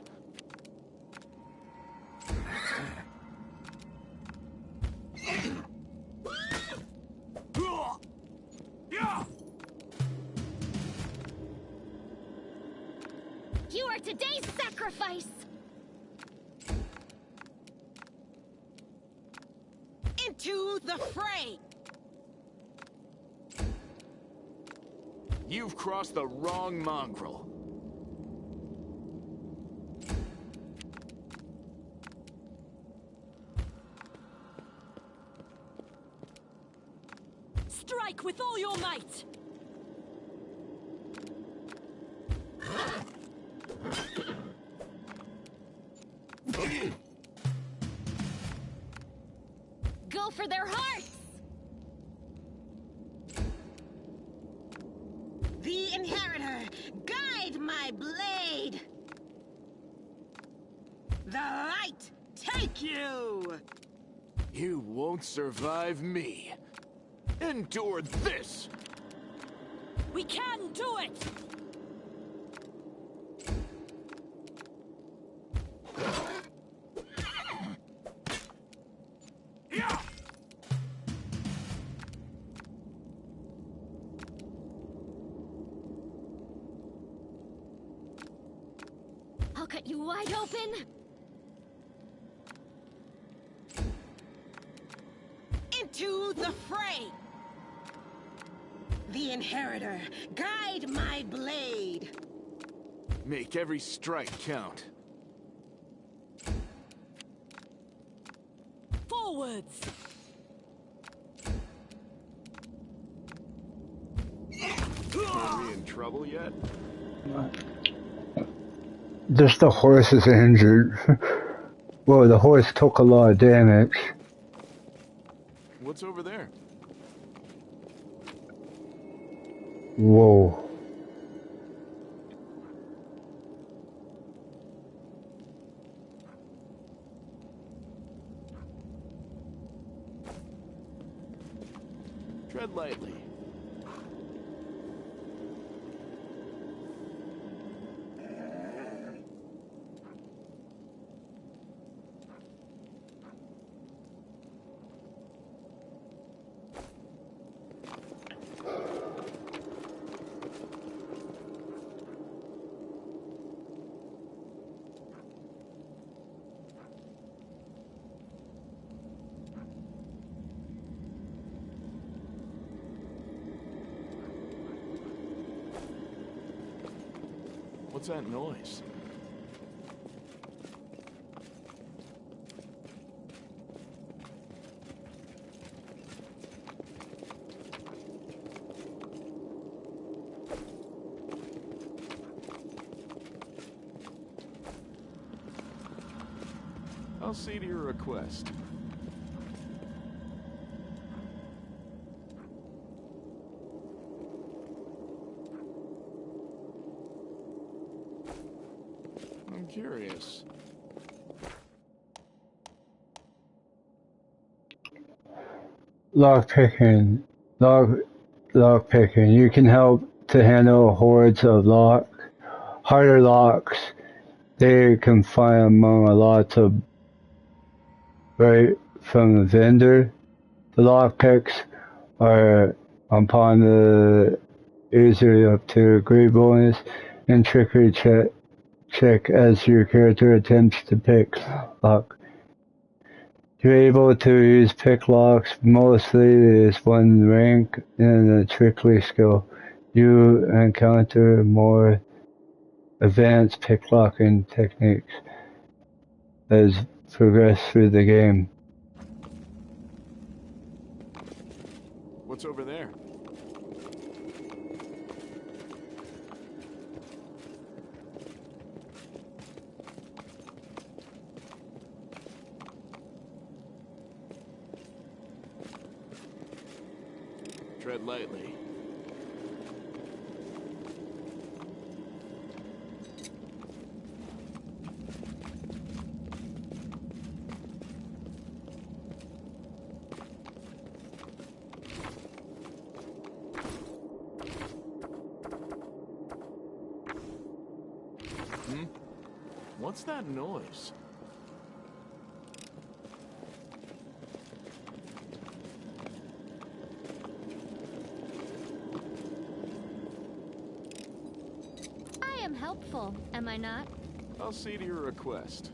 You are today's sacrifice! the fray! You've crossed the wrong mongrel. Strike with all your might! Go for their hearts! The Inheritor, guide my blade! The light, take you! You won't survive me. Endure this! We can do it! I'll cut you wide open! Into the fray! The Inheritor, guide my blade! Make every strike count. Forwards! Are we in trouble yet? Just the horse is injured. Well, the horse took a lot of damage. What's over there? Whoa. Tread lightly. What's that noise? I'll see to your request. I'm curious. Lockpicking. Lockpicking. You can help to handle hordes of harder locks. They can find among a lot of right from the vendor. The lockpicks are upon the usually up to a great bonus and trickery check as your character attempts to pick lock. You're able to use pick locks mostly as one rank in the trickery skill. You encounter more advanced pick locking techniques as progress through the game. What's over there? Tread lightly. What's that noise? I am helpful, am I not? I'll see to your request.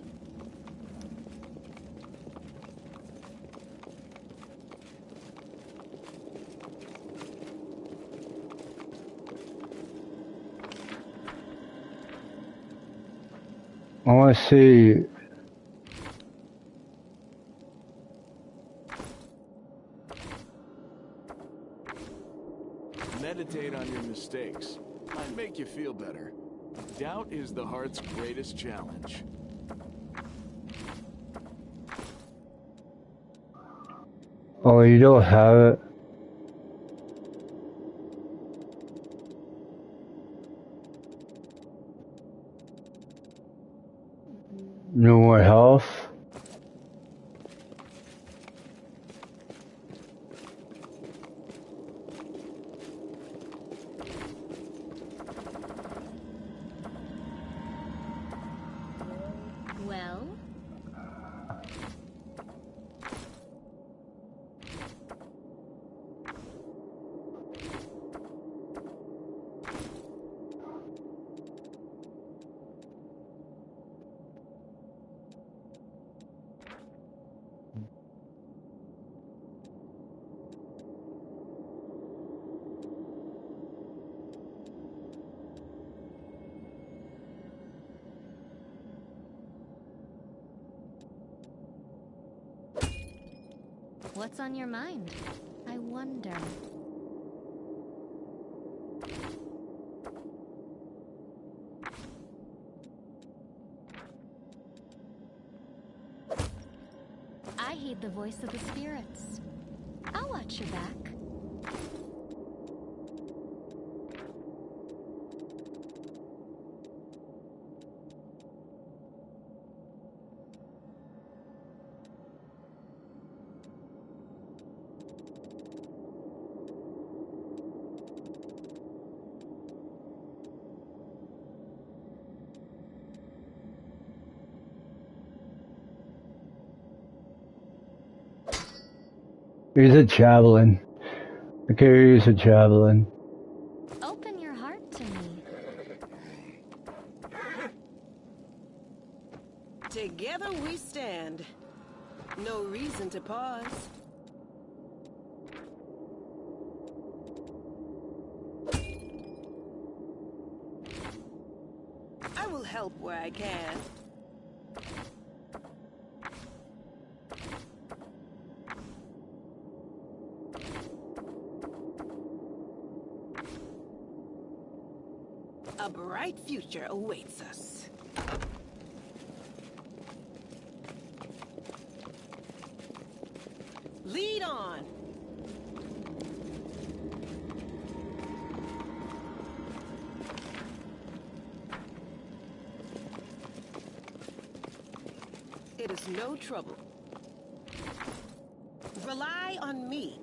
I want to see. Meditate on your mistakes. Might make you feel better. Doubt is the heart's greatest challenge. Oh, you don't have it? No more health? Well? What's on your mind? I wonder. I heed the voice of the spirits. I'll watch your back. Use a javelin. Okay, use a javelin. Open your heart to me. Together we stand. No reason to pause. I will help where I can. A bright future awaits us. Lead on! It is no trouble. Rely on me.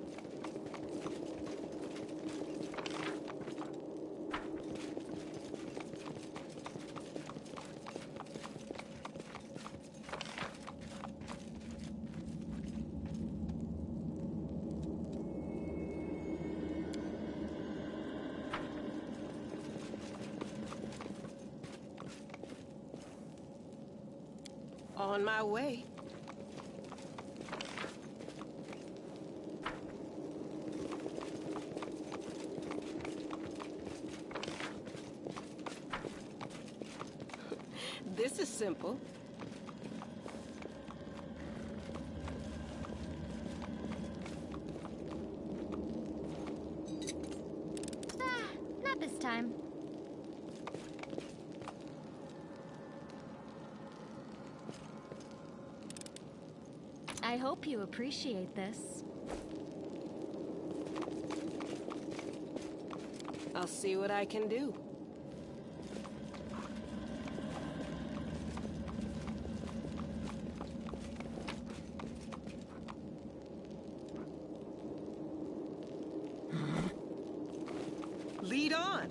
On my way. This is simple. Not this time. I hope you appreciate this. I'll see what I can do. Lead on.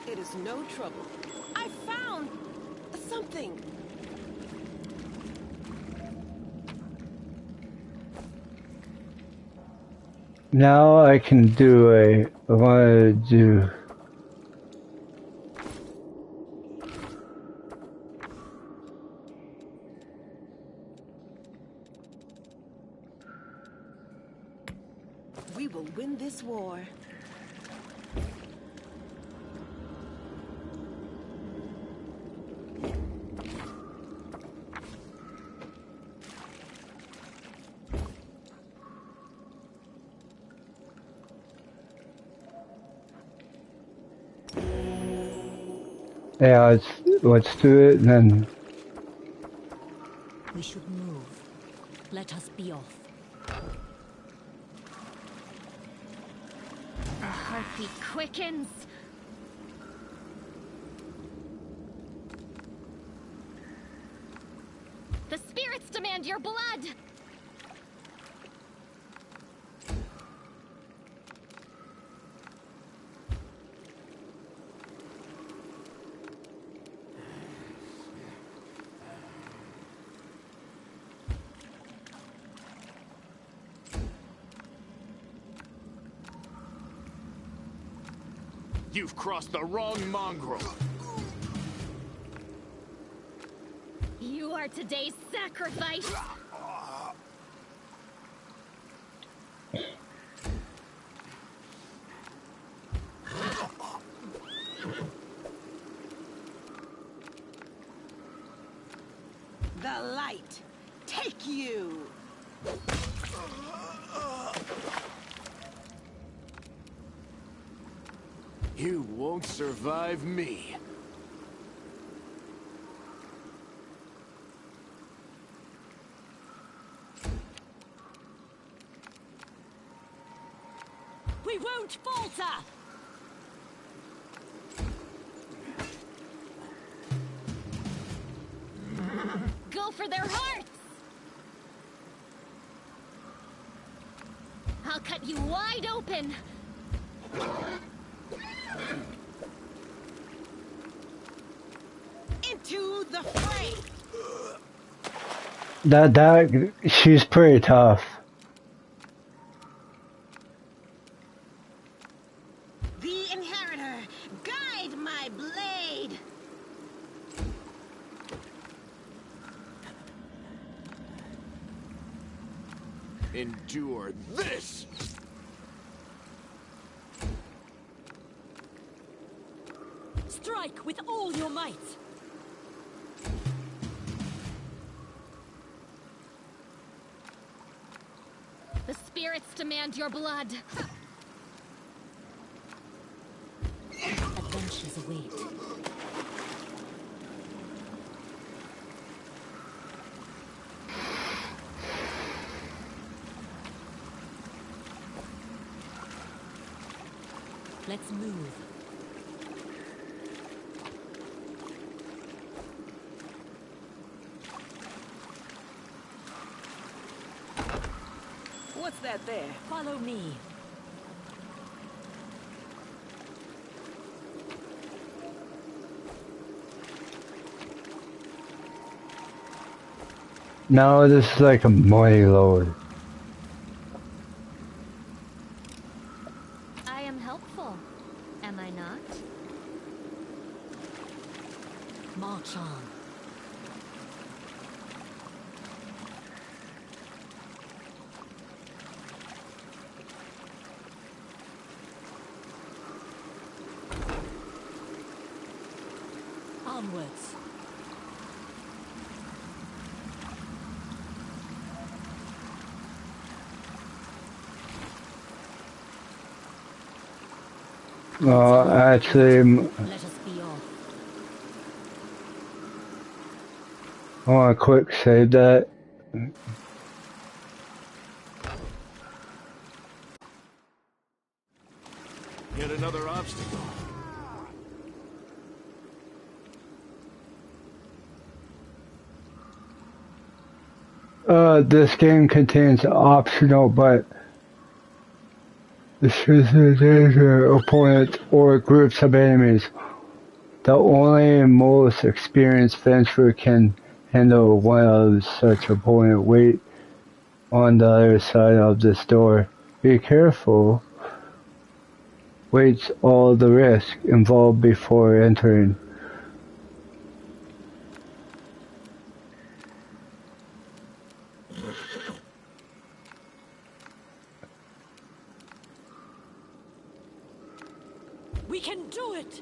It is no trouble. I found something. Now I can do I want to do. We will win this war. Yeah, let's do it, and then... We should move. Let us be off. The heartbeat quickens. The spirits demand your blood! You've crossed the wrong mongrel. You are today's sacrifice! The light. Take you. You won't survive me. We won't falter! Go for their hearts! I'll cut you wide open! Into the fray! She's pretty tough. The Inheritor, guide my blade! Endure this! Strike with all your might! The spirits demand your blood! Adventures await. Let's move. What's that there? Follow me. No, this is like a money load. I am helpful, am I not? March on. Onwards. Actually, Let us be off. I want to quick save that. Yet another obstacle. This game contains optional but danger opponents or groups of enemies. The only most experienced venturer can handle one of such opponent. Wait on the other side of this door. Be careful. Weights all the risk involved before entering. We can do it!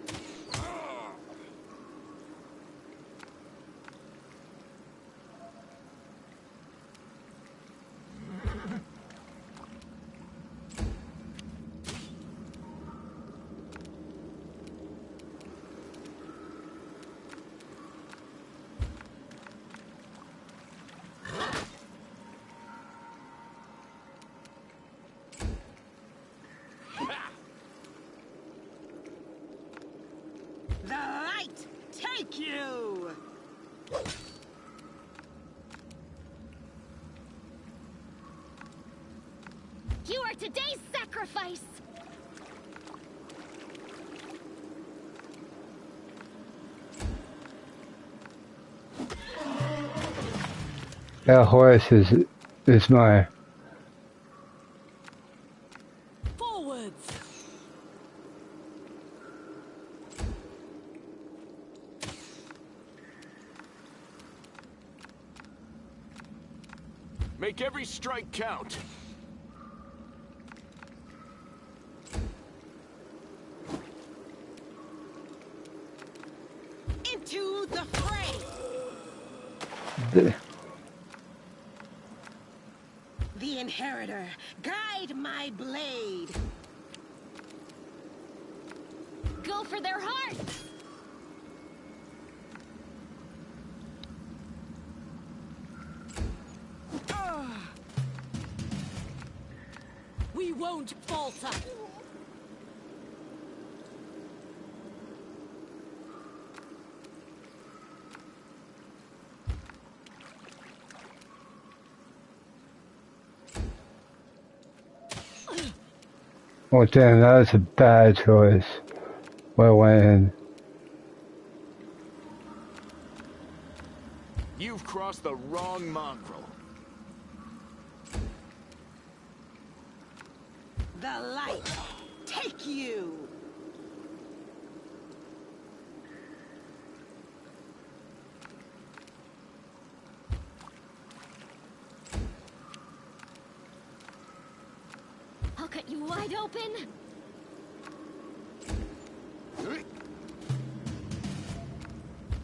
The light take you! You are today's sacrifice! That horse is my. Forwards! Make every strike count. Into the fray! The Inheritor, guide my blade! Go for their hearts! We won't falter! Oh damn, that was a bad choice. Well, when You've crossed the wrong mongrel. The light take you! I'll cut you wide open!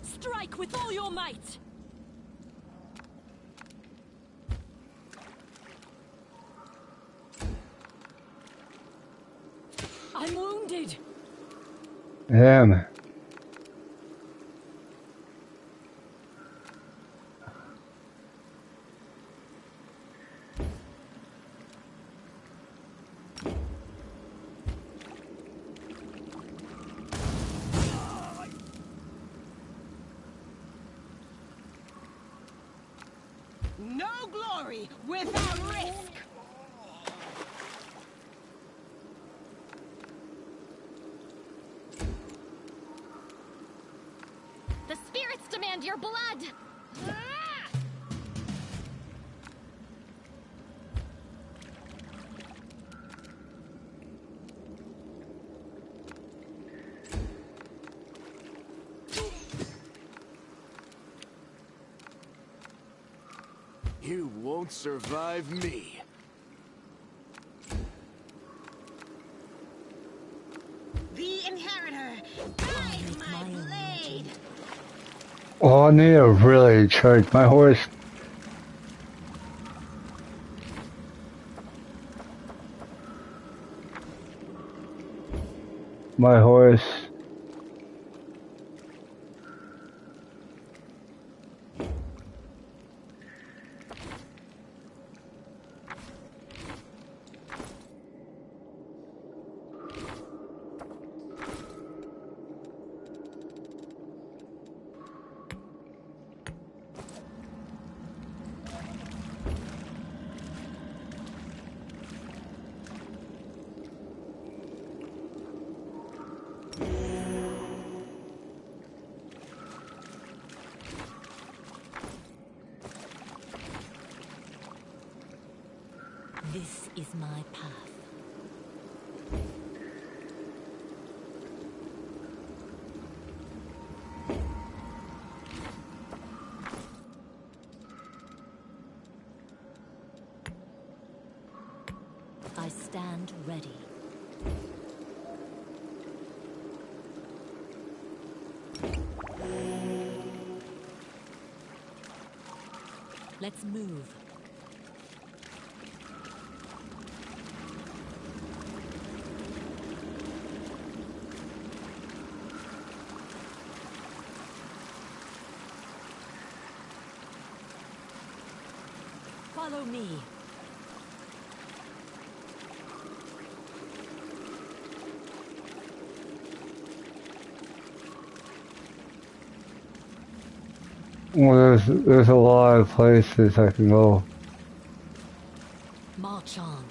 Strike with all your might! I'm wounded! damn. No glory without risk! The spirits demand your blood! You won't survive me. The Inheritor, guide my blade! Oh, I need to really charge my horse. My horse. This is my path. I stand ready. Let's move. Follow me. Well, there's a lot of places I can go. March on.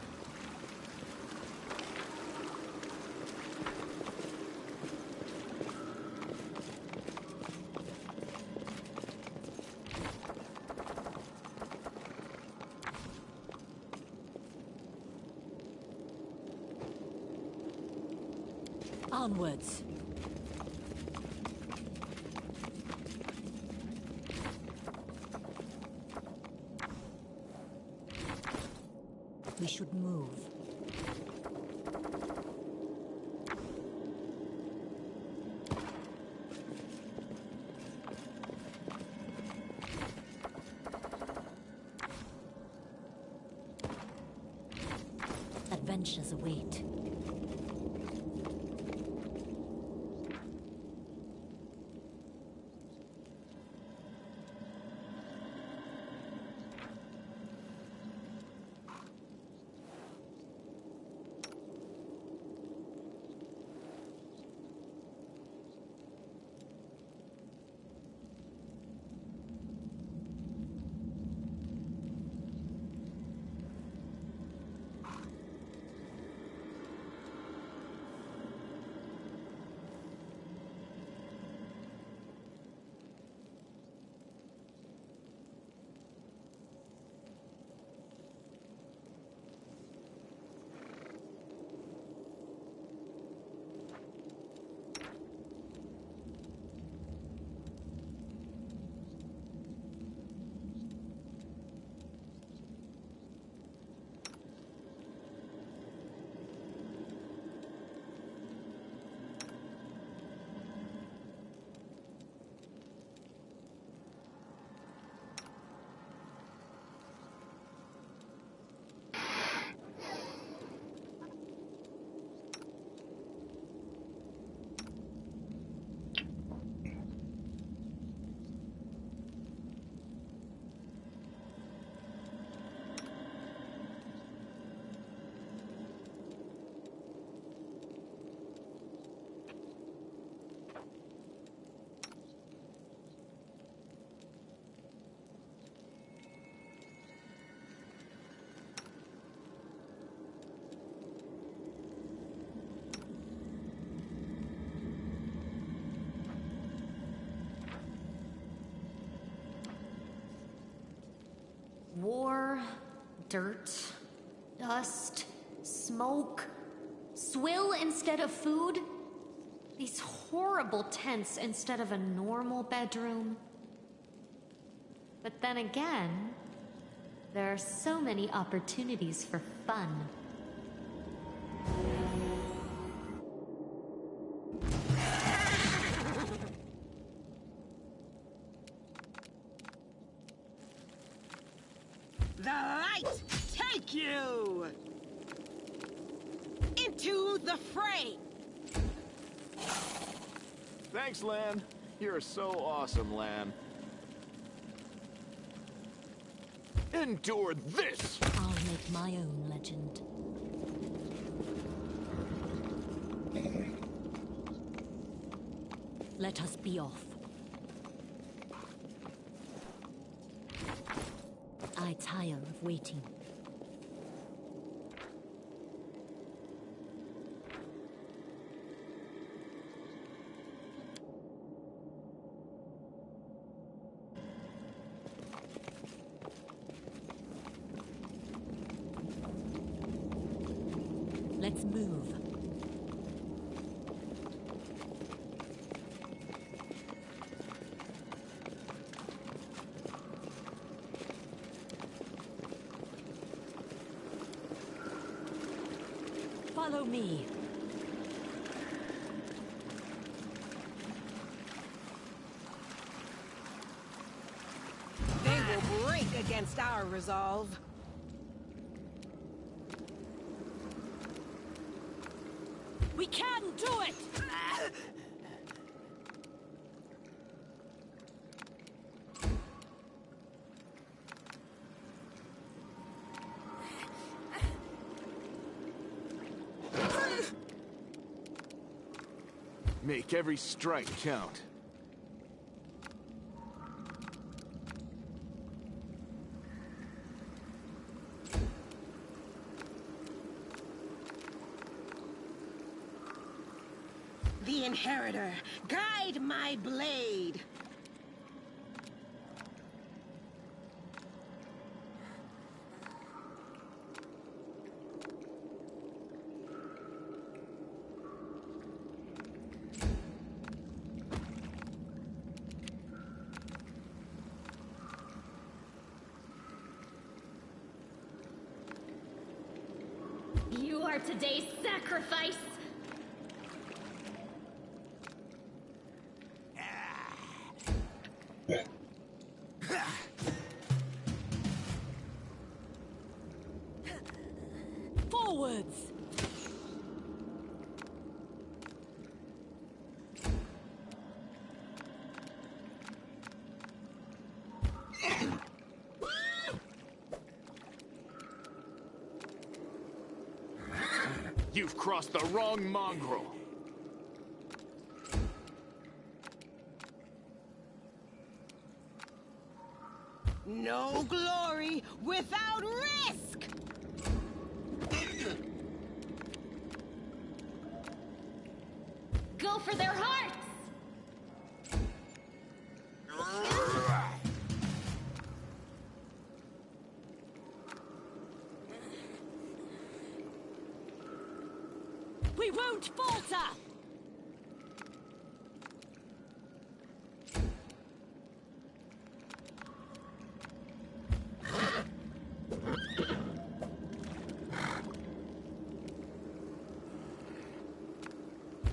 Onwards. We should move. Adventures await. War, dirt, dust, smoke, swill instead of food, these horrible tents instead of a normal bedroom. But then again, there are so many opportunities for fun. The light take you into the fray. Thanks, Lan. You're so awesome, Lan. Endure this! I'll make my own legend. Let us be off. I tire of waiting. Let's move. Follow me. They will break weak against our resolve. We can do it! Make every strike count. The Inheritor, guide my blade. You are today's sacrifice! Forwards! You've crossed the wrong mongrel. No glory without risk! Go for their hearts! We won't falter!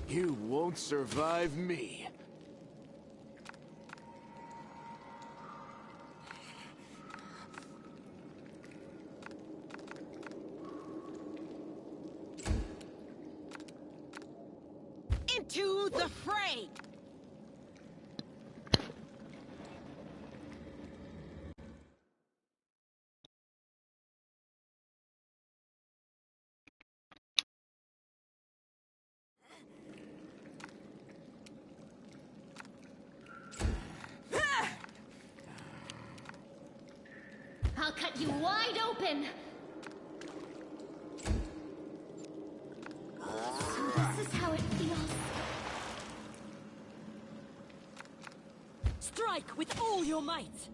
You won't survive me. Into the fray! I'll cut you wide open! So this is how it feels. Strike with all your might!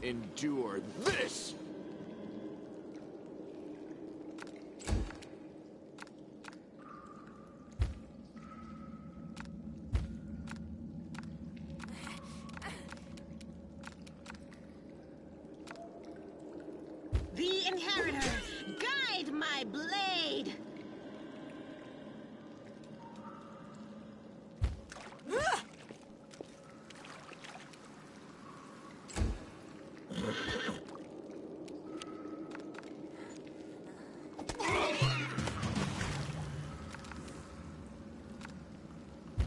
Endure this! The Inheritor, guide my blade!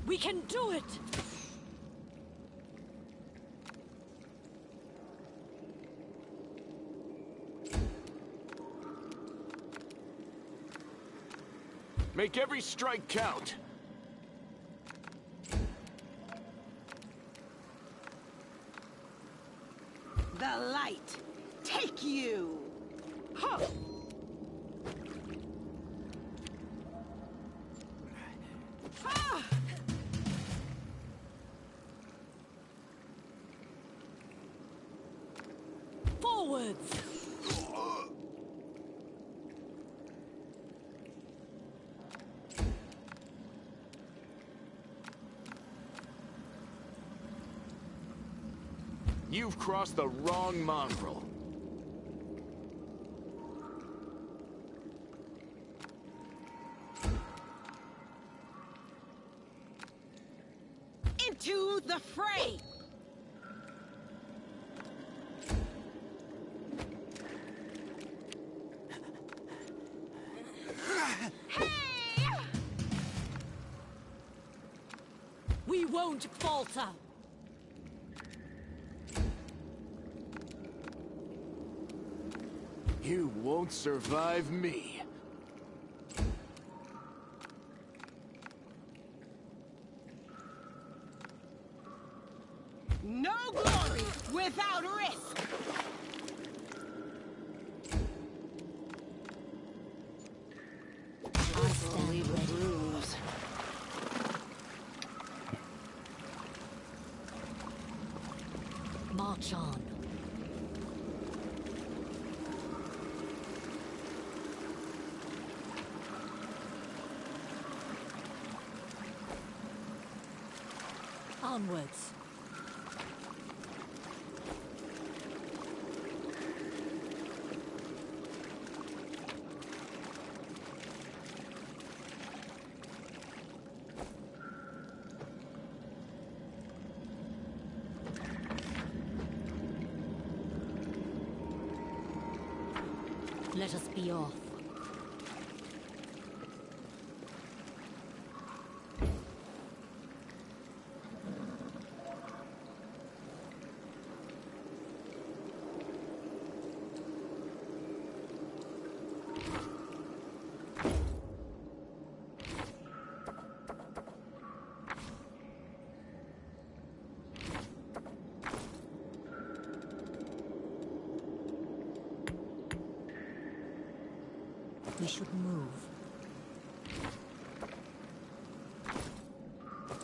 We can do it! Make every strike count. The light, take you! Huh. Ah! Forwards! You've crossed the wrong mongrel. Into the fray! We won't falter! You won't survive me. No glory without risk! I stand ready. March on. Onwards. Let us be off. We should move.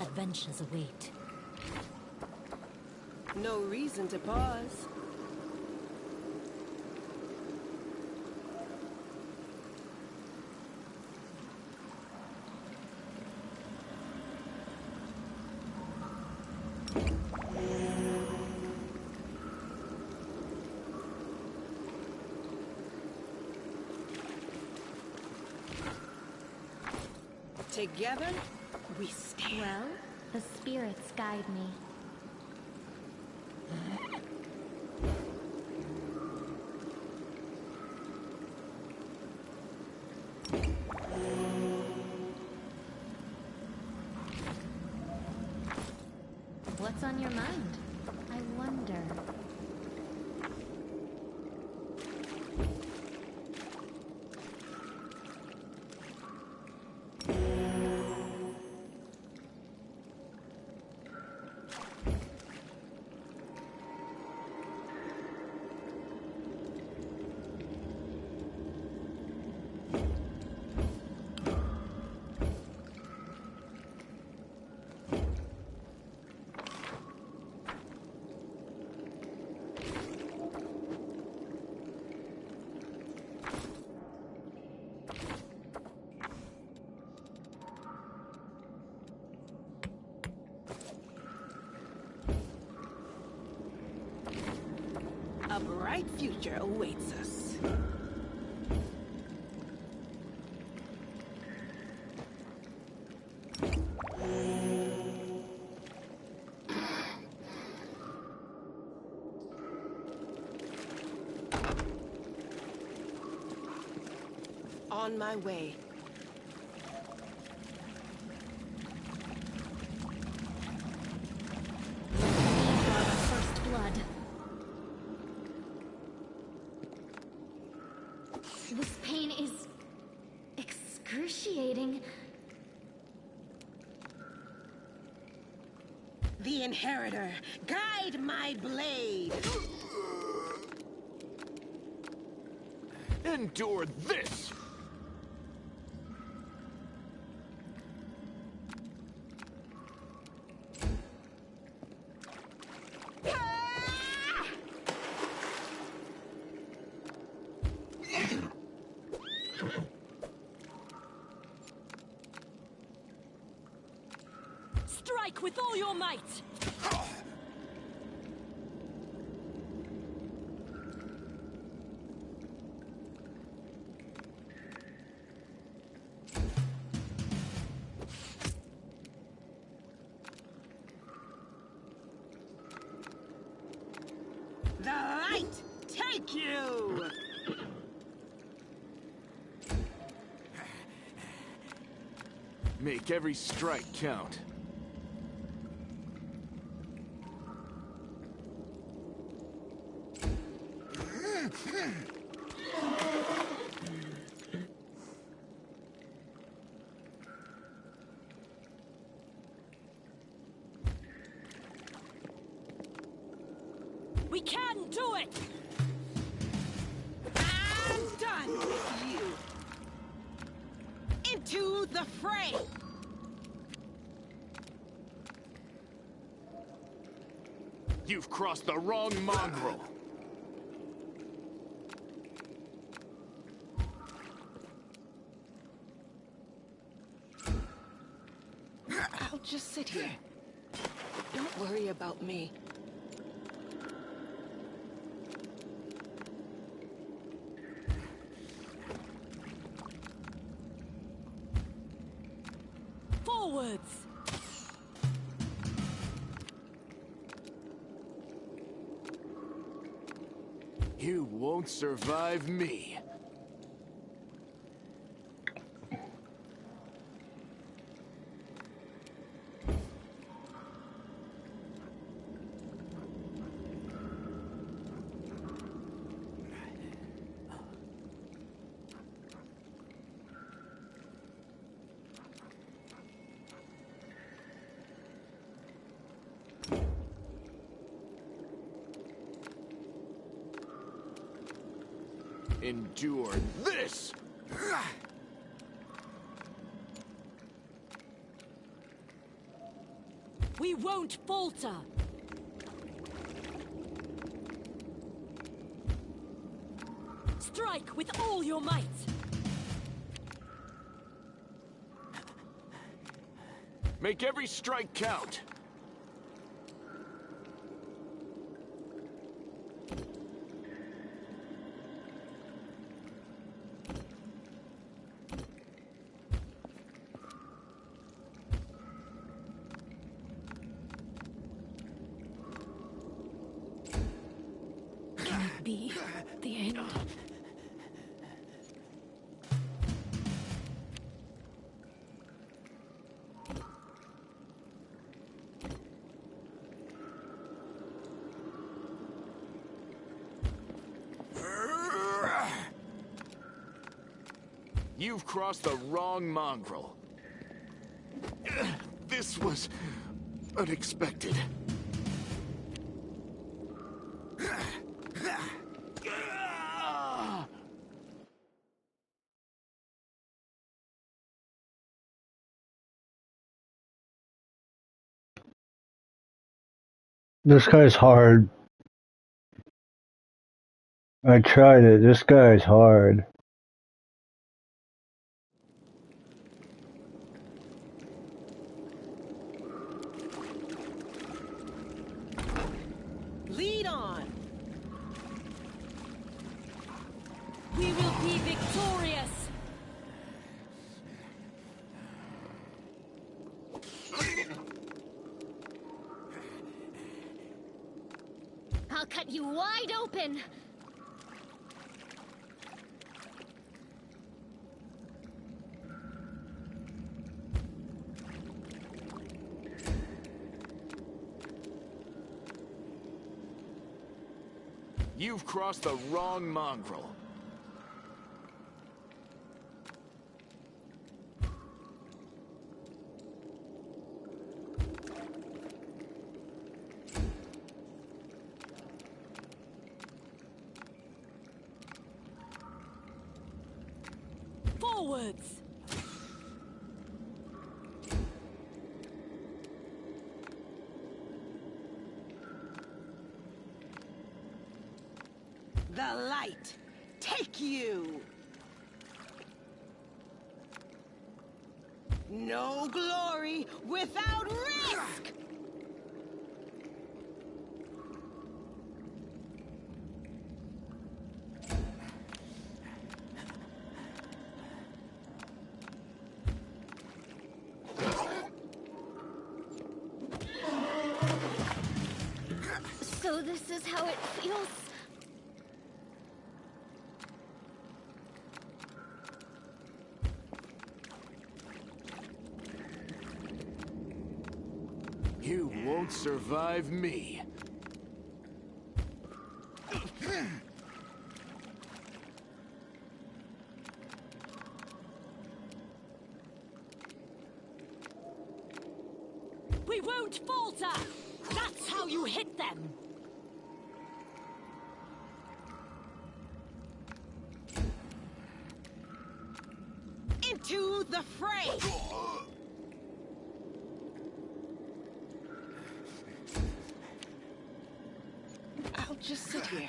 Adventures await. No reason to pause. Together, we stand. Well, the spirits guide me. What's on your mind? I wonder. A bright future awaits us. On my way. First blood. This pain is excruciating. The Inheritor, guide my blade! Endure this! Strike with all your might! The light take you! Make every strike count. We can do it! I'm done with you! Into the fray! You've crossed the wrong mongrel. I'll just sit here. Don't worry about me. Forwards! You won't survive me. Endure this! We won't falter! Strike with all your might! Make every strike count! Can it be the end? You've crossed the wrong mongrel. This was unexpected. This guy's hard. I tried it. This guy's hard. Lead on! We will be victorious! I'll cut you wide open! You've crossed the wrong mongrel. Forwards! The light take you! No glory without risk! So So this is how it feels. You won't survive me. We won't falter! That's how you hit them! Into the fray! I'll just sit here.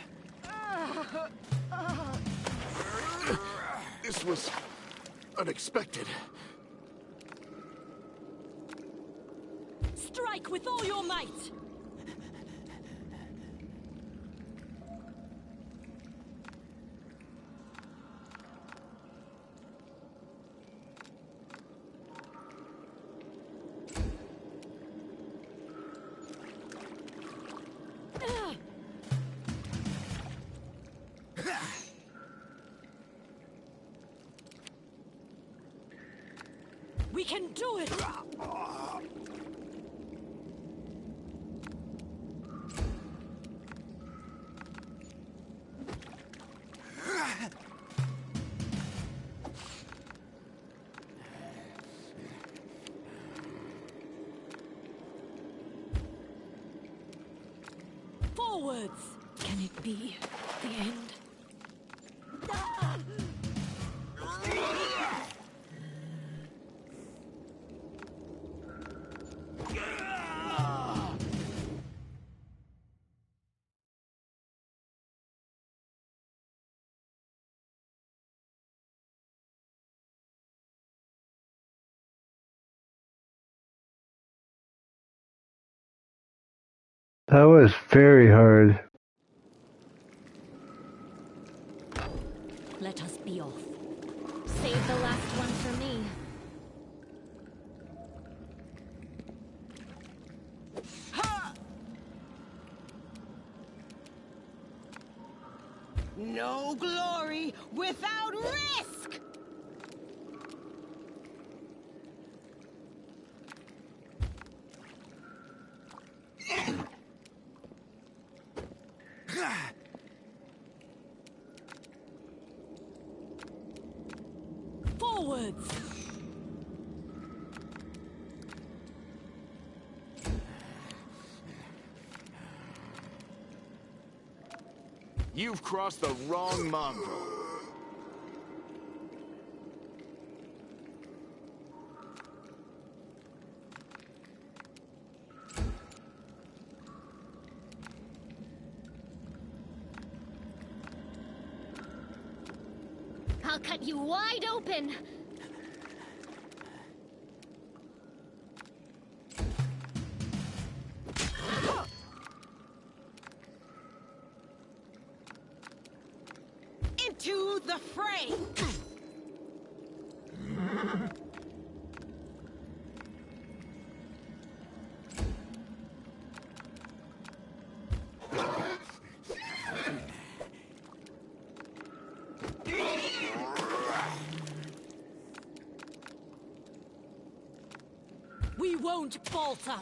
This was unexpected. Strike with all your might! We can do it! Forwards! Can it be the end? That was very hard. Let us be off. Save the last one for me. No glory without risk! Forwards! You've crossed the wrong mongrel. I'll cut you wide open. Into the fray! We won't falter!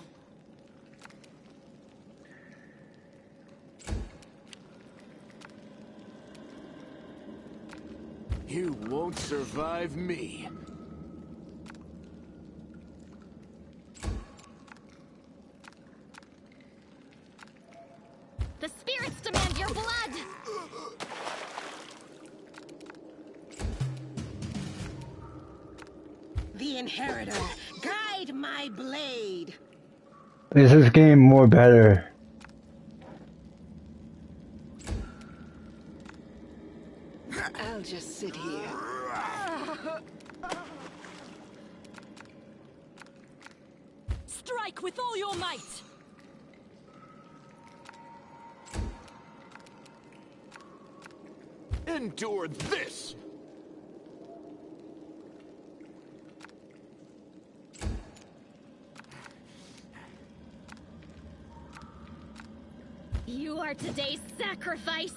You won't survive me. The spirits demand your blood! The Inheritor, guide my blade! Is this game more better? I'll just sit here. Strike with all your might! Endure this! You are today's sacrifice!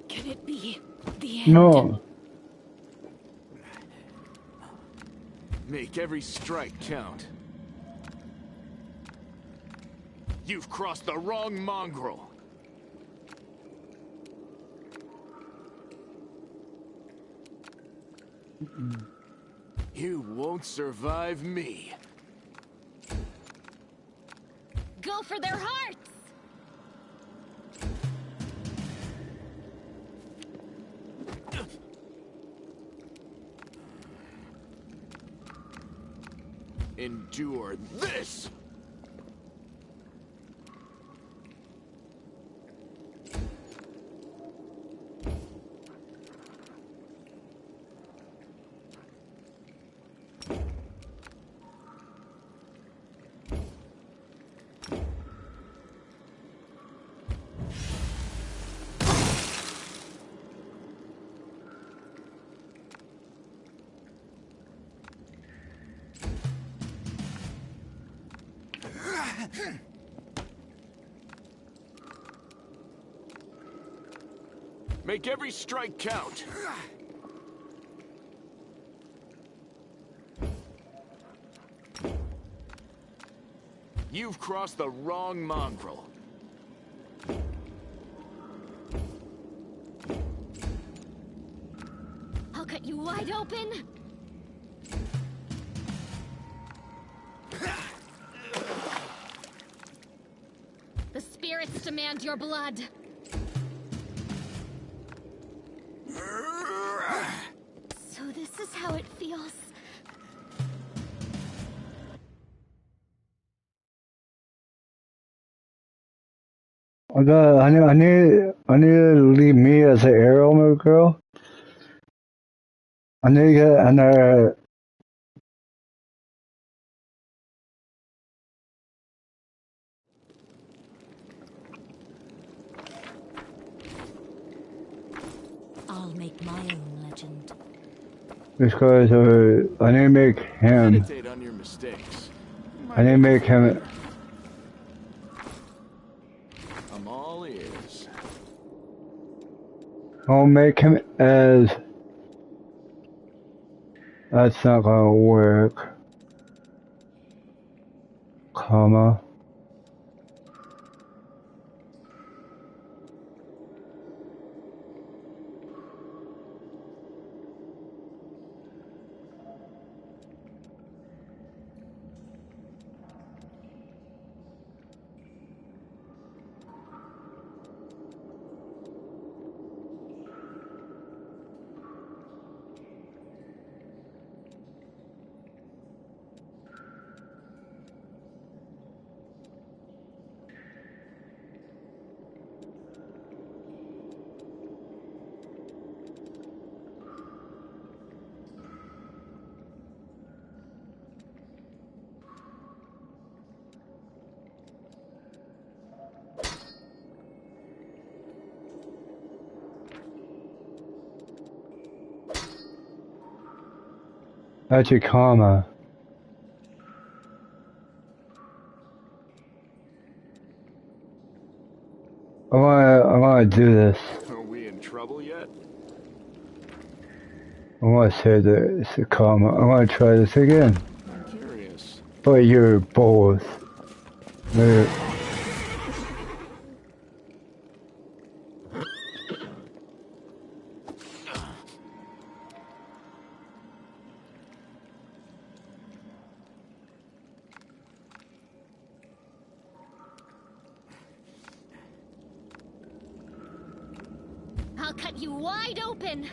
Can it be the end? No. Make every strike count. You've crossed the wrong mongrel. You won't survive me. Go for their hearts! Endure this! Make every strike count. You've crossed the wrong mongrel. I'll cut you wide open! The spirits demand your blood! So this is how it feels. I need to leave me as an arrow girl. I need to get another. I'll make my own legend. Because I need to make him. Meditate on your mistakes. I need to make him. I'm all ears. I'll make him as. That's not gonna work. Comma. That's a comma. I wanna do this. Are we in trouble yet? I wanna say that it's a comma. I wanna try this again. I'm curious. But you're both. Maybe. I'll cut you wide open!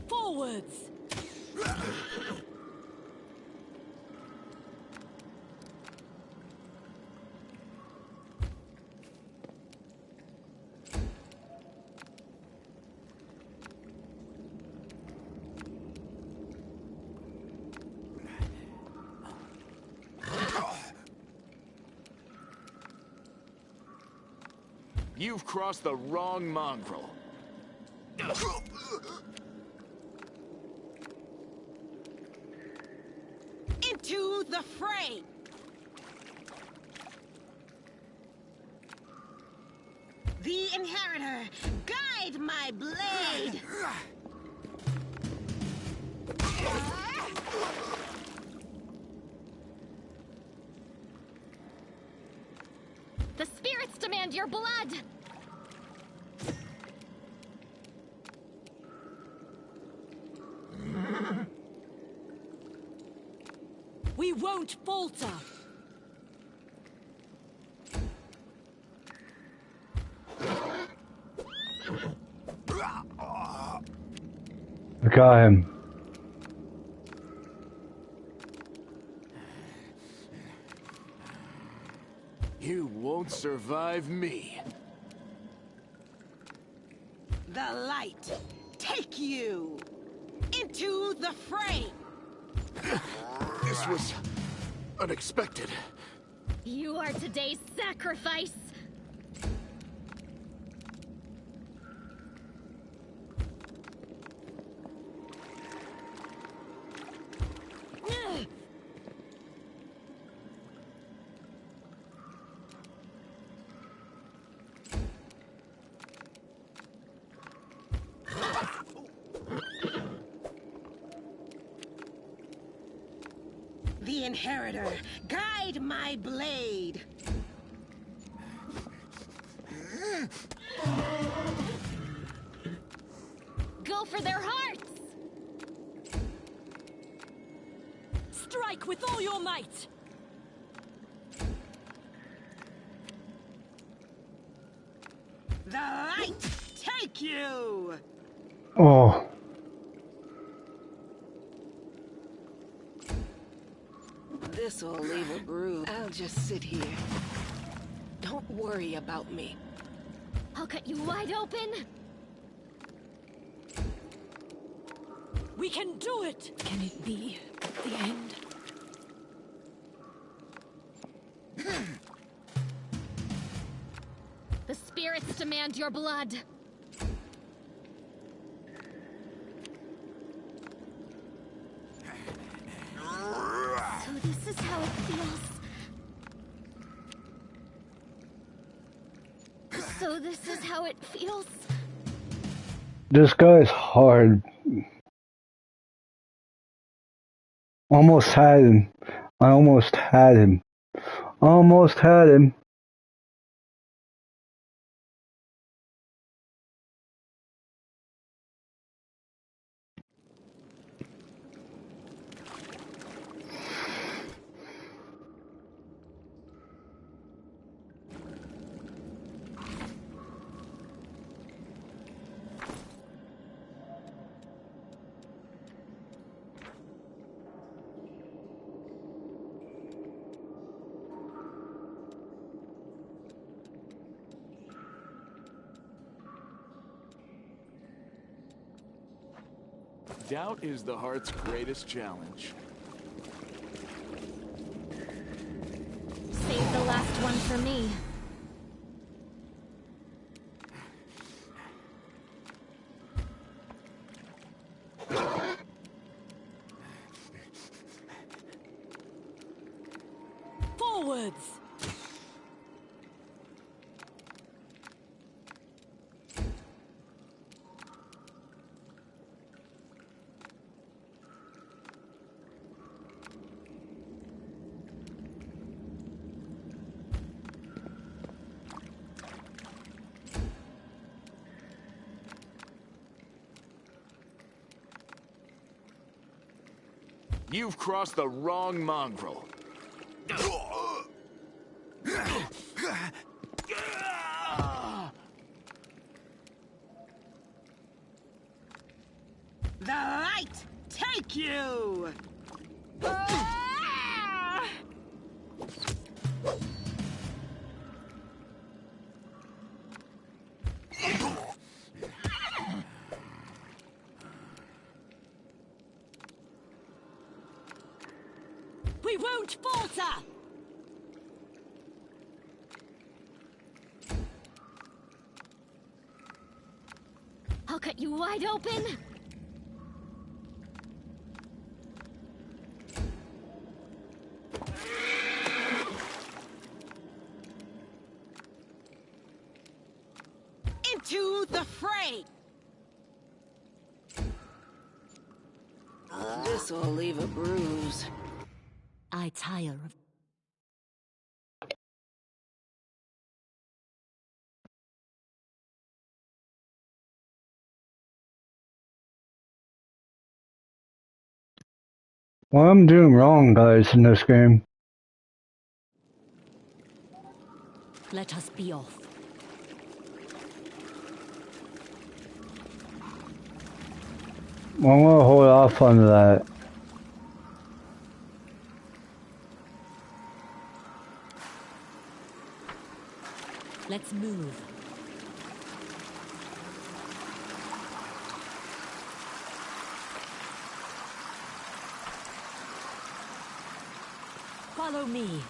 Forwards! You've crossed the wrong mongrel. Into the fray! The Inheritor, guide my blade! The spirits demand your blood! We won't falter! I got him. You won't survive me. The light, take you! Into the fray! This was unexpected. You are today's sacrifice! The Inheritor, guide my blade! Go for their hearts! Strike with all your might! The light, take you! Oh. This'll leave a groove. I'll just sit here. Don't worry about me. I'll cut you wide open! We can do it! Can it be the end? The spirits demand your blood! So this is how it feels. So this is how it feels. This guy's hard. Almost had him. I almost had him. Almost had him. Doubt is the heart's greatest challenge. Save the last one for me. Forwards! You've crossed the wrong mongrel. The light, take you! We won't falter! I'll cut you wide open! Into the fray! This'll leave a bruise. I tire of... What I'm doing wrong, guys, in this game? Let us be off. I'm gonna hold off on that. Let's move. Follow me.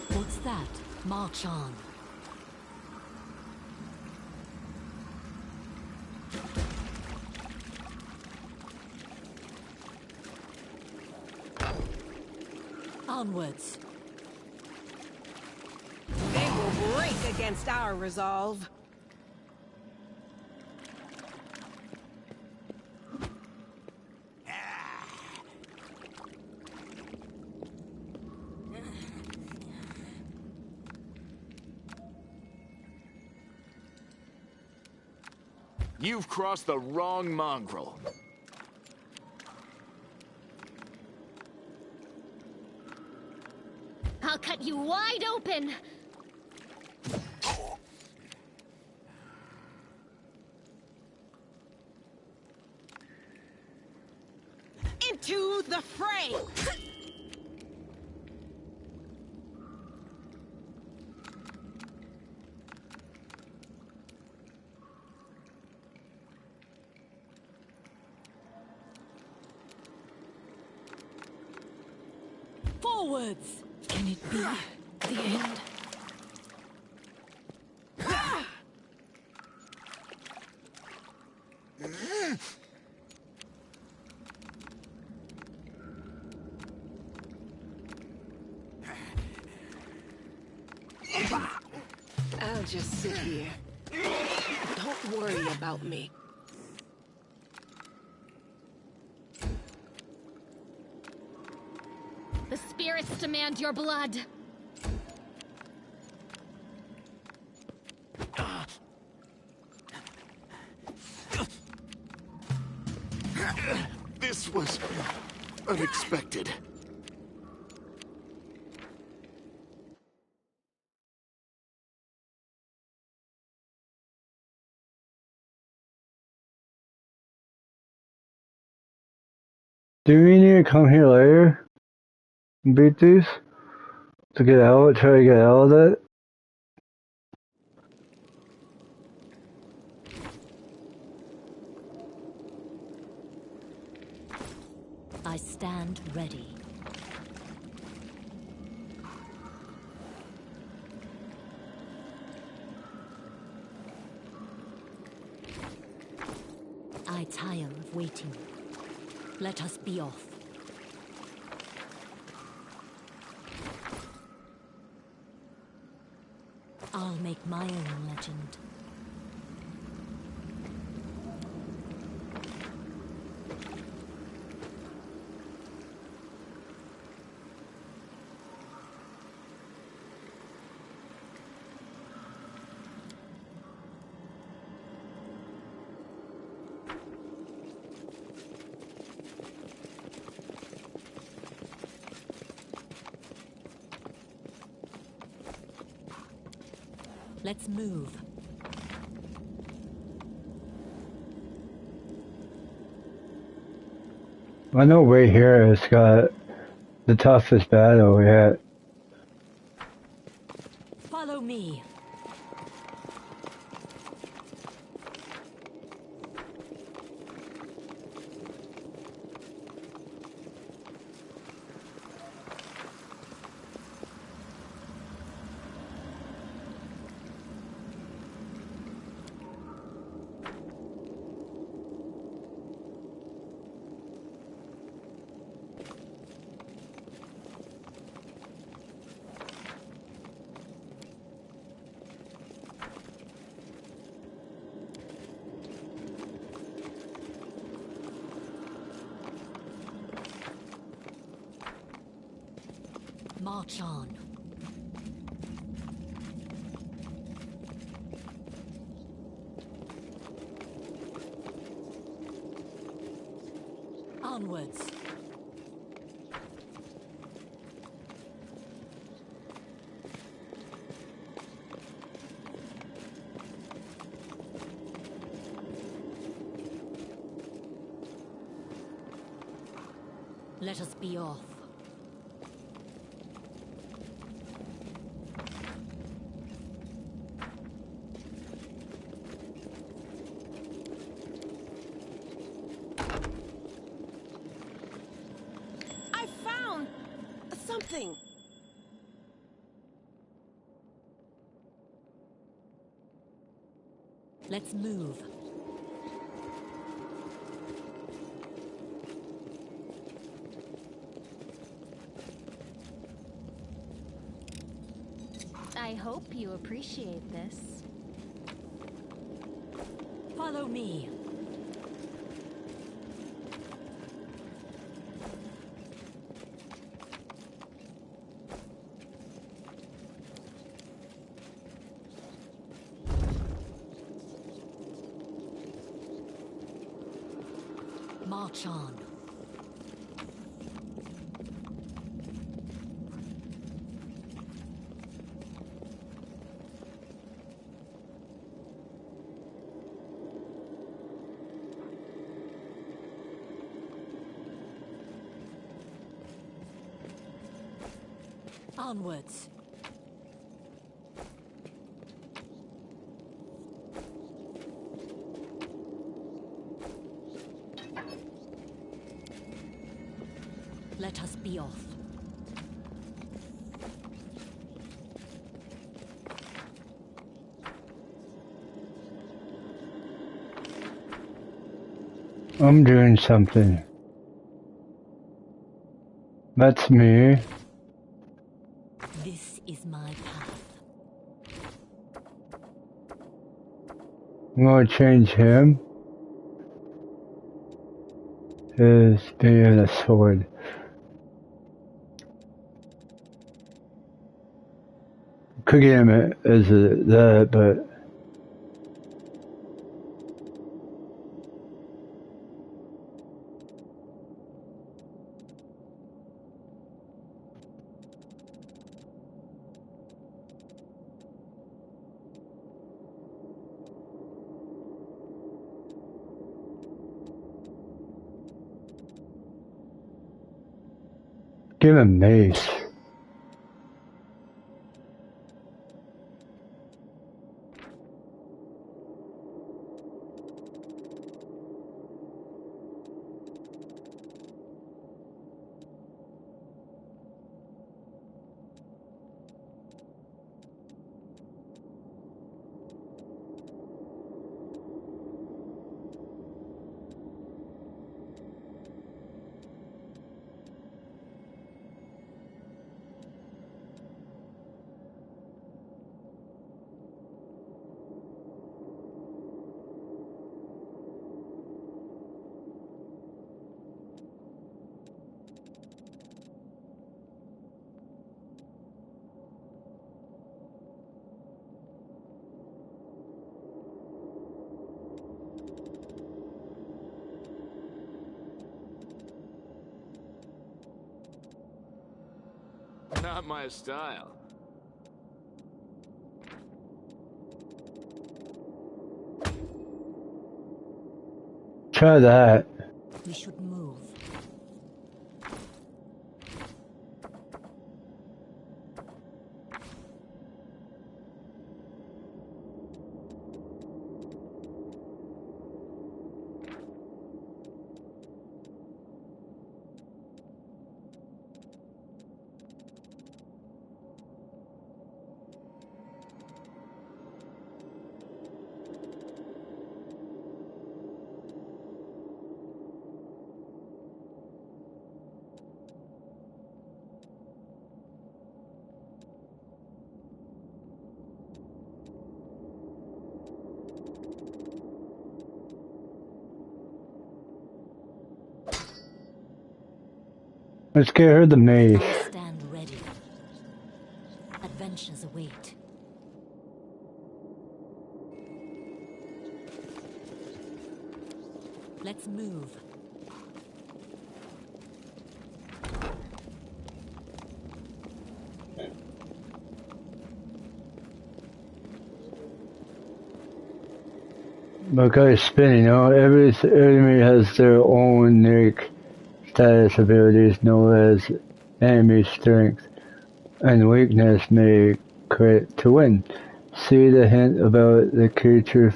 What's that? March on. Onwards. They will break against our resolve. You've crossed the wrong mongrel. I'll cut you wide open! Into the fray! Forwards! Can it be the end? I'll just sit here. Don't worry about me. The spirits demand your blood! This was unexpected. Do we need to come here later and beat these? To get out, try to get out of it? I stand ready. I tire of waiting. Let us be off. I'll make my own legend. Let's move. I know right here it's got the toughest battle yet. Follow me. March on. Onwards. Let us be off. Something. Let's move. I hope you appreciate this. Follow me. March on. Onwards. Let us be off. I'm doing something. That's me. This is my path. I'm gonna change him. His being a sword. Could get him as that, but give him mace. Not my style. Try that. We should move. Let's get her the mace. Stand ready. Adventures await. Let's move. My guy's spinning, you know, every enemy has their own unique status abilities known as enemy strength and weakness may crit to win. See the hint about the creature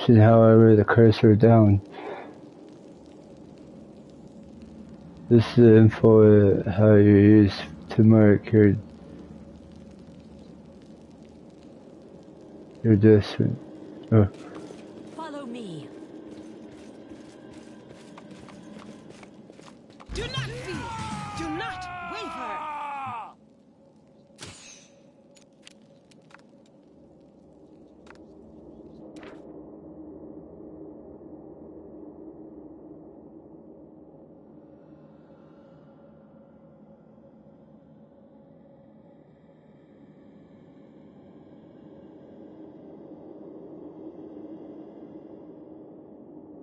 however the cursor down. This is the info how you use to mark your distance. Oh. Follow me. Do not fear. Do not waver.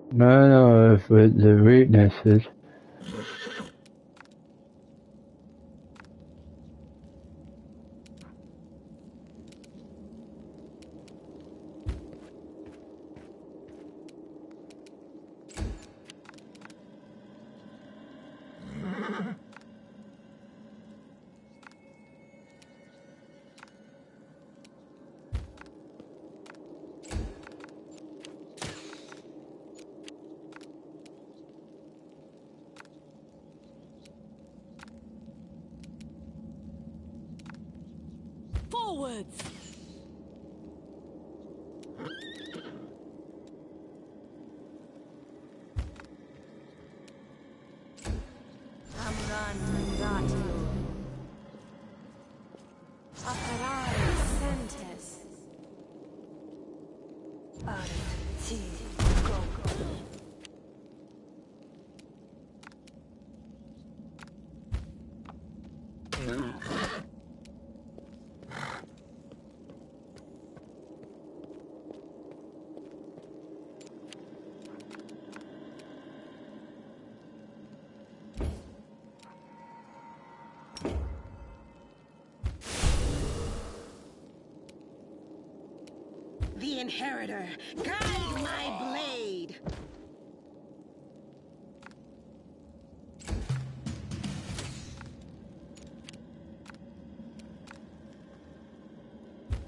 I don't know if with the weaknesses. Forwards! The Inheritor, guide my blade!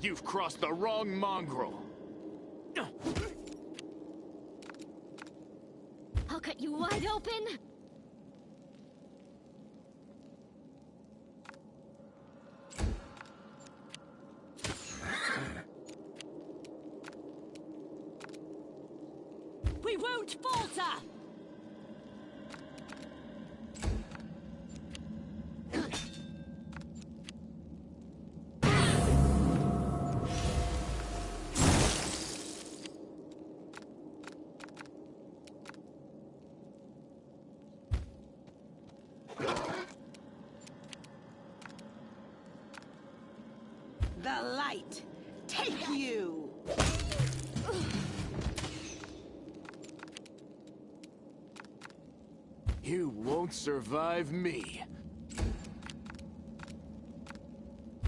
You've crossed the wrong mongrel. I'll cut you wide open! We won't falter! The light, take you! You won't survive me.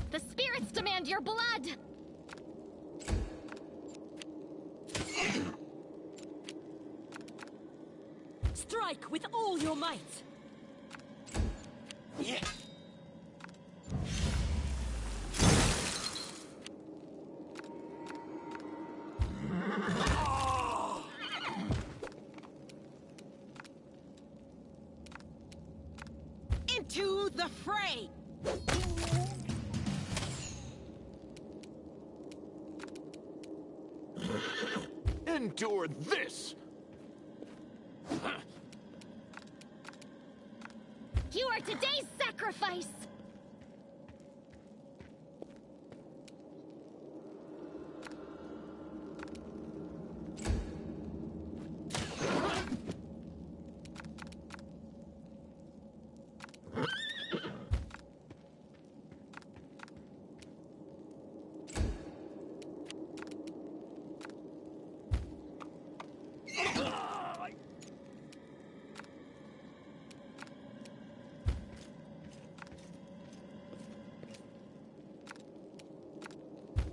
The spirits demand your blood! Strike with all your might! Yeah. Into the fray! Endure this! You are today's sacrifice!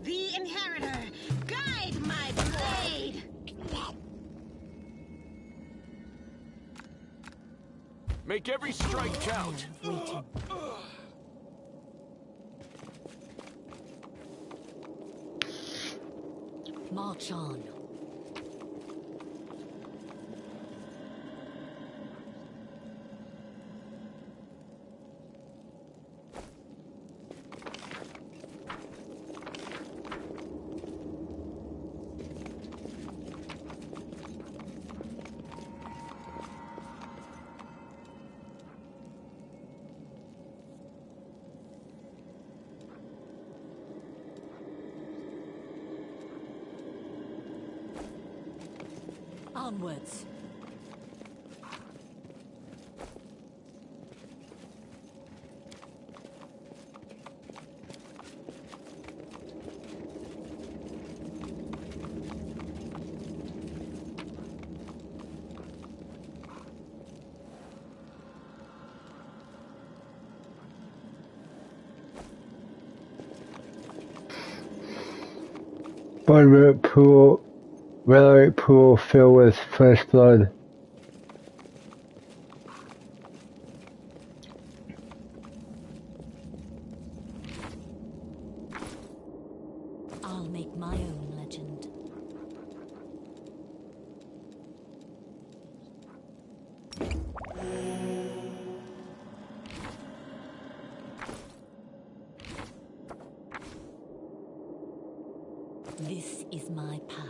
The Inheritor, guide my blade! Make every strike count! March on. Onwards. Blood pool, relic pool filled with fresh blood. I'll make my own legend. This is my path.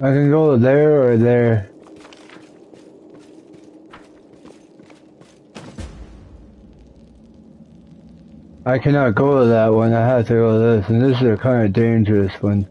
I can go there or there. I cannot go to that one, I have to go to this, and this is a kind of dangerous one.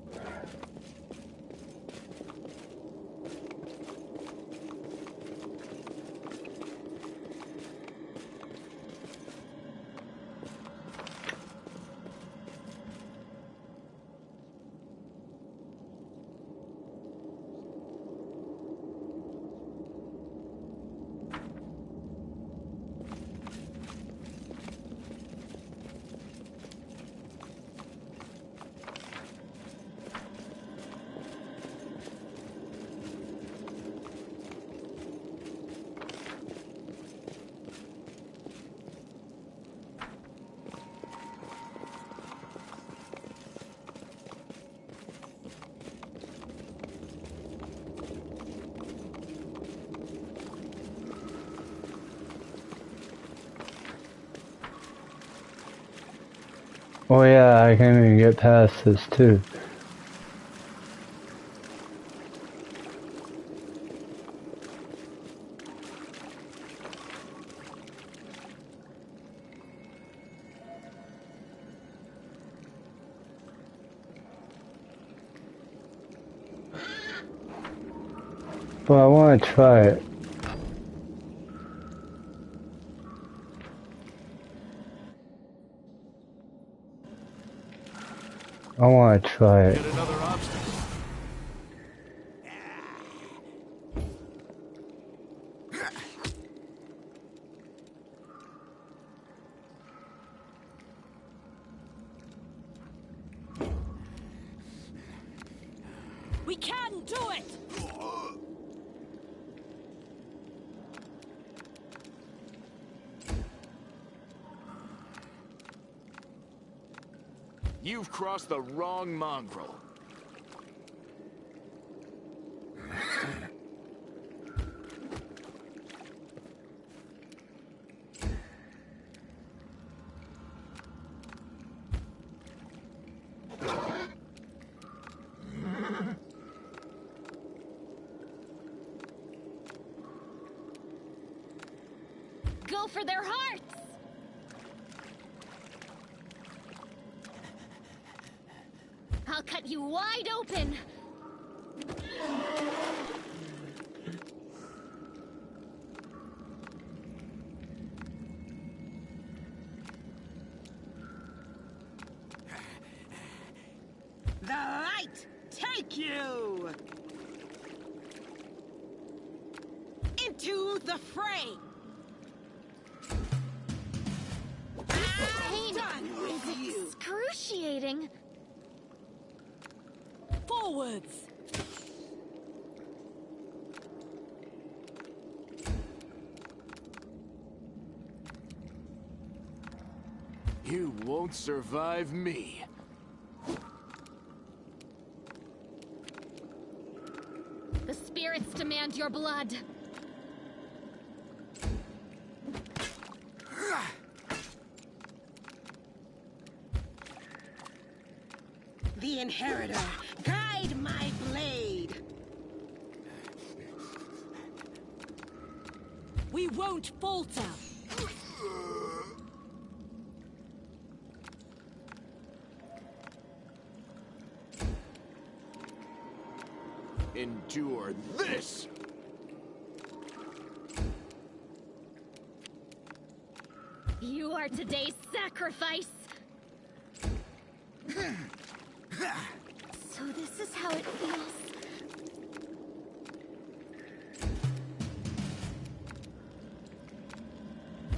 Oh yeah, I can't even get past this too. But I want to try it. I want to try it. Yet another obstacle. We can do it! You've crossed the wrong mongrel. Go for their hearts! I'll cut you wide open! The light take you into the fray. Pain Done with is you. excruciating. Forwards! You won't survive me. The spirits demand your blood. The Inheritor, guide my blade. We won't falter! Endure this! You are today's sacrifice. So this is how it feels.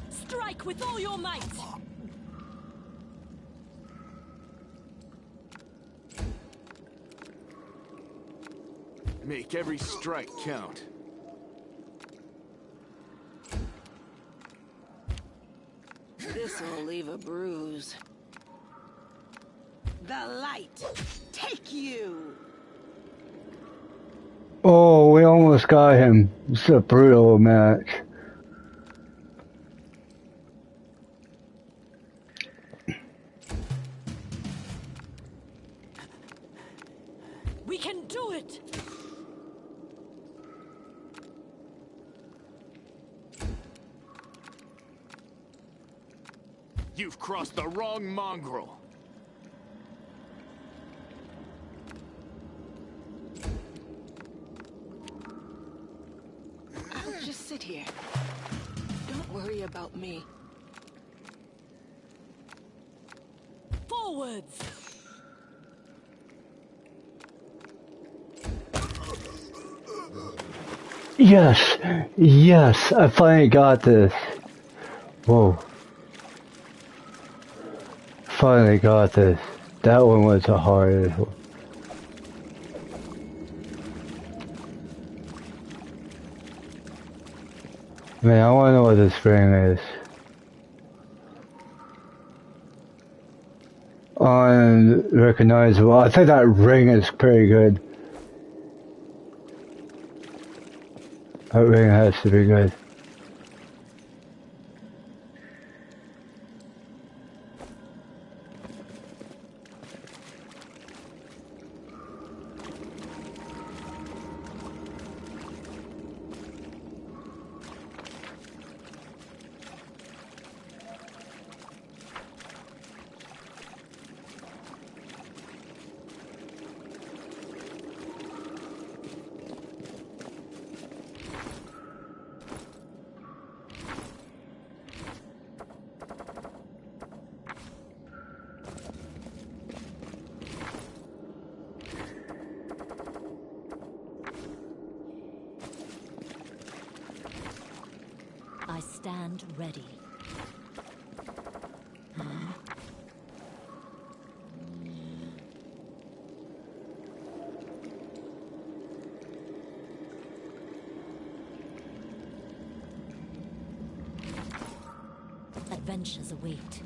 Strike with all your might! Make every strike count. This'll leave a bruise. The light take you. Oh, we almost got him. It's a brutal match. We can do it! You've crossed the wrong mongrel. I'll just sit here. Don't worry about me. Forwards! Yes! Yes! I finally got this. Whoa. Finally got this. That one was the hardest one. Man, I wanna know what this ring is. Unrecognizable. I think that ring is pretty good. That ring has to be good. I stand ready. Adventures await.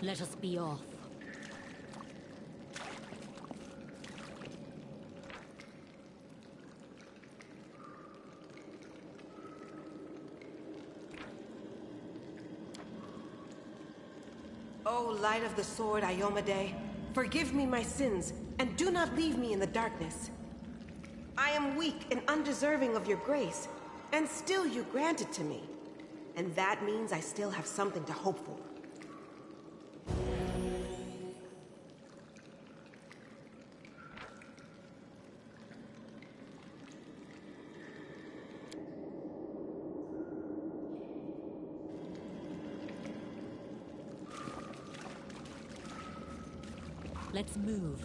Let us be off. O light of the sword, Iyomade, forgive me my sins, and do not leave me in the darkness. I am weak and undeserving of your grace, and still you grant it to me. And that means I still have something to hope for. Let's move.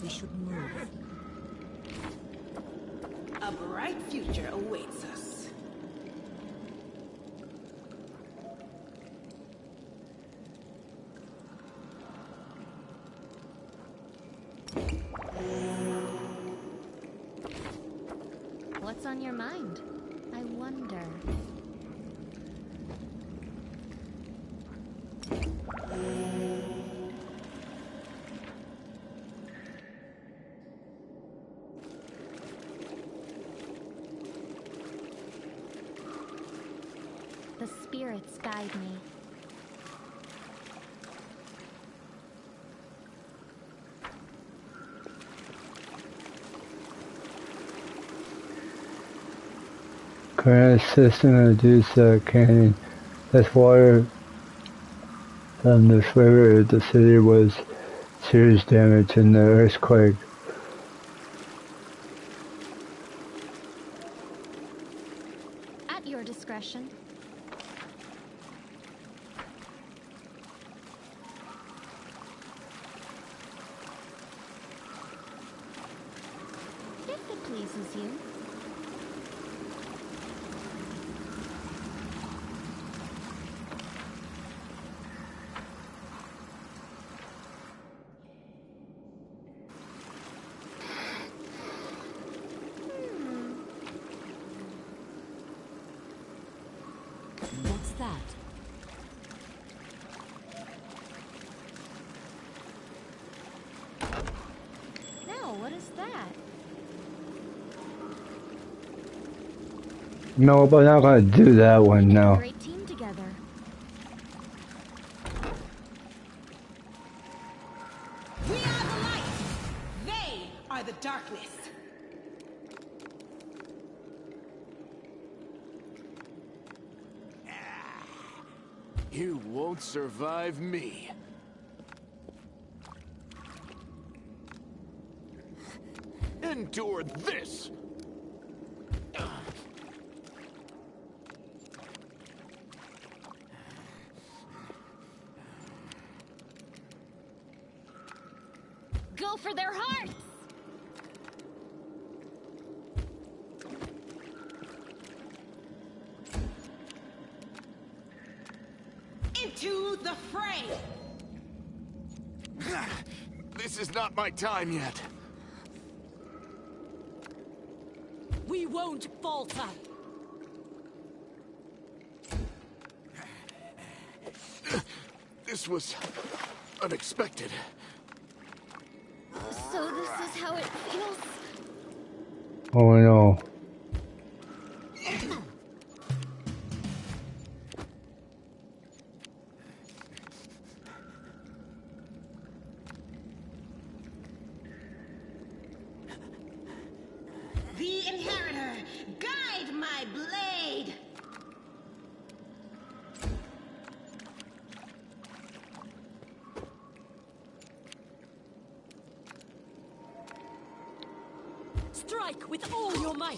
We should move. A bright future awaits us. What's on your mind? I wonder. The spirits guide me. Current system reduced canyon. This water from this river, the city was serious damage in the earthquake. At your discretion. If it pleases you. What's that? Now, what is that? No, but I'm not gonna do that one now. Great team together. We are the light! They are the darkness! You won't survive me. Endure this! Go for their hearts! Into the fray! This is not my time yet. We won't falter! This was unexpected. So this is how it feels. Oh no. Strike with all your might!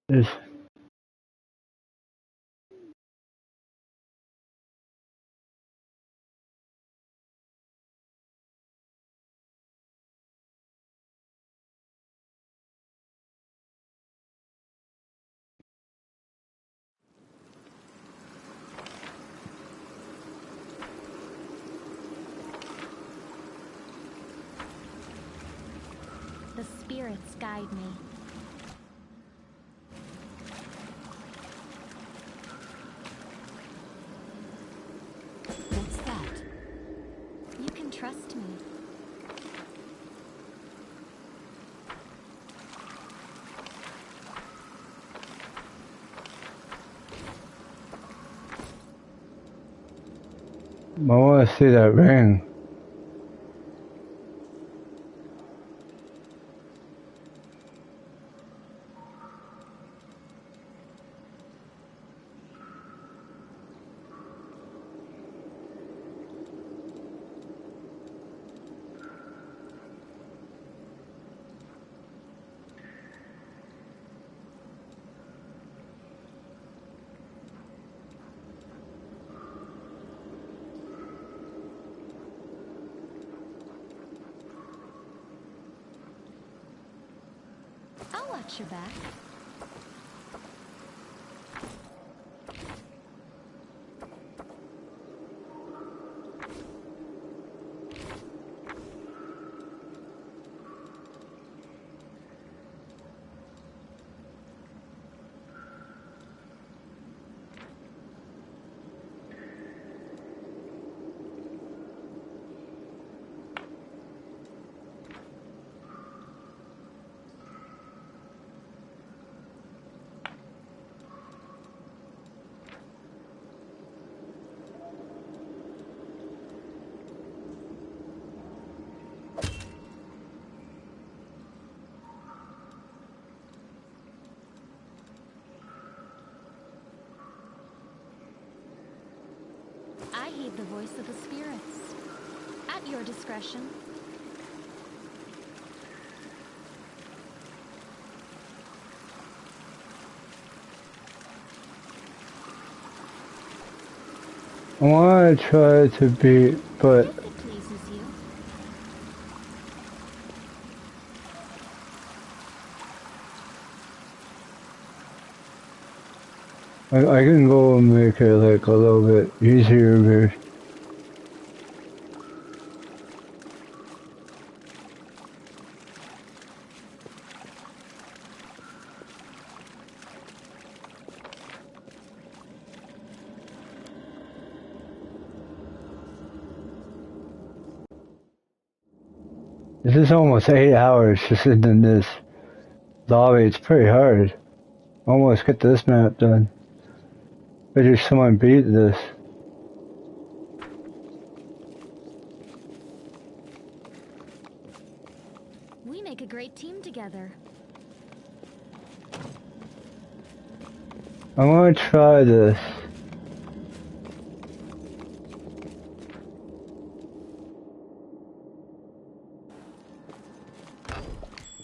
This. The spirits guide me. What's that? You can trust me. I want to see that ring. I'll watch your back. I heed the voice of the spirits. At your discretion. I want to try to beat, but If it pleases you. I can go and make it like a little bit easier here. This is almost 8 hours just sitting in this lobby. It's pretty hard. Almost get this map done. Better someone beat this. We make a great team together. I want to try this.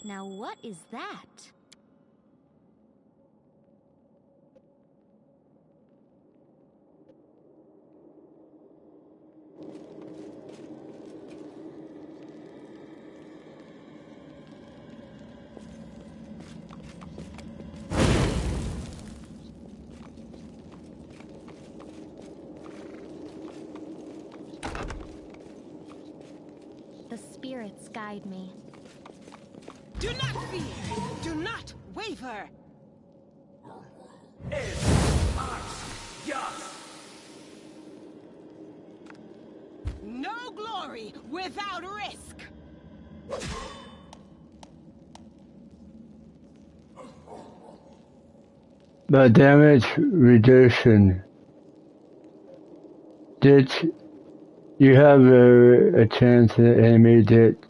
Now what is that? The spirits guide me. Do not fear! Do not waver! No glory without risk! The damage reduction. Did you have a chance at immediate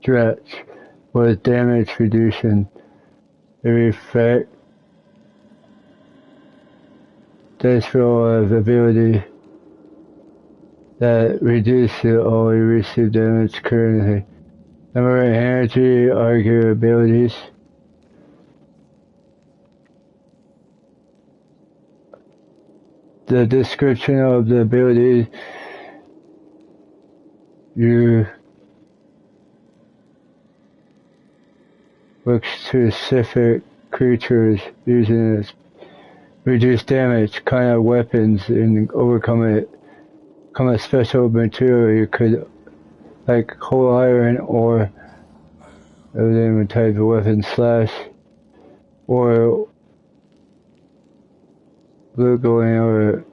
threats with damage reduction? The effect this roll of ability that reduces all you receive damage currently. Number energy argue abilities. The description of the ability you looks to specific creatures using its reduced damage kind of weapons and overcome it. Become a special material you could like whole iron or a type of weapon slash or blue going or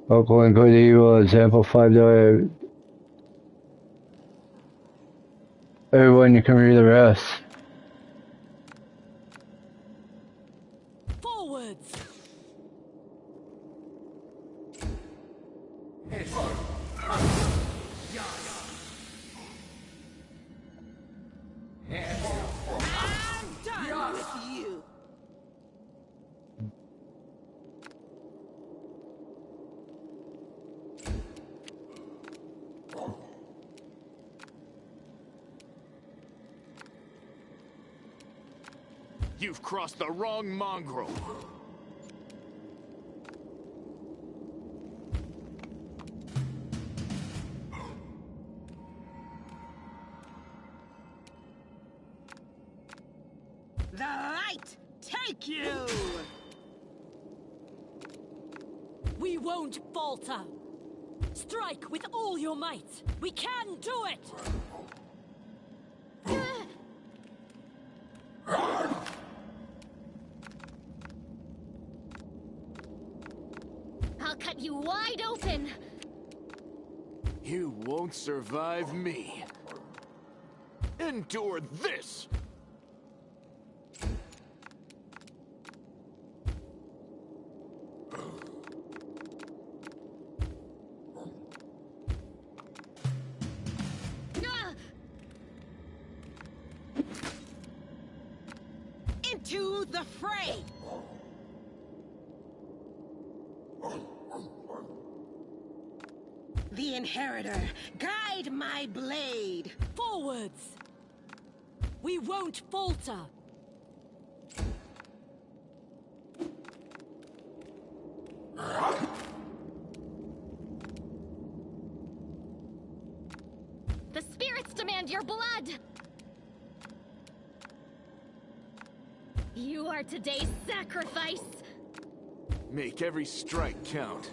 local and good evil example $5. Everyone you can read the rest. Forwards. I'm done with you. You've crossed the wrong mongrel. The light take you. We won't falter. Strike with all your might. We can do it. I'll cut you wide open. You won't survive me. Endure this! Into the fray. The Inheritor, guide my blade. Forwards. We won't falter. The spirits demand your blood. You are today's sacrifice. Make every strike count.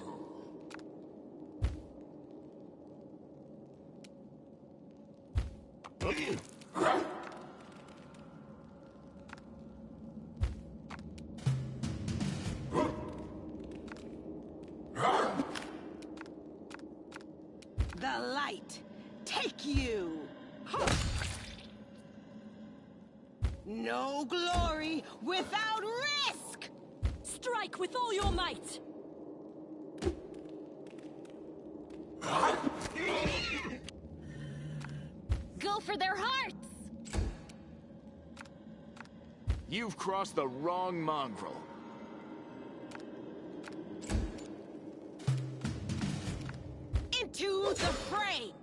The light take you. No glory without risk. Strike with all your might. Go for their hearts. You've crossed the wrong mongrel. Into the fray.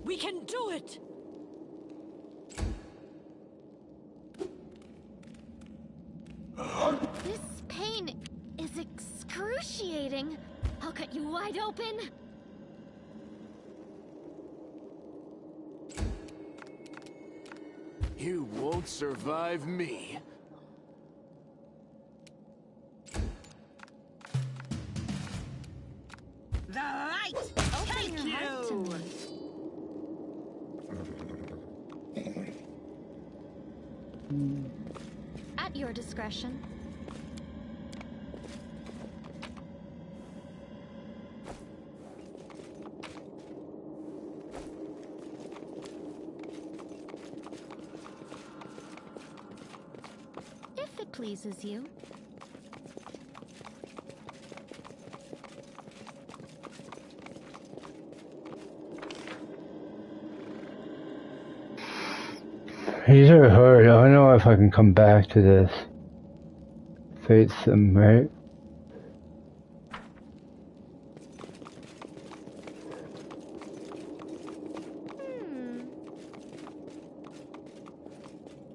We can do it. This pain is excruciating. I'll cut you wide open. You won't survive me. The light take you. At your discretion. If it pleases you. These are hard. I don't know if I can come back to this. Face them, right?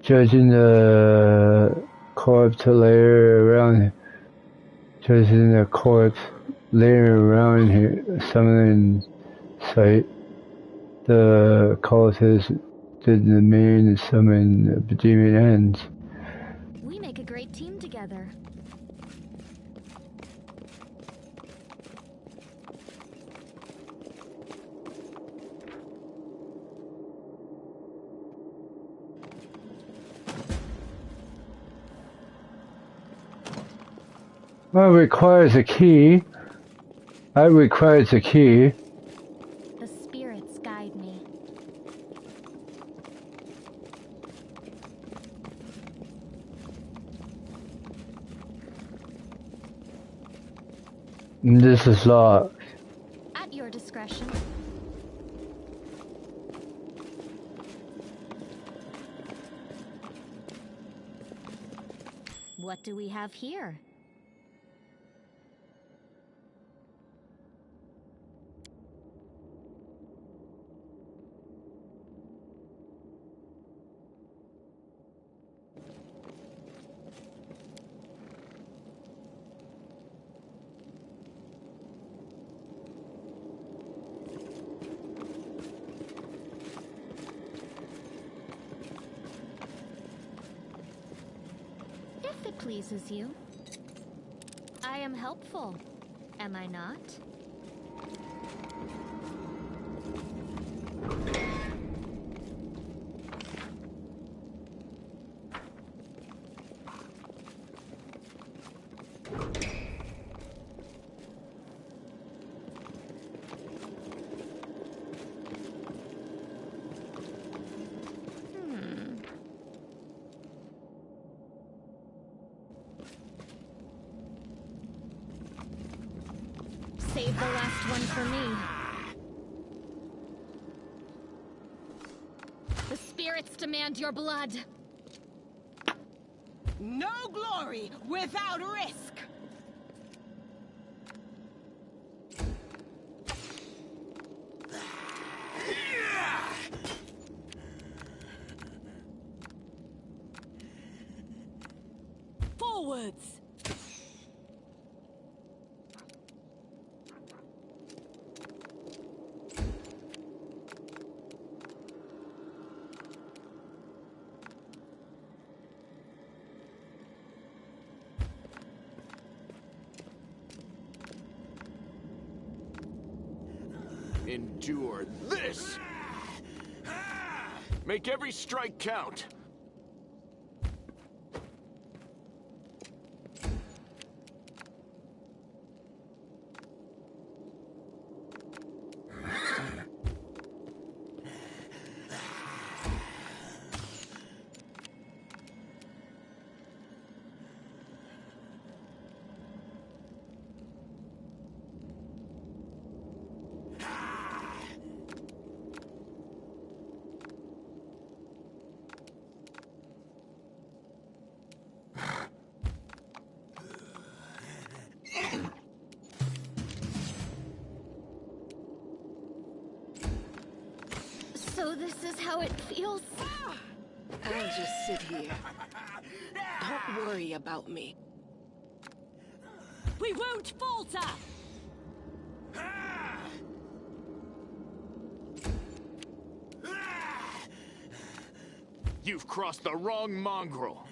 Judging the corpse layer around, judging the corpse layer around here, summoning site. The cultists did the main summon the demon ends. We make a great team together. Well, it requires a key. That requires a key. The spirits guide me. This is locked. At your discretion. What do we have here? If it pleases you. I am helpful, am I not? Save the last one for me. The spirits demand your blood. No glory without risk. Forwards! Endure this! Make every strike count! So this is how it feels? I'll just sit here. Don't worry about me. We won't falter! You've crossed the wrong mongrel.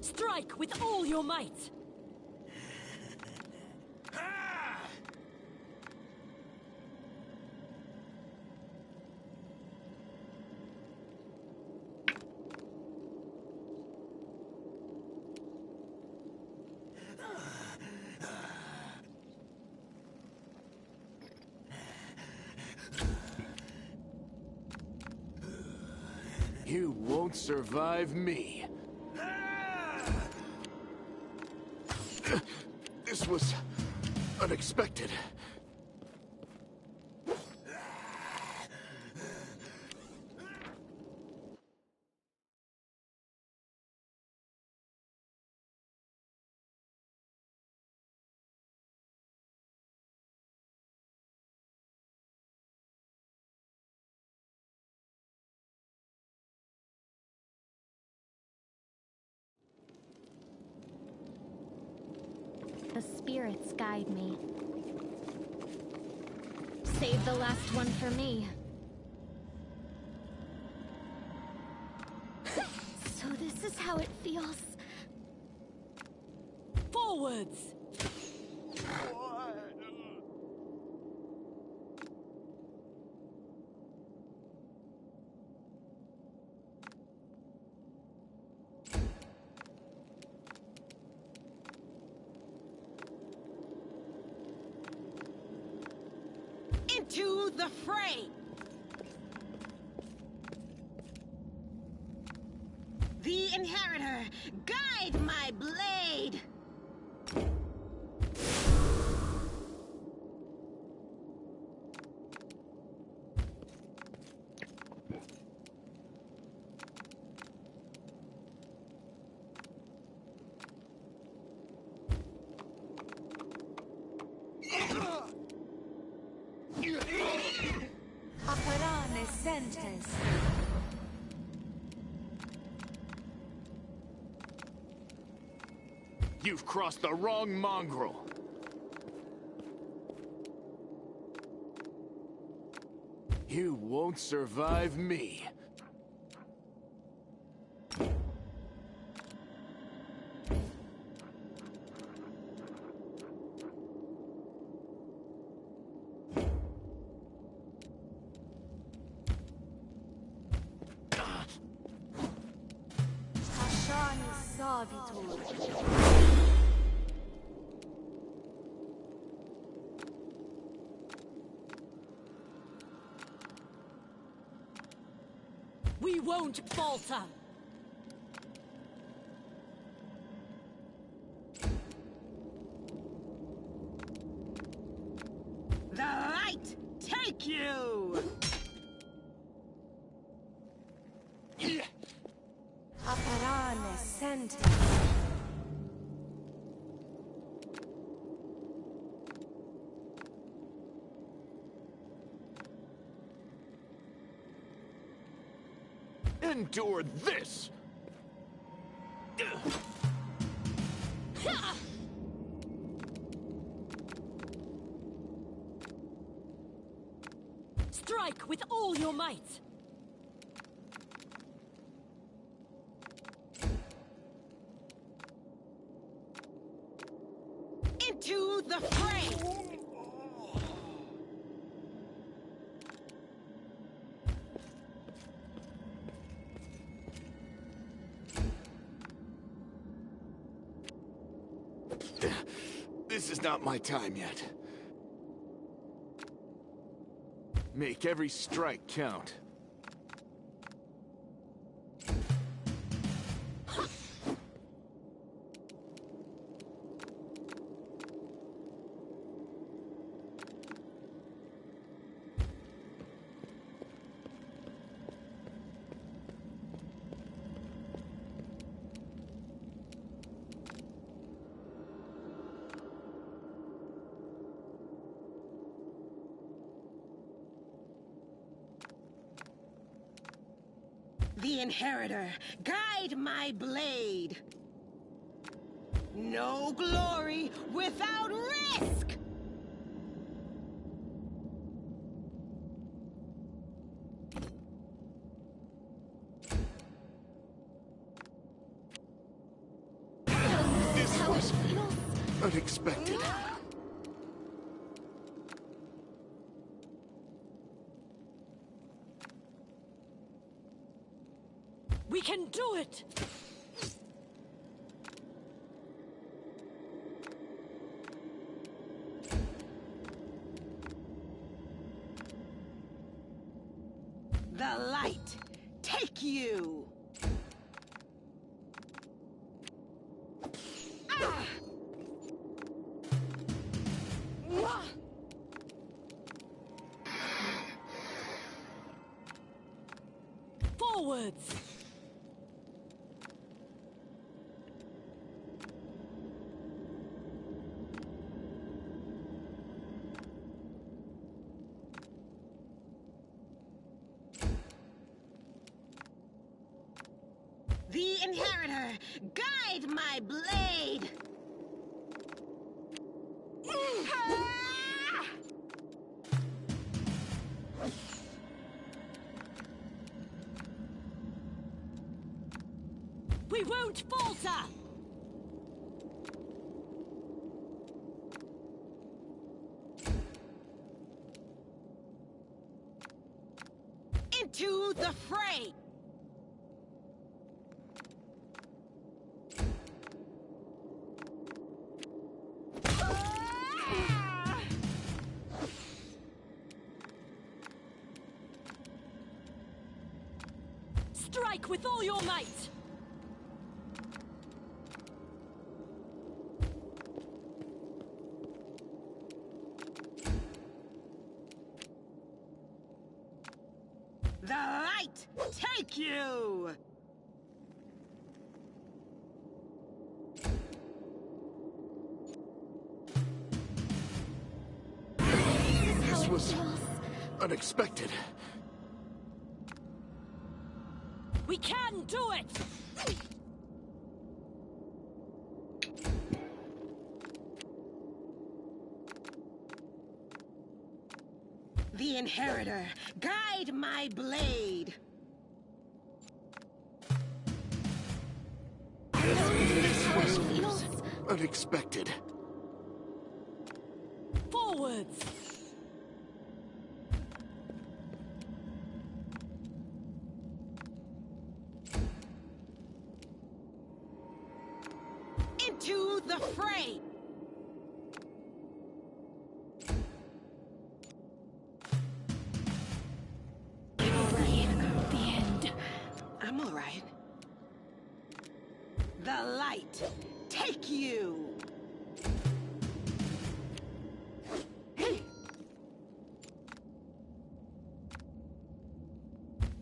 Strike with all your might! You won't survive me. This was unexpected. The spirits guide me. Save the last one for me. So this is how it feels. Forwards! Into the fray! The Inheritor, guide my blade! Operane sentes. You've crossed the wrong mongrel. You won't survive me. Hashani Savitur. We won't falter! The light take you! Operane sentes. Endure this! Strike with all your might! Into the fray! This is not my time yet. Make every strike count. The Inheritor, guide my blade! No glory without risk! Unexpected. We can do it! The light, take you! Ah! Forwards! The Inheritor, guide my blade! We won't falter! Into the fray! Strike with all your might! The light, take you! This was unexpected. We can do it! The Inheritor, guide my blade! This was unexpected. Forwards! Into the fray! The end. I'm alright. The light, take you!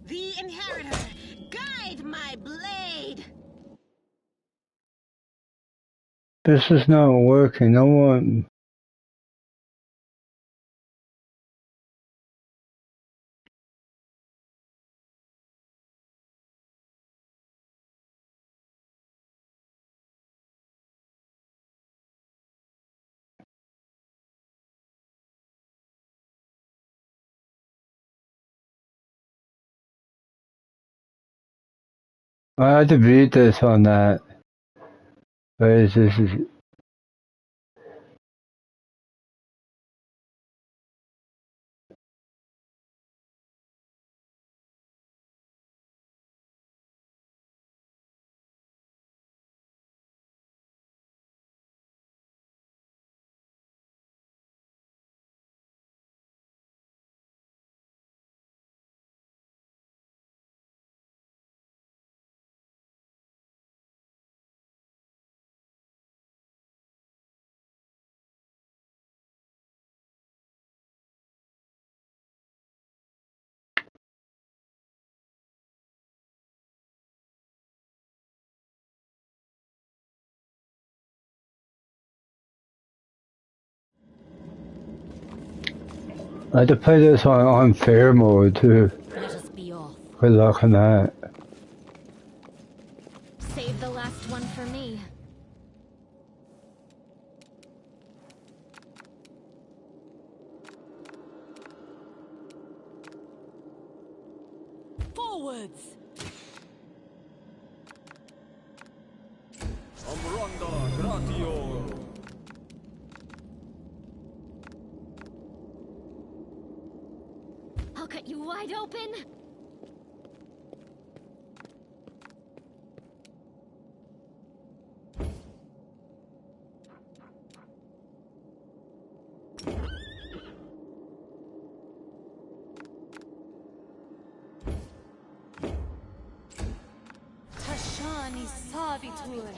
The Inheritor, guide my blade! This is not working. No one. I had to beat this on that. Where is this? I had to play this on fair mode too. Let us be off. Good luck on that. Save the last one for me. Forwards! Amranda Gratio! cut you wide open! Tashani sabitur,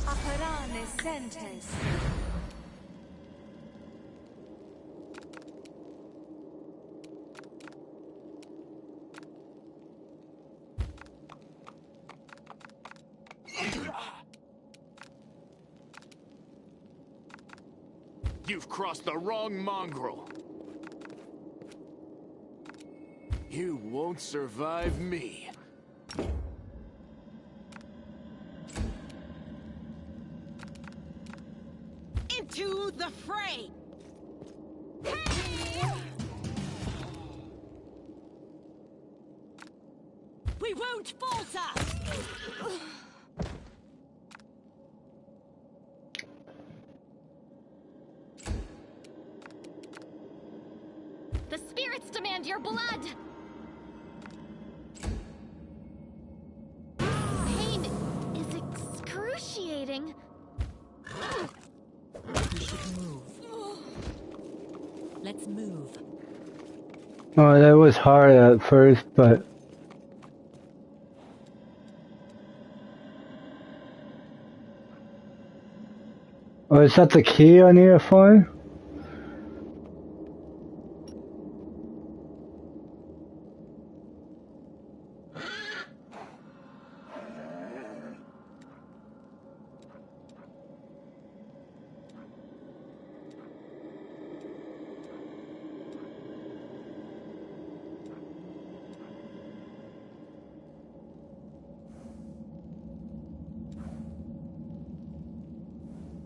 aparane sentes. You've crossed the wrong mongrel. You won't survive me. Into the fray! We won't falter! The spirits demand your blood! Pain is excruciating. We should move. Let's move. Oh, that was hard at first, but... Oh, is that the key I need to find?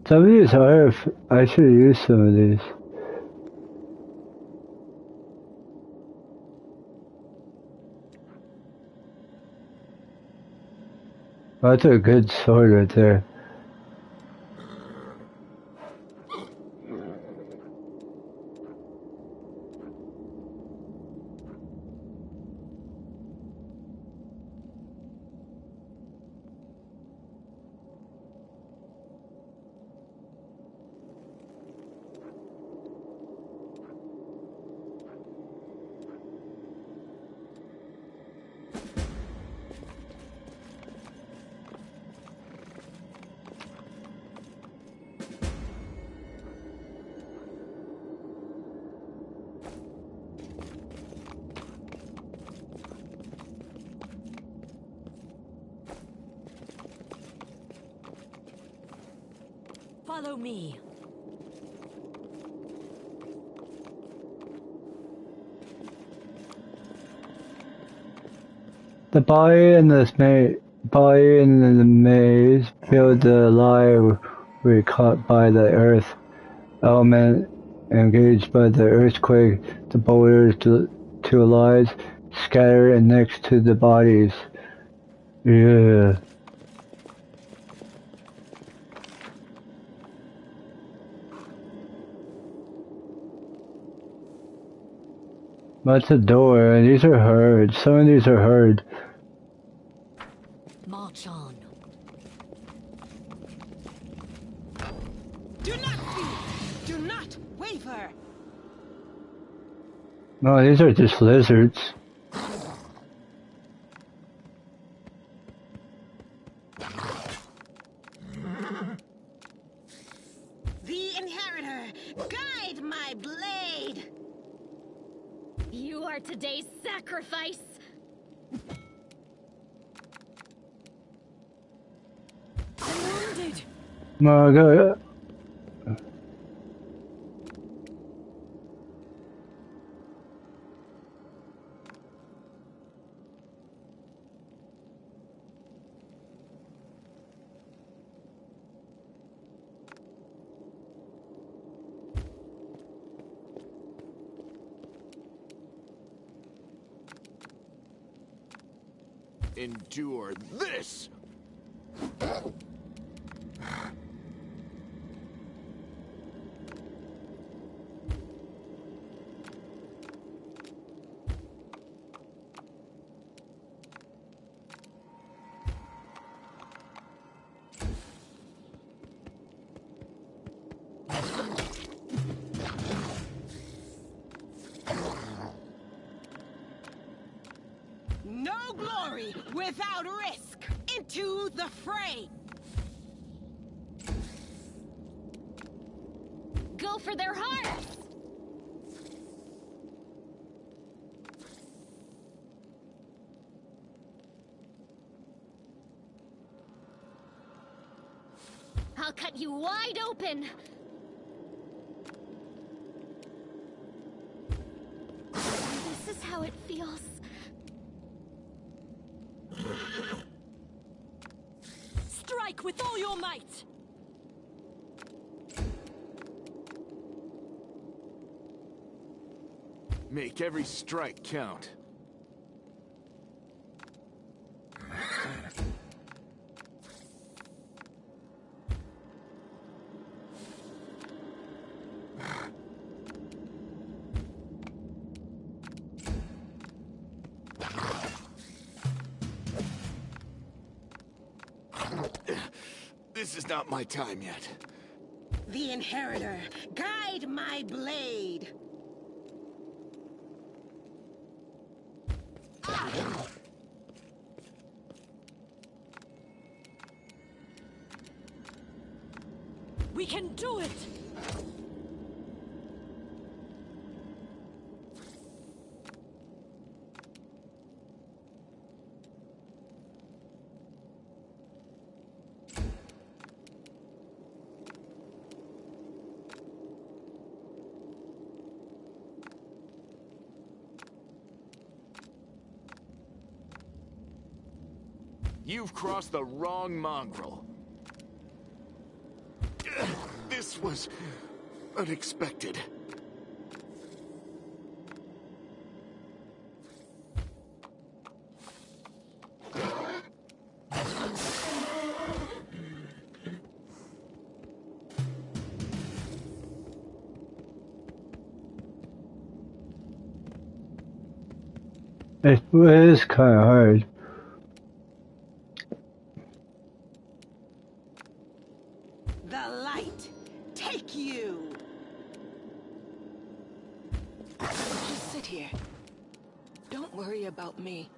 Some of these are... I should have used some of these. Oh, that's a good sword right there. Follow me. The body in the maze build the lie were caught by the earth element engaged by the earthquake. The boulders to lies scattered next to the bodies. Yeah. That's a door. These are hard. Some of these are hard. March on. Do not fear! Do not waver! No, these are just lizards. The Inheritor, guide my blade! You are today's sacrifice! I'm wounded! My God. Endure this! glory without risk! Into the fray! Go for their hearts! I'll cut you wide open! This is how it feels. Strike with all your might! Make every strike count. This is not my time yet. The Inheritor, guide my blade! We can do it! You've crossed the wrong mongrel. This was unexpected. It is kind of hard. The light, take you! Just sit here. Don't worry about me.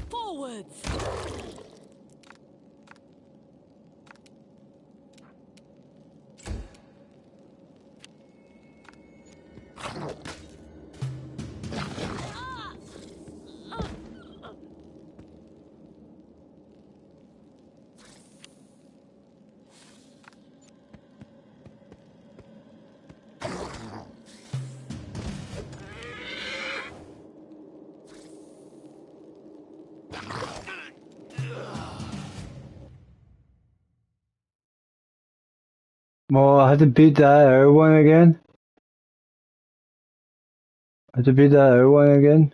Forwards! Well, I had to beat that other one again. I had to beat that other one again.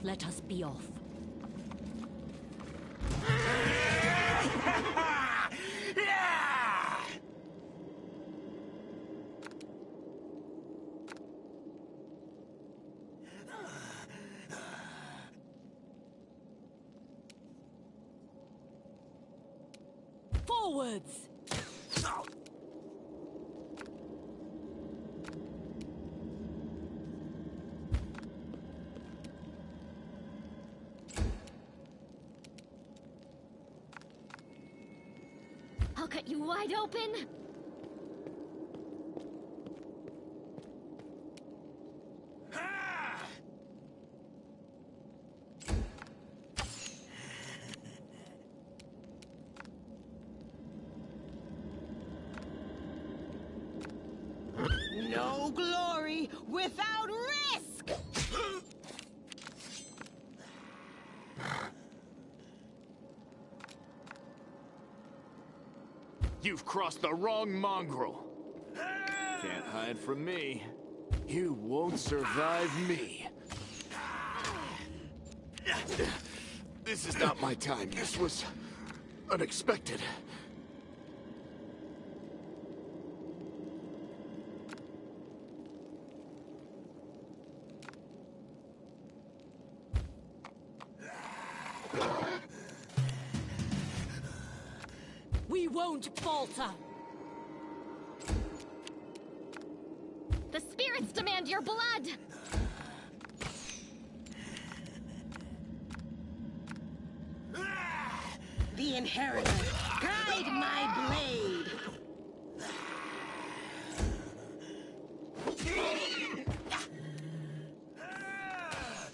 Let us be off. Forwards! I'll cut you wide open! No glory without risk! You've crossed the wrong mongrel. Can't hide from me. You won't survive me. This is not my time. This was unexpected. We won't falter! The spirits demand your blood! The Inheritor, guide my blade!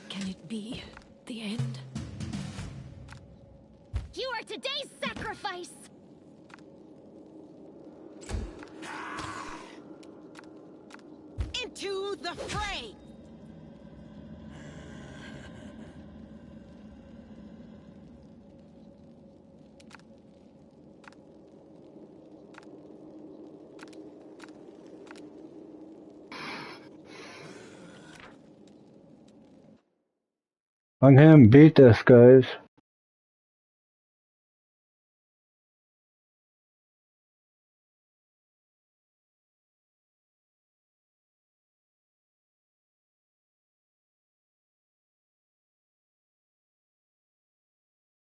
Can it be the end? You are today's sacrifice! Into the fray! I can beat this, guys.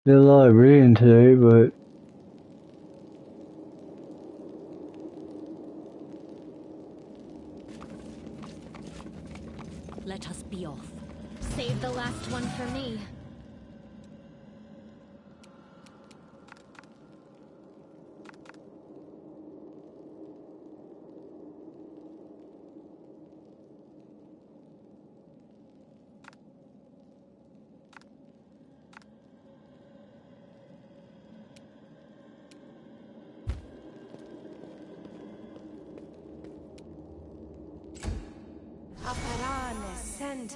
Did a lot of reading today, but Let us be off. Save the last one for me. Aparane sente.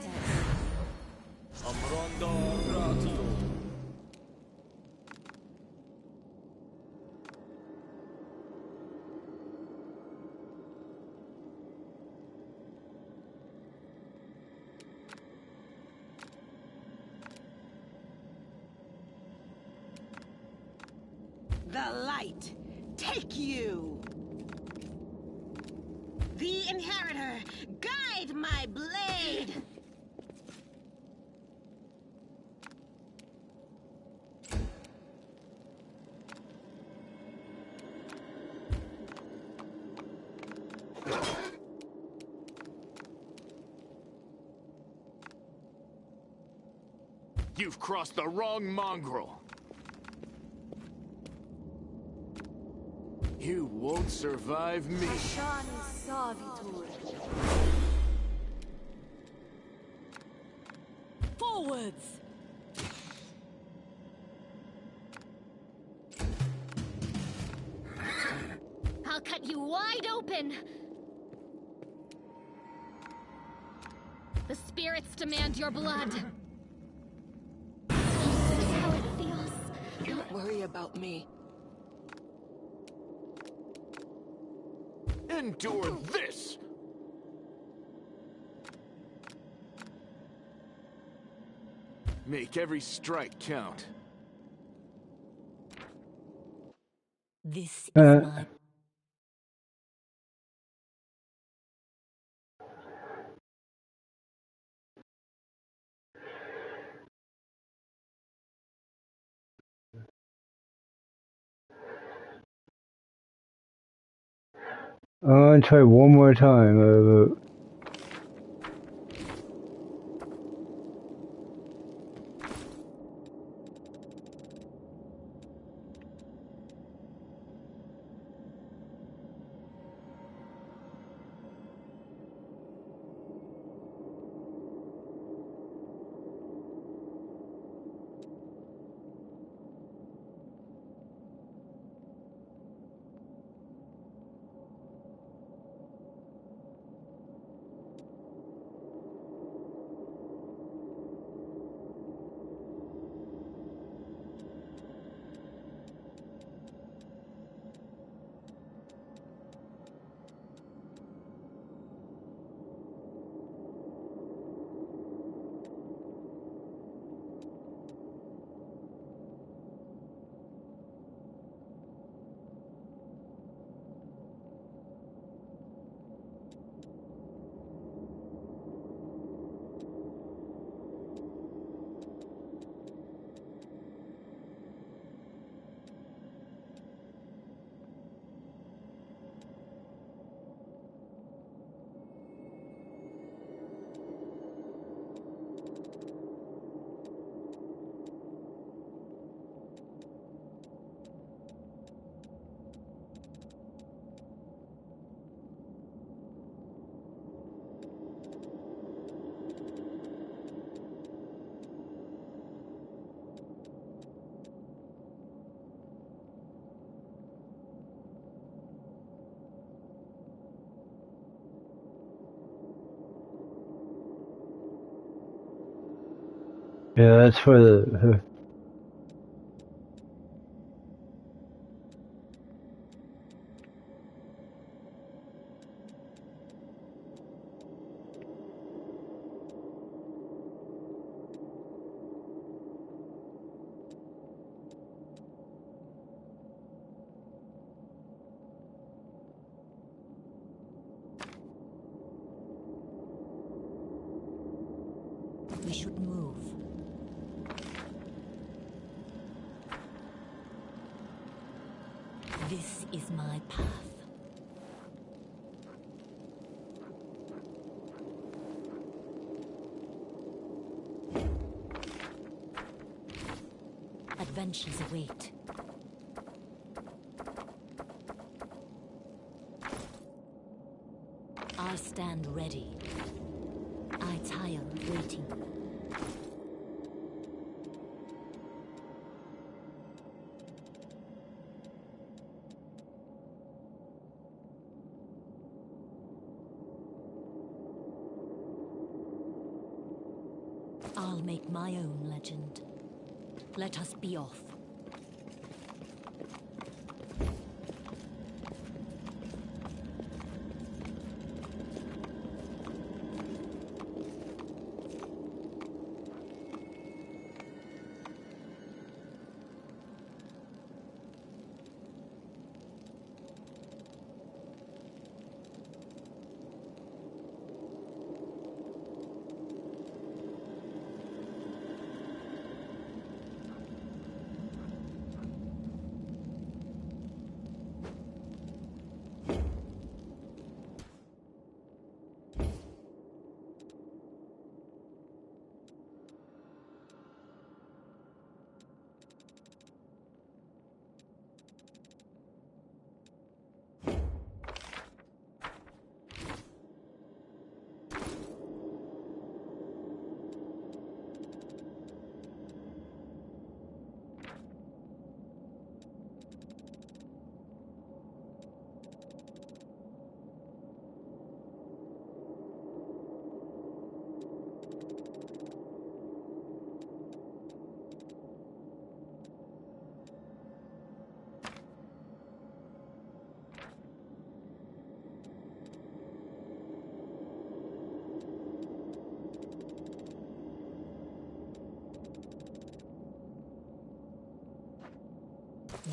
Amrondo Gratu. The light, take you! The Inheritor, guide my blade! You've crossed the wrong mongrel. You won't survive me. Ashani savitur. Forwards! I'll cut you wide open! The spirits demand your blood! This is how it feels. Don't worry about me. Endure this! Make every strike count. This is my... I'm gonna try one more time. Yeah, that's for the... We should move. This is my path. Adventures await. I stand ready. I tire of waiting. I'll make my own legend. Let us be off.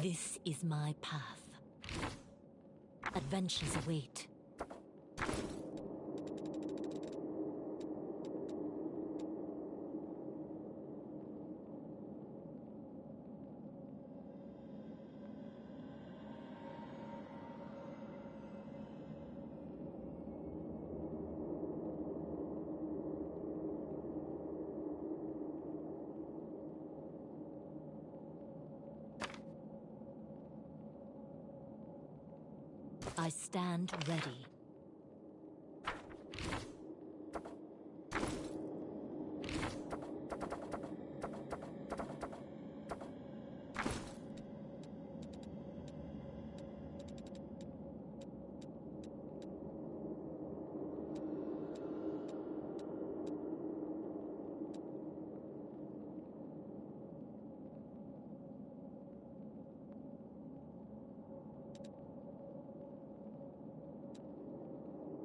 This is my path. Adventures await. I stand ready.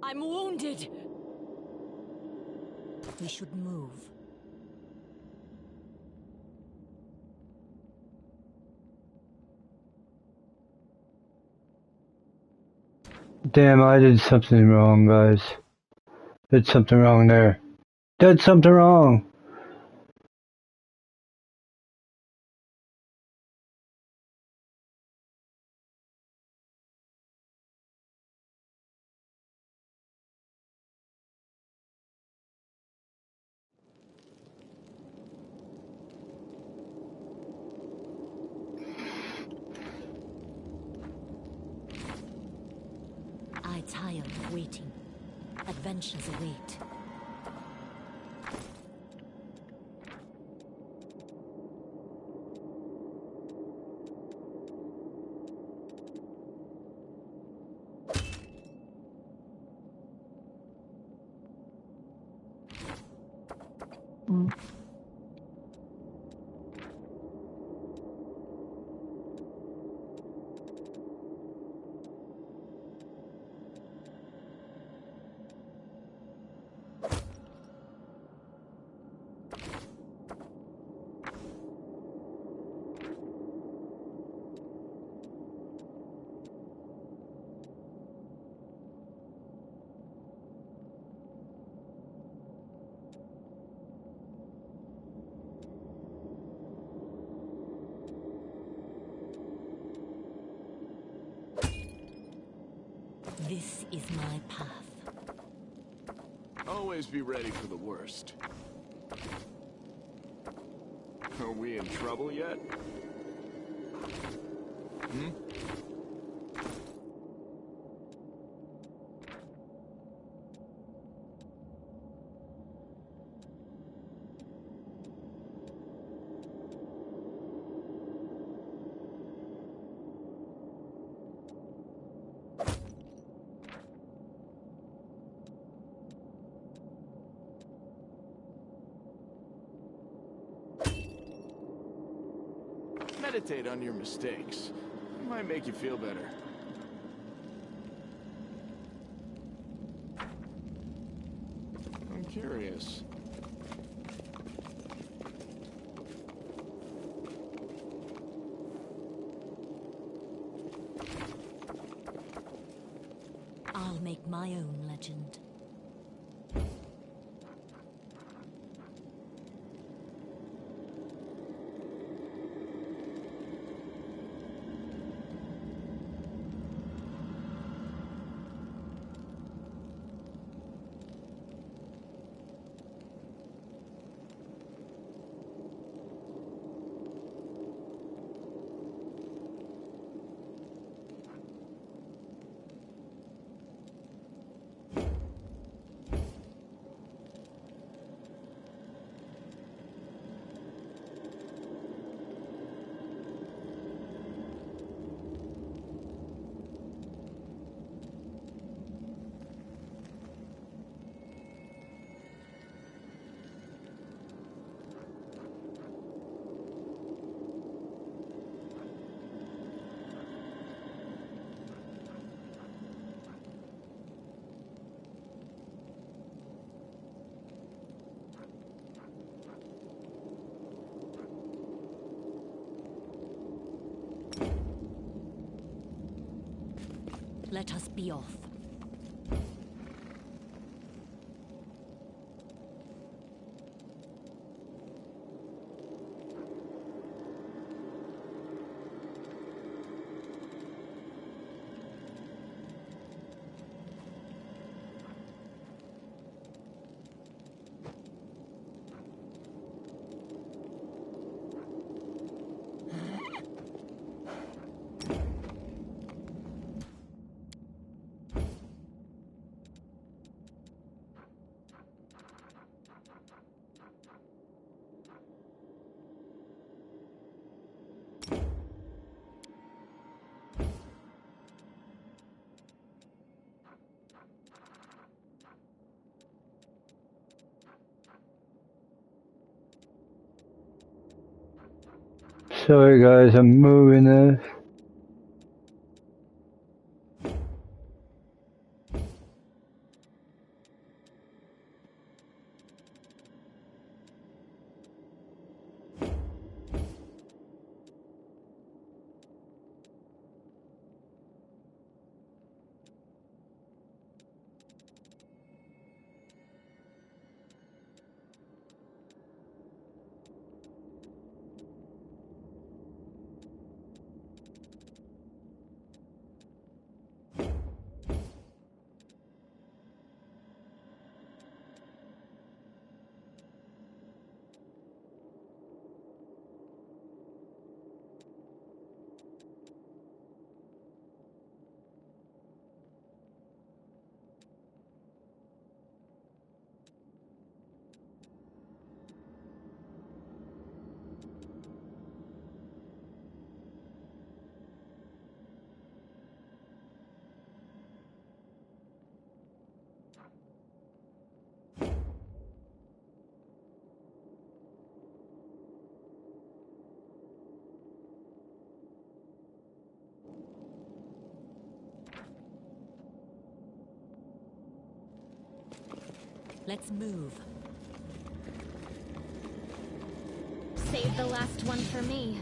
I'm wounded! We should move. Damn, I did something wrong, guys. Did something wrong there. Did something wrong! I tire of waiting. Adventures await. This is my path. Always be ready for the worst. Are we in trouble yet? Hmm? Meditate on your mistakes. It might make you feel better. I'm curious. I'll make my own legend. Let us be off. Sorry guys, I'm moving this. Let's move. Save the last one for me.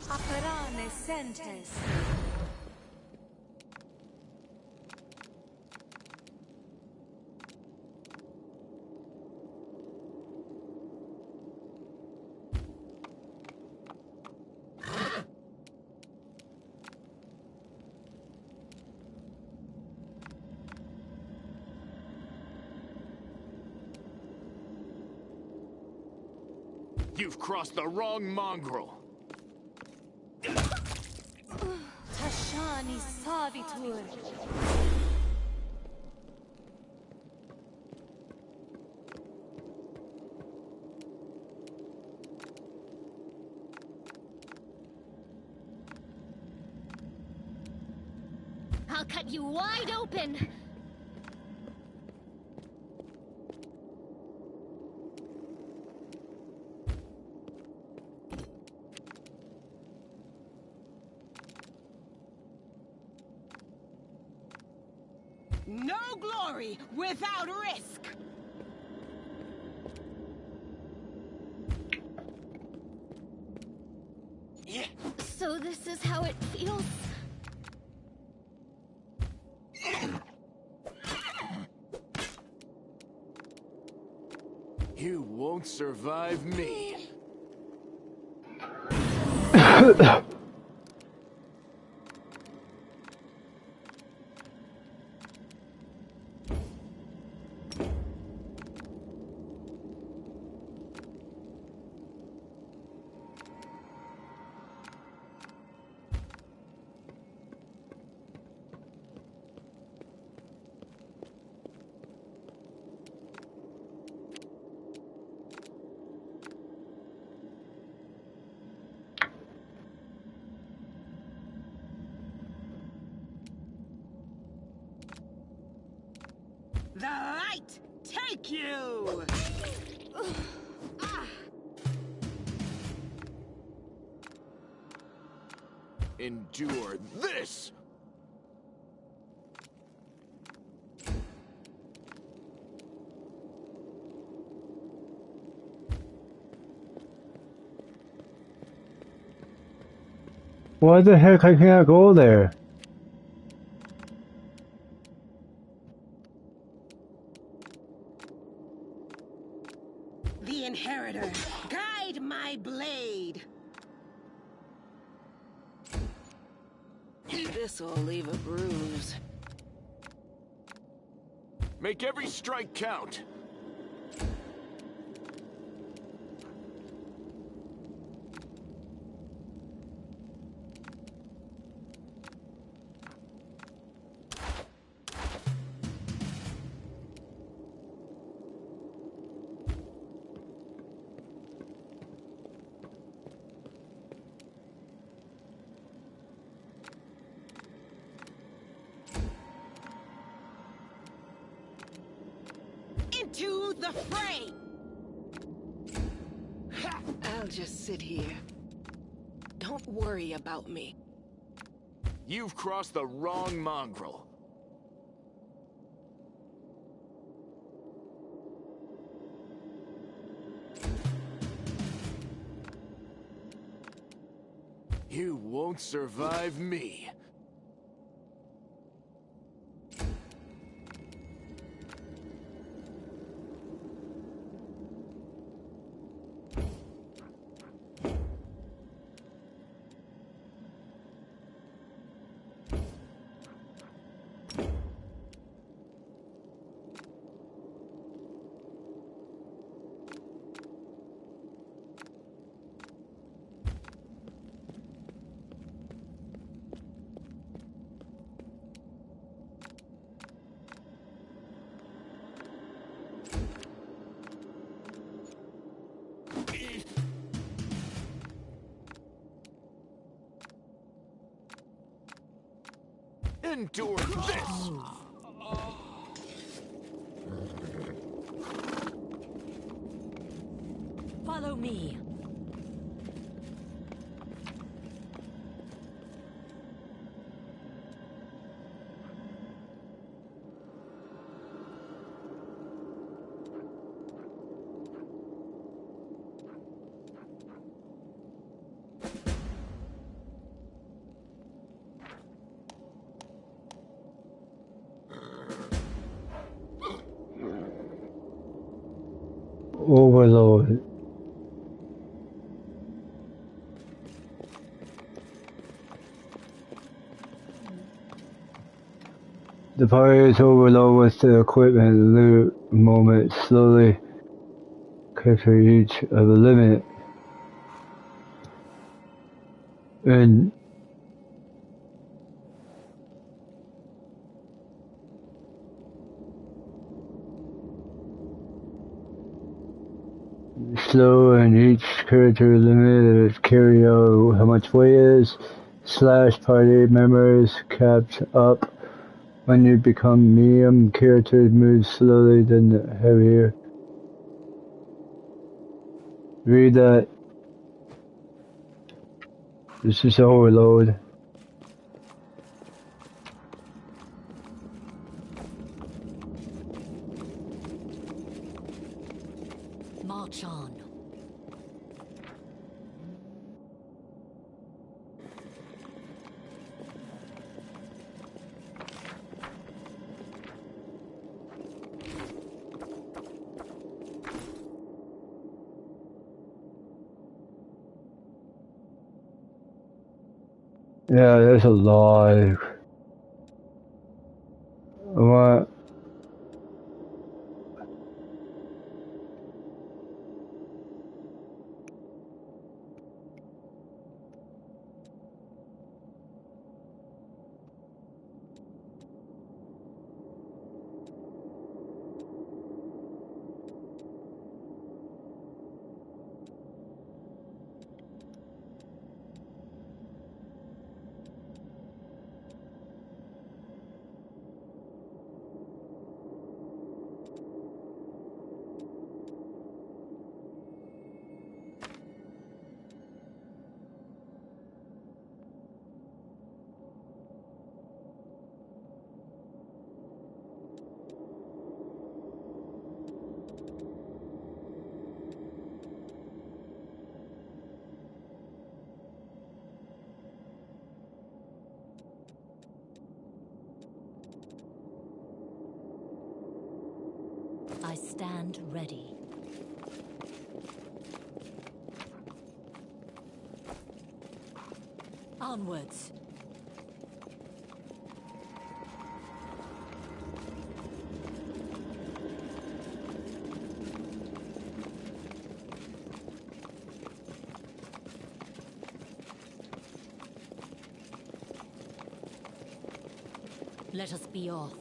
Aperane sentes. You've crossed the wrong mongrel. Tashani Savitur. I'll cut you wide open! No glory without risk! So this is how it feels? You won't survive me. The light take you! Endure this! Why the heck I can't go there? The Inheritor, guide my blade! This'll leave a bruise. Make every strike count. Into the fray! I'll just sit here. Don't worry about me. You've crossed the wrong mongrel. You won't survive me. Endure this! Follow me. Overload. The pirates overload with the equipment loot moment slowly capture each of the limit. And slow, and each character limit carry out how much weight is. Slash party members capped up. When you become medium, characters move slowly then heavier. Read that. This is overload. March on. Yeah, there's a lot. What? I stand ready. Onwards. Let us be off.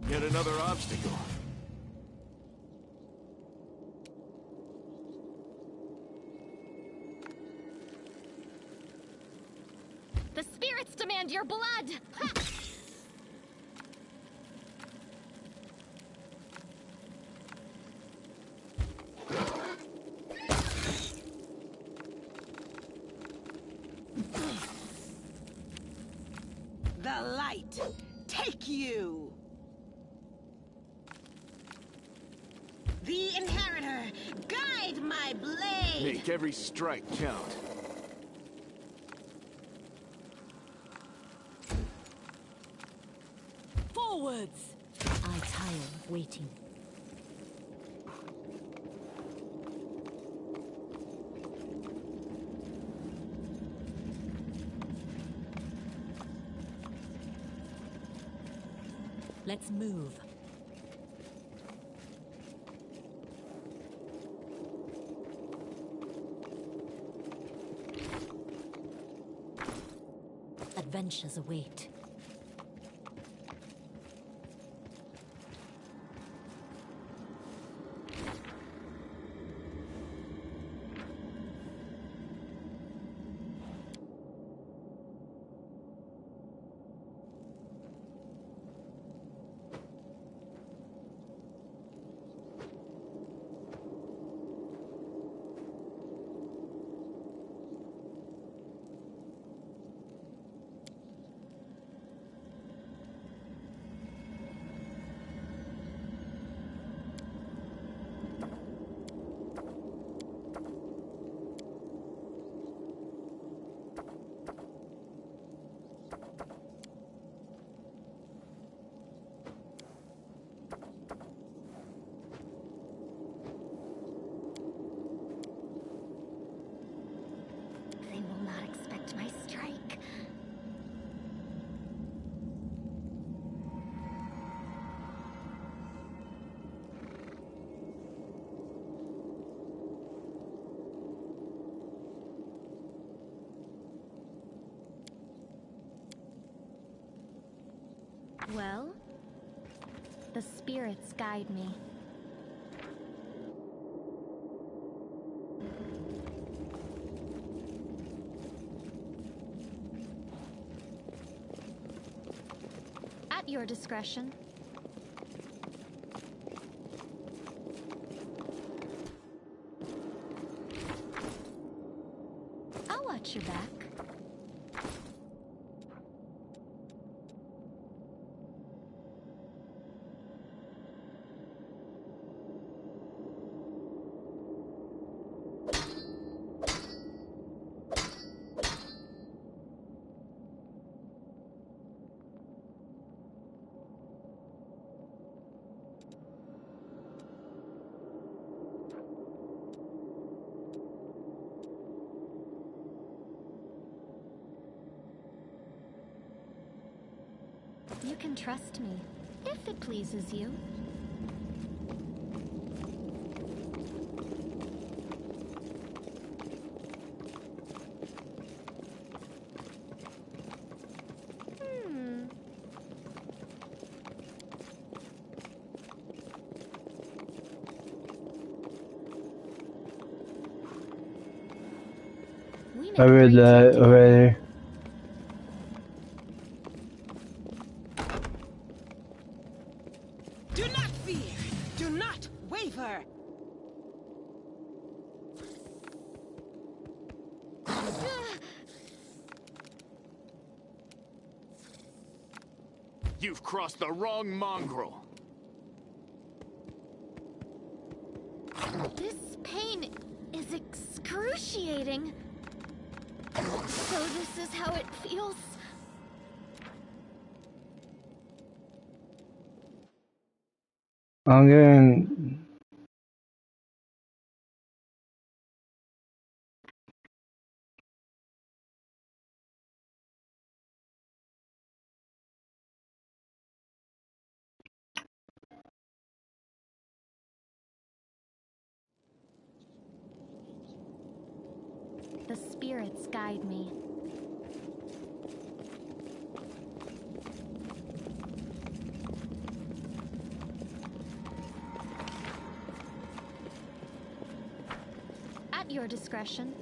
Yet another obstacle. The spirits demand your blood! Ha! The light! Take you! The Inheritor! Guide my blade! Make every strike count. Forwards! I tire of waiting. Let's move. Adventures await. Well, the spirits guide me. At your discretion. I'll watch your back. You can trust me, if it pleases you. I read that already. Do not fear! Do not waver! You've crossed the wrong mongrel. This pain is excruciating. So this is how it feels. I'm getting... The spirits guide me. At your discretion.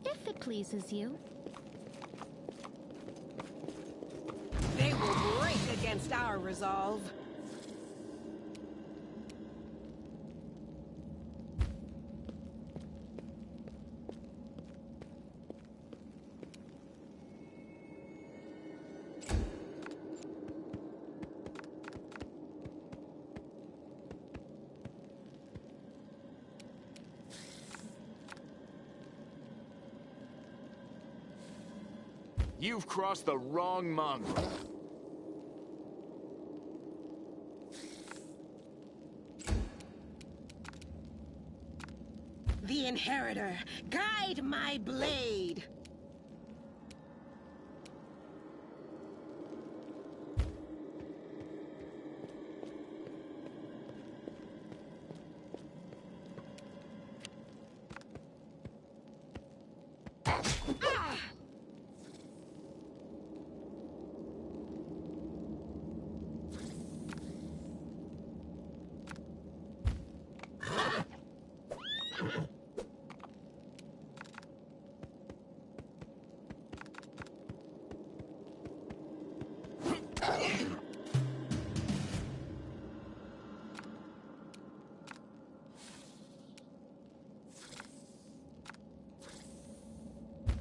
If it pleases you. They will break against our resolve. You've crossed the wrong mongrel. The Inheritor, guide my blade!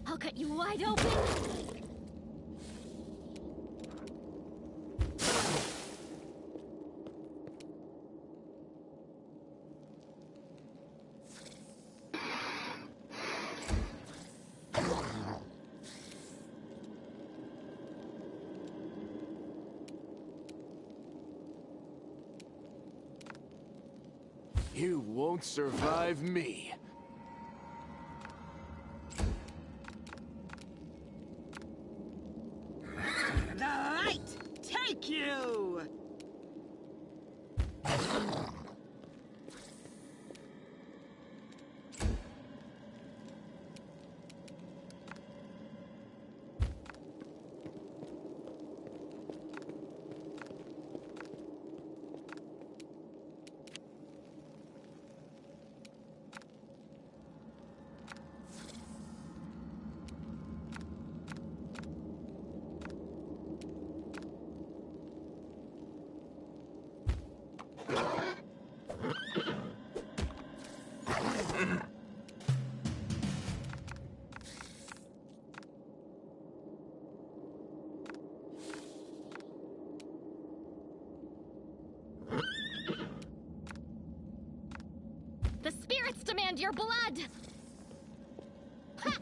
I'll cut you wide open. You won't survive me. The light take you! The spirits demand your blood! Ha!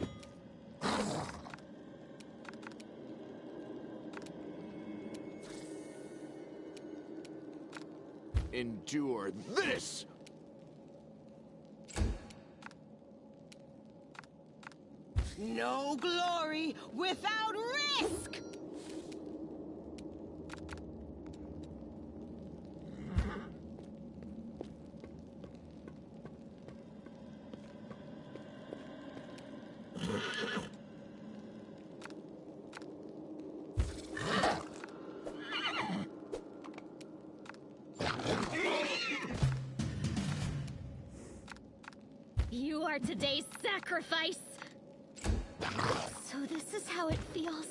Endure this! No glory without risk! You are today's sacrifice! So this is how it feels.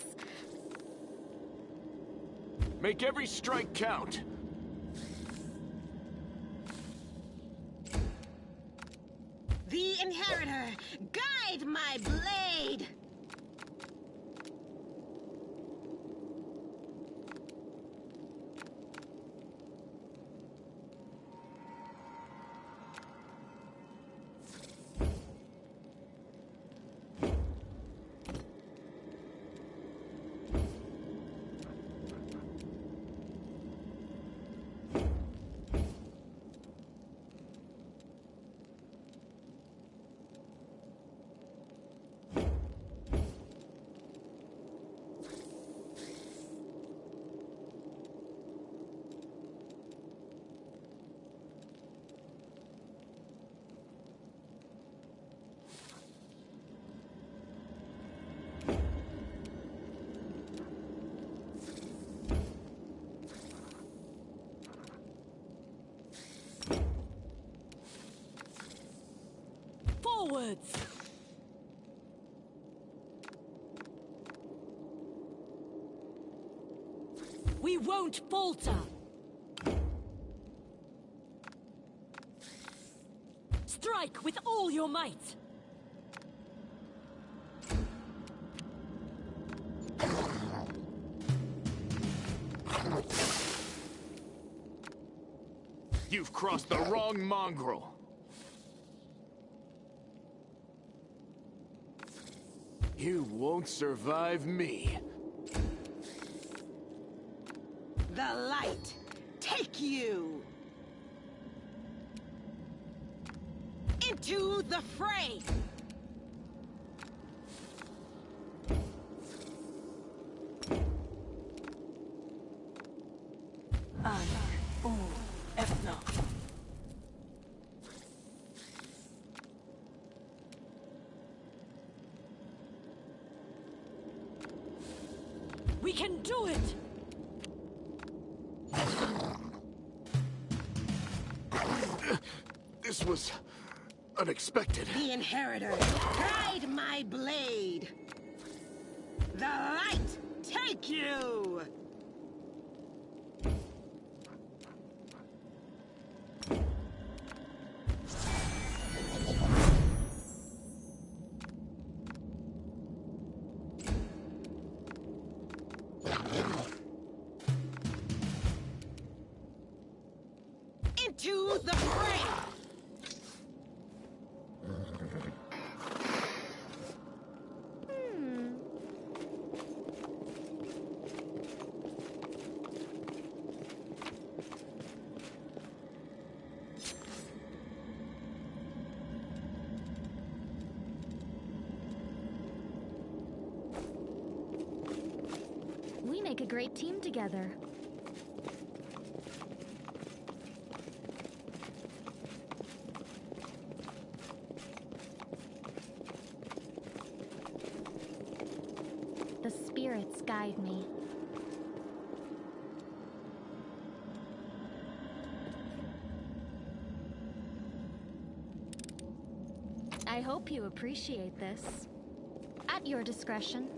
Make every strike count. The Inheritor, guide my blade! Forwards! We won't falter! Strike with all your might! You've crossed the wrong mongrel. You won't survive me. The light, take you! Into the fray! We can do it! This was unexpected. The Inheritor, guide my blade! The light, take you! Into the fray! We make a great team together. The spirits guide me. I hope you appreciate this. At your discretion.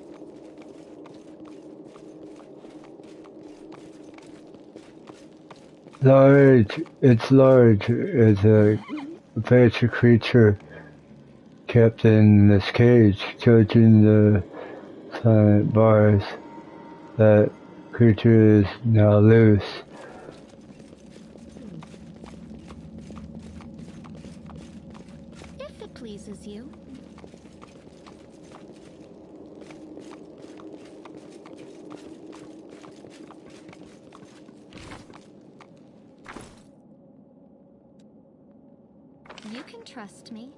Large. It's large. It's a basic creature. kept in this cage, judging the silent bars. That creature is now loose. If it pleases you. You can trust me.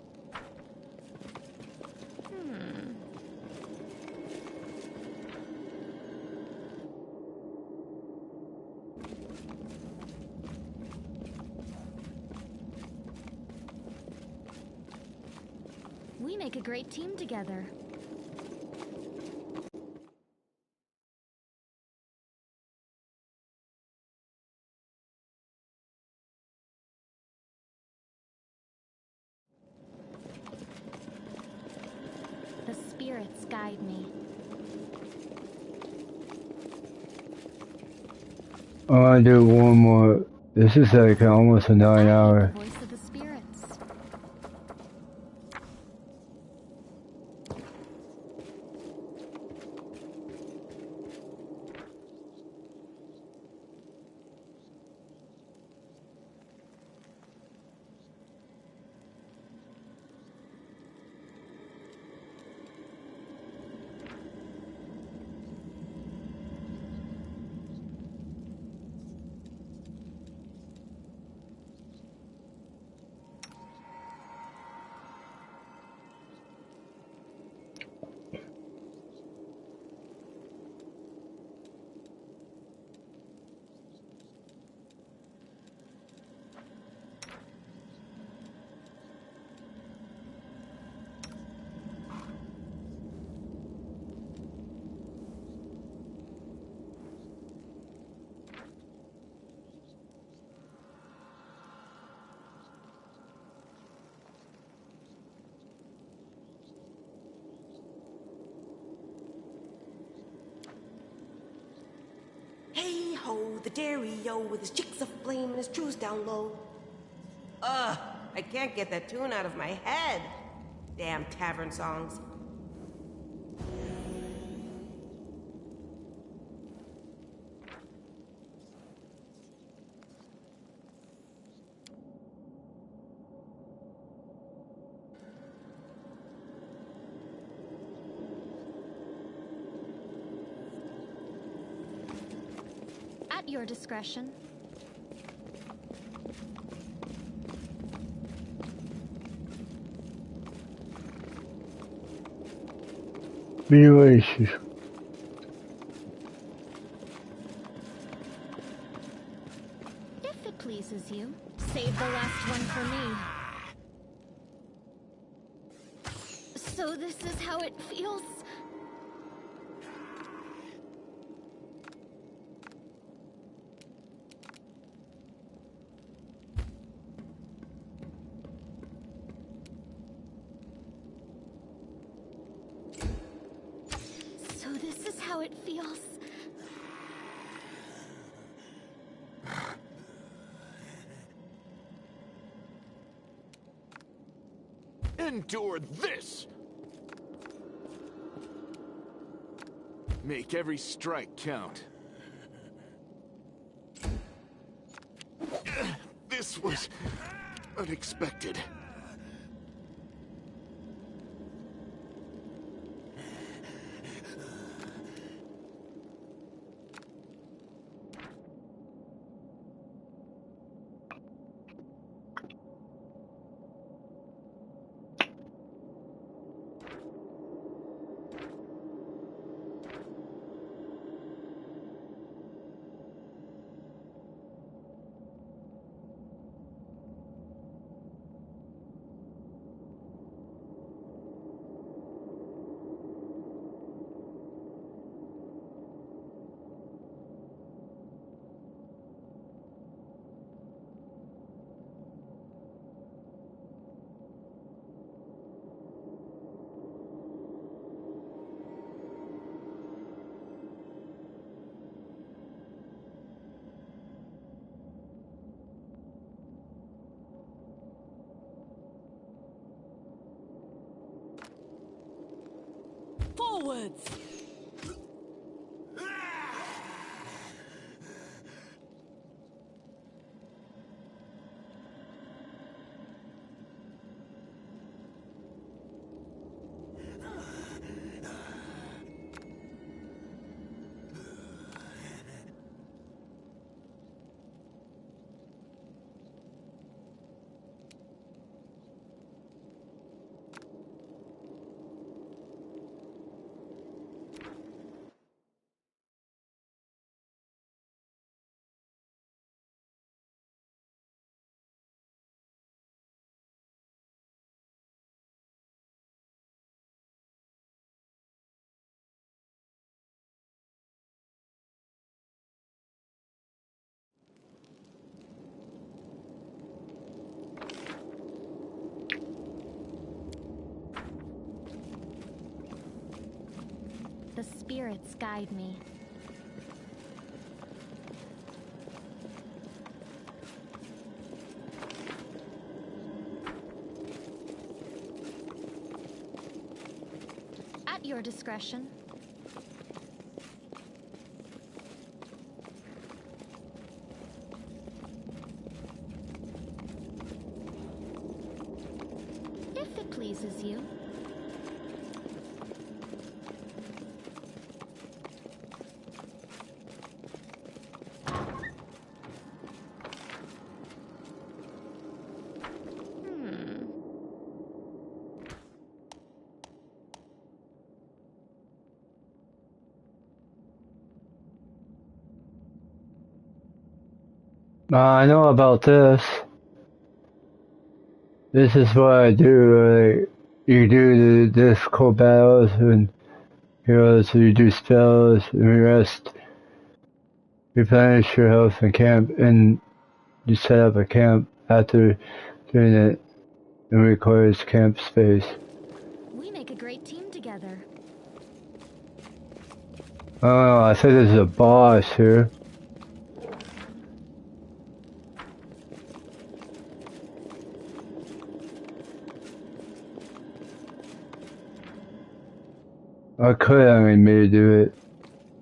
We make a great team together. The spirits guide me. I want to do one more. This is like almost a 9-hour. Voice of the spirits. Hey ho, the dairy-o with his chicks aflame and his truce down low. Ugh, I can't get that tune out of my head. Damn tavern songs. At your discretion. Oasis. If it pleases you, save the last one for me. So this is how it feels? So this is how it feels? Endure this! Make every strike count. This was unexpected. Forwards! The spirits guide me. At your discretion. If it pleases you. I know about this. This is what I do. You do the difficult battles and heroes, you do spells and rest. Replenish your health in camp, and you set up a camp after doing it. It requires camp space. We make a great team together. Oh, I think there's a boss here. I could have made me do it.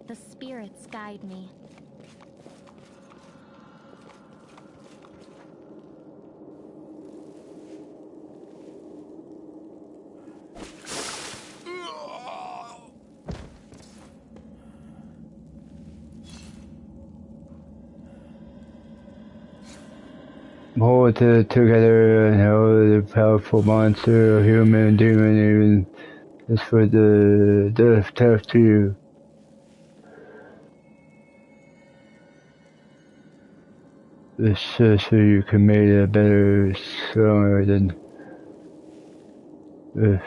The spirits guide me. Hold it together and hold the powerful monster, human, demon, even just for the death test to you. This so you can make it better, stronger than this.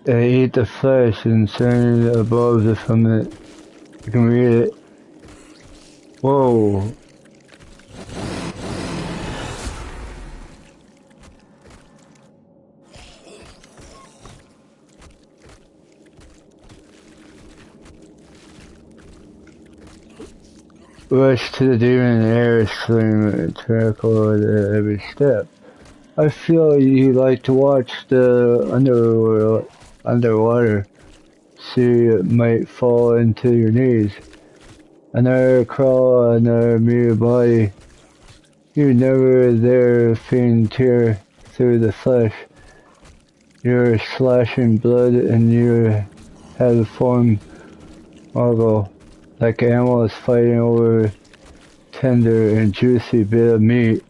They eat the flesh and send it above it from it. You can read it. Whoa. Rush to the demon air stream tackle at every step. I feel you like to watch the underwater. See it might fall into your knees. Another crawl, another mere body. You never there feeling tear through the flesh. You're slashing blood and you have formed Margot, like animals fighting over tender and juicy bit of meat.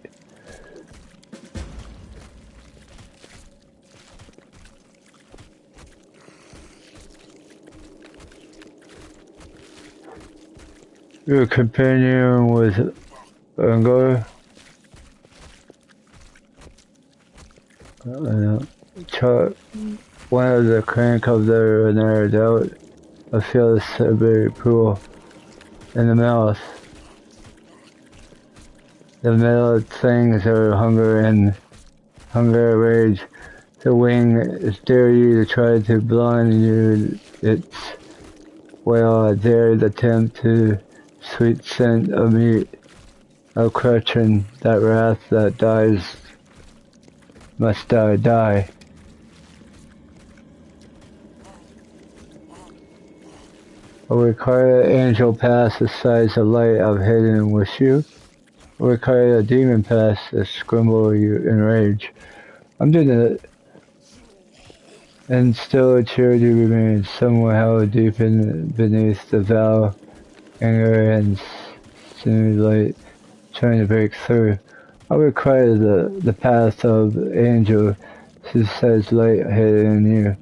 Your companion was Angora. Chuck, one of the crank of their nerd out. I feel a very pool in the mouth. The middle things are hunger, rage. The wing is dare you to try to blind you. It's well, I dared attempt to sweet scent of meat, of crutching that wrath that dies must die. I require an angel pass the size of light I've hidden with you. I require a demon pass to scramble you in rage. I'm doing it. And still a charity remains somewhere held deep beneath the veil, anger and simulate trying to break through. I require the path of angel who says light hidden in you.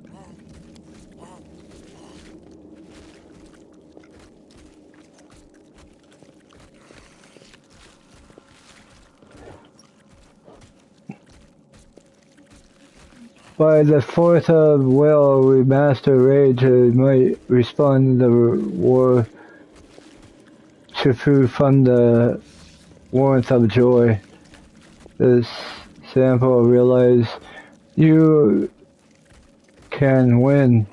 By the fourth of will, we master rage and might respond to the war to from the warmth of joy. This sample realize you can win,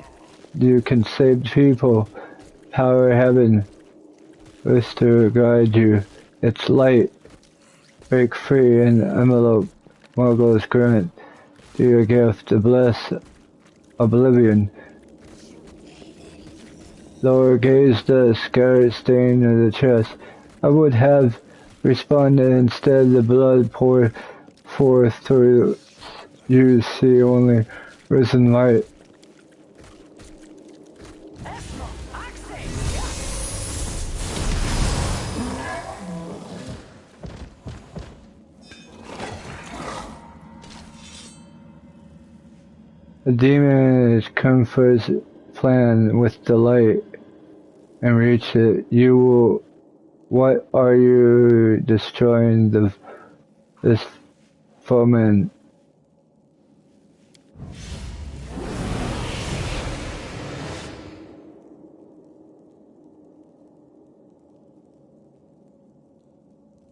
you can save people, power heaven, is to guide you. It's light, break free and envelope, Margot's grant. Do your gift to bless oblivion. Lower gaze the scarlet stain of the chest. I would have responded instead the blood poured forth through you see only risen light. The demon is come for his plan with the light and reach it. You will. What are you destroying this foeman?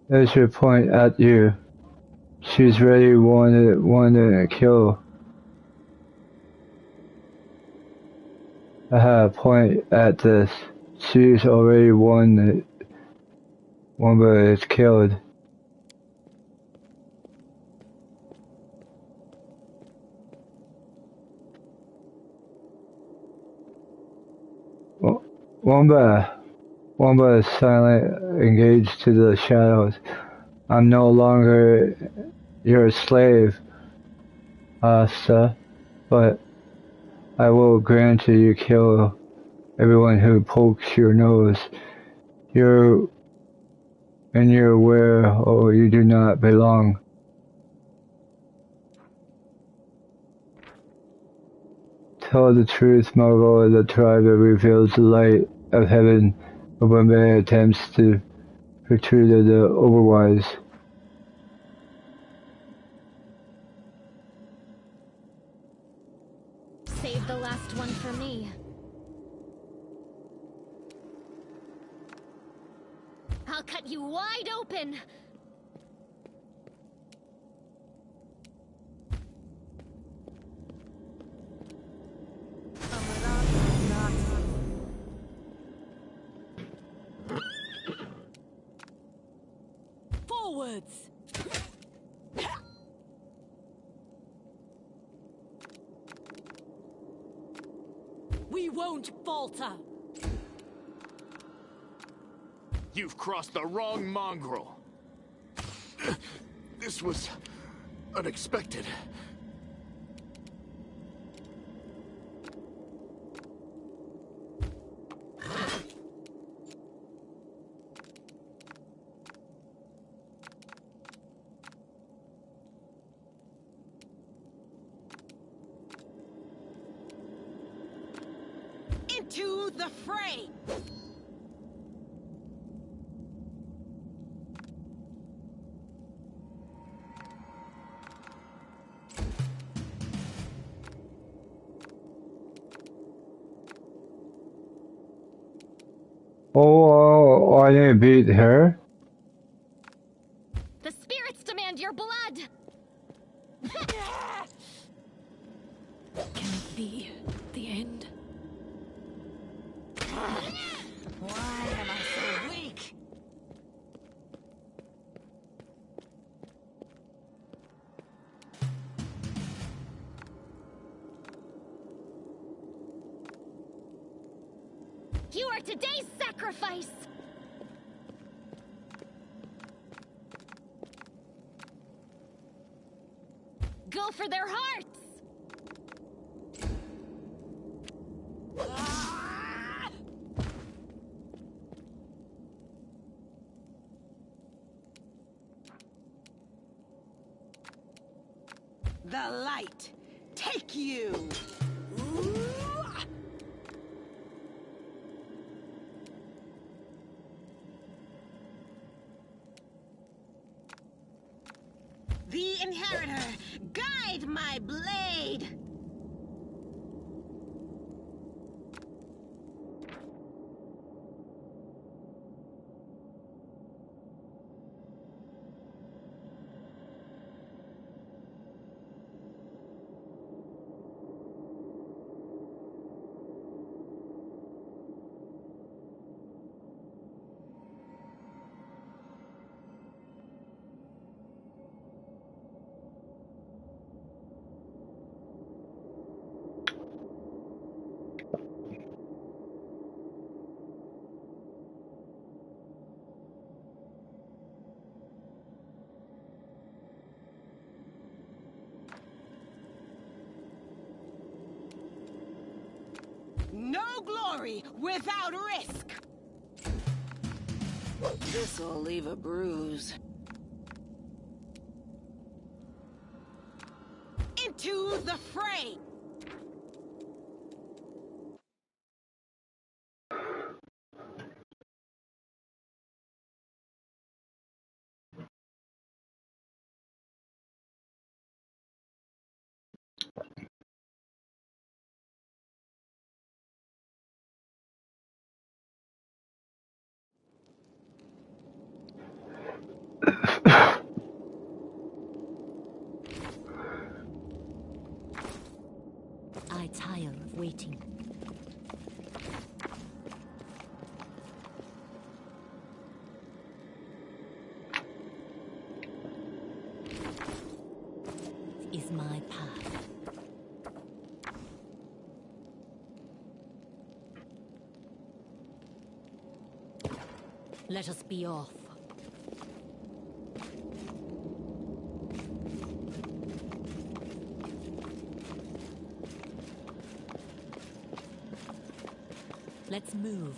There's your point at you. She's ready, wanted to kill. I have a point at this. She's already won but is killed. Wamba is silent, engaged to the shadows. I'm no longer your slave, Asta, but I will grant you kill everyone who pokes your nose. You're where you do not belong. Tell the truth, Margot, the tribe that reveals the light of heaven when man attempts to portray the otherwise. Save the last one for me. I'll cut you wide open! Forwards! We won't falter! You've crossed the wrong mongrel. This was unexpected. Into the fray! Oh, I didn't beat her. The spirits demand your blood! Can it be the end? Why am I so weak? You are today's sacrifice! Go for their hearts! The light, take you! The Inheritor, guide my blade! No glory without risk! This'll leave a bruise. Into the fray! I tire of waiting. Is my path. Let us be off. Let's move.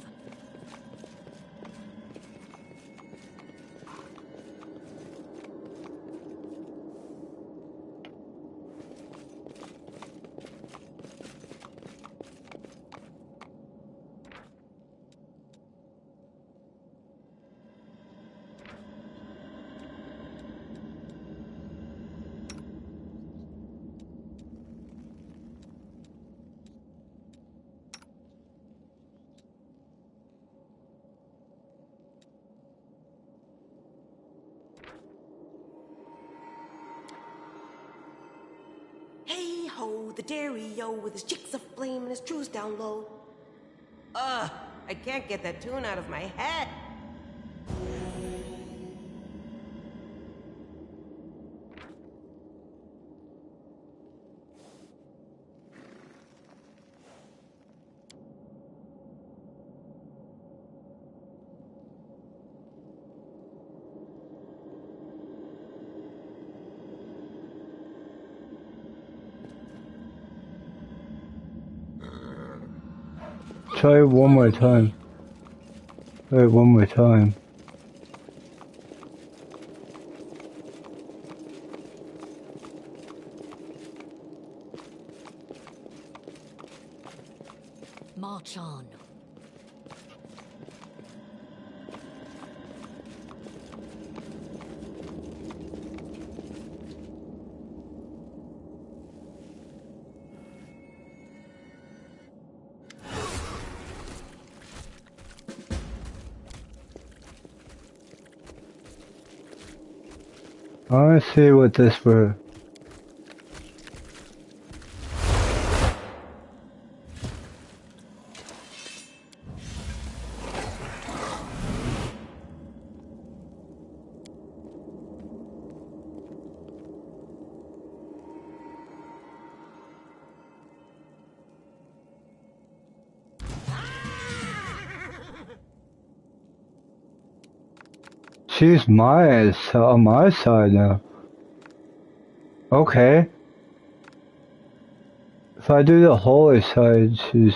Hey ho, the dairy-o with his chicks aflame and his trues down low. Ugh, I can't get that tune out of my head. Try it one more time. Try it one more time. March on. I want to see what this were. She's on my side now. Okay. If I do the holy side, she's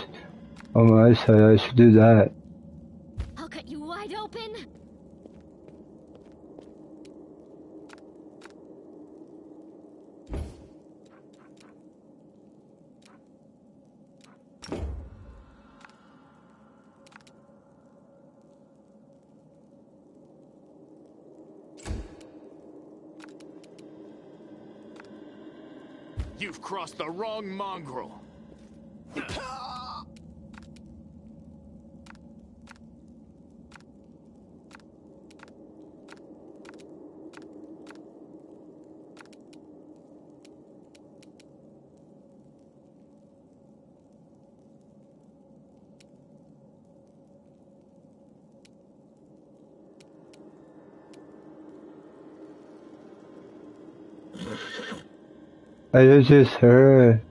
on my side. I should do that. I'll cut you wide open. You've crossed the wrong mongrel. I just heard.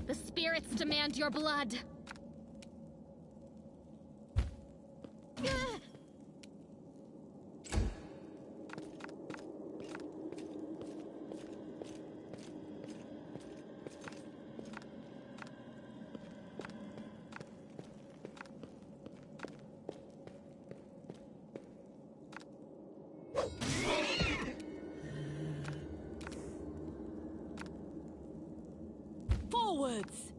The spirits demand your blood. Forwards!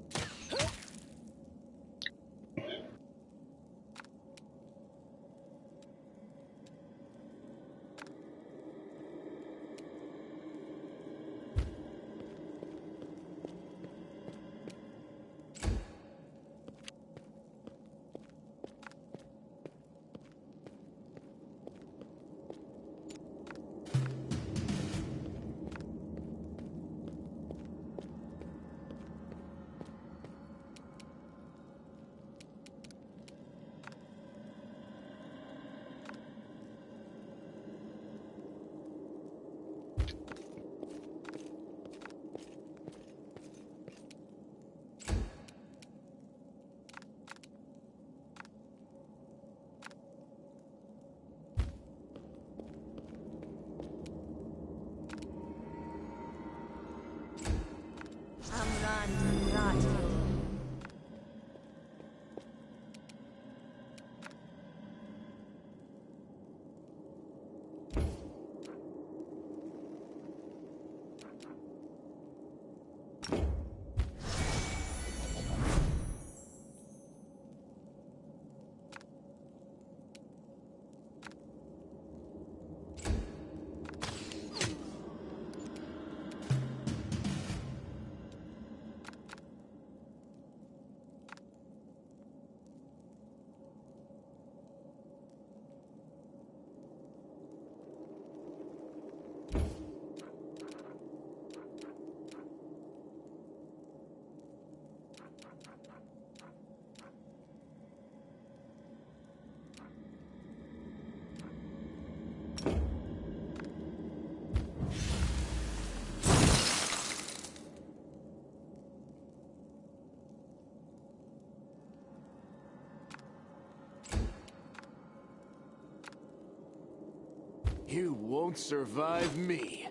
You won't survive me.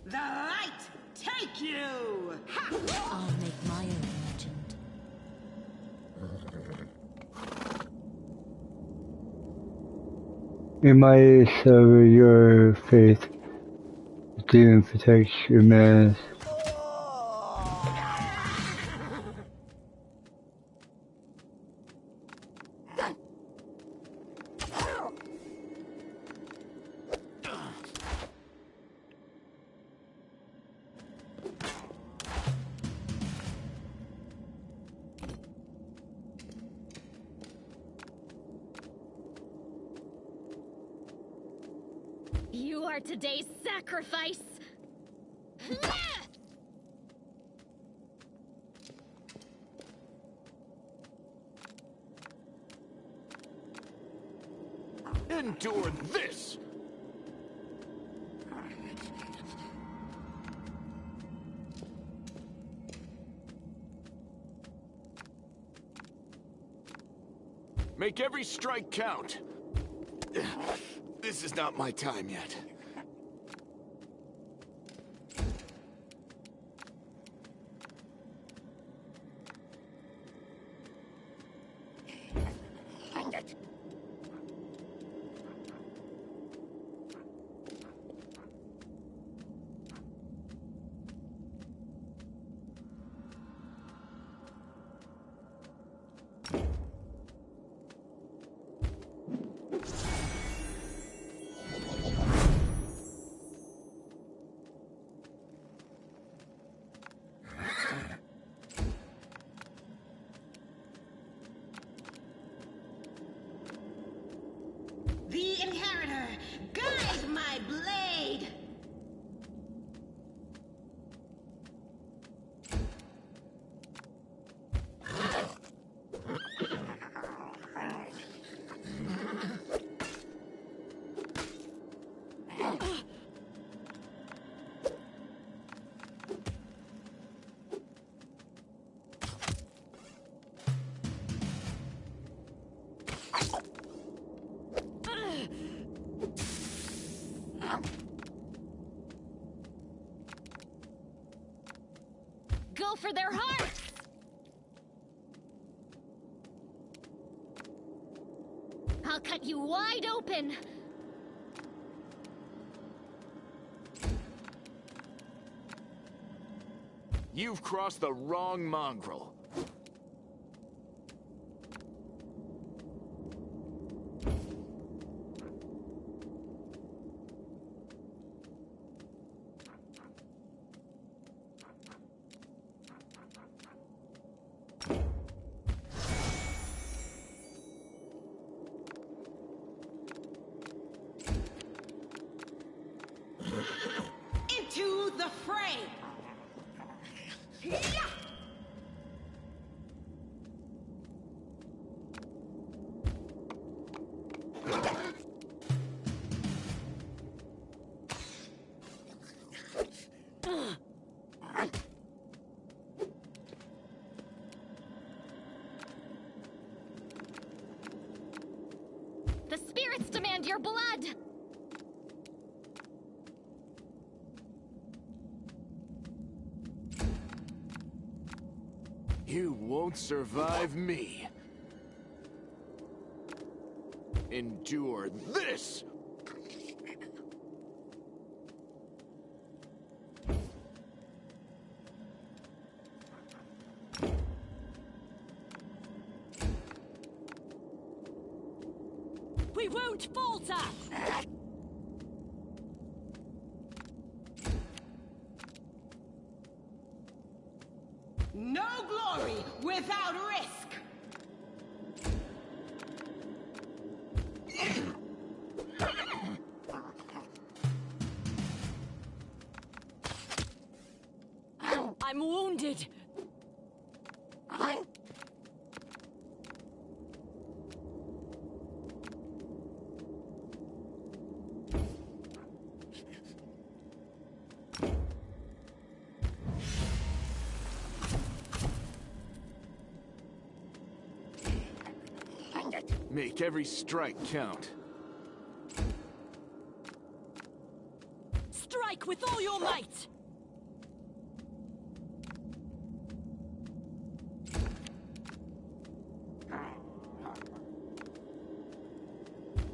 The light take you! Ha! I'll make my own legend. In my serve your faith, the demon protects your man. You are today's sacrifice! Endure this! Make every strike count. This is not my time yet. The Inheritor, guide my blade! Go for their hearts! I'll cut you wide open! You've crossed the wrong mongrel. Into the fray! Yeah! The spirits demand your blood! You won't survive me. Endure this! We won't falter! No glory without risk! I'm wounded! Make every strike count. Strike with all your might!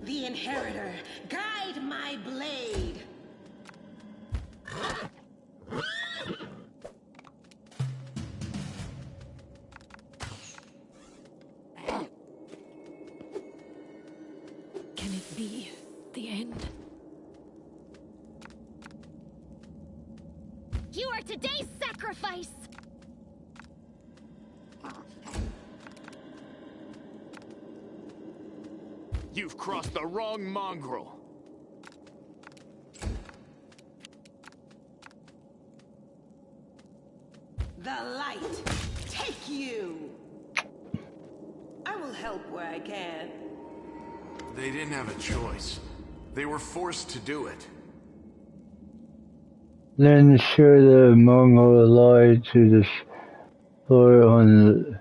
The Inheritor, guide my blade! Can it be the end? You are today's sacrifice! You've crossed the wrong mongrel. The light, take you! I will help where I can. They didn't have a choice. They were forced to do it. Then sure the Mongol lied to the floor on the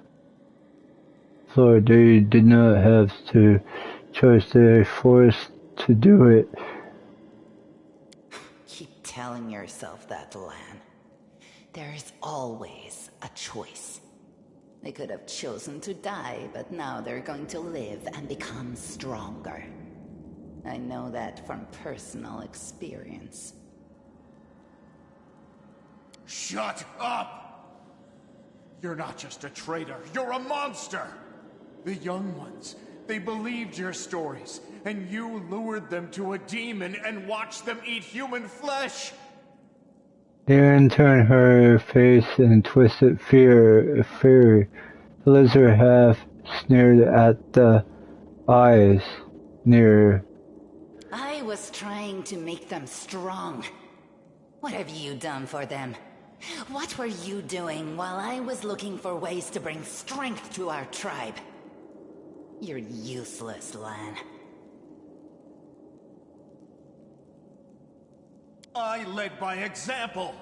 floor. They did not have to choice. They were forced to do it. Keep telling yourself that, Lan. There is always a choice. They could have chosen to die, but now they're going to live and become stronger. I know that from personal experience. Shut up! You're not just a traitor, you're a monster! The young ones, they believed your stories, and you lured them to a demon and watched them eat human flesh! Darren turned her face in twisted fury. The lizard half sneered at the eyes near. I was trying to make them strong. What have you done for them? What were you doing while I was looking for ways to bring strength to our tribe? You're useless, Lan. I led by example.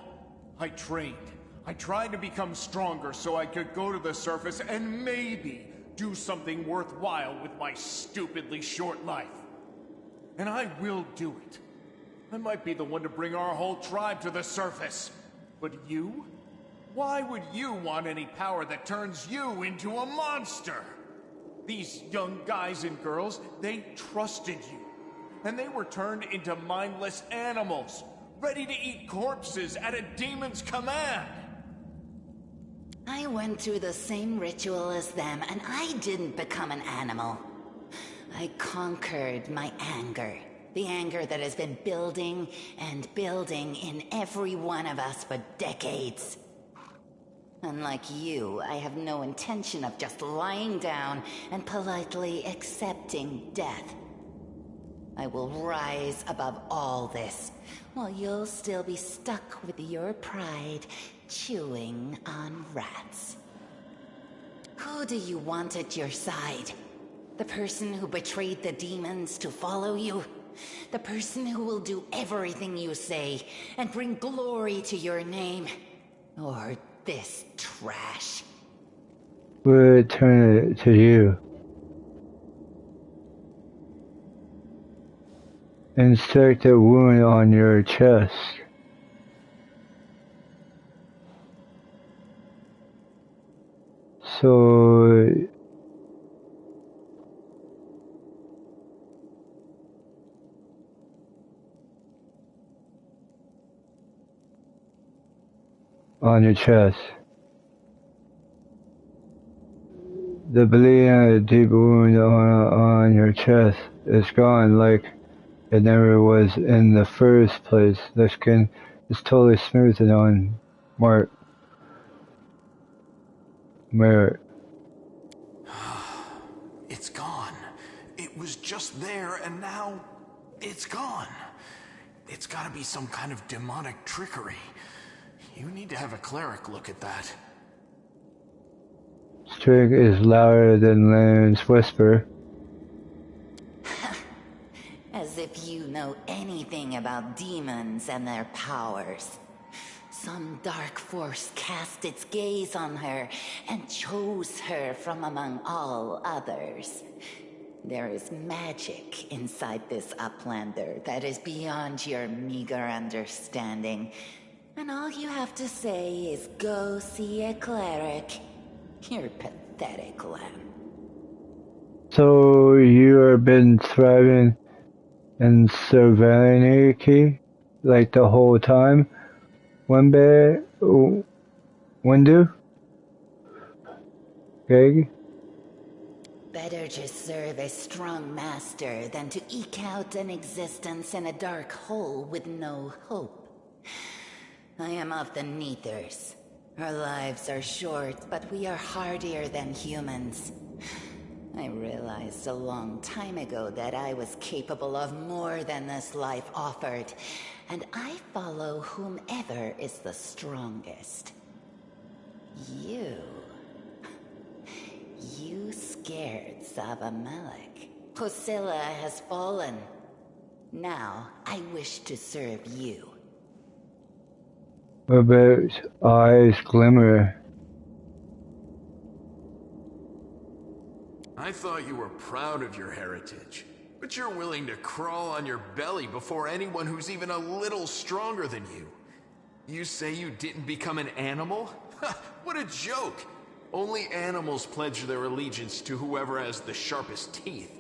I trained. I tried to become stronger so I could go to the surface and maybe do something worthwhile with my stupidly short life. And I will do it. I might be the one to bring our whole tribe to the surface. But you? Why would you want any power that turns you into a monster? These young guys and girls, they trusted you. And they were turned into mindless animals, ready to eat corpses at a demon's command. I went through the same ritual as them, and I didn't become an animal. I conquered my anger. The anger that has been building and building in every one of us for decades. Unlike you, I have no intention of just lying down and politely accepting death. I will rise above all this, while you'll still be stuck with your pride, chewing on rats. Who do you want at your side? The person who betrayed the demons to follow you? The person who will do everything you say and bring glory to your name? Or this trash? We'll turn it to you. Insert a wound on your chest. So on your chest. The bleeding, deep wound on your chest is gone like it never was in the first place. The skin is totally smooth and on merit. It's gone. It was just there, and now it's gone. It's gotta be some kind of demonic trickery. You need to have a cleric look at that. Strig is louder than Lan's whisper. As if you know anything about demons and their powers. Some dark force cast its gaze on her and chose her from among all others. There is magic inside this Uplander that is beyond your meager understanding. And all you have to say is go see a cleric. You're pathetic, lamb. So you have been thriving in sovereignty like the whole time? Wendu? Greg? Better just serve a strong master than to eke out an existence in a dark hole with no hope. I am of the Neathers. Our lives are short, but we are hardier than humans. I realized a long time ago that I was capable of more than this life offered, and I follow whomever is the strongest. You scared Savamelech. Posilla has fallen. Now, I wish to serve you. What about eyes glimmer? I thought you were proud of your heritage, but you're willing to crawl on your belly before anyone who's even a little stronger than you. You say you didn't become an animal? What a joke! Only animals pledge their allegiance to whoever has the sharpest teeth.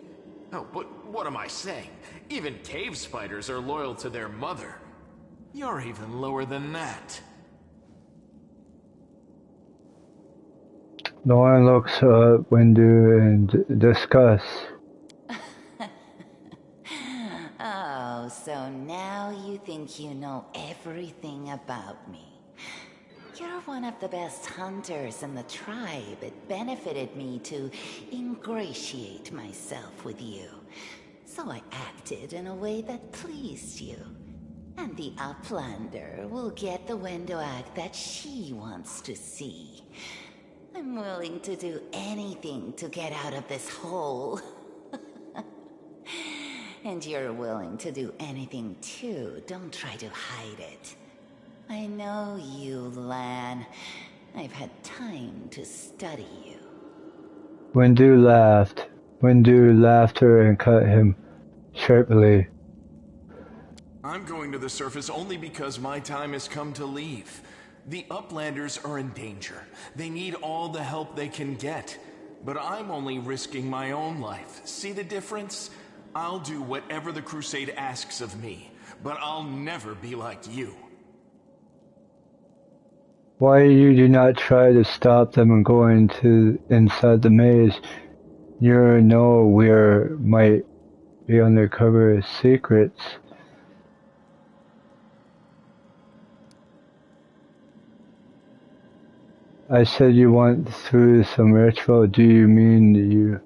Oh, but what am I saying? Even cave spiders are loyal to their mother. You're even lower than that. Lauren looks at Wendu and discuss. Oh, so now you think you know everything about me. You're one of the best hunters in the tribe. It benefited me to ingratiate myself with you. So I acted in a way that pleased you. And the Uplander will get the Wendu act that she wants to see. I'm willing to do anything to get out of this hole. And you're willing to do anything too. Don't try to hide it. I know you, Lan. I've had time to study you. Wendu laughed. Wendu laughed her and cut him sharply. I'm going to the surface only because my time has come to leave. The Uplanders are in danger. They need all the help they can get. But I'm only risking my own life. See the difference? I'll do whatever the Crusade asks of me, but I'll never be like you. Why you do not try to stop them and go inside the maze? You know we might be undercover as secrets. I said you went through some ritual. Do you mean you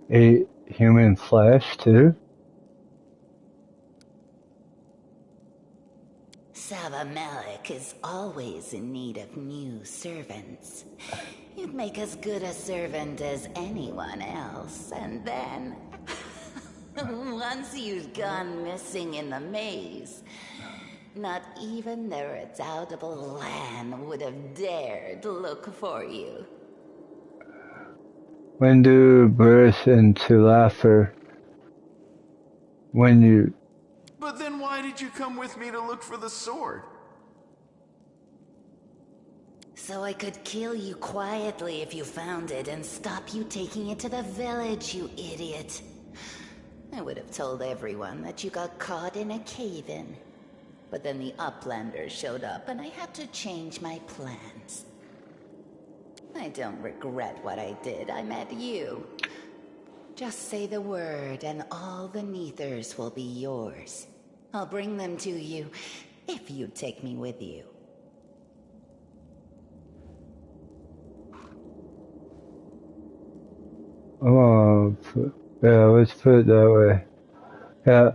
ate human flesh too? Savamelech is always in need of new servants. You'd make as good a servant as anyone else, and then... once you've gone missing in the maze, not even the redoubtable Lan would have dared look for you. Wendu burst into laughter. But then why did you come with me to look for the sword? So I could kill you quietly if you found it and stop you taking it to the village, you idiot. I would have told everyone that you got caught in a cave-in. But then the Uplanders showed up and I had to change my plans. I don't regret what I did. I met you. Just say the word and all the Neathers will be yours. I'll bring them to you if you take me with you. Yeah, let's put it that way. Yeah,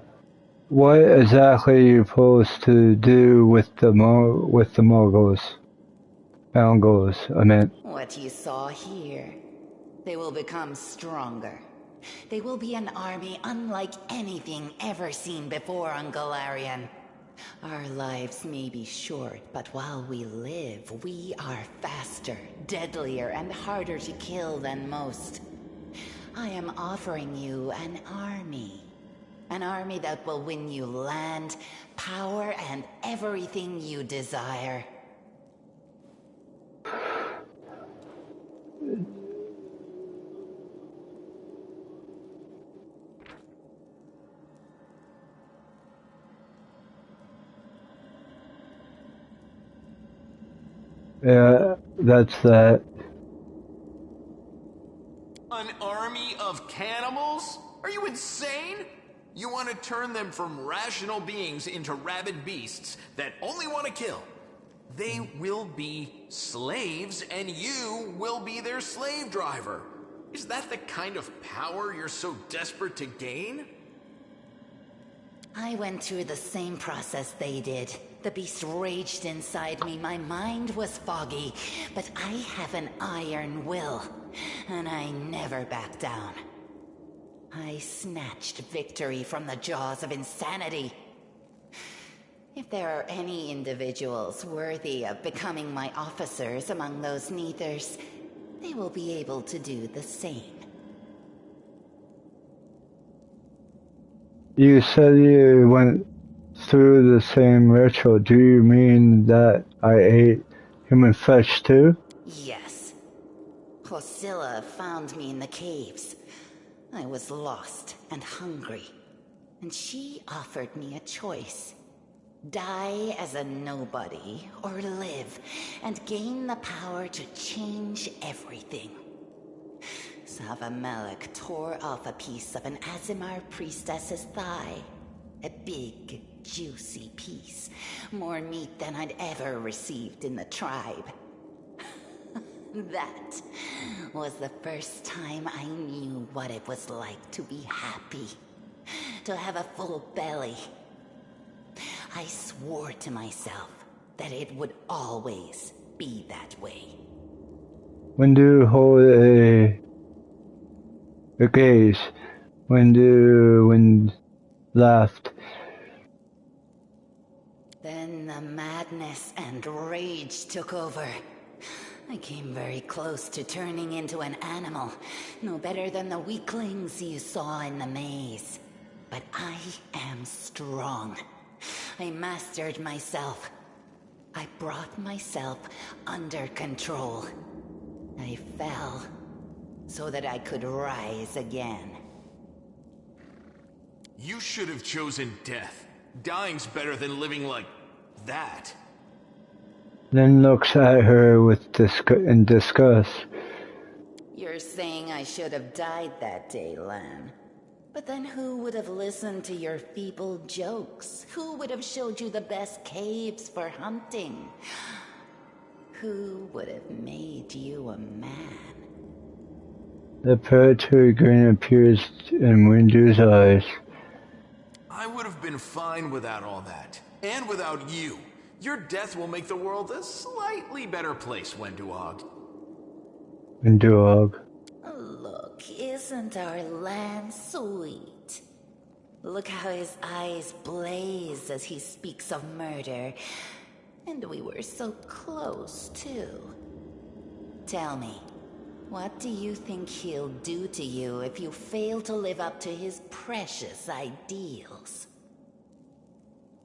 what exactly are you supposed to do with the Mongols? I meant. What you saw here. They will become stronger. They will be an army unlike anything ever seen before on Golarion. Our lives may be short, but while we live, we are faster, deadlier, and harder to kill than most. I am offering you an army. An army that will win you land, power, and everything you desire. Yeah, that's that. An army of cannibals? Are you insane? You want to turn them from rational beings into rabid beasts that only want to kill. They will be slaves, and you will be their slave driver. Is that the kind of power you're so desperate to gain? I went through the same process they did. The beast raged inside me. My mind was foggy, but I have an iron will, and I never back down. I snatched victory from the jaws of insanity. If there are any individuals worthy of becoming my officers among those Neithers, they will be able to do the same. You said you went through the same ritual. Do you mean that I ate human flesh too? Yes. Hosilla found me in the caves. I was lost and hungry, and she offered me a choice. Die as a nobody, or live and gain the power to change everything. Savamelek tore off a piece of an Azimar priestess's thigh. A big, juicy piece. More meat than I'd ever received in the tribe. That was the first time I knew what it was like to be happy. To have a full belly. I swore to myself that it would always be that way. When do you hold a gaze? When do wind laughed? Then the madness and rage took over. I came very close to turning into an animal, no better than the weaklings you saw in the maze. But I am strong. I mastered myself. I brought myself under control. I fell so that I could rise again. You should have chosen death. Dying's better than living like that. Then looks at her with in disgust. You're saying I should have died that day, Lan. But then who would have listened to your feeble jokes? Who would have showed you the best caves for hunting? Who would have made you a man? The predatory grin appears in Windu's eyes. I would have been fine without all that. And without you. Your death will make the world a slightly better place, Wenduog. Winduog. Look, isn't our Lan sweet? Look how his eyes blaze as he speaks of murder. And we were so close, too. Tell me, what do you think he'll do to you if you fail to live up to his precious ideals?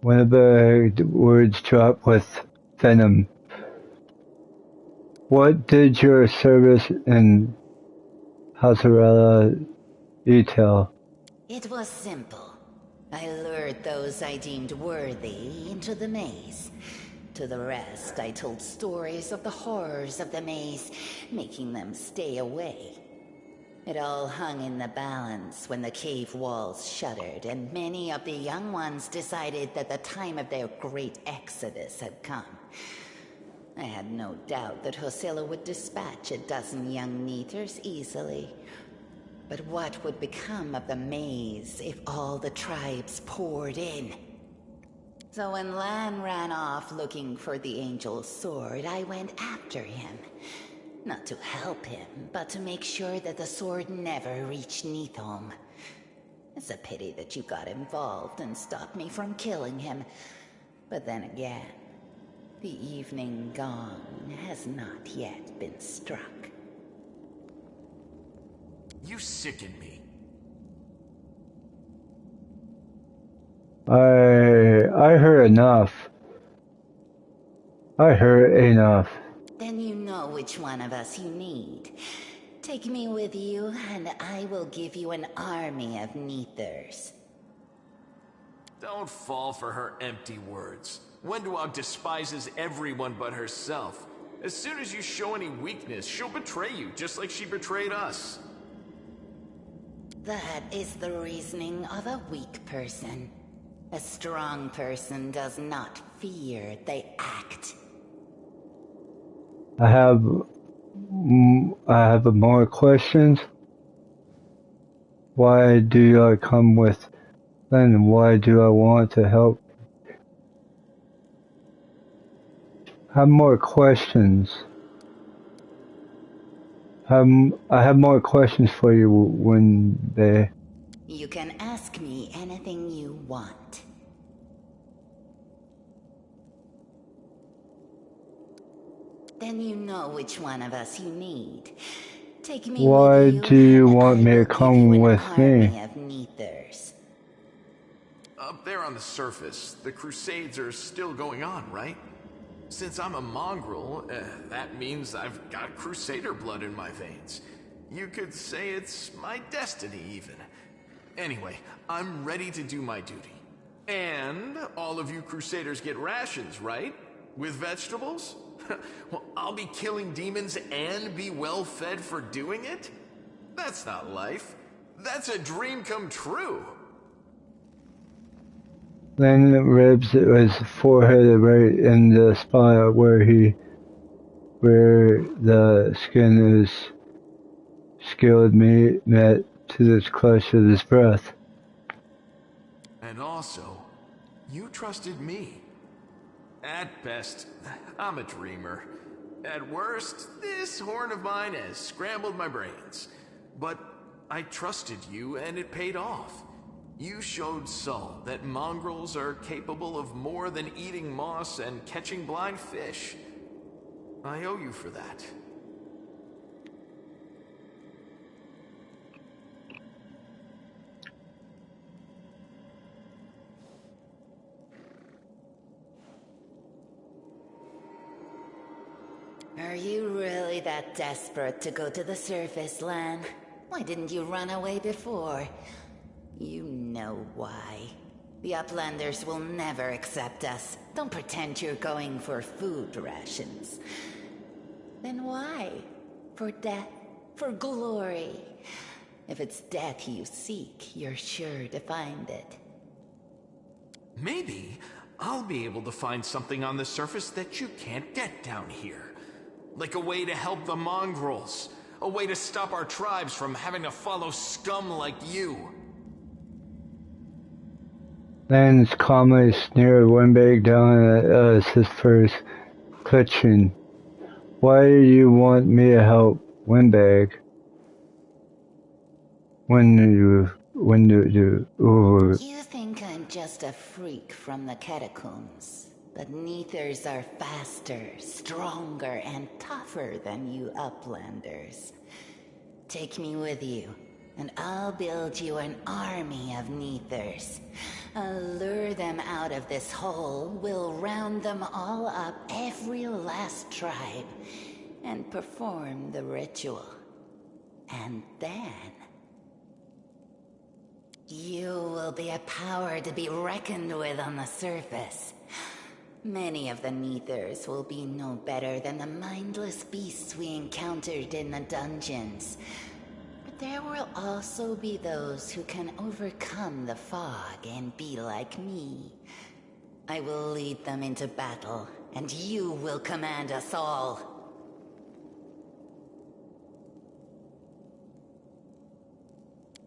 One of the words drop with venom. What did your service in Hazarella detail? It was simple. I lured those I deemed worthy into the maze. To the rest, I told stories of the horrors of the maze, making them stay away. It all hung in the balance when the cave walls shuddered, and many of the young ones decided that the time of their great exodus had come. I had no doubt that Hosilla would dispatch a dozen young Neithers easily. But what would become of the maze if all the tribes poured in? So when Lan ran off looking for the Angel's sword, I went after him. Not to help him, but to make sure that the sword never reached Neithholm. It's a pity that you got involved and stopped me from killing him. But then again, the evening gong has not yet been struck. You sicken me. I heard enough. I heard enough. Then you know which one of us you need. Take me with you, and I will give you an army of Neithers. Don't fall for her empty words. Wenduog despises everyone but herself. As soon as you show any weakness, she'll betray you, just like she betrayed us. That is the reasoning of a weak person. A strong person does not fear, they act. I have more questions. Why do I come with Len? Why do I want to help? I have more questions. I have more questions for you when they... You can ask me anything you want. Then you know which one of us you need. Take me Why with you, do you and want I me to will give come you an with army me? of Neithers. Up there on the surface, the Crusades are still going on, right? Since I'm a mongrel, that means I've got Crusader blood in my veins. You could say it's my destiny, even. Anyway, I'm ready to do my duty. And all of you Crusaders get rations, right? With vegetables? Well, I'll be killing demons and be well fed for doing it? That's not life. That's a dream come true. Len ribs his forehead right in the spot where the skin is skilled meat met to the clutch of his breath. And also, you trusted me. At best, I'm a dreamer. At worst, this horn of mine has scrambled my brains. But I trusted you and it paid off. You showed Saul that mongrels are capable of more than eating moss and catching blind fish. I owe you for that. Are you really that desperate to go to the surface, Lan? Why didn't you run away before? You know why. The Uplanders will never accept us. Don't pretend you're going for food rations. Then why? For death? For glory? If it's death you seek, you're sure to find it. Maybe I'll be able to find something on the surface that you can't get down here. Like a way to help the mongrels. A way to stop our tribes from having to follow scum like you. Len's calmly sneered Windbag down as his first clutching. Why do you want me to help Windbag? You think I'm just a freak from the catacombs, but Neithers are faster, stronger, and tougher than you Uplanders. Take me with you, and I'll build you an army of Neithers. I'll lure them out of this hole, we'll round them all up, every last tribe, and perform the ritual. And then you will be a power to be reckoned with on the surface. Many of the Neithers will be no better than the mindless beasts we encountered in the dungeons. But there will also be those who can overcome the fog and be like me. I will lead them into battle, and you will command us all.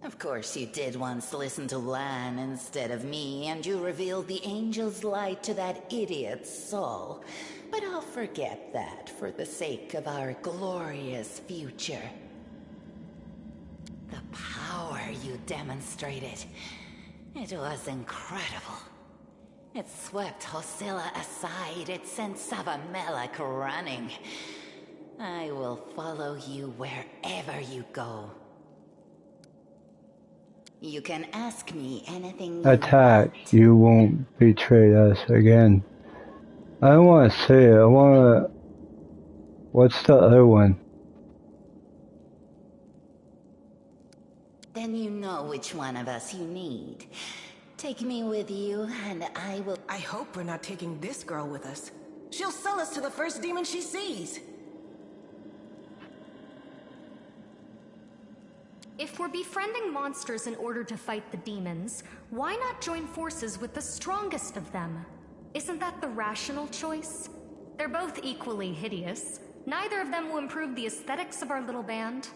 Of course you did once listen to Lan instead of me, and you revealed the angel's light to that idiot Saul. But I'll forget that for the sake of our glorious future. The power you demonstrated, it was incredible. It swept Hosilla aside, it sent Savamelek running. I will follow you wherever you go. You can ask me anything you attack, want. you won't betray us again. I don't want to say it. I want to... What's the other one? Then you know which one of us you need. Take me with you, and I will... I hope we're not taking this girl with us. She'll sell us to the first demon she sees. If we're befriending monsters in order to fight the demons, why not join forces with the strongest of them? Isn't that the rational choice? They're both equally hideous. Neither of them will improve the aesthetics of our little band.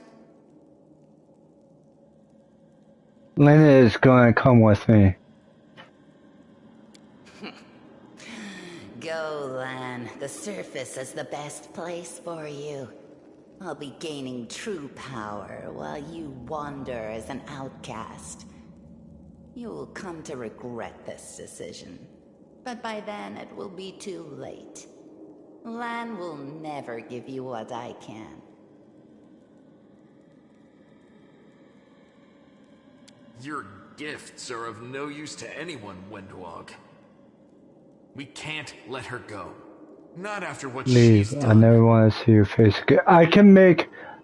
Lena is going to come with me. Go, Lan. The surface is the best place for you. I'll be gaining true power while you wander as an outcast. You will come to regret this decision. But by then it will be too late. Lan will never give you what I can. Your gifts are of no use to anyone, Wendwog. We can't let her go. Not after what she's Leave. done. I never want to see your face again. I can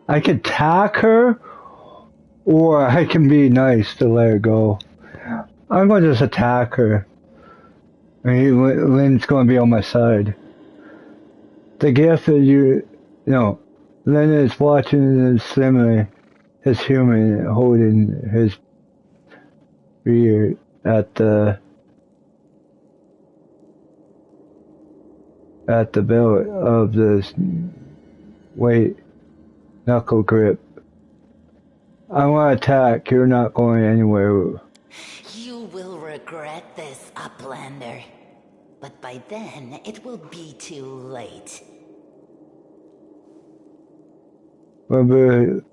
attack her, or I can be nice to let her go. I'm going to just attack her. Lynn's going to be on my side. The gift that Lynn is watching Slimly, his human, holding his beard at the belt of this knuckle grip. I want to attack. You're not going anywhere. You will regret this, Uplander. But by then, it will be too late. Remember,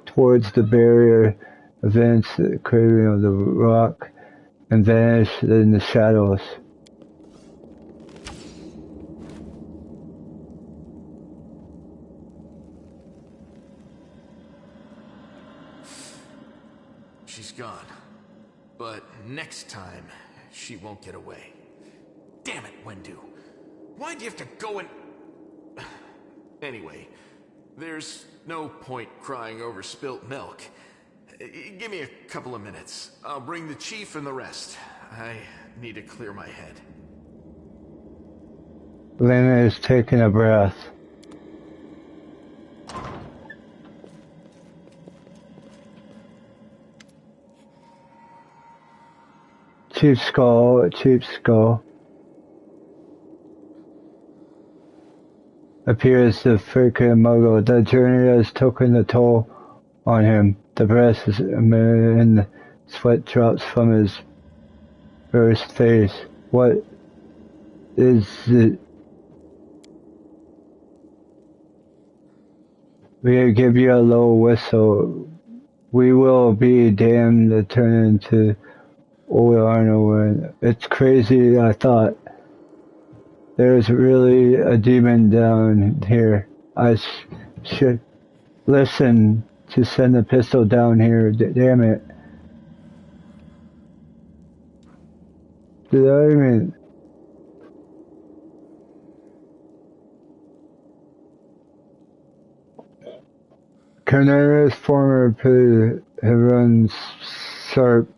towards the barrier, events, the craving of the rock, and vanish in the shadows. She's gone. But next time, she won't get away. Damn it, Wendu. Why'd you have to go and... Anyway, there's no point crying over spilt milk. Give me a couple of minutes. I'll bring the chief and the rest. I need to clear my head. Lena is taking a breath. Cheap skull. Appears the freaking muggle. The journey has taken a toll on him. The breath is and sweat drops from his first face. What is it? We give you a low whistle. We will be damned to turn into old Arnold. It's crazy. I thought there's really a demon down here. I should listen to send a pistol down here. Damn it. Did I even... Canara's former play runs sharp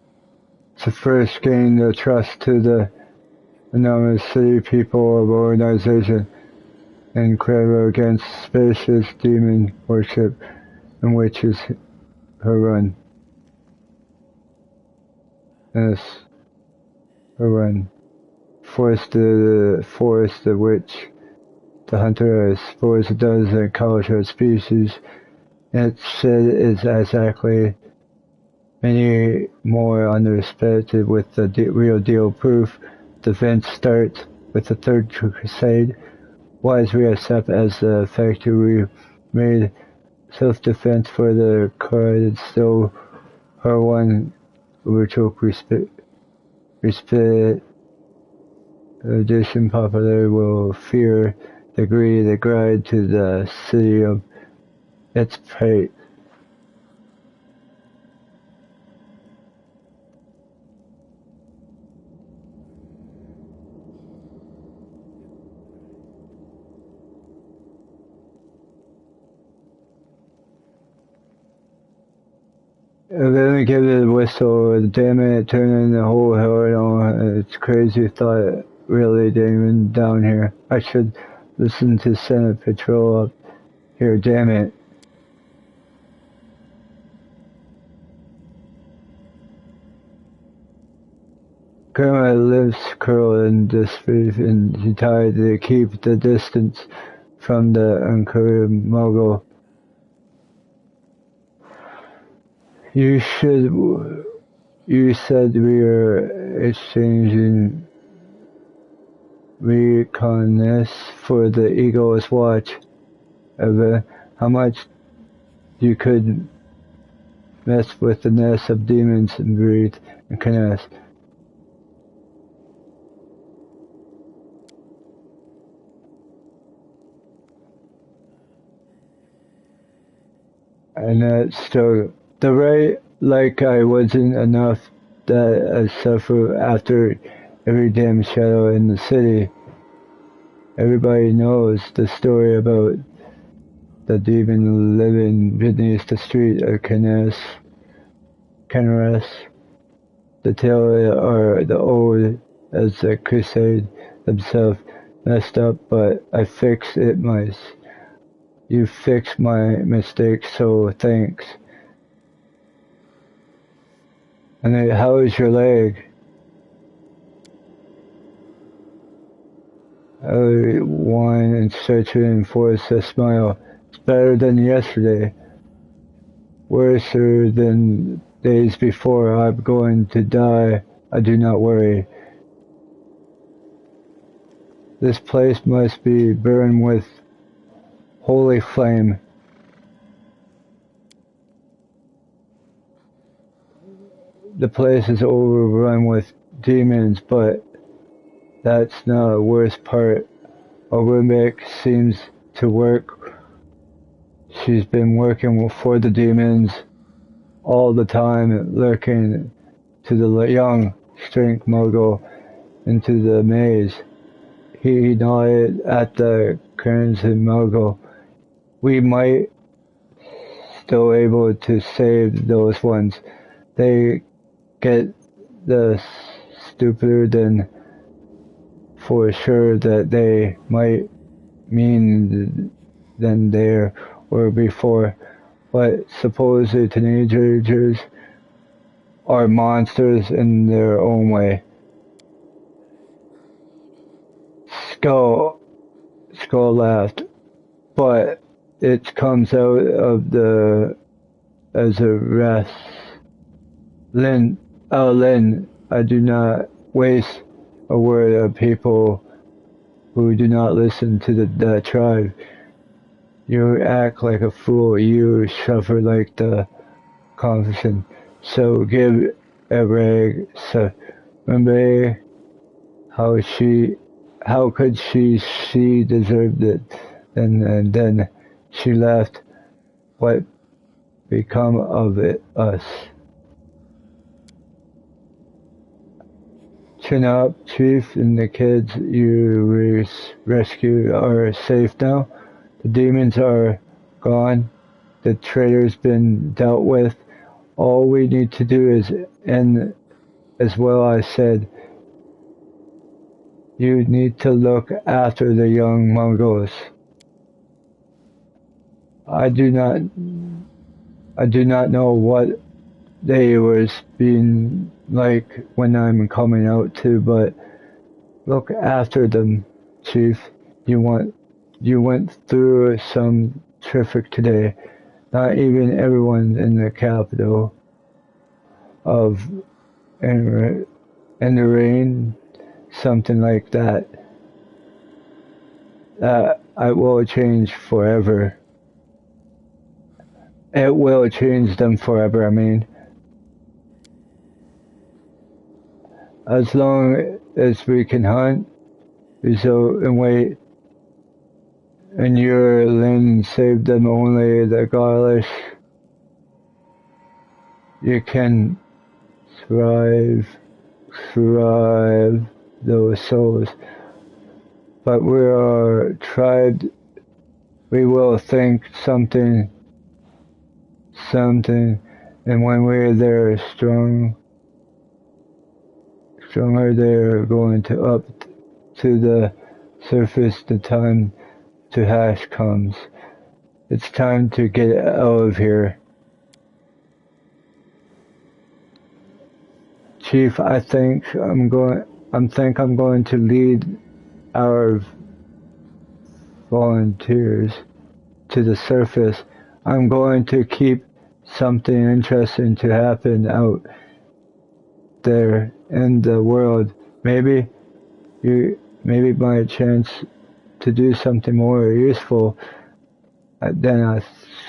to first gain the trust to the enormous city people of organization and clever against spacious demon worship in which is her run. Yes, her run. Forest the witch, the hunter has forced a dozen cultured species. It said is exactly many more unrespected with the real deal proof. The event starts with the Third Crusade. Wise we accept as the factory made self-defense for the card and still her one virtual respect edition popular will fear the greed, the grind to the city of its fate. And then I give it a whistle, damn it, turning the whole hell on. It's crazy thought, really, Damon, down here. I should listen to Senate Patrol up here, damn it. Grandma lives curled in disbelief, and she tried to keep the distance from the uncovered muggle. You said we are exchanging reconness for the Eagle's watch. How much you could mess with the nest of demons and breathe and connect. And that's still the right, like I wasn't enough that I suffer after every damn shadow in the city. Everybody knows the story about the demon living beneath the street of Kennes. The tale are the old as the crusade themselves messed up, but I fixed it You fixed my mistake, so thanks. And then, how is your leg? I whine and stretch it and force a smile. It's better than yesterday. Worse than days before. I'm going to die. I do not worry. This place must be burned with holy flame. The place is overrun with demons, but that's not the worst part. Olympic seems to work. She's been working for the demons all the time, lurking to the young strength mogul into the maze. He nodded at the crimson mogul. We might still able to save those ones. They get the stupider than for sure that they might mean than there were before. But suppose the teenagers are monsters in their own way. Skull laughed, but it comes out of the as a rest. Lin, I do not waste a word of people who do not listen to the tribe. You act like a fool, you suffer like the confession. So give a rag, so remember how could she deserved it, and then she left. What become of us? Chin up, Chief, and the kids you rescued are safe now. The demons are gone. The traitor's been dealt with. All we need to do is end as well. I said, you need to look after the young Mongols. I do not know what they was being like when I'm coming out to, but look after them, Chief. You went through some traffic today. Not even everyone in the capital of in the rain, something like that. I will change forever. It will change them forever, I mean. As long as we can hunt, result, and wait, and your Lin saved them only the godless, you can thrive those souls. But we are tried, we will think something, And when we're there stronger they're going to up to the surface. The time to hash comes. It's time to get out of here. Chief, I think I'm going to lead our volunteers to the surface. I'm going to keep something interesting to happen out there in the world. Maybe my chance to do something more useful than a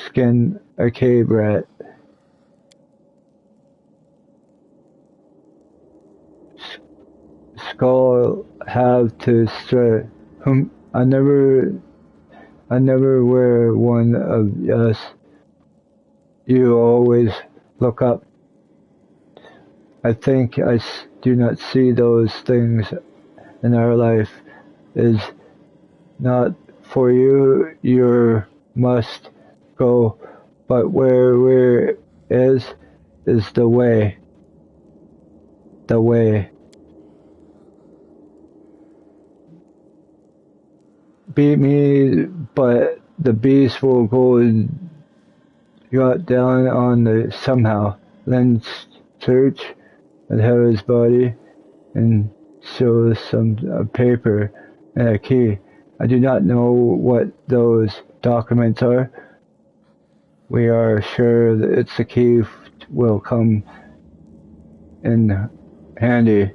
skin a cave rat. Skull have to stray. I never were one of us. You always look up. I think I do not see those things in our life is not for you. You must go, but where is the way. The way. Beat me, but the beast will go down on the somehow. Then search and have his body and show some paper and a key. I do not know what those documents are. We are sure that it's the key will come in handy.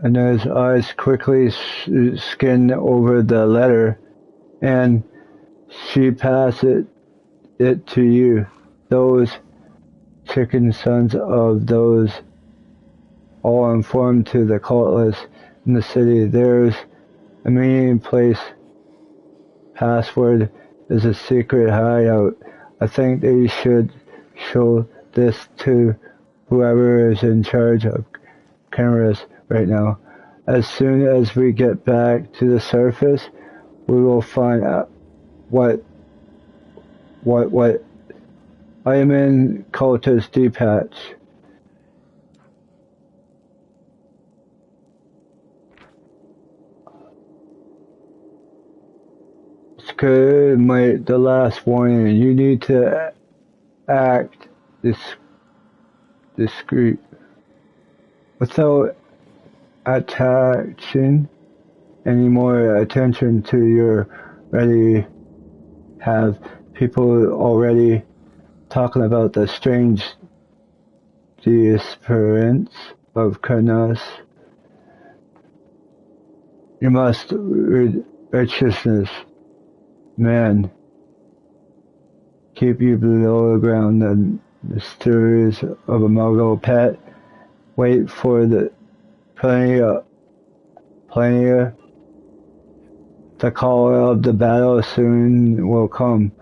And his eyes quickly skin over the letter, and she passes it to you. Those chicken sons of those all informed to the cultists in the city. There's a meeting place. Password is a secret hideout. I think they should show this to whoever is in charge of cameras right now. As soon as we get back to the surface, we will find out what I am in cultist detach. It's good, the last warning. You need to act discreet without attaching any more attention to your ready. Have people already talking about the strange disappearance of Karnas. You must righteousness, man, keep you below the ground. The mysteries of a Muggle pet. Wait for the plenty. The call of the battle soon will come.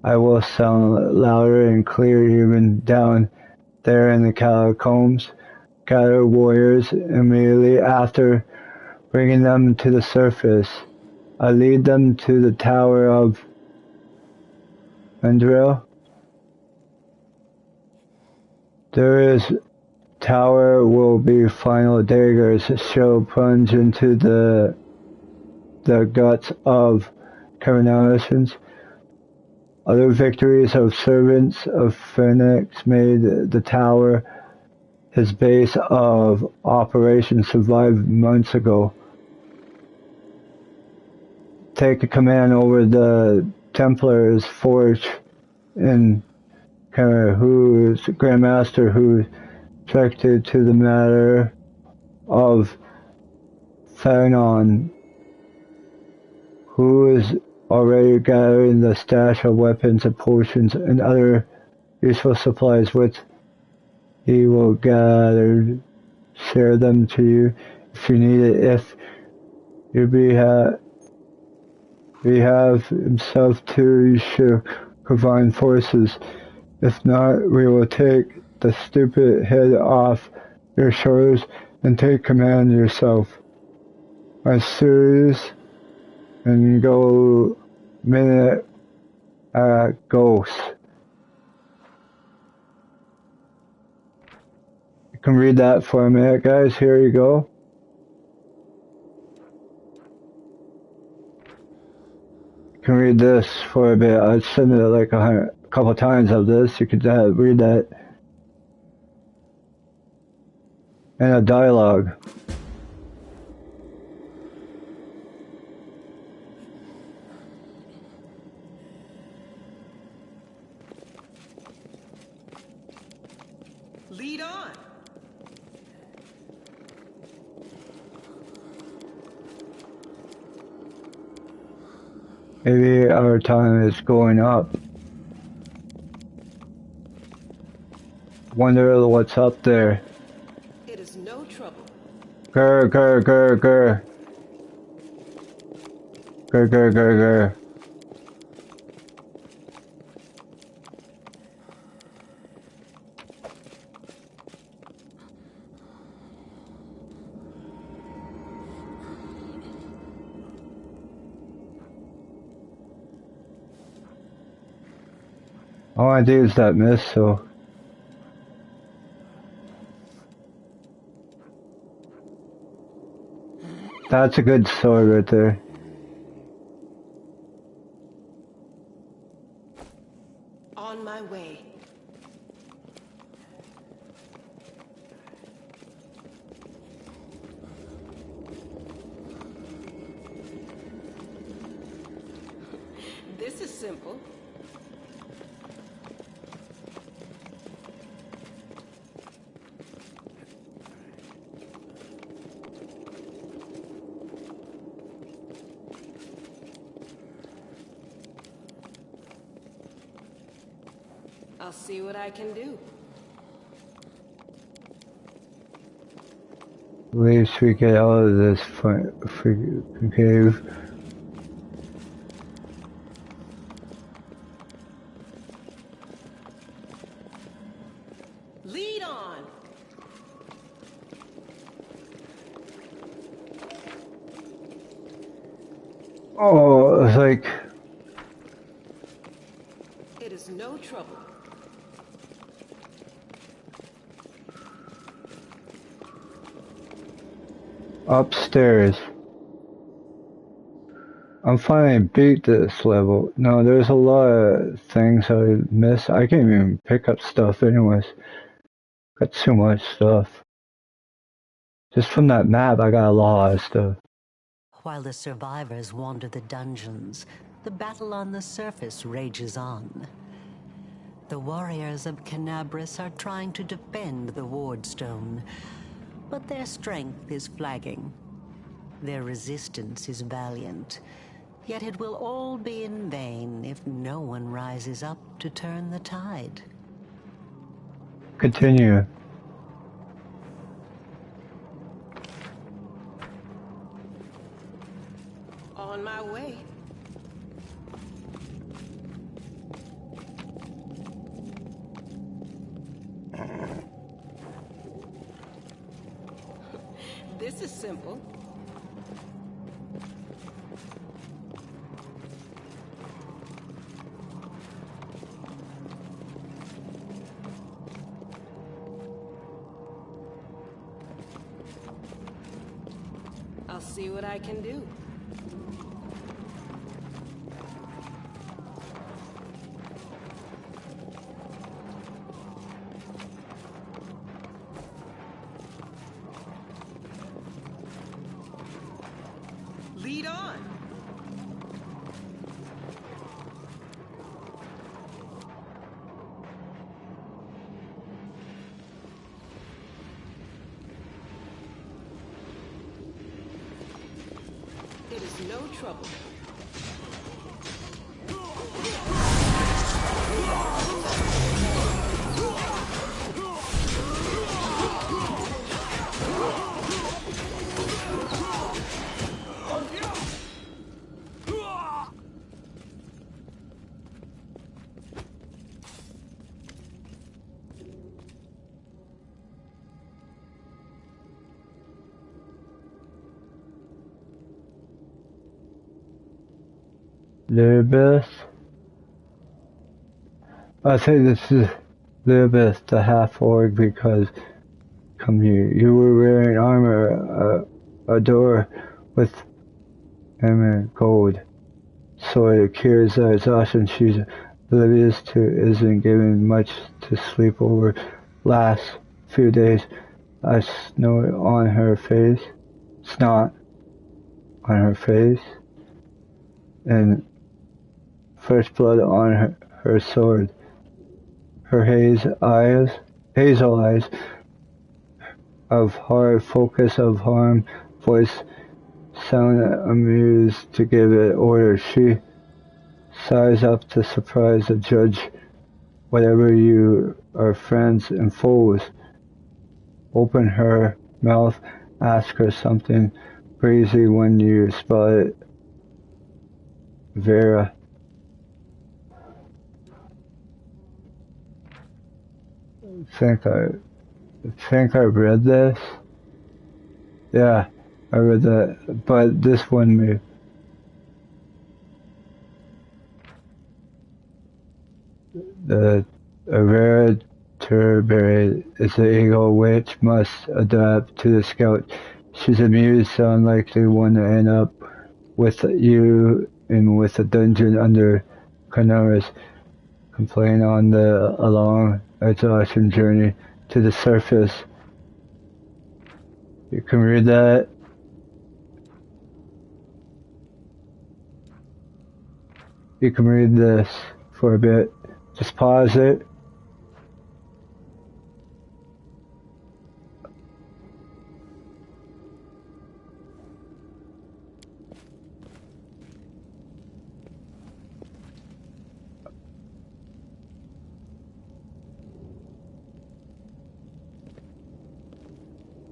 I will sound louder and clear even down there in the catacombs. Gather warriors immediately after bringing them to the surface. I lead them to the tower of Andril. There is tower will be final daggers shall plunge into the guts of Carnations. Other victories of servants of Phoenix made the tower his base of operations survived months ago. Take a command over the Templars Forge in who's Grandmaster who directed to the matter of Fanon, who is already gathering the stash of weapons and potions and other useful supplies which he will gather, share them to you if you need it. If you behave himself to your combined forces. If not, we will take the stupid head off your shoulders and take command yourself. A series and go minute ghost. You can read that for a minute, guys. Here you go. You can read this for a bit. I'd send it like a couple times of this. You could read that in a dialogue. Lead on. Maybe our time is going up. Wonder what's up there. It is no trouble. Grr, grr, grr, grr. Grr, grr, grr, grr. All I do is that miss, so... That's a good sword right there. On my way. This is simple. I'll see what I can do. At least we get out of this freaking cave. Lead on. Oh, it's like... It is no trouble. Upstairs. I'm finally beat this level. No, there's a lot of things I miss. I can't even pick up stuff anyways. Got too much stuff. Just from that map, I got a lot of stuff. While the survivors wander the dungeons, the battle on the surface rages on. The warriors of Canabris are trying to defend the Wardstone, but their strength is flagging. Their resistance is valiant, yet it will all be in vain if no one rises up to turn the tide. Continue. On my way. This is simple. I'll see what I can do. Lead on. It is no trouble. Lilibeth? I think this is Lilibeth, the half-orc, because come here. You were wearing armor, a door with emerald gold. So it cures the exhaustion. She's oblivious to isn't given much to sleep over last few days. I snort on her face, snot on her face, and first blood on her sword. Her hazel eyes of hard focus of harm, voice sound amused to give it orders. She sighs up to surprise the judge. Whatever you are friends and foes. Open her mouth, ask her something breezy when you spot it. Vera. I think I read this. Yeah, I read that, but this one maybe. The Vera Turberry is the eagle which must adapt to the scout. She's amused, so unlikely one to end up with you in with a dungeon under Canaris. Complain on the long exhaustion journey to the surface. You can read that. You can read this for a bit. Just pause it.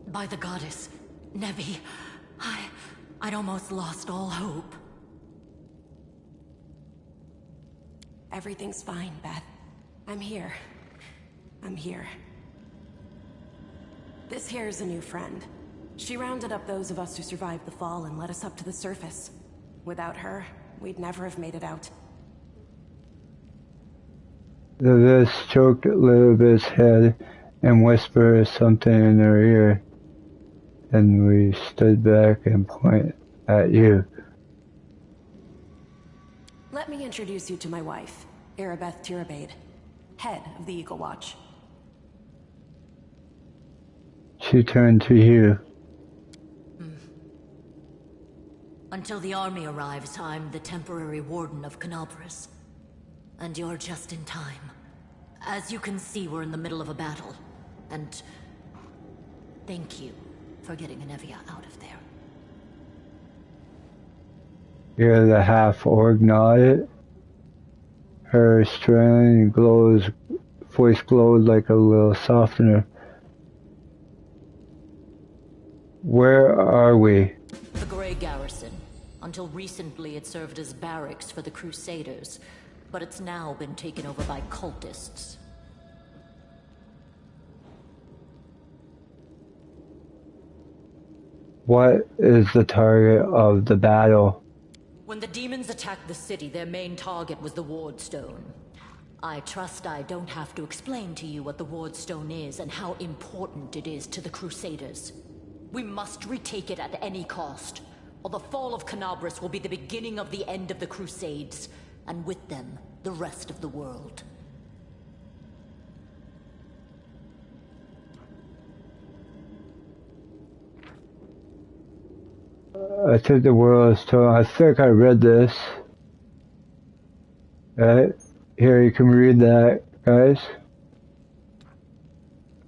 By the goddess, Nevi, I'd almost lost all hope. Everything's fine, Beth. I'm here. I'm here. This here's a new friend. She rounded up those of us who survived the fall and led us up to the surface. Without her, we'd never have made it out. This stroked Lilibeth's head and whispered something in her ear. And we stood back and pointed at you. Let me introduce you to my wife, Arabeth Tirabade, head of the Eagle Watch. She turned to you. Until the army arrives, I'm the temporary warden of Canabras. And you're just in time. As you can see, we're in the middle of a battle. And thank you for getting Anevia out of there. You're the half-orc nodded. Her strand voice glowed like a little softener. Where are we? The Grey Garrison. Until recently it served as barracks for the Crusaders, but it's now been taken over by cultists. What is the target of the battle? When the demons attacked the city, their main target was the Wardstone. I trust I don't have to explain to you what the Wardstone is and how important it is to the Crusaders. We must retake it at any cost, or the fall of Canabras will be the beginning of the end of the Crusades, and with them, the rest of the world. I think the world is torn. I think I read this. Right? Here, you can read that, guys.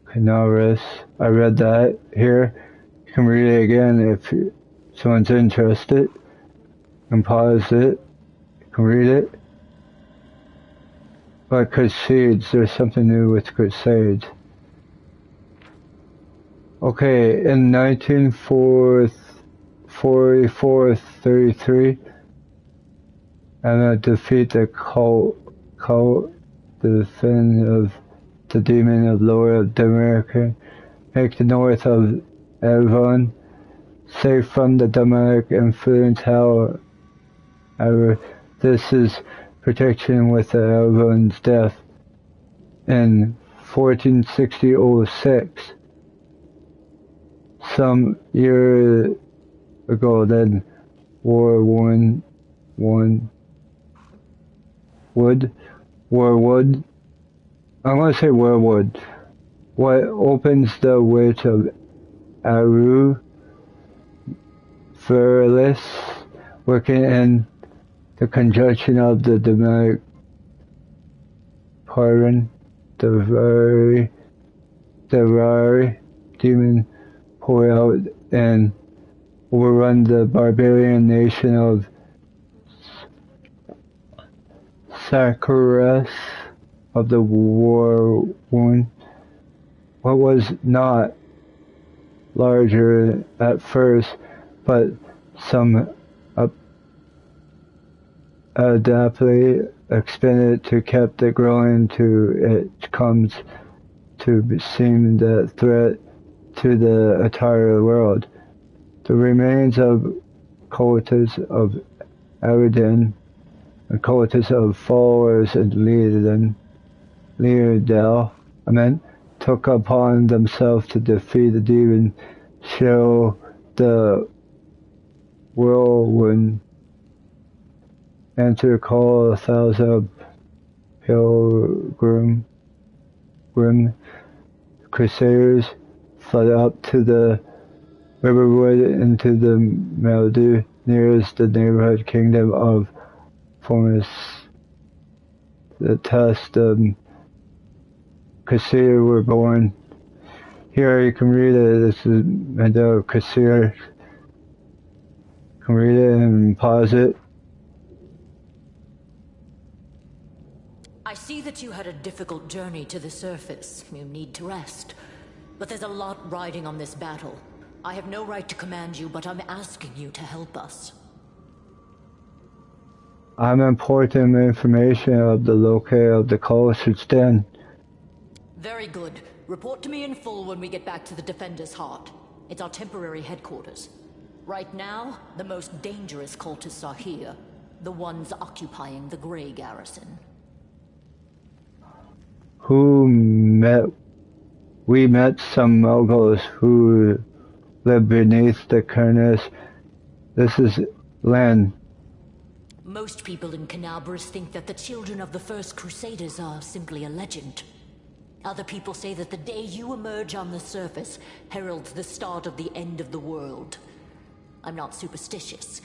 Canabras. I read that. Here, you can read it again if someone's interested. You can pause it. You can read it. But Crusades, there's something new with Crusades. Okay, in 1944-33, and defeat the cult, the fin of the demon of Lord of Demerica, make the north of Avon safe from the demonic influence. However, This is protection with everyone's death. In 1460-06, some years ago, then Warwood, I'm going to say Warwood, what opens the way to Aru Furlis, working in the conjunction of the demonic Paran, the very demon pour out and overrun the barbarian nation of Sakuras of the war wound. What was not larger at first, but some adaptly expanded to kept it growing to it comes to seem the threat to the entire world. The remains of cultists of Aridin and cultists of followers in Leerdal, took upon themselves to defeat the demon, show the whirlwind, and to call 1,000 pilgrim crusaders fled up to the riverwood into the Meldu nearest the neighborhood kingdom of Formus. The test Crusader were born. Here you can read it. This is Mendo Crusader. You can read it and pause it. I see that you had a difficult journey to the surface. You need to rest. But there's a lot riding on this battle. I have no right to command you, but I'm asking you to help us. I'm importing information of the locale of the cultist's den. Very good. Report to me in full when we get back to the Defender's Heart. It's our temporary headquarters. Right now, the most dangerous cultists are here. The ones occupying the Grey Garrison. We met some Muggles who live beneath the Cairns. This is Len. Most people in Canabras think that the children of the First Crusaders are simply a legend. Other people say that the day you emerge on the surface heralds the start of the end of the world. I'm not superstitious,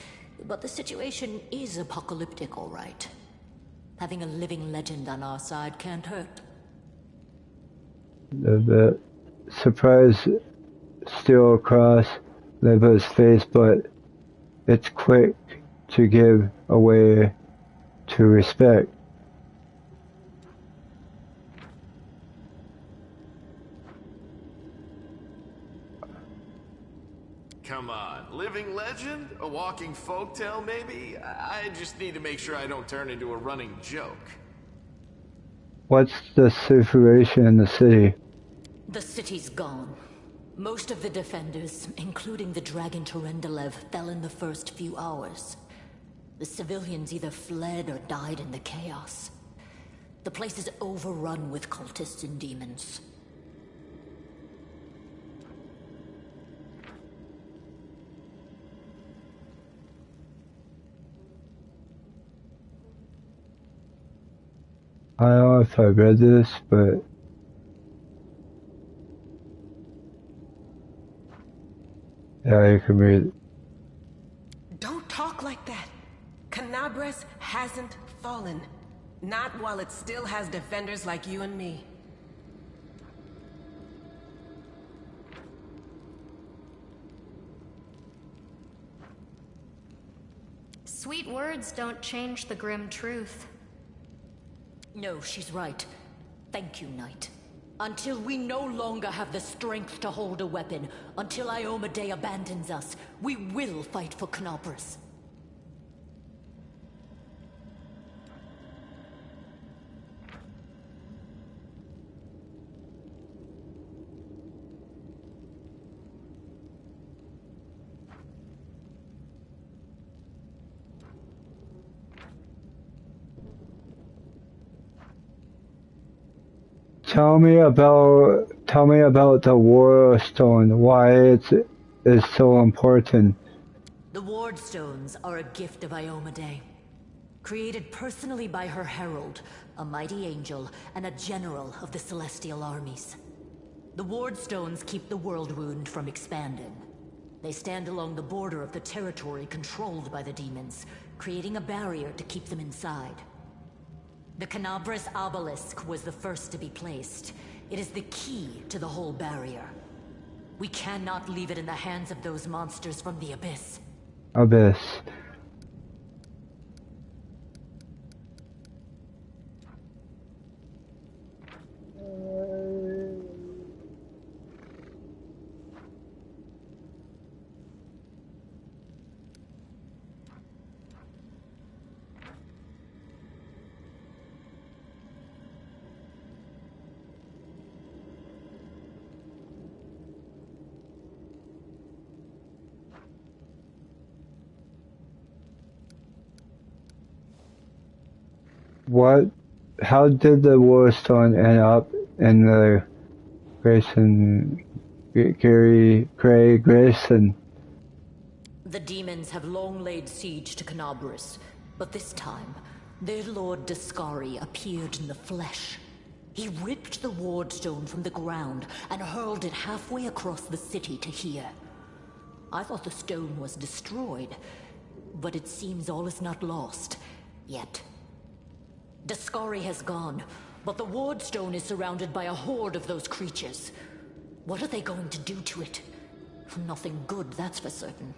but the situation is apocalyptic, all right. Having a living legend on our side can't hurt. The surprise still across Leva's face, but it's quick to give away to respect. Come on, living legend? A walking folktale, maybe? I just need to make sure I don't turn into a running joke. What's the situation in the city? The city's gone. Most of the defenders, including the Dragon Terendelev, fell in the first few hours. The civilians either fled or died in the chaos. The place is overrun with cultists and demons. I don't know if I read this, but yeah, you can read it. Don't talk like that. Canabras hasn't fallen. Not while it still has defenders like you and me. Sweet words don't change the grim truth. No, she's right. Thank you, Knight. Until we no longer have the strength to hold a weapon, until Iomedae abandons us, we will fight for Canabras. Tell me about the War Stone. Why it is so important. The Ward Stones are a gift of Iomedae. Created personally by her herald, a mighty angel, and a general of the Celestial armies. The Ward Stones keep the World Wound from expanding. They stand along the border of the territory controlled by the demons, creating a barrier to keep them inside. The Canabras Obelisk was the first to be placed. It is the key to the whole barrier. We cannot leave it in the hands of those monsters from the Abyss. Abyss. How did the War Stone end up in the Gray Grayson? The demons have long laid siege to Canabras, but this time, their lord Dascari appeared in the flesh. He ripped the Ward Stone from the ground and hurled it halfway across the city to here. I thought the stone was destroyed, but it seems all is not lost, yet. Dascari has gone, but the Ward Stone is surrounded by a horde of those creatures. What are they going to do to it? Nothing good, that's for certain.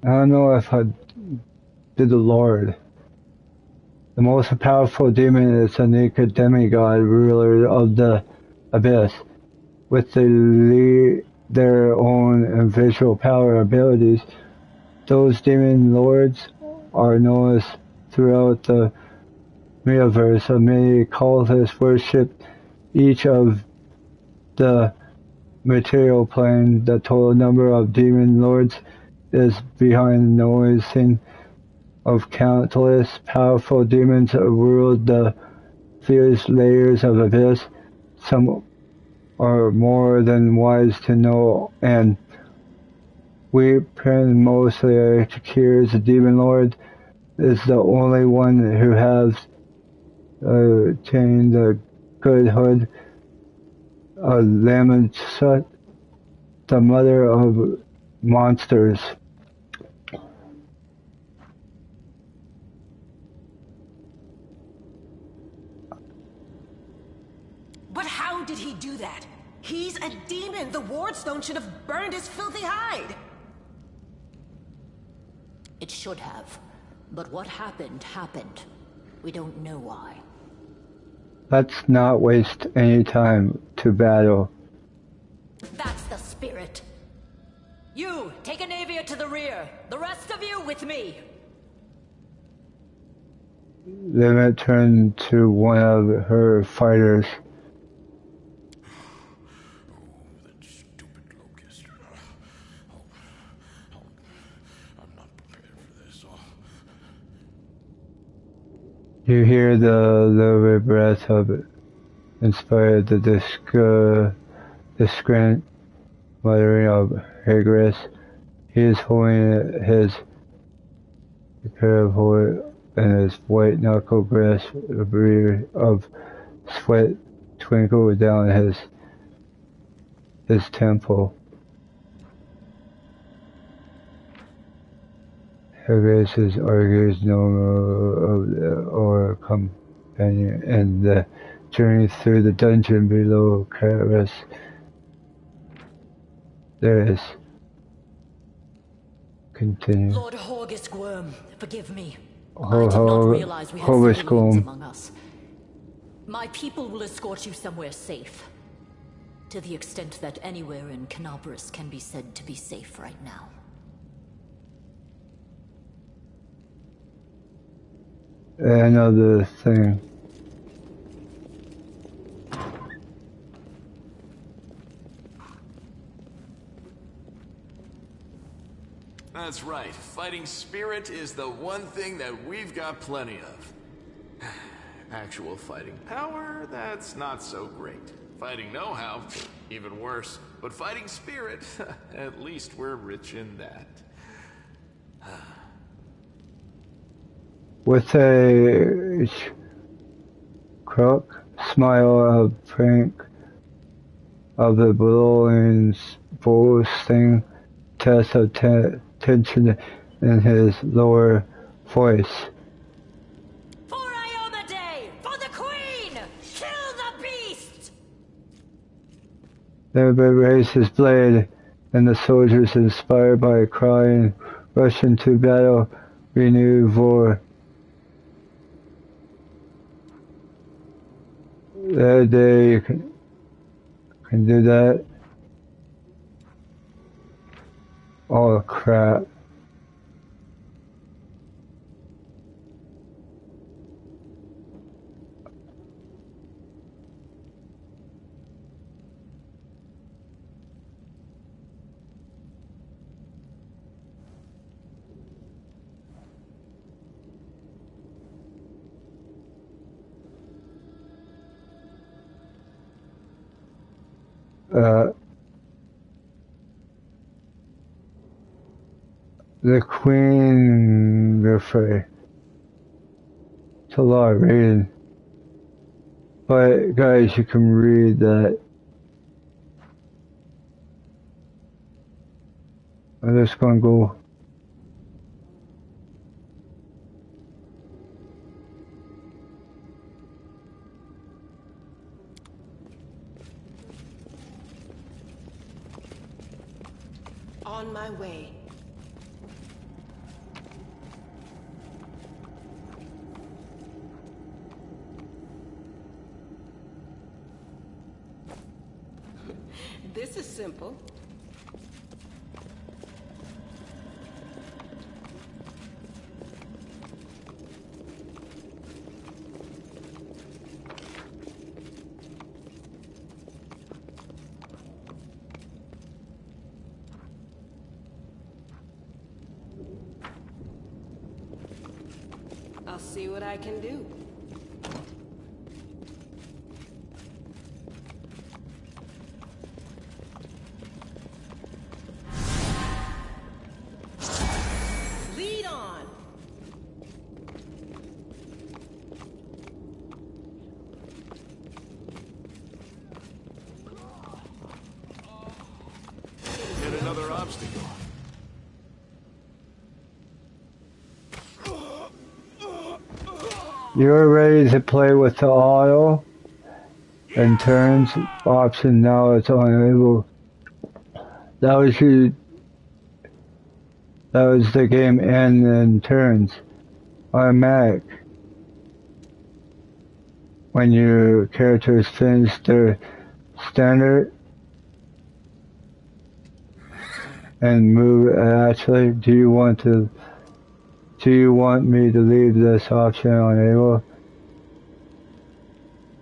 I don't know if I did the Lord. The most powerful demon is a naked demigod, ruler of the Abyss. With their own invisible power abilities, those demon lords are known throughout the Miiverse. Many cultists worship each of the material plane. The total number of demon lords is behind the noising of countless powerful demons that rule the fierce layers of Abyss. Some are more than wise to know, and we pray mostly Curious, the demon lord, is the only one who has attained the goodhood of Lamachut, the mother of monsters. But how did he do that? He's a demon! The Ward Stone should have burned his filthy hide! It should have. But what happened, happened. We don't know why. Let's not waste any time to battle. That's the spirit. You, take Anavia to the rear. The rest of you with me. Then it turned to one of her fighters. You hear the lower breath of it, inspired the discreet muttering of Hagris. He is holding his pair of horse and his white knuckle grasp. A breeze of sweat twinkled down his temple. Hagris argues no more or companion, and the journey through the dungeon below Karis. There is. Continue. Lord Horgus Worm, forgive me. I did not realize we had civilians Hoverstone. among us. My people will escort you somewhere safe. To the extent that anywhere in Canobris can be said to be safe right now. Another thing. That's right. Fighting spirit is the one thing that we've got plenty of. Actual fighting power, that's not so great. Fighting know-how, even worse. But fighting spirit, at least we're rich in that. With a crook smile of prank of the blowing boasting test of tension in his lower voice. For Iomedae! For the Queen! Kill the beast! Everybody raised his blade, and the soldiers, inspired by a cry, and rushed into battle, renewed war. That day you can do that. Oh crap. The Queen Refrain. It's a lot of reading. But guys, you can read that. I'm just gonna go. On my way. This is simple. I'll see what I can do. Lead on! Hit another obstacle. You're ready to play with the auto and turns option. Now it's unable. That was the game end and turns. Automatic. When your character is finished their standard and move actually, do you want me to leave this option unable?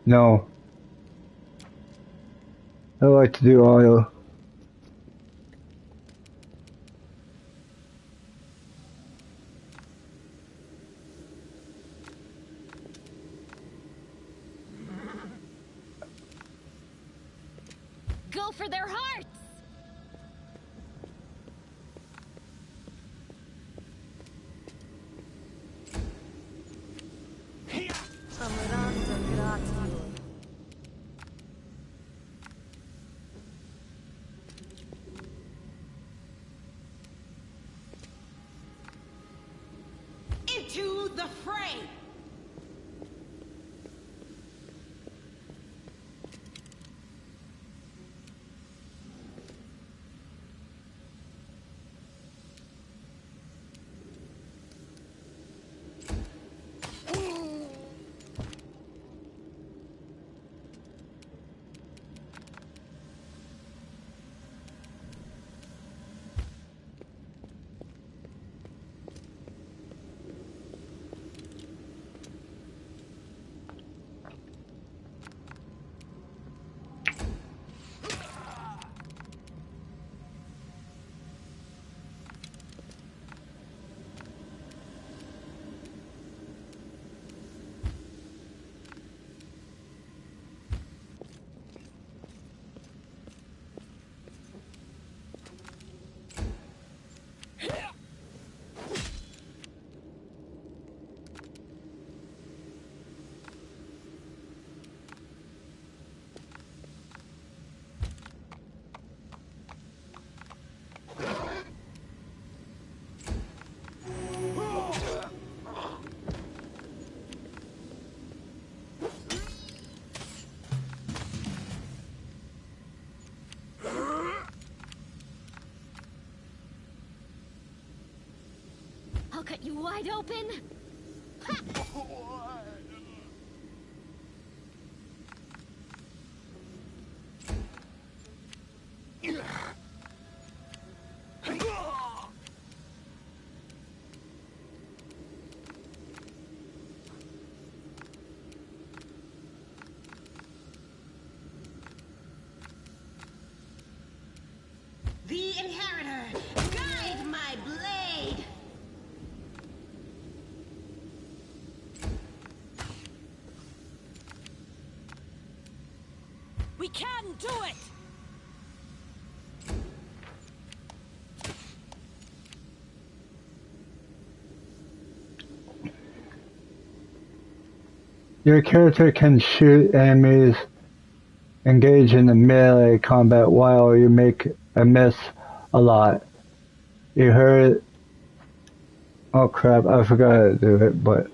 No. I like to do auto. Go for their hearts! Amaranta gratio. Into the fray! I'll cut you wide open. Ha! The Inheritor, guide my blade! We can do it! Your character can shoot enemies, engage in the melee combat while you make a miss a lot. You heard... Oh crap, I forgot to do it, but...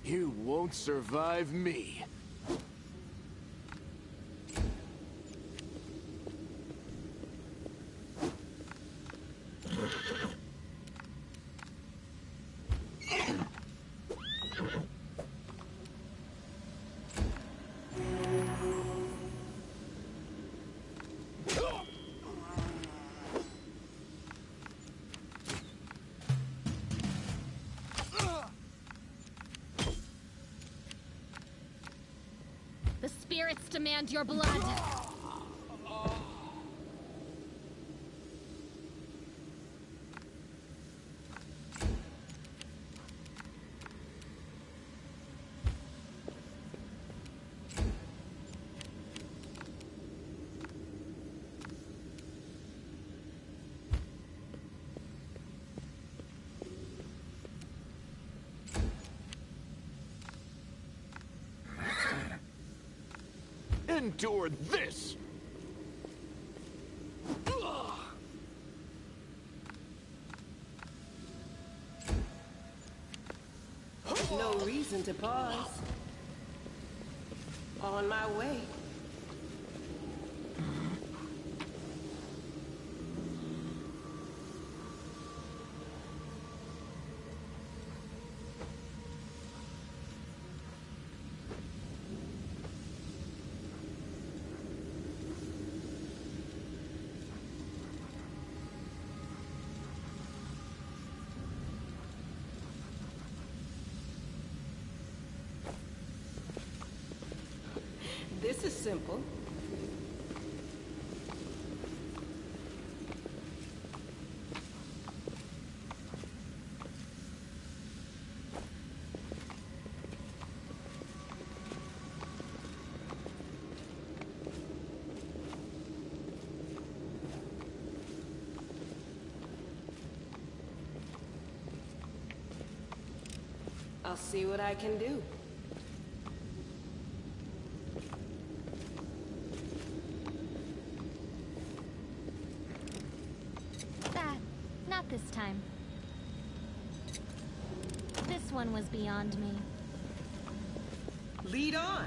You won't survive me. The spirits demand your blood. Endure this! No reason to pause. On my way. This is simple. I'll see what I can do. Not this time. This one was beyond me. Lead on.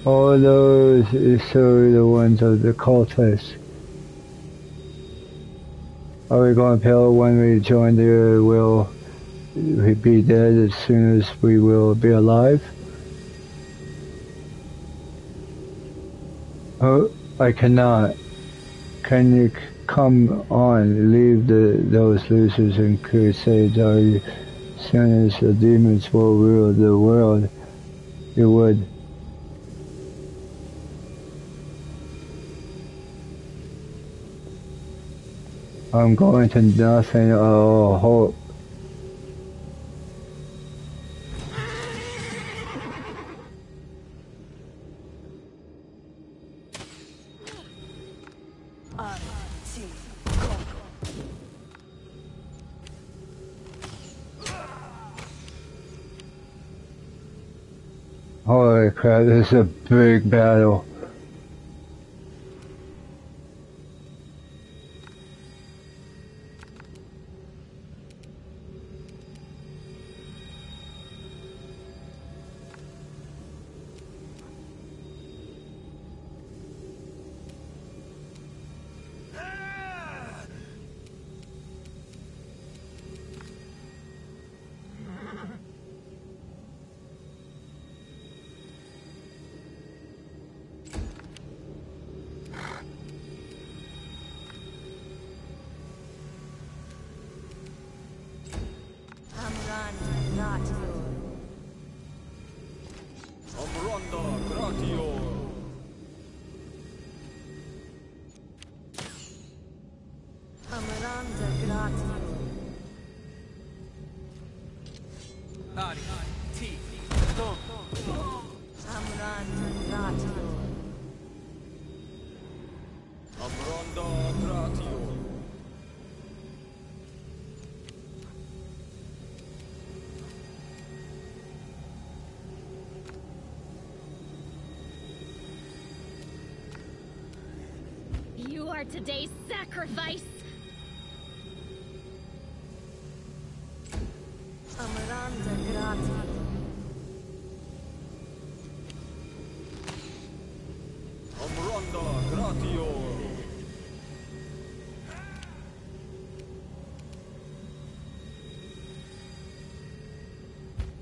All those is so the ones of the cultists. Are we going to pale when we join there? Will we be dead as soon as we will be alive? Oh, I cannot. Can you come on? Leave those losers and crusades. Are you, as soon as the demons will rule the world, you would. I'm going to nothing. Oh, hope. Holy crap, this is a big battle. You are today's sacrifice! Amaranda grati. Amaranda gratio.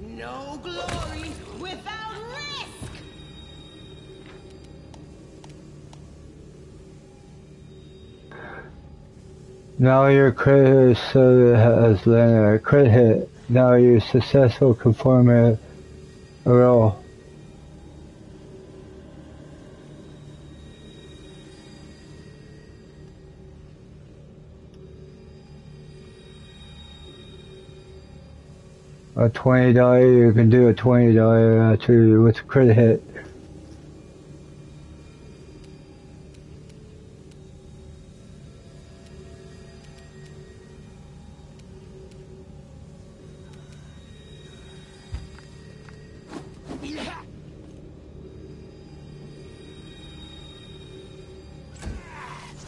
No glory without risk! Now your crit has landed a crit hit. Now you successful perform a roll. A $20, you can do a $20 after with a crit hit.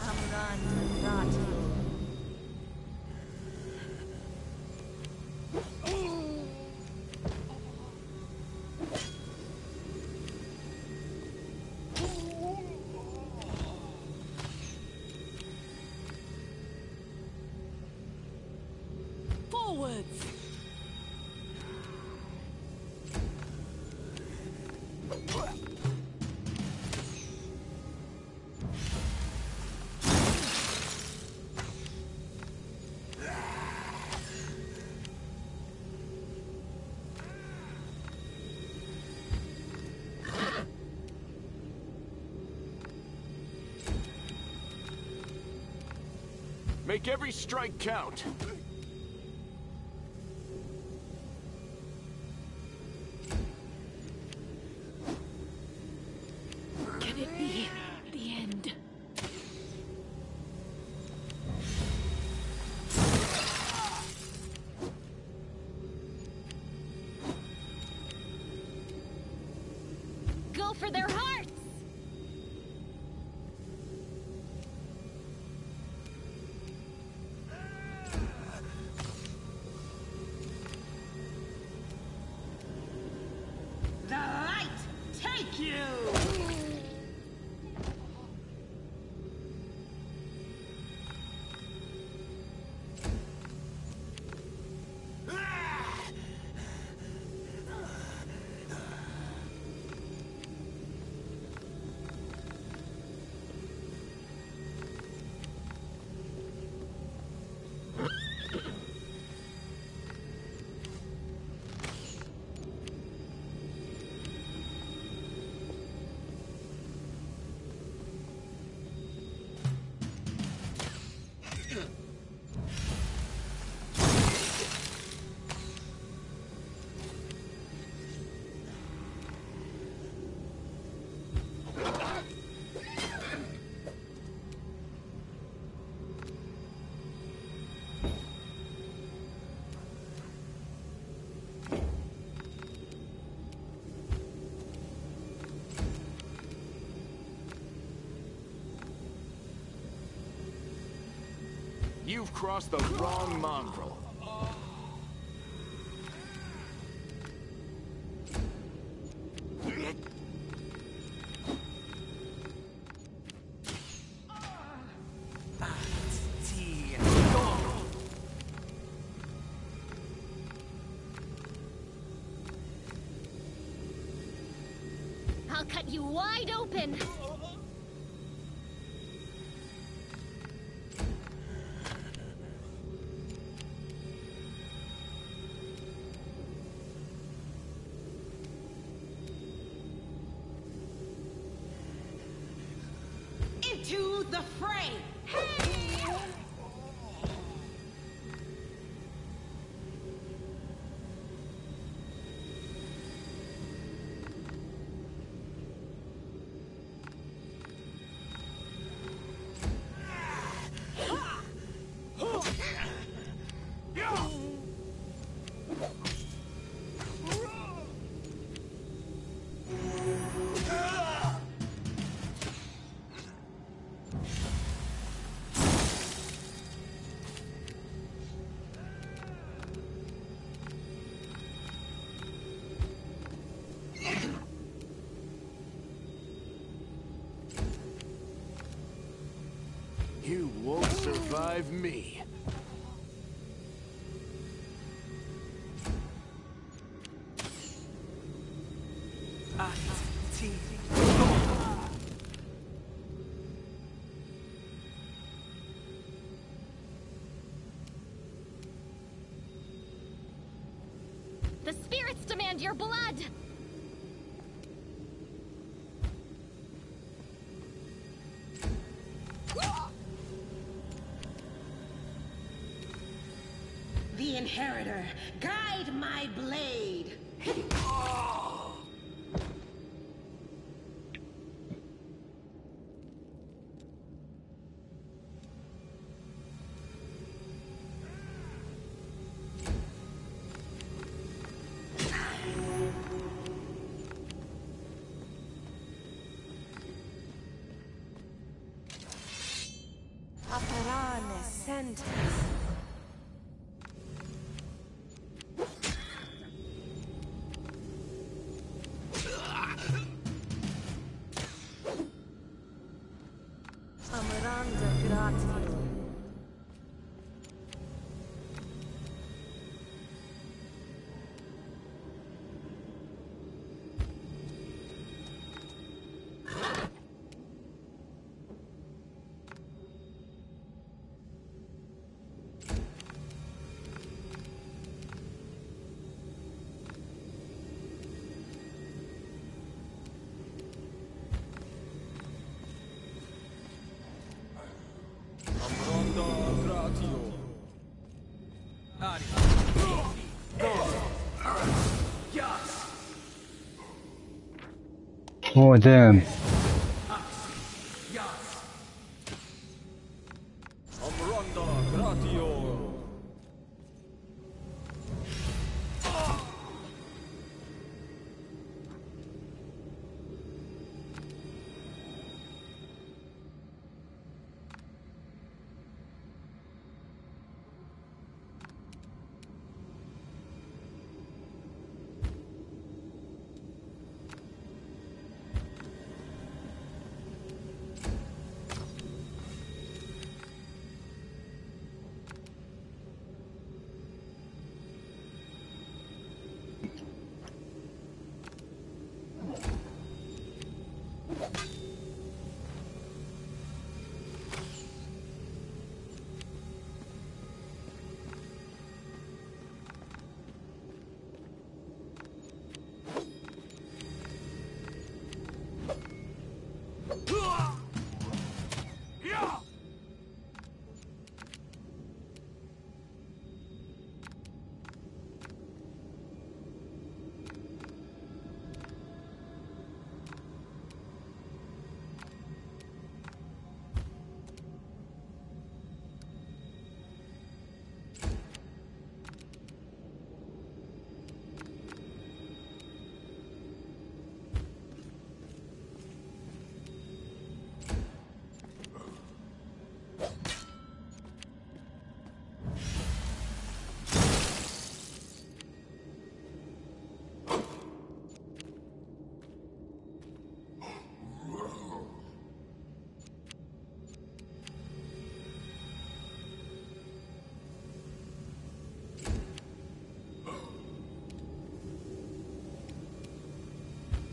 Amaranda grati. Forwards! Make every strike count. Can it be the end? Go for their hearts! The light take you! You've crossed the wrong mongrel. I'll cut you wide open! Into the fray! Hey! You won't survive me. The spirits demand your blood! The Inheritor, guide my blade! Aparane sentence. Amaranda gratio. Oh, damn.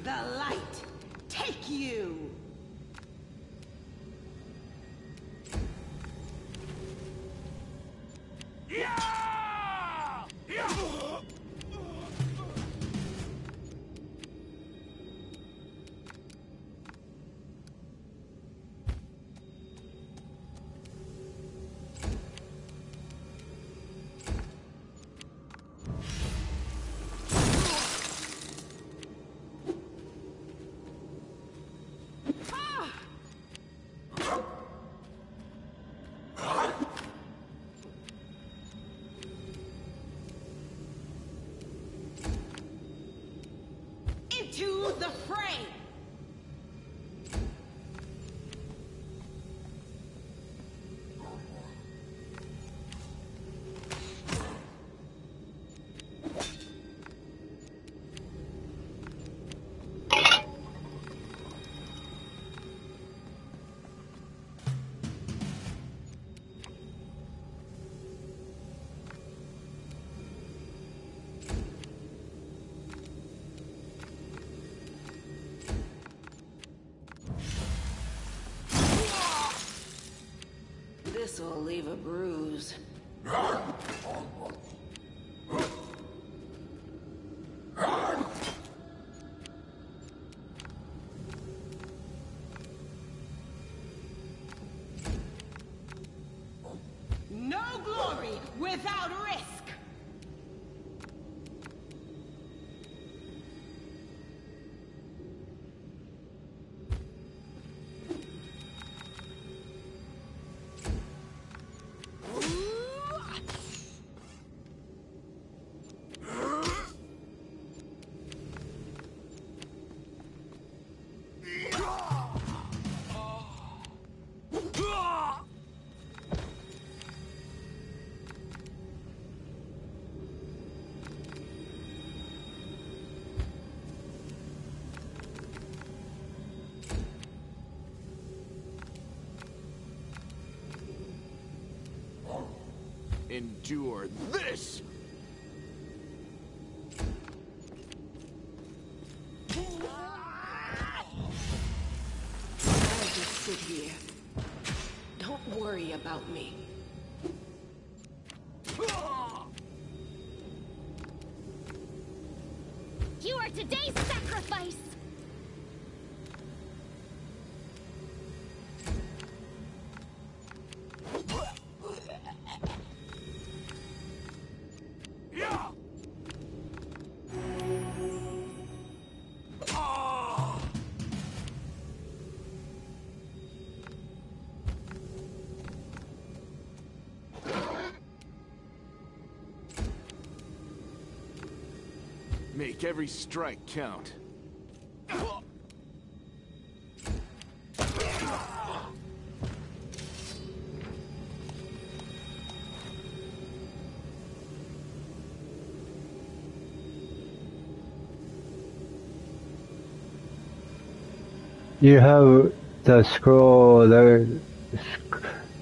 The light, take you! This'll leave a bruise. No glory without risk! Endure this! I'll just sit here. Don't worry about me. You are today's sacrifice! Make every strike count. You have the scroll,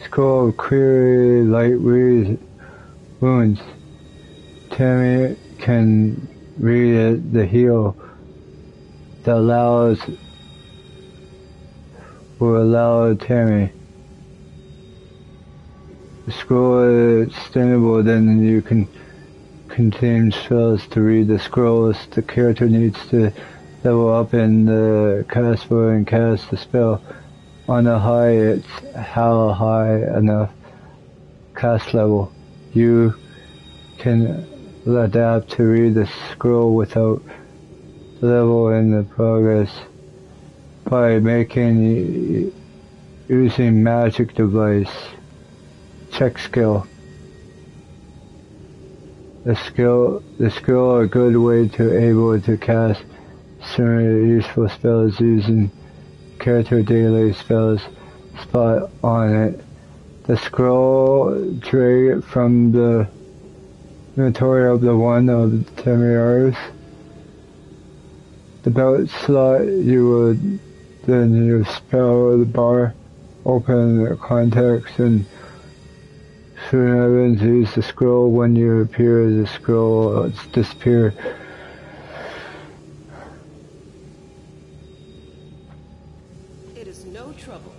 scroll of clear light wounds. Tammy can read it, the heal that will allow Tammy. The scroll is extendable, then you can contain spells to read the scrolls. The character needs to level up in the cast book and cast the spell. On a high, it's how high enough cast level. You can adapt to read the scroll without level in the progress by using magic device. Check skill. The skill a good way to able to cast certain useful spells using character daily spells spot on it. The scroll drag from the inventory of the one of the Temeriars. The belt slot you would then use spell the bar, open the context, and soon Evans use the scroll. When you appear, the scroll disappear. It is no trouble.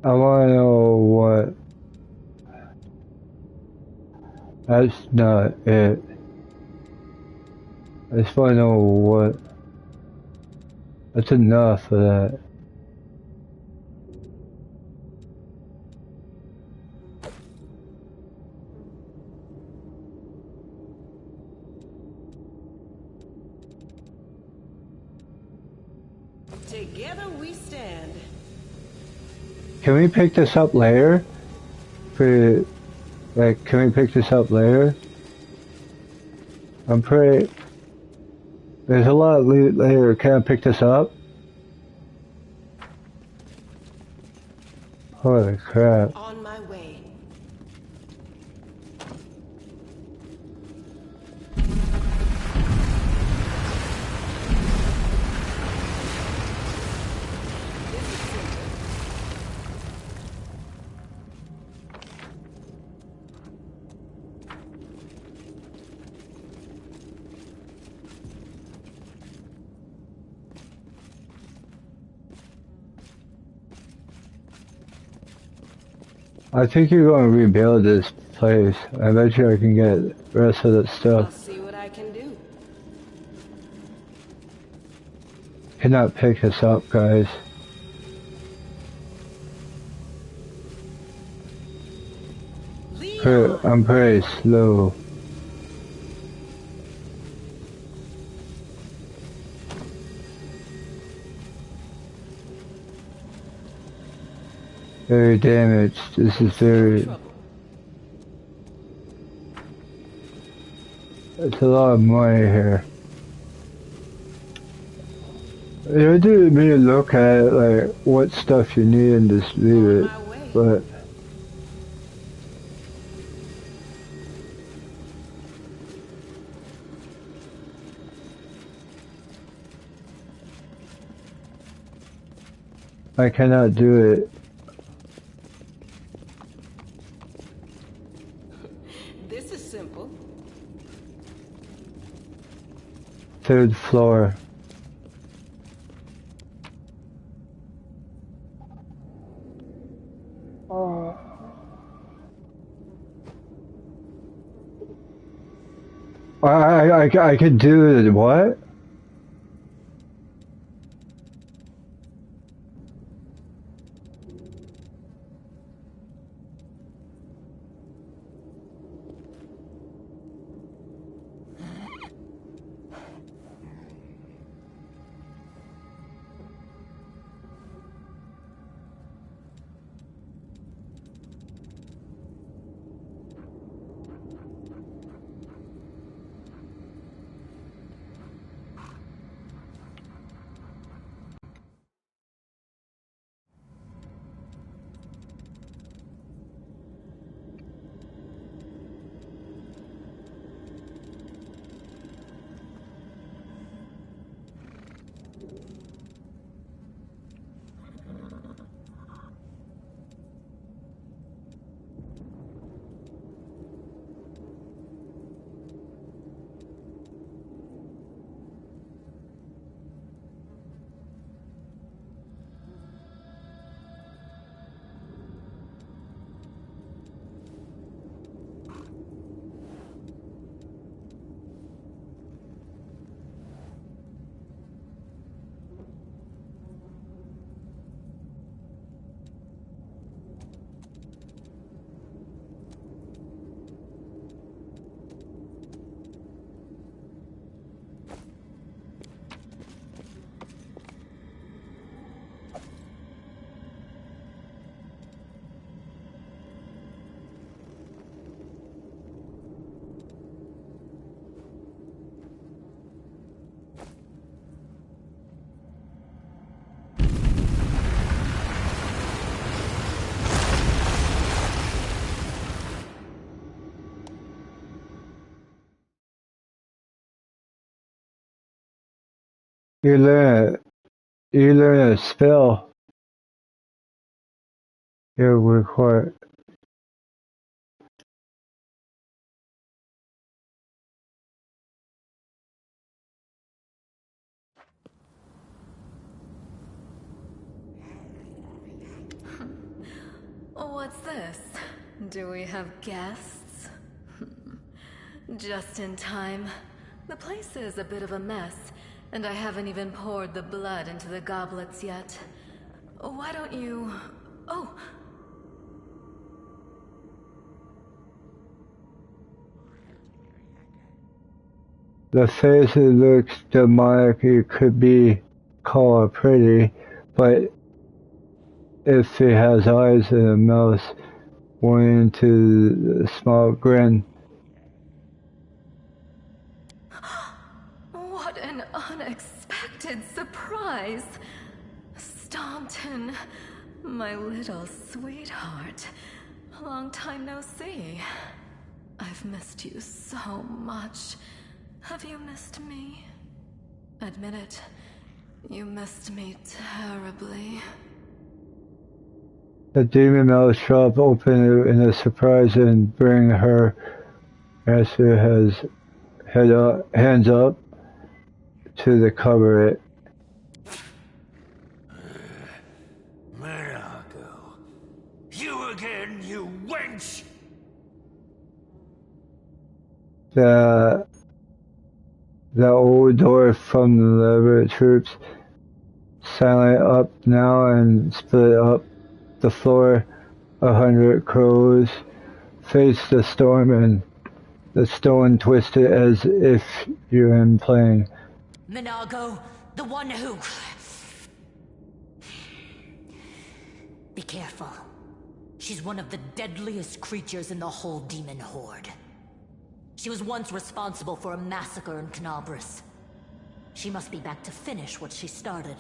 I want to know what. That's not it. I just want to know what. That's enough of that. Together we stand. Can we pick this up later? pretty, like, can we pick this up later? I'm pretty, there's a lot of loot later. Can I pick this up? Holy crap. On my way. I think you're going to rebuild this place. I bet you I can get the rest of that I'll stuff. see what I can do. Cannot pick this up, guys. I'm pretty slow. Very damaged. This is very... It's a lot of money here. You do need to look at like what stuff you need and just leave it, but I cannot do it. This is simple. Third floor. I could do it. What? You learn a spell. You record. What's this? Do we have guests? Just in time. The place is a bit of a mess, and I haven't even poured the blood into the goblets yet. Why don't you... Oh! The face looks demonic. It could be called pretty, but if it has eyes and a mouth, went into a small grin. What an unexpected surprise! Staunton, my little sweetheart. Long time no see. I've missed you so much. Have you missed me? Admit it. You missed me terribly. The demon mouth shop opened in a surprise and bring her master has hands up to the cover it. Mirago. You again, you wench! The old door from the lever troops silent up now and split up the floor. 100 crows faced the storm and the stone twisted as if you're in plane. Minago, the one who... Be careful. She's one of the deadliest creatures in the whole demon horde. She was once responsible for a massacre in Canabras. She must be back to finish what she started.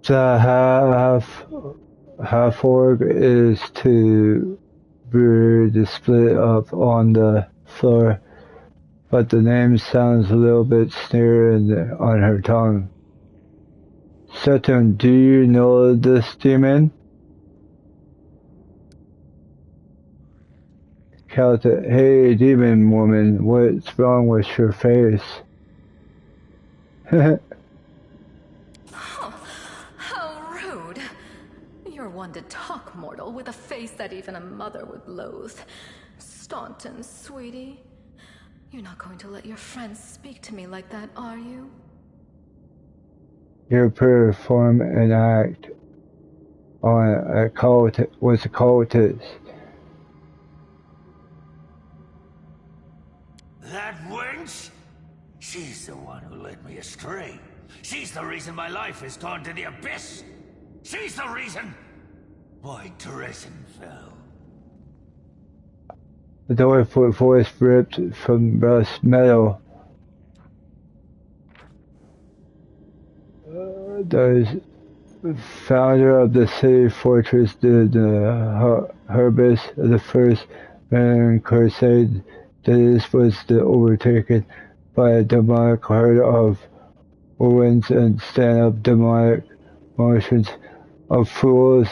The half orc is to be split up on the floor, but the name sounds a little bit sneering on her tongue. Sutton, do you know this demon? Calta, hey demon woman, what's wrong with your face? How rude. You're one to talk, mortal, with a face that even a mother would loathe. Staunton, sweetie. You're not going to let your friends speak to me like that, are you? You perform an act on a cult with a cultist. That wench? She's the one who led me astray. She's the reason my life has gone to the abyss. She's the reason why Dresden fell. The door voice ripped from rust metal. The founder of the city fortress, the Herbus of the First Roman Crusade, this was overtaken by a demonic herd of winds and stand-up demonic motions of fools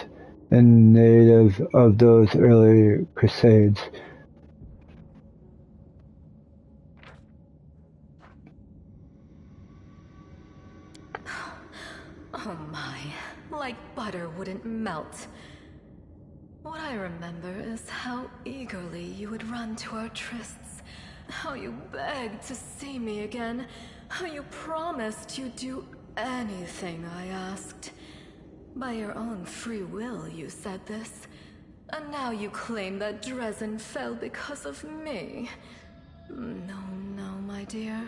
and native of those early crusades. Oh my, like butter wouldn't melt. What I remember is how eagerly you would run to our trysts, how you begged to see me again, how you promised you'd do anything I asked. By your own free will, you said this. And now you claim that Dresden fell because of me. No, no, my dear.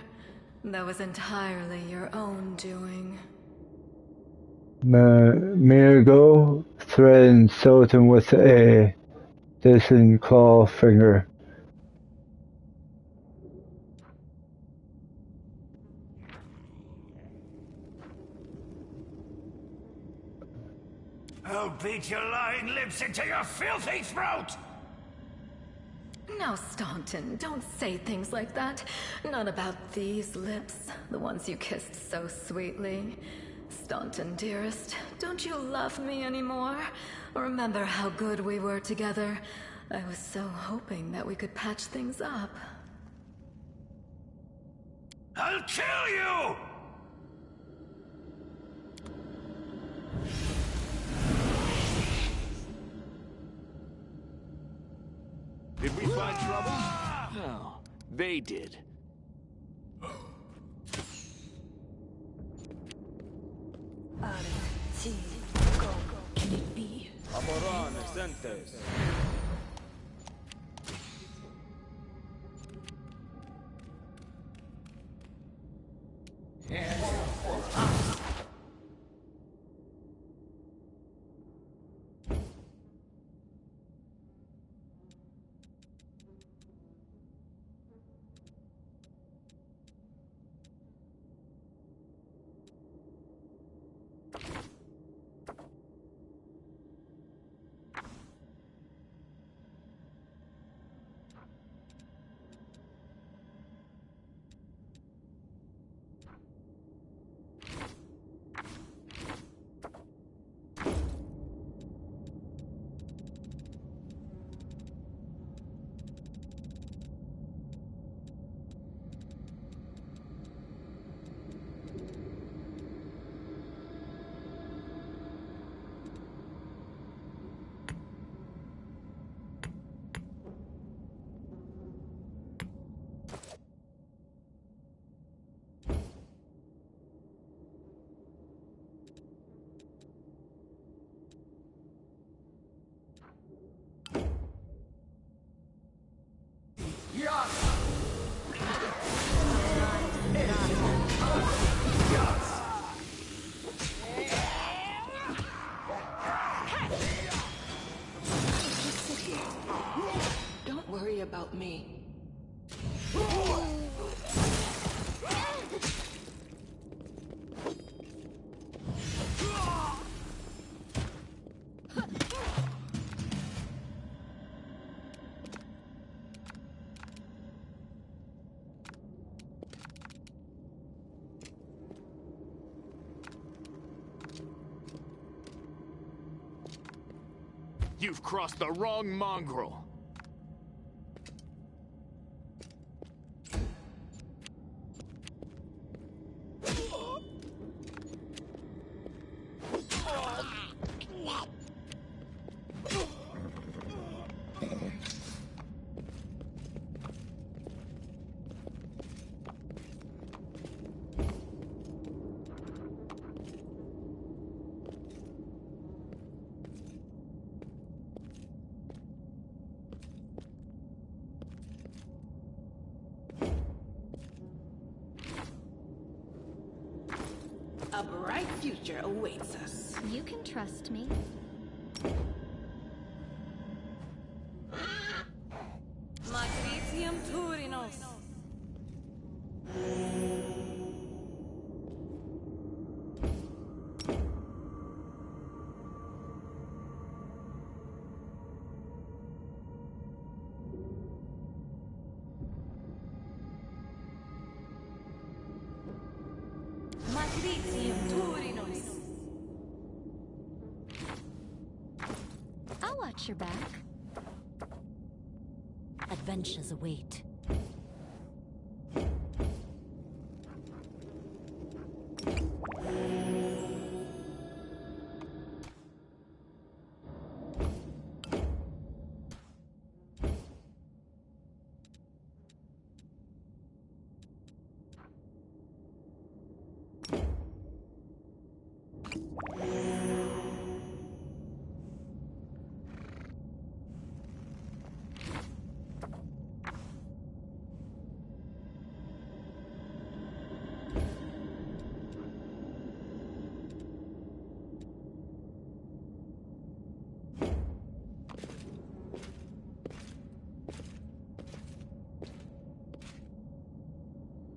That was entirely your own doing. Mirago threatened Sultan with a distant claw finger. I'll beat your lying lips into your filthy throat! Now, Staunton, don't say things like that. Not about these lips, the ones you kissed so sweetly. Staunton, dearest, don't you love me anymore? Remember how good we were together? I was so hoping that we could patch things up. I'll kill you! Did we find trouble? No, they did. Can it be? Amoran, exentes. You've crossed the wrong mongrel. A bright future awaits us. You can trust me. Matricium Turinos. Matricium Turinos. I'll watch your back. Adventures await.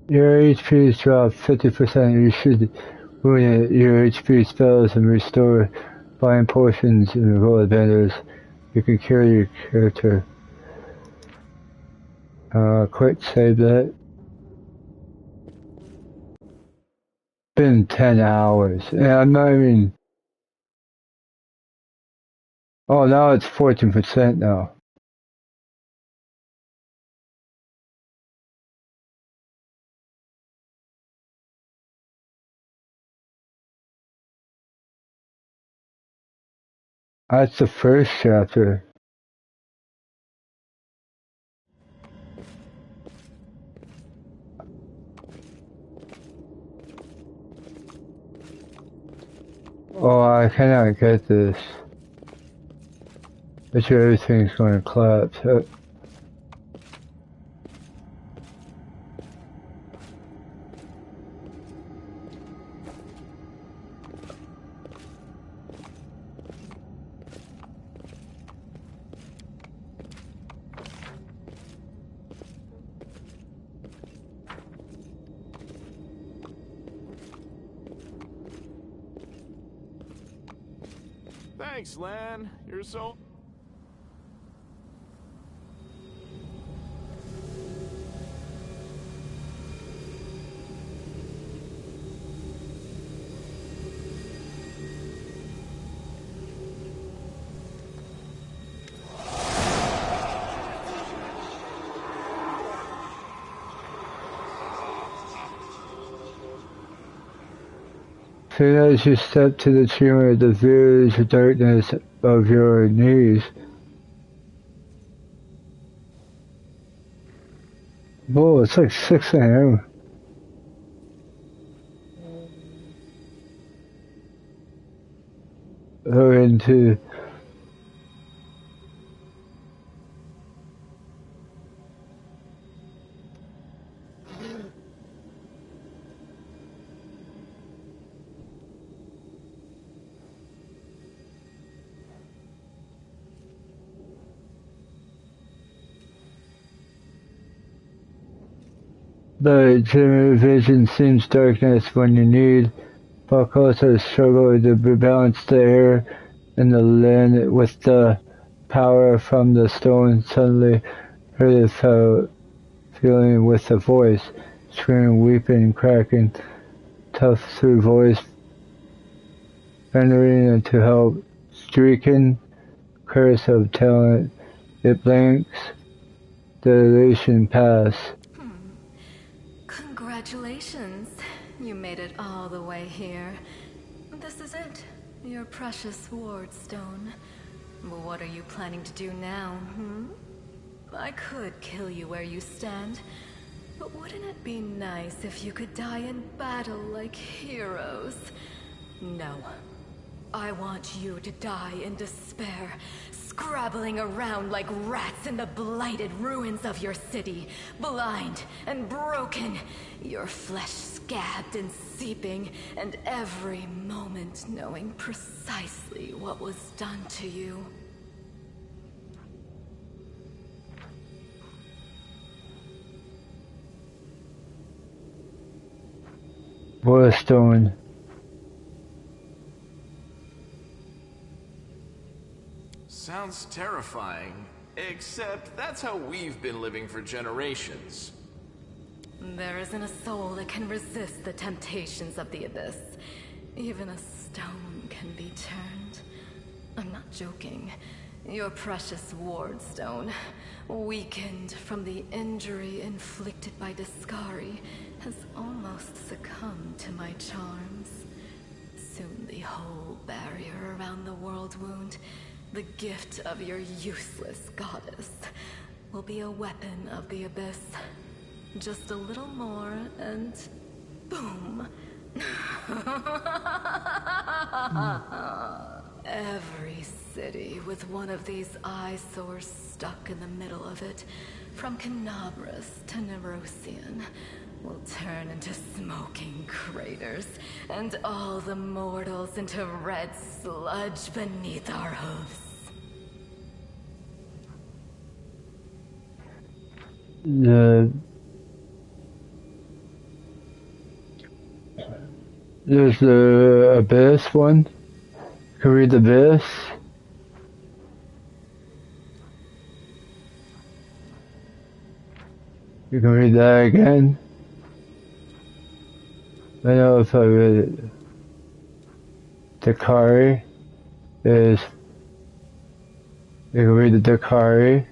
Your HP is dropped 50%. You should ruin it. Your HP spells and restore buying potions and roll advantage. You can carry your character. Quick save that. Been 10 hours. And I'm not even... Oh, now it's 14% now. That's the first chapter. Oh, I cannot get this. Bet you everything's going to collapse. Thanks, Lan. You're so... Soon as you step to the chamber, the village darkness of your knees. Whoa, it's like 6 a.m. Or into... The general vision seems darkness when you need. Barcosa struggled to balance the air and the land with the power from the stone. Suddenly heard it felt feeling with a voice, screaming, weeping, cracking, tough through voice, rendering to help, streaking, curse of talent. It blinks the elation pass. Congratulations. You made it all the way here. This is it. Your precious wardstone. But what are you planning to do now, I could kill you where you stand. But wouldn't it be nice if you could die in battle like heroes? No. I want you to die in despair, scrabbling around like rats in the blighted ruins of your city, blind and broken, your flesh scabbed and seeping, and every moment knowing precisely what was done to you. Wardstone. Sounds terrifying, except that's how we've been living for generations. There isn't a soul that can resist the temptations of the Abyss. Even a stone can be turned. I'm not joking. Your precious wardstone, weakened from the injury inflicted by Discari, has almost succumbed to my charms. Soon the whole barrier around the world wound, the gift of your useless goddess, will be a weapon of the Abyss. Just a little more and boom. Every city with one of these eyesores stuck in the middle of it, from Canabras to Nerosian, will turn into smoking craters, and all the mortals into red sludge beneath our hoofs. There's the Abyss one. Can we read the Abyss? You can read that again. I know if I read it. Dakari is. You can read the Dakari.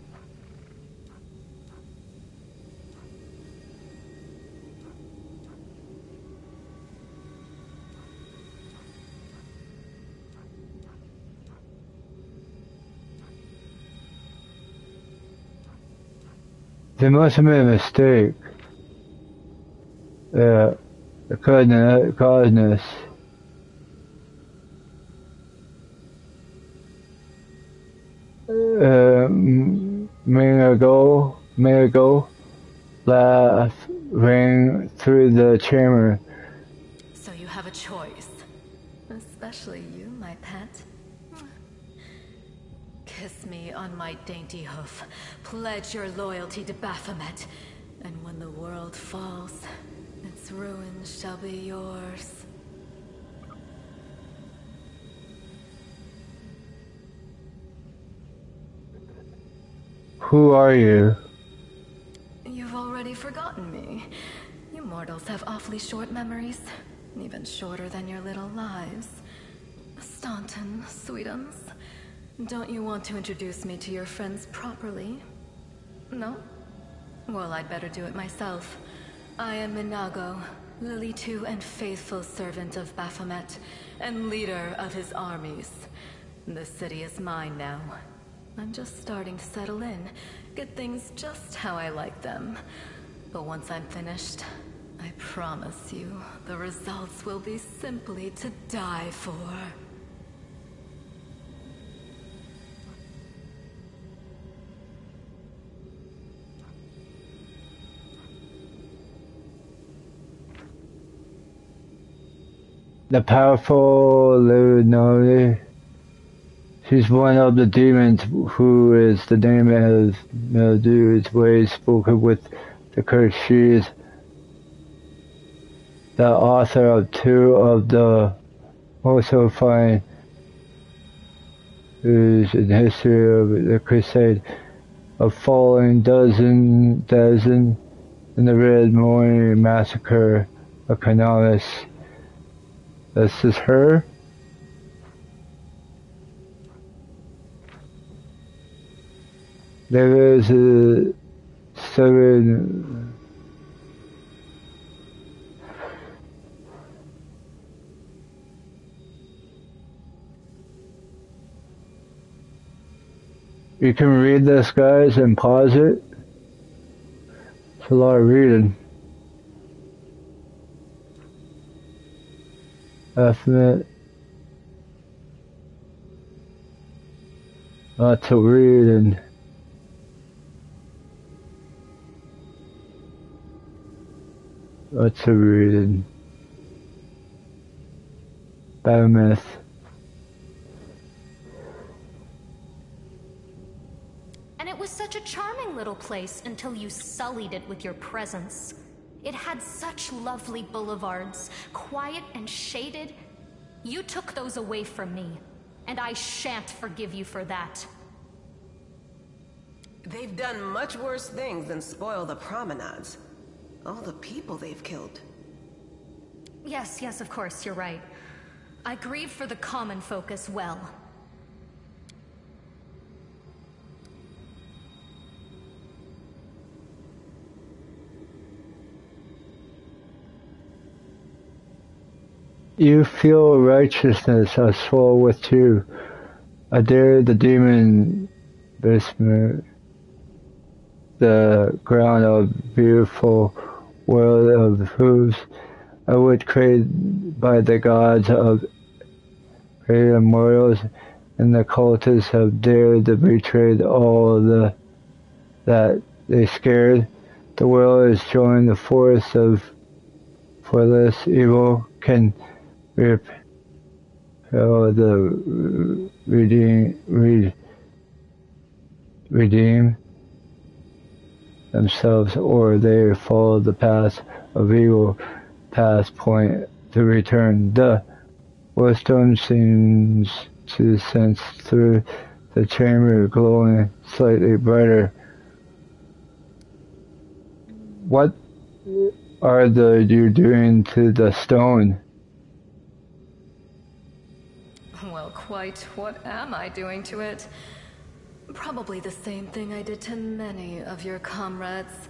They must have made a mistake. Yeah, goodness. May ago, laugh ring through the chamber. So you have a choice. Especially you, my pet. Kiss me on my dainty hoof. Pledge your loyalty to Baphomet. And when the world falls, its ruins shall be yours. Who are you? You've already forgotten me. You mortals have awfully short memories. Even shorter than your little lives. Staunton, sweetums. Don't you want to introduce me to your friends properly? No? Well, I'd better do it myself. I am Minago, Lily 2 and faithful servant of Baphomet, and leader of his armies. The city is mine now. I'm just starting to settle in, get things just how I like them. But once I'm finished, I promise you, the results will be simply to die for. The powerful Lunari. She's one of the demons who is the name of Meldu's way spoken with the curse. She is the author of two of the most horrifying in history of the Crusade, a falling dozen, and the Red Morning Massacre of Canalis. This is her. There is a 7. You can read this, guys, and pause it. It's a lot of reading. Estimate. Lots of reading. Lots of reading. Myth. And it was such a charming little place until you sullied it with your presence. It had such lovely boulevards, quiet and shaded. You took those away from me, and I shan't forgive you for that. They've done much worse things than spoil the promenades. All the people they've killed. Yes, of course, you're right. I grieve for the common folk as well. You feel righteousness as swell with you. I dare the demon besmirch the ground of beautiful world of hooves. I would create by the gods of great immortals, and the cultists have dared to betray all that they scared. The world is joined the force of for this evil can repel the redeem themselves, or they follow the path of evil, past point to return. The Wellstone seems to sense through the chamber, glowing slightly brighter. What are you doing to the stone? Well, quite what am I doing to it? Probably the same thing I did to many of your comrades.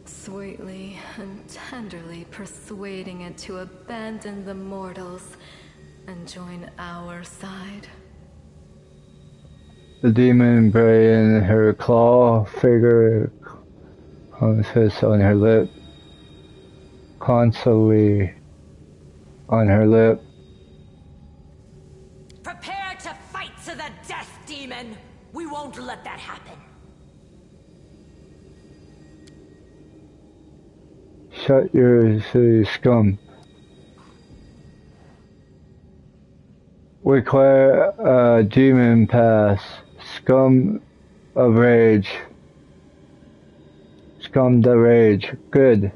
Sweetly and tenderly persuading it to abandon the mortals and join our side. The demon brain, her claw figure, fist on her lip, constantly on her lip. Prepare to fight to the death, demon! We won't let that happen. Shut your silly scum. Require a demon pass. Scum of rage. Scum the rage. Good.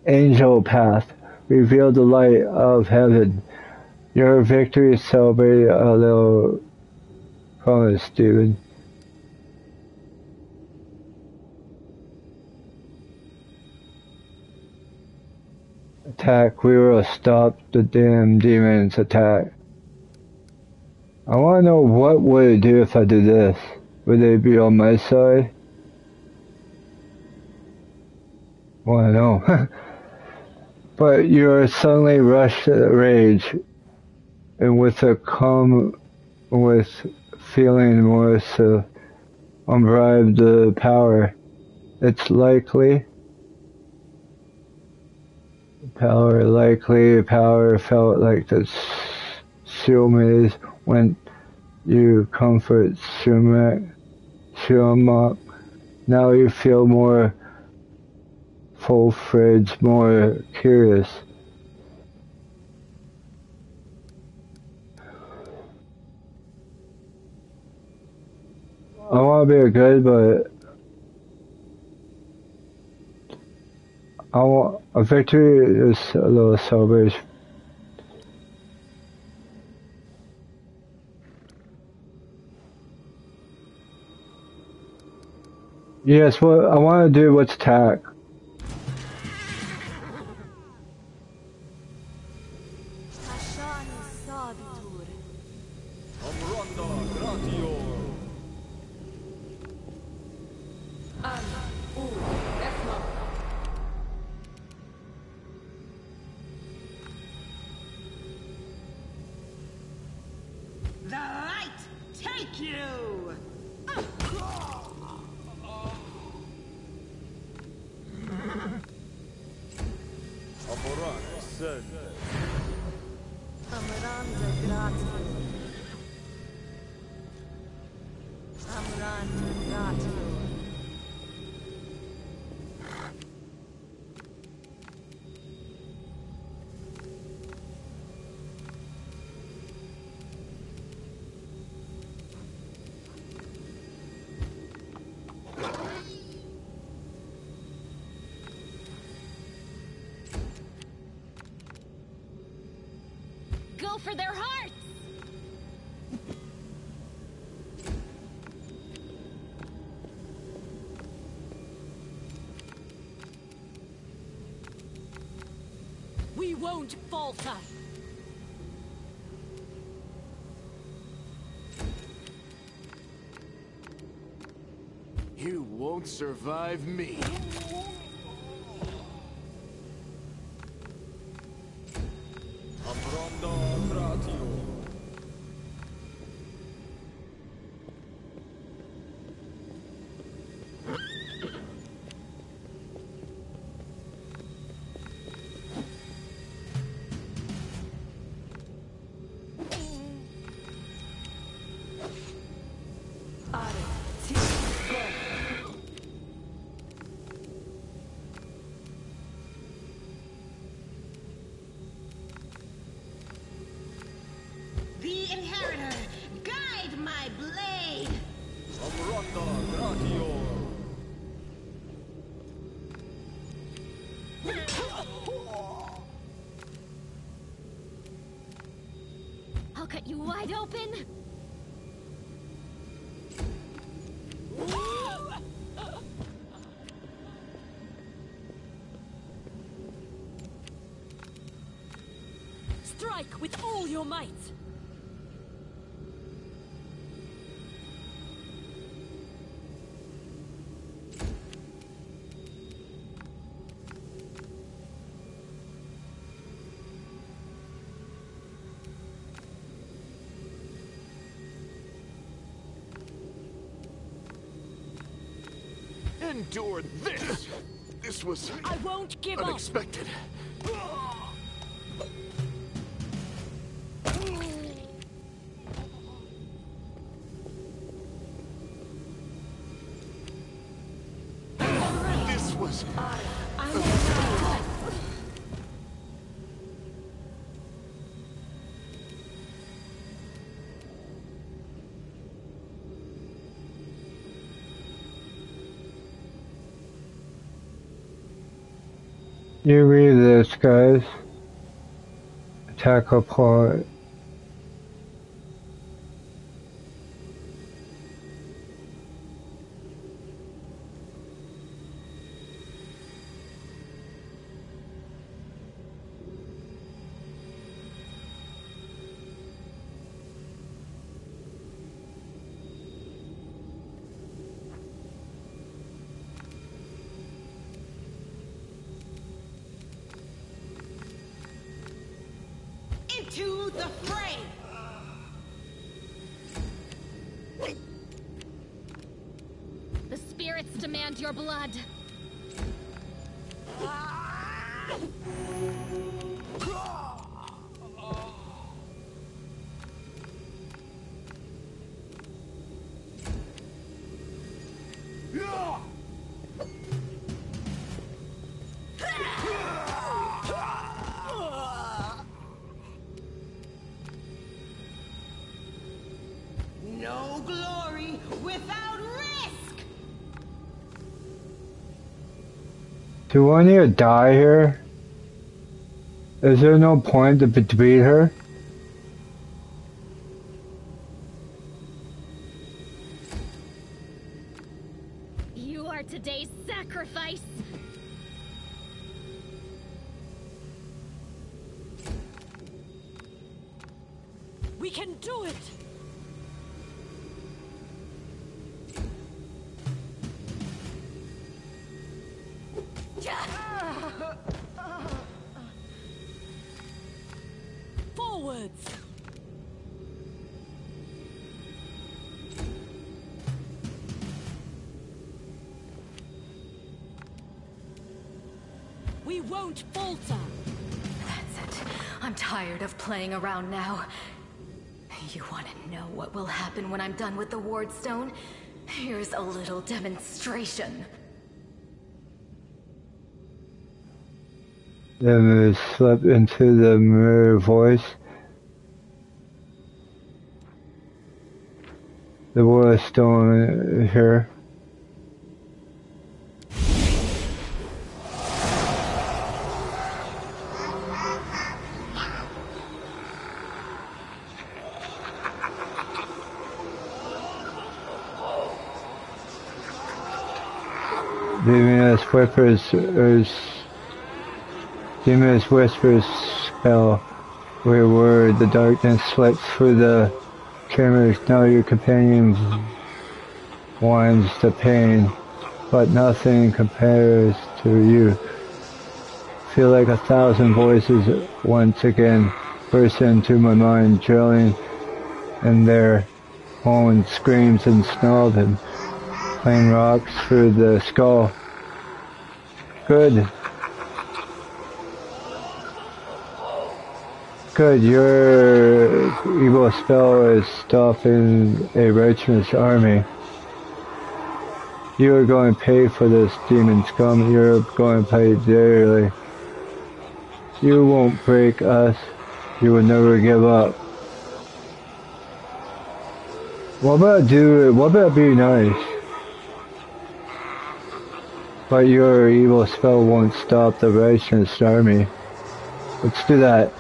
Angel path. Reveal the light of heaven. Your victory celebrate a little promise, Steven. Attack. We will stop the damn demon's attack. I want to know what would it do if I did this. Would they be on my side? Want to know. But you're suddenly rushed to rage, and with feeling more so unbribed the power. It's likely. Power felt like the soulmates when you comfort Shumak. Now you feel more full-fledged, more curious. I want to be good, but I want a victory is a little celebration. Yes, what I want to do what's attack. The light take you! Amranda Gratium. Amranda Gratium. Go for their hearts! We won't falter! You won't survive me. The Inheritor, guide my blade! I'll cut you wide open! Strike with all your might! Endure this! This was I won't give up! unexpected. This was... You read this, guys. Attack apart. Into the fray! The spirits demand your blood. No glory without risk! Do I need to die here? Is there no point to beat her? You are today's sacrifice! We can do it! Forwards! We won't falter! That's it. I'm tired of playing around now. You want to know what will happen when I'm done with the Wardstone? Here's a little demonstration. Then we slip into the mirror voice. The Wardstone here. Demoness whispers spell where the darkness slips through the cameras. Now your companion whines the pain, but nothing compares to you. Feel like 1,000 voices once again burst into my mind, drilling in their own screams and snarls and playing rocks through the skull. Good. Good, your evil spell is stopping a righteous army. You are going to pay for this, demon scum. You're going to pay dearly. You won't break us. You will never give up. What about be nice? But your evil spell won't stop the righteous army. Let's do that.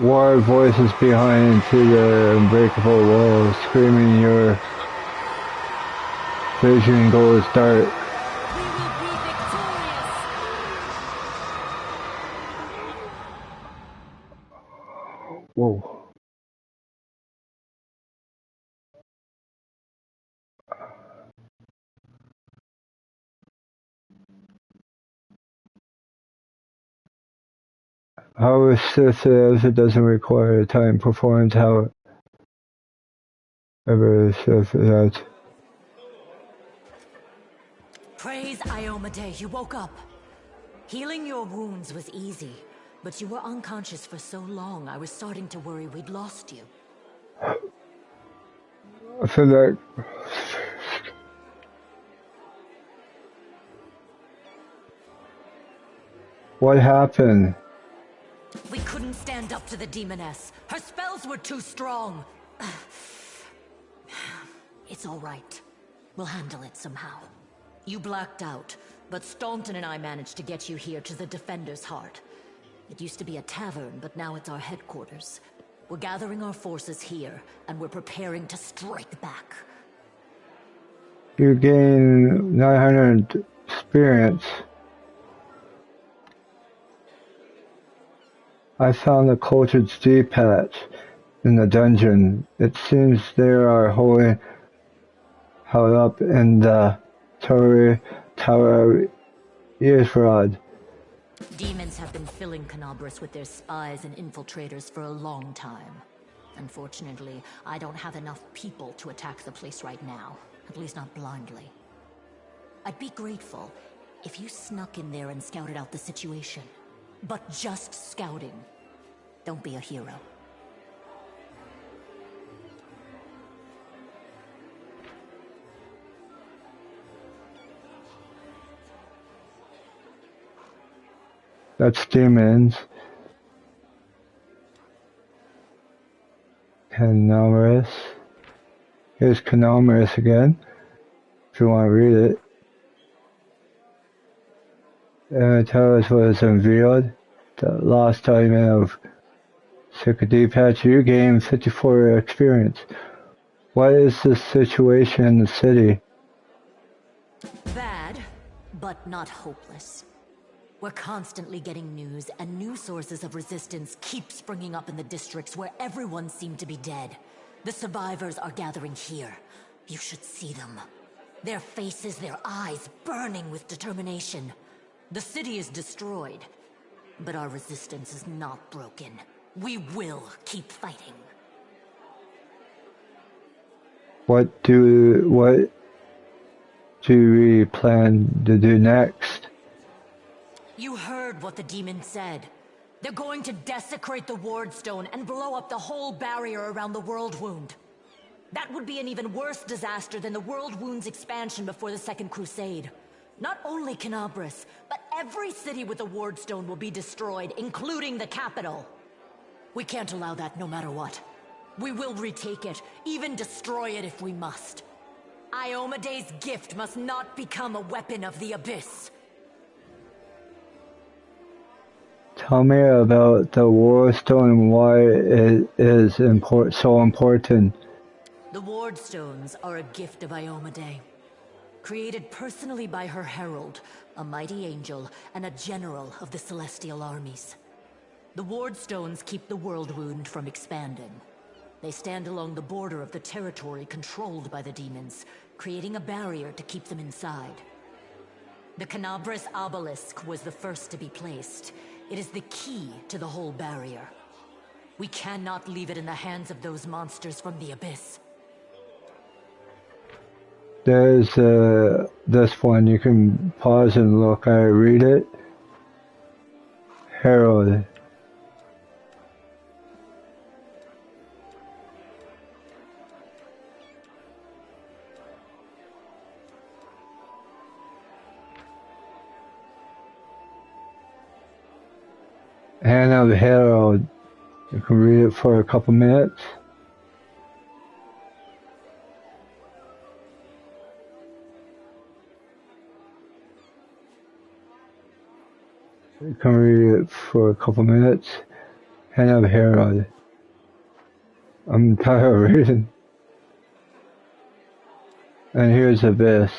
War voices behind to the unbreakable walls, screaming your vision goes dark. Whoa. However, if it doesn't require a time performance, however, if that. Praise Iomade, you woke up. Healing your wounds was easy, but you were unconscious for so long, I was starting to worry we'd lost you. I feel like... What happened? We couldn't stand up to the demoness. Her spells were too strong. It's all right. We'll handle it somehow. You blacked out, but Staunton and I managed to get you here to the Defender's Heart. It used to be a tavern, but now it's our headquarters. We're gathering our forces here, and we're preparing to strike back. You gain 900 experience. I found the culture's D-patch in the dungeon. It seems they are held up in the Tower Earthrod. Demons have been filling Canobras with their spies and infiltrators for a long time. Unfortunately, I don't have enough people to attack the place right now. At least not blindly. I'd be grateful if you snuck in there and scouted out the situation. But just scouting. Don't be a hero. That's demons. Canomerus. Here's Canomerus again, if you want to read it. Tell us what is unveiled. The lost element of Secret D-patch. You gain 54 experience. What is the situation in the city? Bad, but not hopeless. We're constantly getting news, and new sources of resistance keep springing up in the districts where everyone seemed to be dead. The survivors are gathering here. You should see them. Their faces, their eyes burning with determination. The city is destroyed, but our resistance is not broken. We will keep fighting. What do we plan to do next? You heard what the demon said. They're going to desecrate the Wardstone and blow up the whole barrier around the World Wound. That would be an even worse disaster than the World Wound's expansion before the Second Crusade. Not only Canabris, but every city with a Wardstone will be destroyed, including the capital. We can't allow that no matter what. We will retake it, even destroy it if we must. Iomede's gift must not become a weapon of the Abyss. Tell me about the Warstone and why it is so important. The Wardstones are a gift of Iomede. Created personally by her herald, a mighty angel, and a general of the Celestial armies. The Wardstones keep the World Wound from expanding. They stand along the border of the territory controlled by the demons, creating a barrier to keep them inside. The Canabris obelisk was the first to be placed. It is the key to the whole barrier. We cannot leave it in the hands of those monsters from the Abyss. There's this one, you can pause and look. I read it. Herald. Hand of Herald. You can read it for a couple minutes. You can read it for a couple minutes. Hand of Herald. I'm tired of reading. And here's Abyss.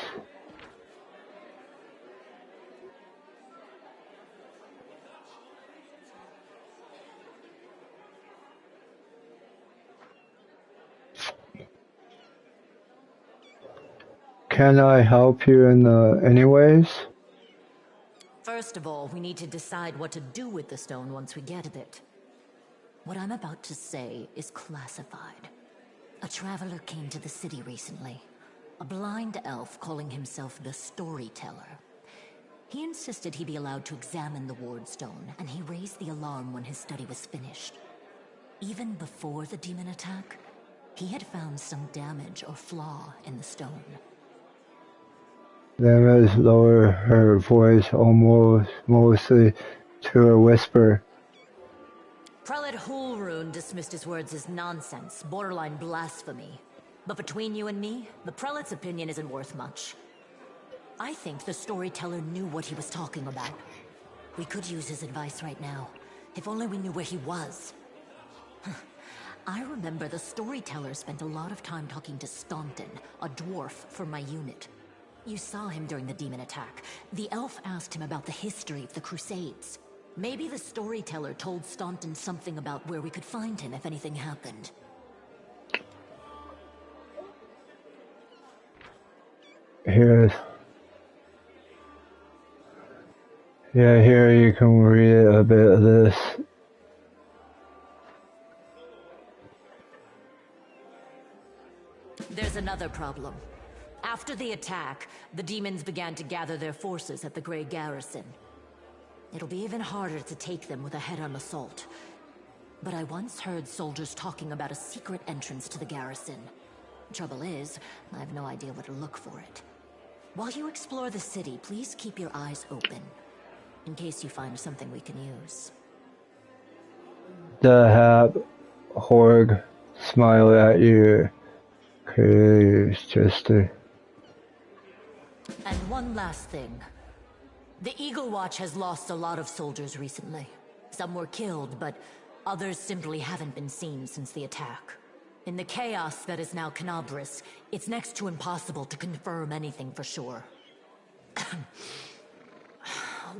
Can I help you in any ways? First of all, we need to decide what to do with the stone once we get it. What I'm about to say is classified. A traveler came to the city recently. A blind elf calling himself the Storyteller. He insisted he be allowed to examine the Wardstone, and he raised the alarm when his study was finished. Even before the demon attack, he had found some damage or flaw in the stone. Nemes lowered her voice mostly to a whisper. Prelate Hulrune dismissed his words as nonsense, borderline blasphemy. But between you and me, the prelate's opinion isn't worth much. I think the Storyteller knew what he was talking about. We could use his advice right now, if only we knew where he was. I remember the Storyteller spent a lot of time talking to Staunton, a dwarf from my unit. You saw him during the demon attack. The elf asked him about the history of the Crusades. Maybe the Storyteller told Staunton something about where we could find him if anything happened. Here you can read a bit of this. There's another problem. After the attack, the demons began to gather their forces at the Grey Garrison. It'll be even harder to take them with a head-on assault. But I once heard soldiers talking about a secret entrance to the garrison. Trouble is, I have no idea where to look for it. While you explore the city, please keep your eyes open, in case you find something we can use. The Hap Horg smiled at you. Okay, just And one last thing. The Eagle Watch has lost a lot of soldiers recently. Some were killed, but others simply haven't been seen since the attack. In the chaos that is now Canabris, it's next to impossible to confirm anything for sure.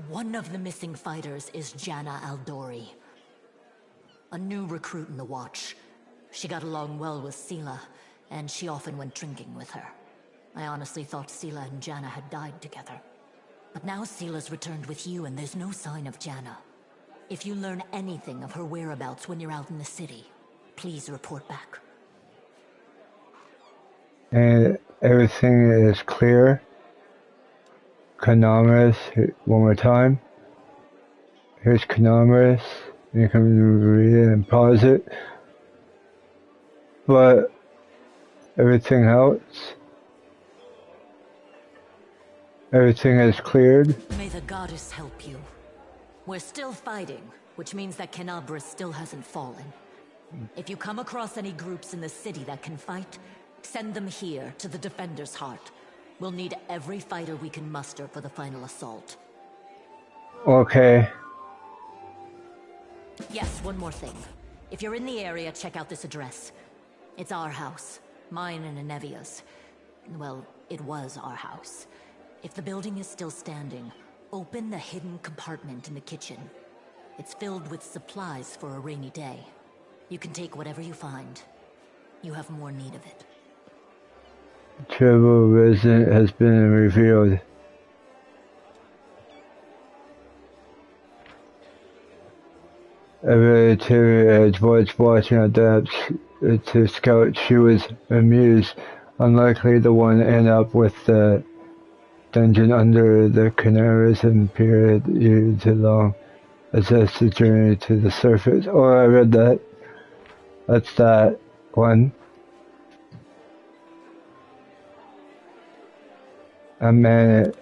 One of the missing fighters is Janna Aldori, a new recruit in the Watch. She got along well with Sela, and she often went drinking with her. I honestly thought Sela and Janna had died together. But now Seela's returned with you and there's no sign of Janna. If you learn anything of her whereabouts when you're out in the city, please report back. And everything is clear. Canaris, one more time. Here's Canaris. You can read it and pause it. But everything else, everything is cleared. May the goddess help you. We're still fighting, which means that Canabras still hasn't fallen. If you come across any groups in the city that can fight, send them here to the Defender's Heart. We'll need every fighter we can muster for the final assault. Okay. Yes, one more thing. If you're in the area, check out this address. It's our house. Mine and Anevia's. Well, it was our house. If the building is still standing, open the hidden compartment in the kitchen. It's filled with supplies for a rainy day. You can take whatever you find. You have more need of it. Tribal resident has been revealed. Every Terry was watching adapts to scout. She was amused. Unlikely the one end up with the dungeon under the Canaries and period you too long. Assess the journey to the surface. Oh, I read that. That's that one. A minute.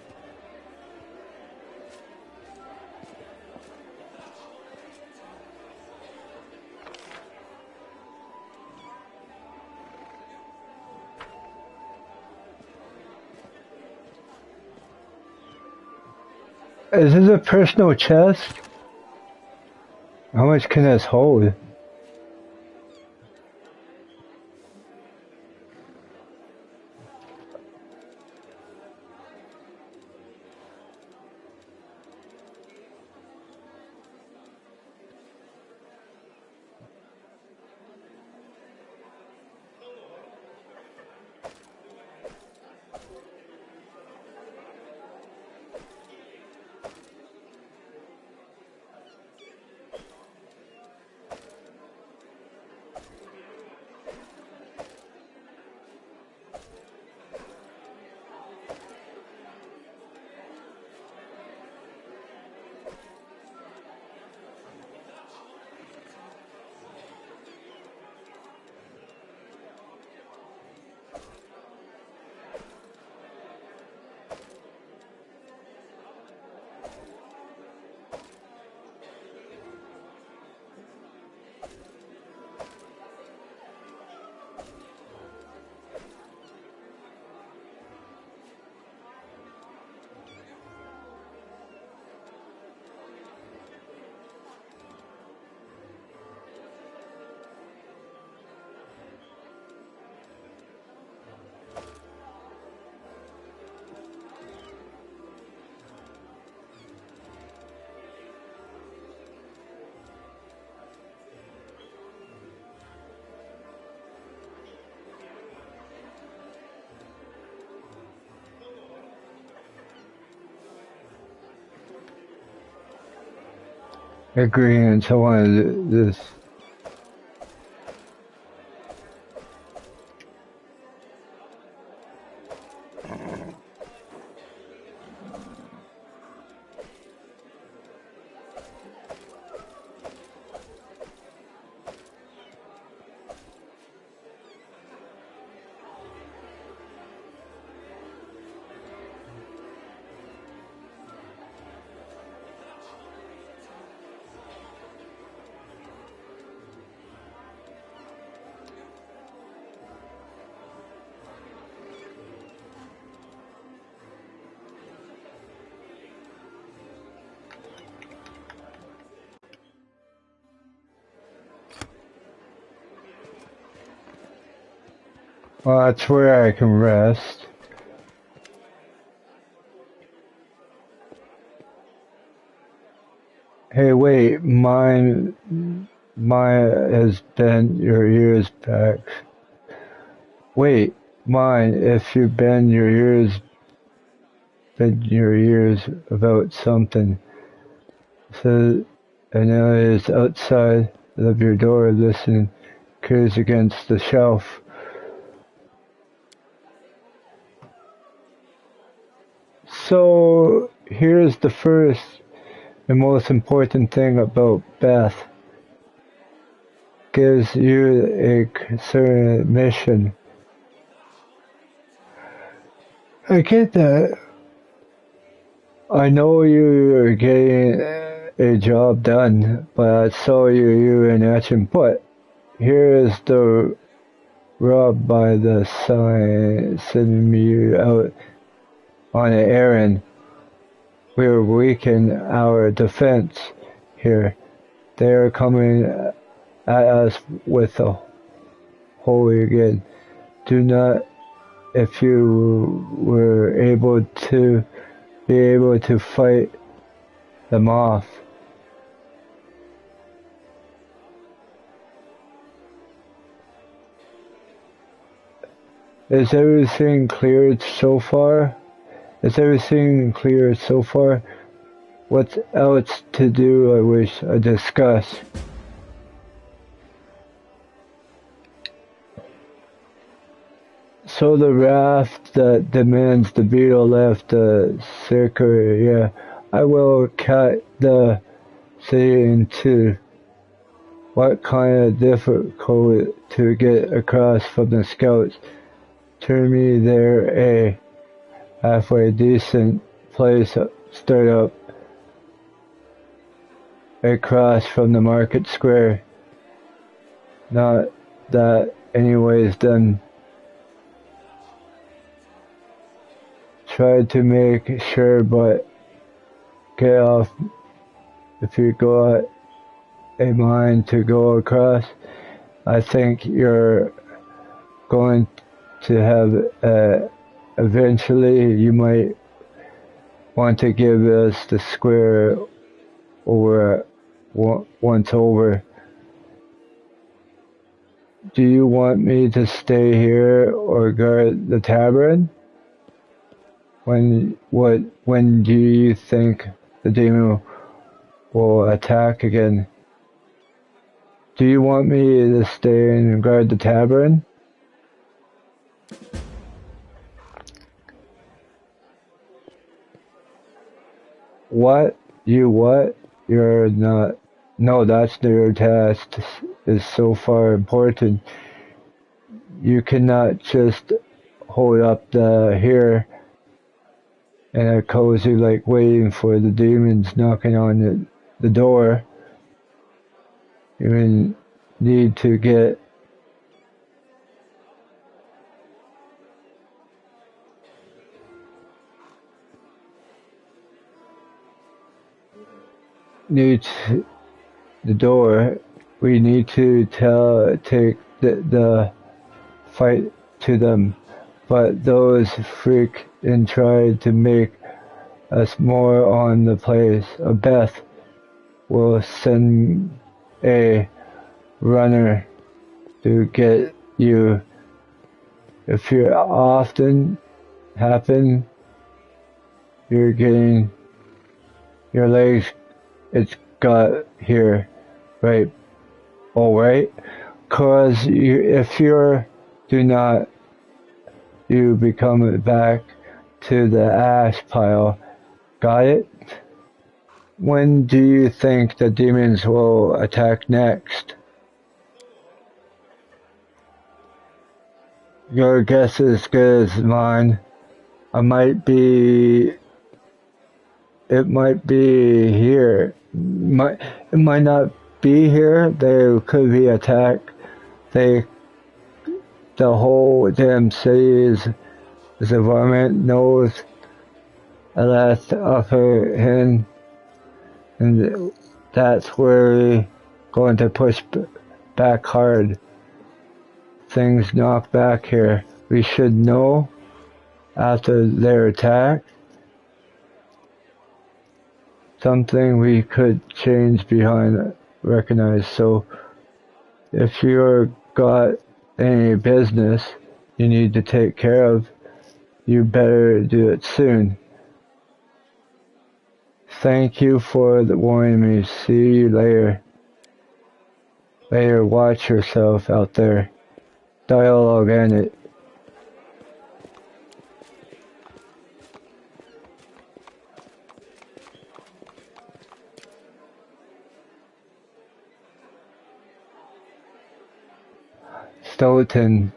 Is this a personal chest? How much can this hold? Agreeing to one of this. Well, that's where I can rest. Hey, wait, mine has bent your ears back. Wait, mine, if you bend your ears in your ears about something. So, and now he is outside of your door listening, curious against the shelf. So here's the first and most important thing about Beth. Gives you a certain mission. I get that. I know you're getting a job done, but I saw you in action. But here is the rub by the sign sending me out on an errand. We're weakening our defense here. They are coming at us with a holy again. Do not, if you were able to fight them off. Is everything cleared so far? Is everything clear so far? What else to do I wish I discussed? So the raft that demands the beetle left the circuit, yeah. I will cut the city into what kind of difficult to get across from the scouts. Turn me there a halfway decent place start up across from the market square. Not that anyways then. Try to make sure, but get off if you got a mind to go across. I think you're going to have eventually you might want to give us the square over once over. Do you want me to stay here or guard the tavern? When do you think the demon will attack again? Do you want me to stay and guard the tavern? What? You what? You're not. No, that's your task is so far important. You cannot just hold up the here and a cozy like waiting for the demons knocking on the door. You need to get the door. We need to take the fight to them, but those freak and try to make us more on the place. Beth will send a runner to get you. If you're often happen, you're getting your legs. It's got here, right? All right, cause if you do not, you become back to the ash pile. Got it? When do you think the demons will attack next? Your guess is as good as mine. It might be here. It might not be here. There could be attack. The whole damn city is a varmint knows a last upper hand, and that's where we're going to push back hard. Things knock back here. We should know after their attack something we could change behind recognize. So if you're got any business you need to take care of, you better do it soon. Thank you for warning me. See you later. Later, watch yourself out there. Dialogue ended. Stoughton.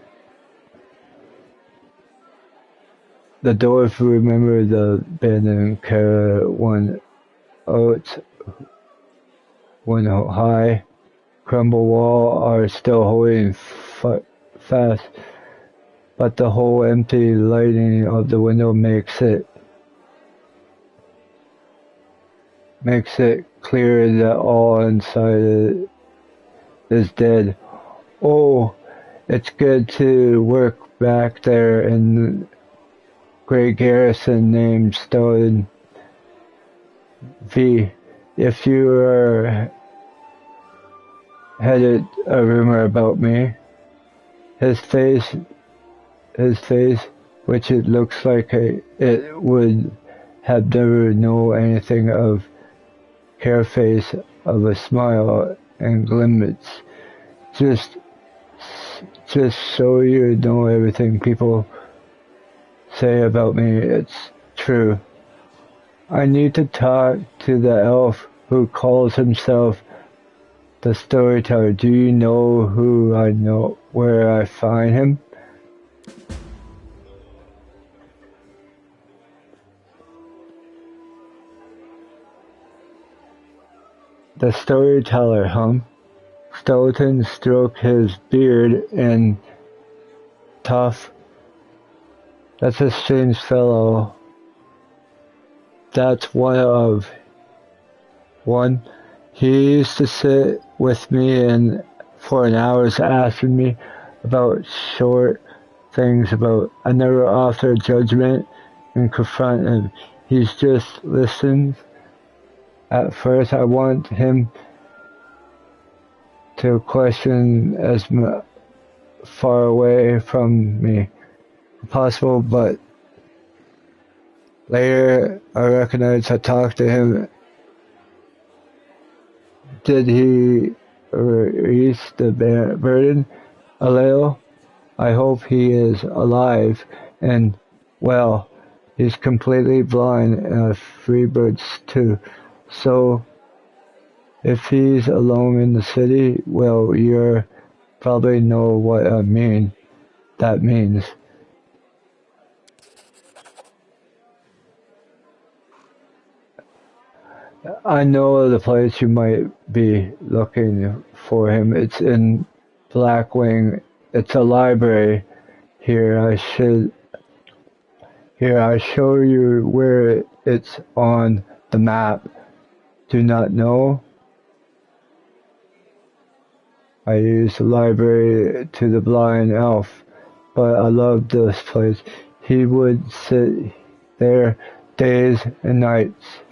The dwarf remembered the abandoned caravan oats when high crumble wall are still holding fast, but the whole empty lighting of the window makes it clear that all inside is dead. Oh, it's good to work back there in great garrison named Stoughton. V. If you are headed a rumor about me, his face, which it looks like it would have never known anything of, hair face of a smile and glimmers. Just so you know, everything people say about me, it's true. I need to talk to the elf who calls himself the storyteller. Do you know who I know where I find him? The storyteller, Stoughton stroked his beard and tough. That's a strange fellow. That's one. He used to sit with me and for an hour asking me about short things about. I never offer judgment and confront him. He's just listened. At first, I want him to question as far away from me as possible, but later I recognized I talked to him. Did he release the burden a little? I hope he is alive and well. He's completely blind and a freebird too. So if he's alone in the city, well, you probably know what that means. I know the place you might be looking for him. It's in Blackwing. It's a library. Here, I show you where it's on the map. Do not know? I use the library to the blind elf, but I love this place. He would sit there days and nights.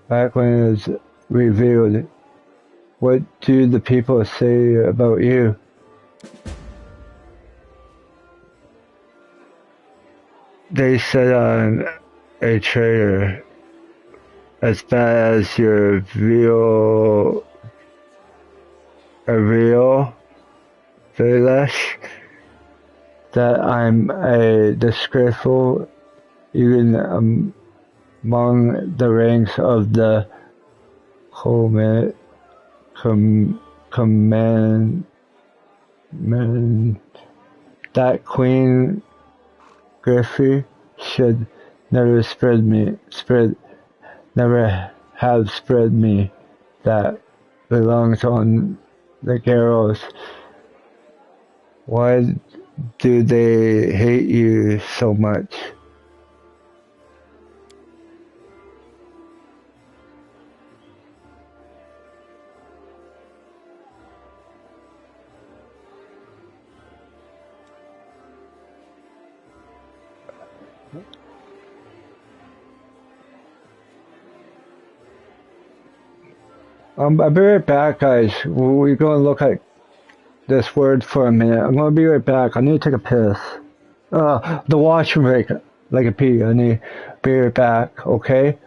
Back when it was revealed. What do the people say about you? They said I'm a traitor. As bad as your real Vilash, that I'm a disgraceful even among the ranks of the command that Queen Griffey should never never have spread me that belongs on the gallows. Why do they hate you so much? I'll be right back, guys. We're going to look at this word for a minute. I'm going to be right back. I need to take a piss. The washroom break, like a pee. I need to be right back, okay?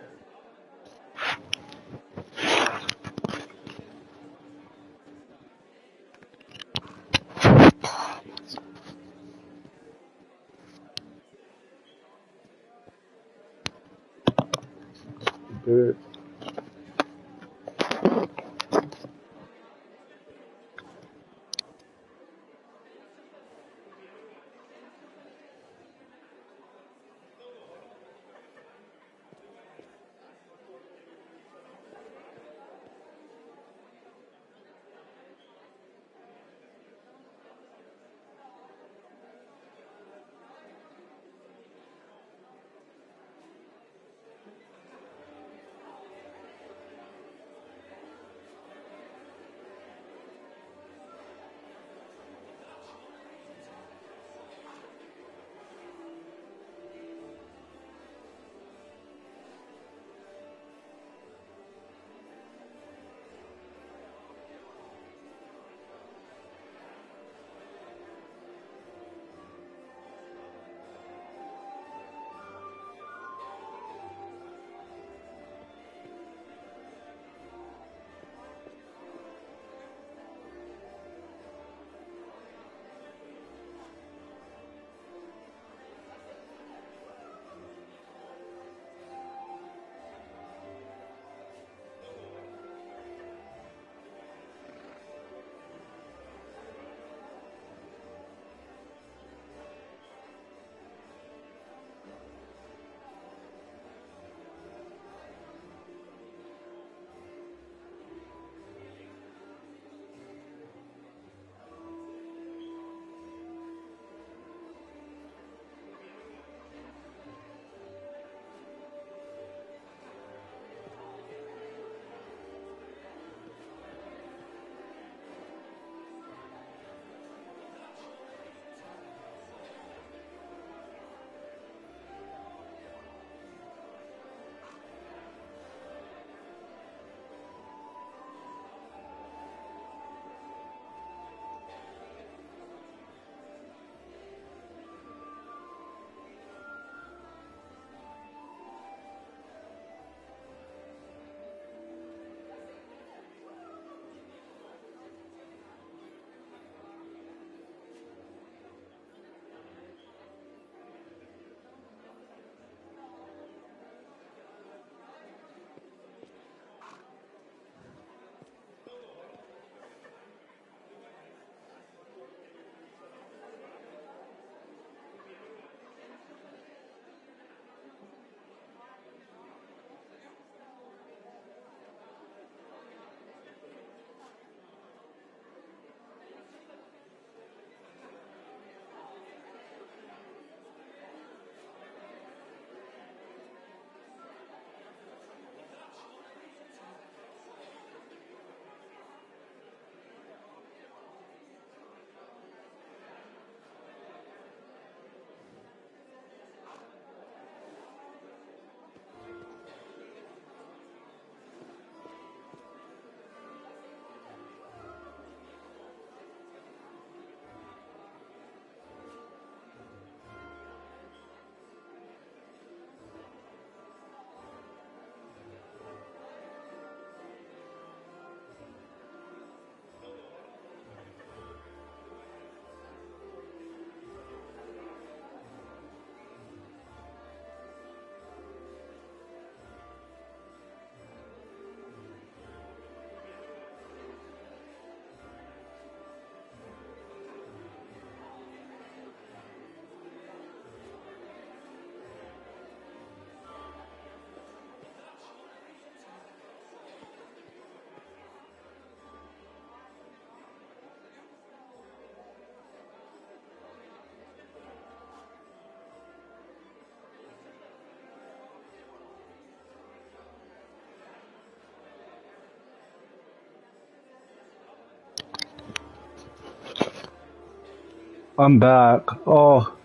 I'm back. Oh,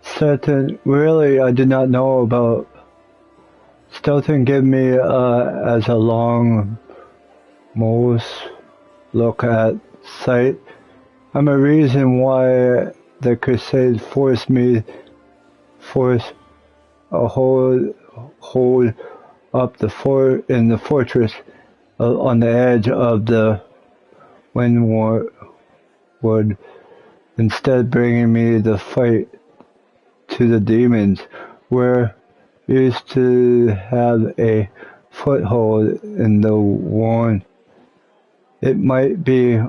Stilton, really, I did not know about Stilton give me as a long most look at sight. I'm a reason why the Crusades force a hold up the fort in the fortress on the edge of the windward, instead bringing me the fight to the demons, where used to have a foothold in the worn. It might be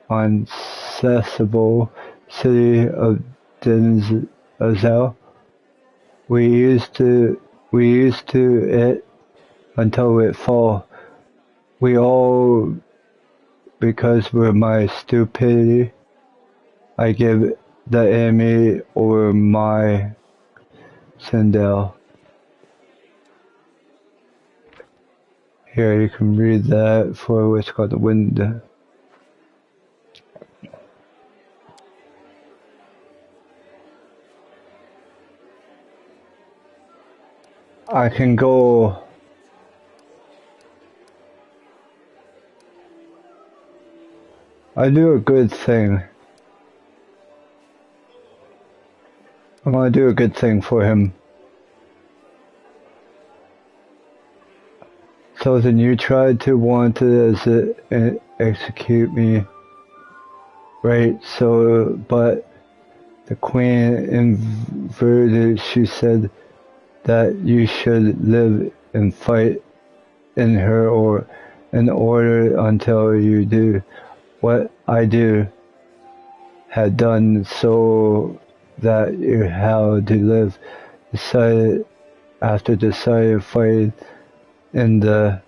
inaccessible city of Denzel. We used to it until it fall. We all, because of my stupidity, I give the enemy over my Sindel. Here you can read that for what's called the wind. I can go. I do a good thing. I'm gonna do a good thing for him. So then you tried to want to execute me, right? So, but the queen inverted. She said that you should live and fight in her or in order until you do what I do had done so that you how to live. Decided after decided fight in the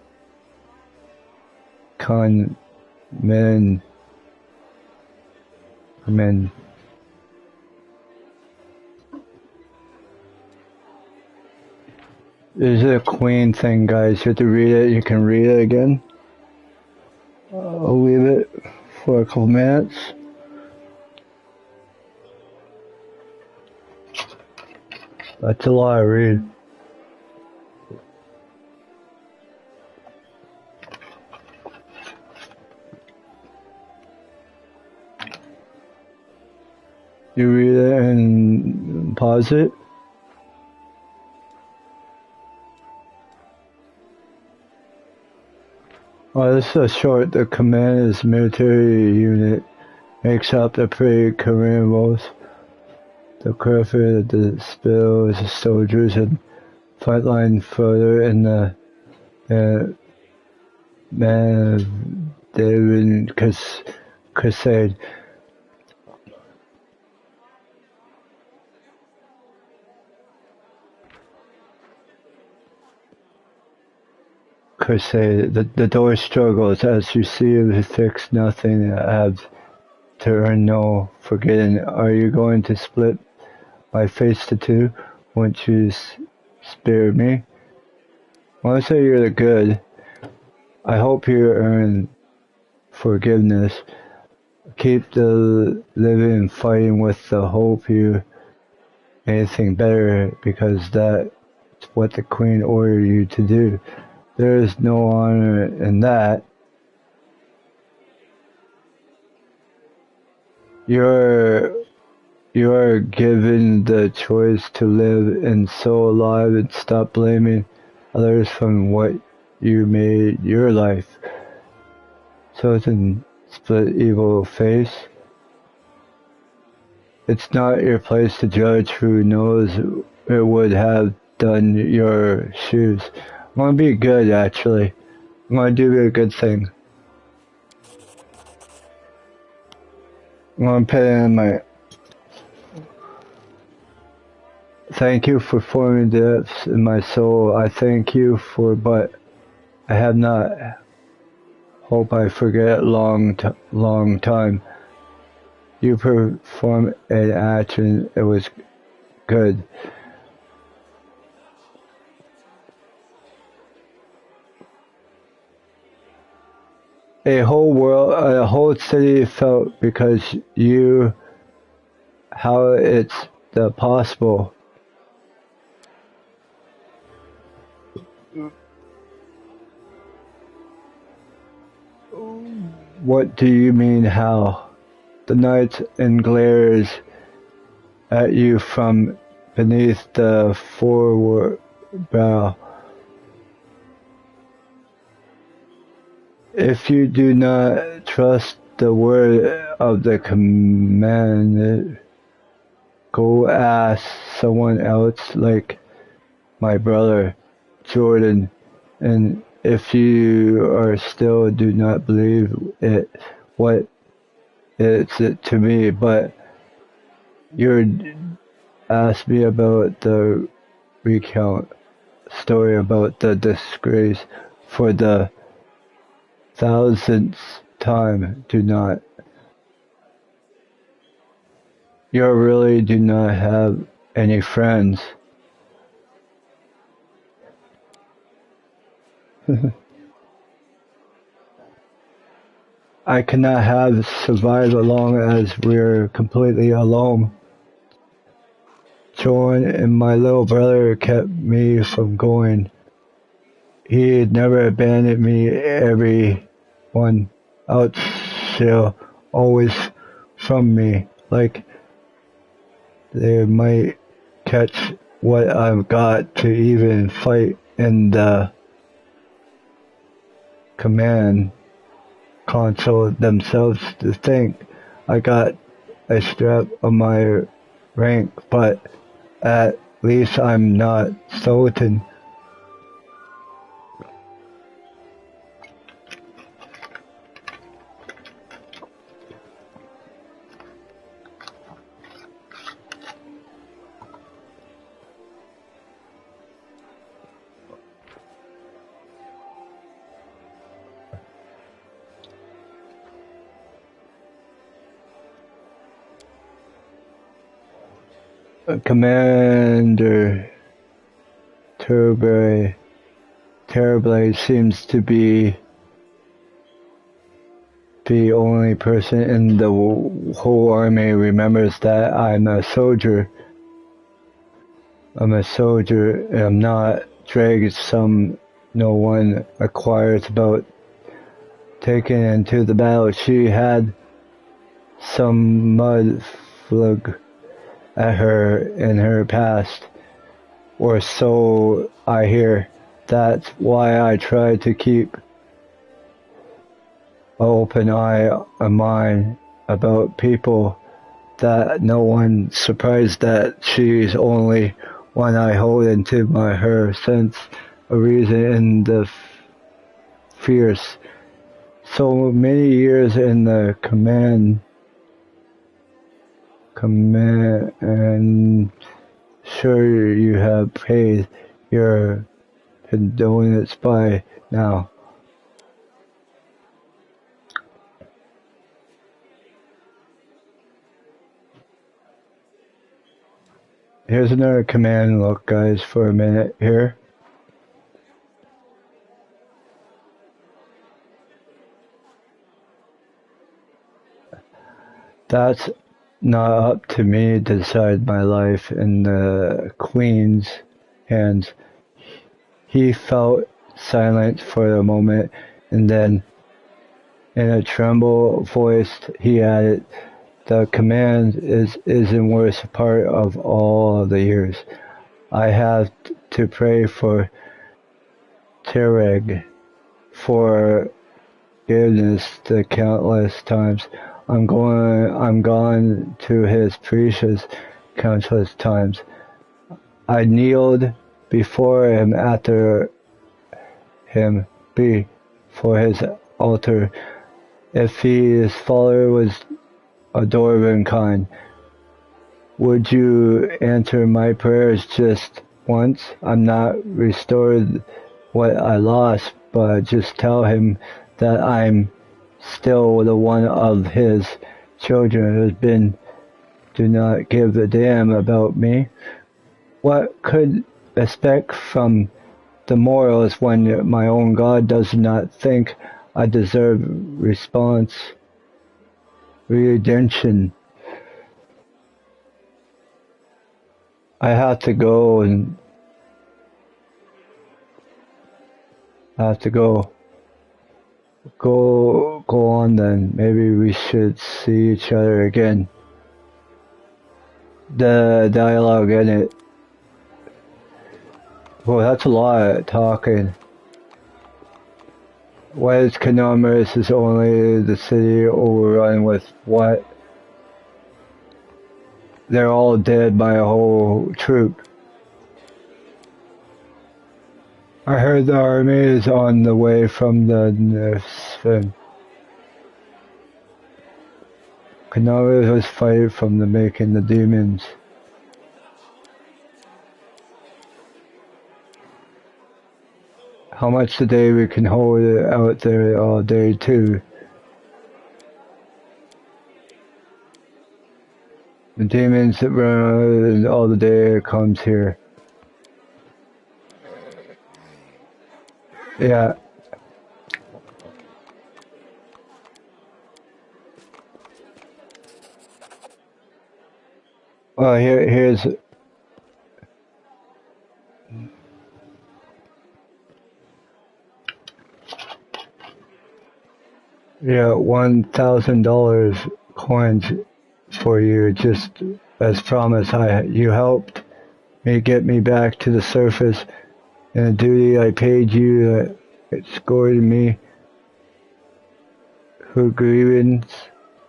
men. There's a queen thing, guys. You have to read it. You can read it again. I'll leave it for a couple minutes. That's a lot to read. You read it and pause it. Oh, this is short. The command is military unit. Makes up the pre-command. The Crawford, the spills, the soldiers, and frontline further in the Mandarin Crusade. The door struggles as you see it fix nothing. Have to earn no forgetting. Are you going to split my face to two? Won't you spare me? When I say you're the good, I hope you earn forgiveness. Keep the living fighting with the hope you anything better, because that's what the Queen ordered you to do. There is no honor in that. You are given the choice to live and so alive and stop blaming others from what you made your life. So it's an split evil face. It's not your place to judge who knows it would have done your shoes. I'm gonna be good, actually. I'm gonna do a good thing. I'm gonna put it in my... Thank you for forming depths in my soul. I thank you for, but I have not. Hope I forget long time. You performed an action. It was good. A whole city felt because you. How it's the possible. What do you mean how? The night and glares at you from beneath the forward brow. If you do not trust the word of the commanded, go ask someone else like my brother, Jordan, and if you are still do not believe it, what it's it to me, but you asked me about the recount story about the disgrace for the thousandth time. Do not. You really do not have any friends. I cannot have survived as long as we're completely alone. John and my little brother kept me from going. He never abandoned me. Everyone out there always from me, like they might catch what I've got to even fight in the command console themselves to think I got a strap on my rank, but at least I'm not Sultan. Commander Terrorblade seems to be the only person in the whole army remembers that I'm a soldier. I'm a soldier and I'm not dragged some no one acquires about taking into the battle. She had some mud flung at her in her past, or so I hear. That's why I try to keep an open eye on mine about people, that no one surprised that she's only one I hold into my her sense of reason in the fierce. So many years in the command, and sure you have paid your condolence by now. Here's another command look, guys, for a minute here. That's not up to me to decide my life in the Queen's hands. He felt silent for a moment, and then, in a tremble voice, he added, "The command isn't worst part of all the years. I have to pray for Tereg for forgiveness the countless times. I'm gone to his precious countless times. I kneeled before him, after him, before his altar. If his father was adoring and kind, would you answer my prayers just once? I'm not restored what I lost, but just tell him that I'm still the one of his children who's been, do not give a damn about me. What could expect from the morals when my own God does not think I deserve redemption? I have to go and I have to go. Go on then. Maybe we should see each other again. The dialogue in it. Well, that's a lot of talking. Why is Canomerus is only the city overrun with what? They're all dead by a whole troop. I heard the army is on the way from the Nifsfin. Canary was fired from the making the demons. How much today we can hold it out there all day too. The demons that run all the day comes here. Yeah. Well, here's. Yeah, $1,000 coins for you, just as promised. You helped me get me back to the surface, and the duty I paid you escorted me. Who grievance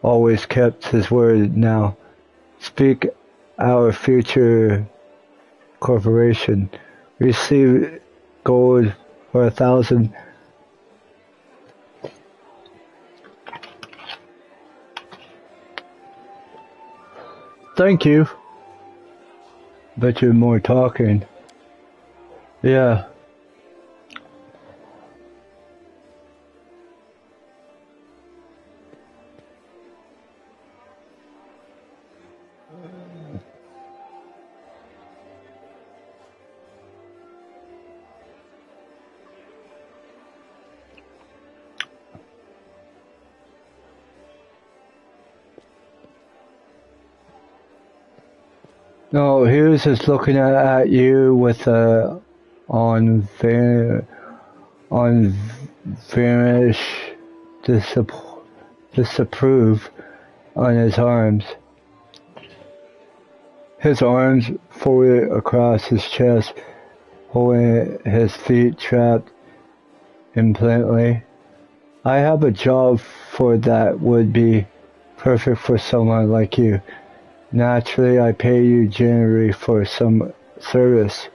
always kept his word. Now, speak our future corporation. Receive gold for 1,000. Thank you. Bet you're more talking. Yeah. No, he was just looking at you with unvarnished disapprove on his arms. His arms folded across his chest, holding his feet trapped impotently. I have a job for that would be perfect for someone like you. Naturally, I pay you generally for some service.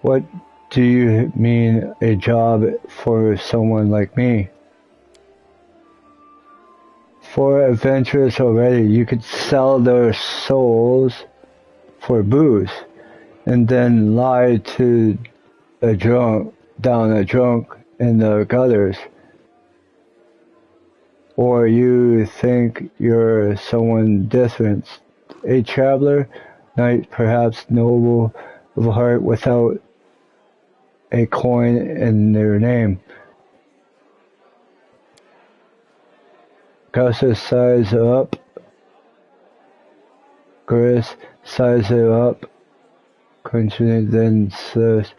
What do you mean a job for someone like me? For adventurers already, you could sell their souls for booze, and then lie to a drunk in the gutters. Or you think you're someone different, a traveler, knight, perhaps noble of heart without a coin in their name. Gus's size up. Gris size it up. Crunching then says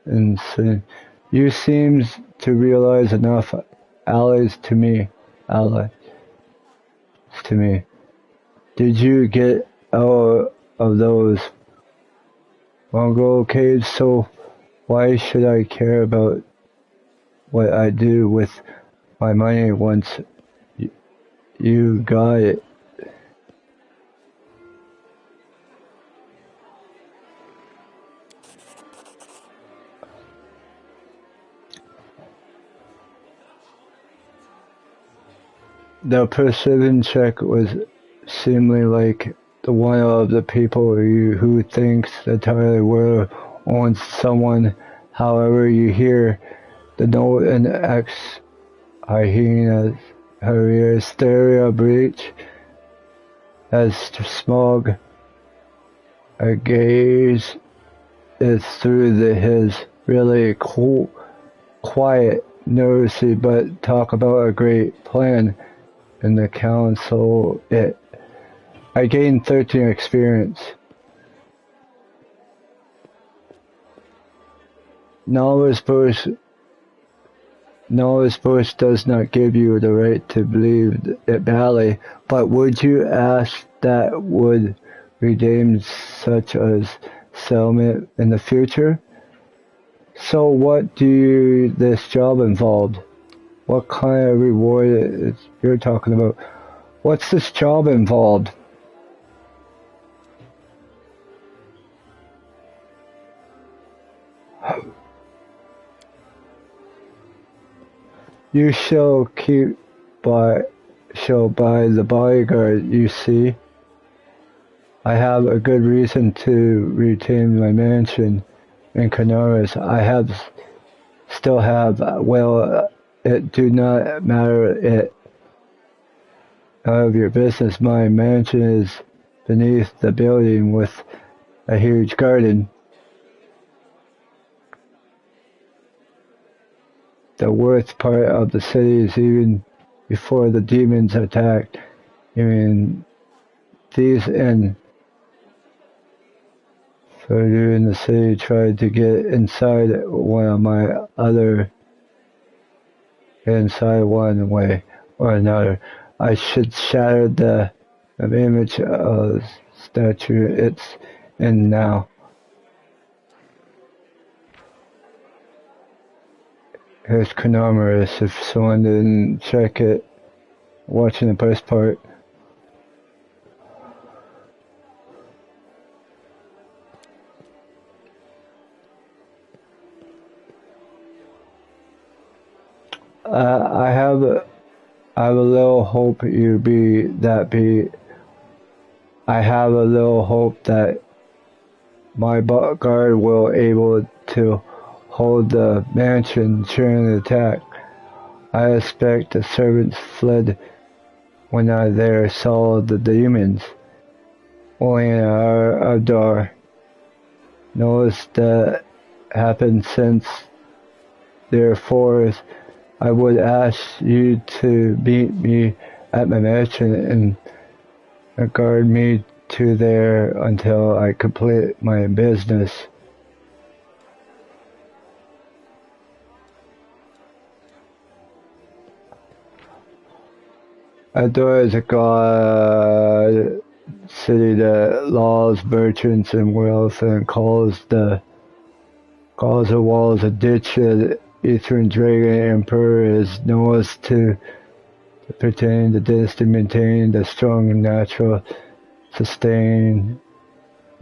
and said, you seems to realize enough allies to me. Did you get out of those Mongol caves? So why should I care about what I do with my money once you got it? The perception check was seemingly like the one of the people who thinks the entire world owns someone. However, you hear the note in X hyena's her stereo breach as smog. A gaze is through his really cool, quiet, nervously, but talk about a great plan in the council. I gained 13 experience. Knowledge Bush does not give you the right to believe it badly, but would you ask that would redeem such as settlement in the future? So what do this job involved? What kind of reward is you're talking about? What's this job involved? You shall buy the bodyguard, you see. I have a good reason to retain my mansion in Canaris. Still have, well, it do not matter it out of your business. My mansion is beneath the building with a huge garden. The worst part of the city is even before the demons attacked. Even thieves and further in the city tried to get inside one way or another. I should shatter the image of statue it's in now. Here's Chronomerus if someone didn't check it watching the first part. I have a little hope I have a little hope that my guard will able to hold the mansion during the attack. I expect the servants fled when I there saw the demons. Only an hour of door. Noticed that happened since. Therefore, I would ask you to meet me at my mansion and guard me to there until I complete my business. Adore is a god city that laws, merchants, and wealth, and calls the walls a ditch. The Eastern Dragon Emperor is known to pertain the dynasty, maintain the strong natural sustain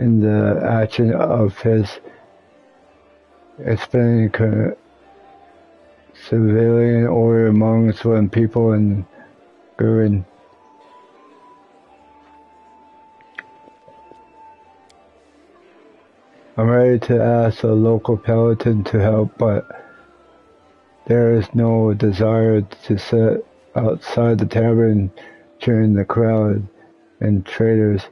in the action of his expanding civilian order amongst one people and Gurin. I'm ready to ask a local paladin to help, but there is no desire to sit outside the tavern during the crowd and traders.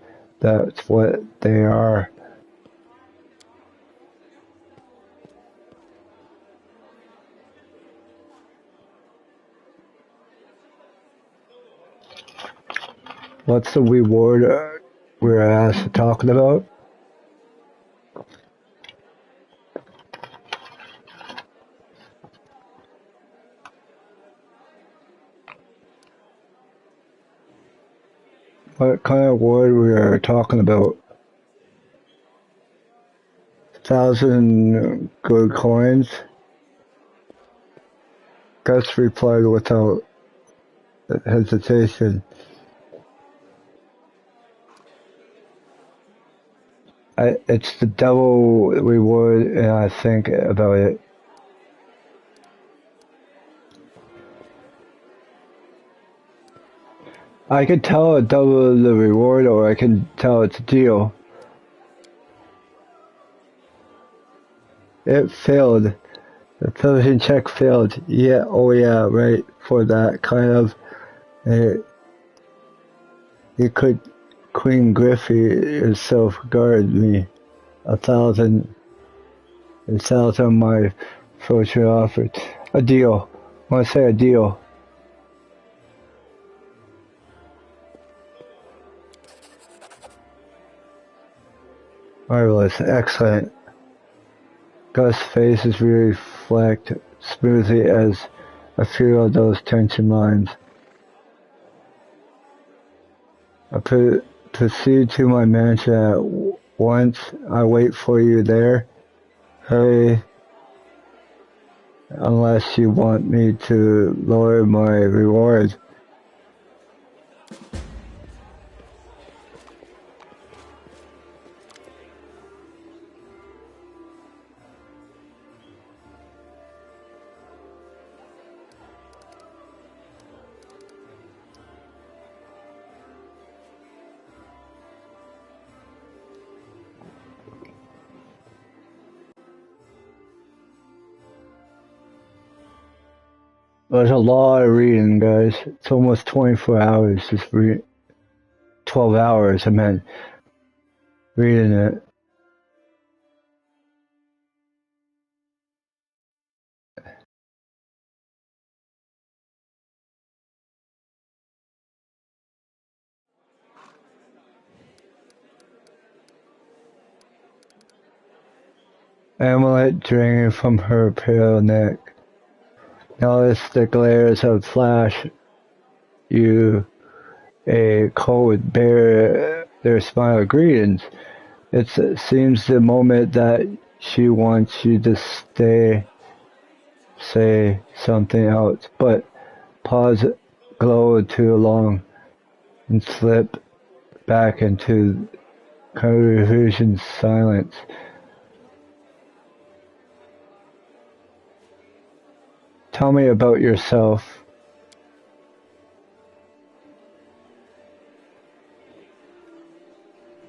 That's what they are. What's the reward we're asked to talking about? What kind of reward we are talking about? 1,000 good coins? Gus replied without hesitation. It's the double reward, and I think about it. I can tell it double the reward, or I can tell it's a deal. It failed. The Persian check failed. Yeah, oh yeah, right. For that kind of, you could Queen Griffey herself guard me. 1,000 my fortune offered. A deal. I want to say a deal. Marvelous, excellent. Gus' faces reflect smoothly as a few of those tension lines. I proceed to my mansion at once. I wait for you there. Hurry, unless you want me to lower my reward. There's a lot of reading, guys. It's almost 24 hours. 12 hours, I meant, reading it. Amulet draining from her pale neck. Notice the glares of flash. You, a cold bear, their smile greetings. It seems the moment that she wants you to say something else, but pause, glow too long, and slip back into confusion silence. Tell me about yourself.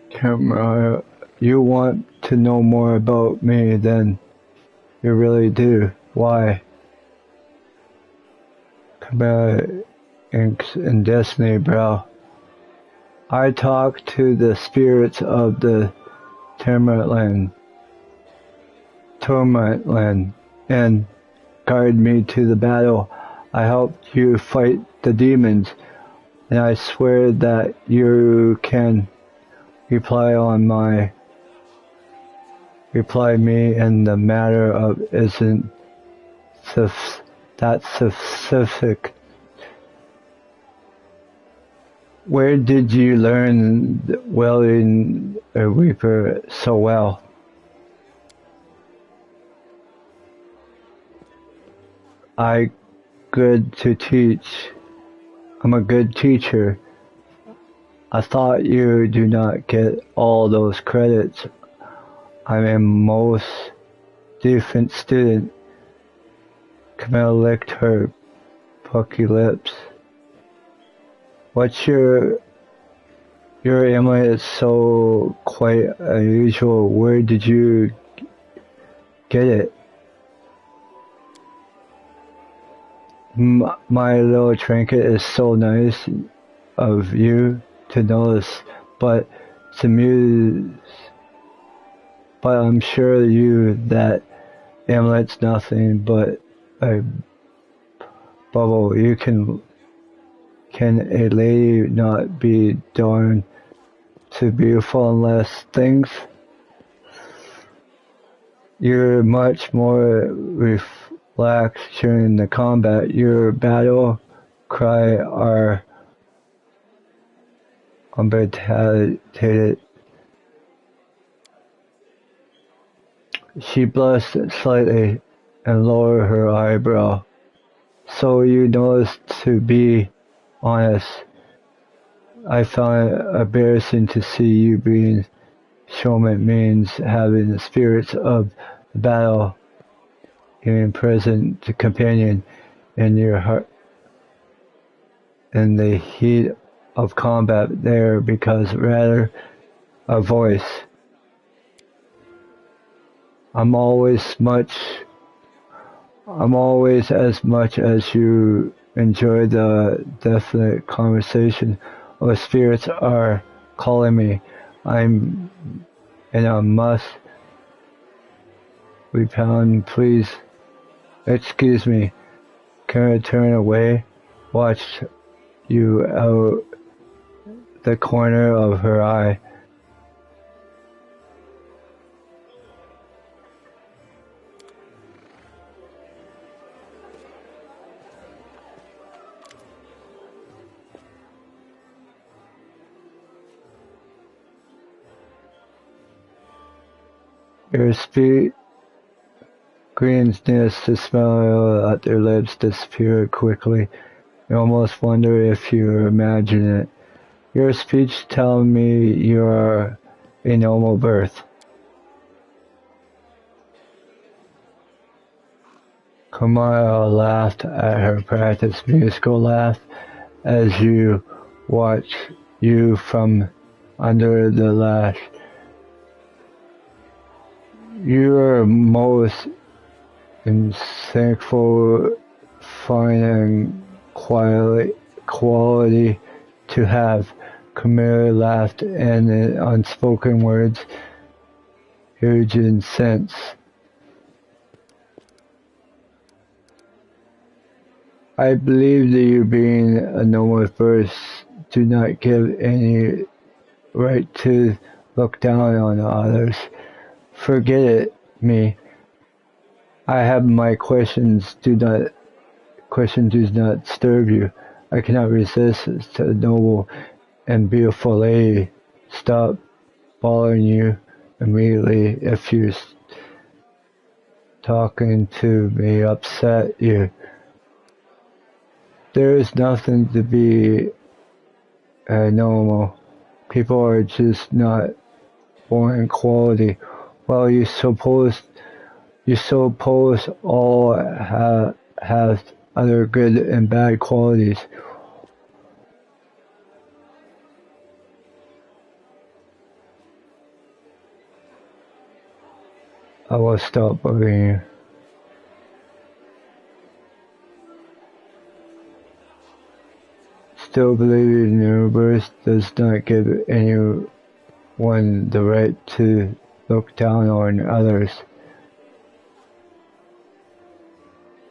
Camera, you want to know more about me than you really do. Why? Camera inks in destiny brow. I talk to the spirits of the Tormentland, and guide me to the battle. I helped you fight the demons, and I swear that you can reply me in the matter of isn't that specific. Where did you learn wielding a reaper so well? I'm a good teacher. I thought you do not get all those credits. I'm a most decent student. Camille licked her pucky lips. What's your amulet is so quite unusual. Where did you get it? My little trinket is so nice of you to notice, but I'm sure that amulet's nothing but a bubble. You can a lady not be darned too beautiful unless things? You're much more relaxed during the combat. Your battle cry are unbitated. She blushed slightly and lowered her eyebrow. So you noticed, to be honest, I found it embarrassing to see you being showman means having the spirits of the battle even present to companion in your heart in the heat of combat there, because rather a voice. I'm always as much as you enjoy the definite conversation or spirits are calling me. I'm in a must repound, please. Excuse me. Can I turn away? Watch you out the corner of her eye. Your speed greenness, the smile at their lips disappeared quickly. You almost wonder if you imagine it. Your speech tells me you are a normal birth. Kamara laughed at her practiced musical laugh as you watched you from under the lash. You are most thankful fine and quality to have. Camilla laughed, and in unspoken words, Eugen sense. I believe that you being a noble first do not give any right to look down on others. Forget it, me. I have my questions does not disturb you. I cannot resist to a noble and beautiful lady. Stop bothering you immediately if you talking to me upset you. There is nothing to be normal. People are just not born equality. Well, you suppose all have other good and bad qualities. I will stop bugging you. Still believing in the universe does not give anyone the right to look down on others.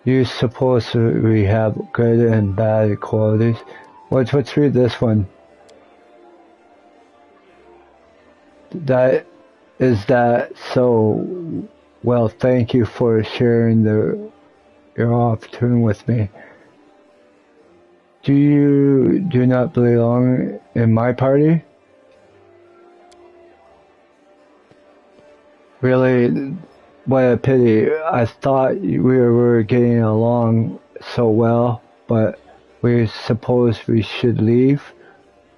You supposedly have good and bad qualities. Let's read this one. That so? Well, thank you for sharing your opportunity with me. Do not belong in my party? Really, what a pity. I thought we were getting along so well, but we suppose we should leave?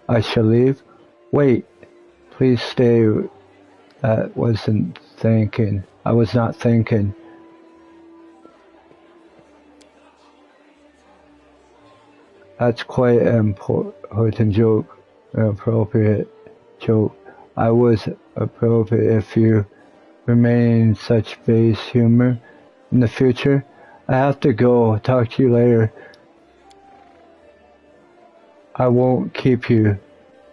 I shall leave? Wait, please stay. I was not thinking. That's quite an important joke, an appropriate joke. I was appropriate if you remain in such base humor in the future. I have to go. Talk to you later. I won't keep you.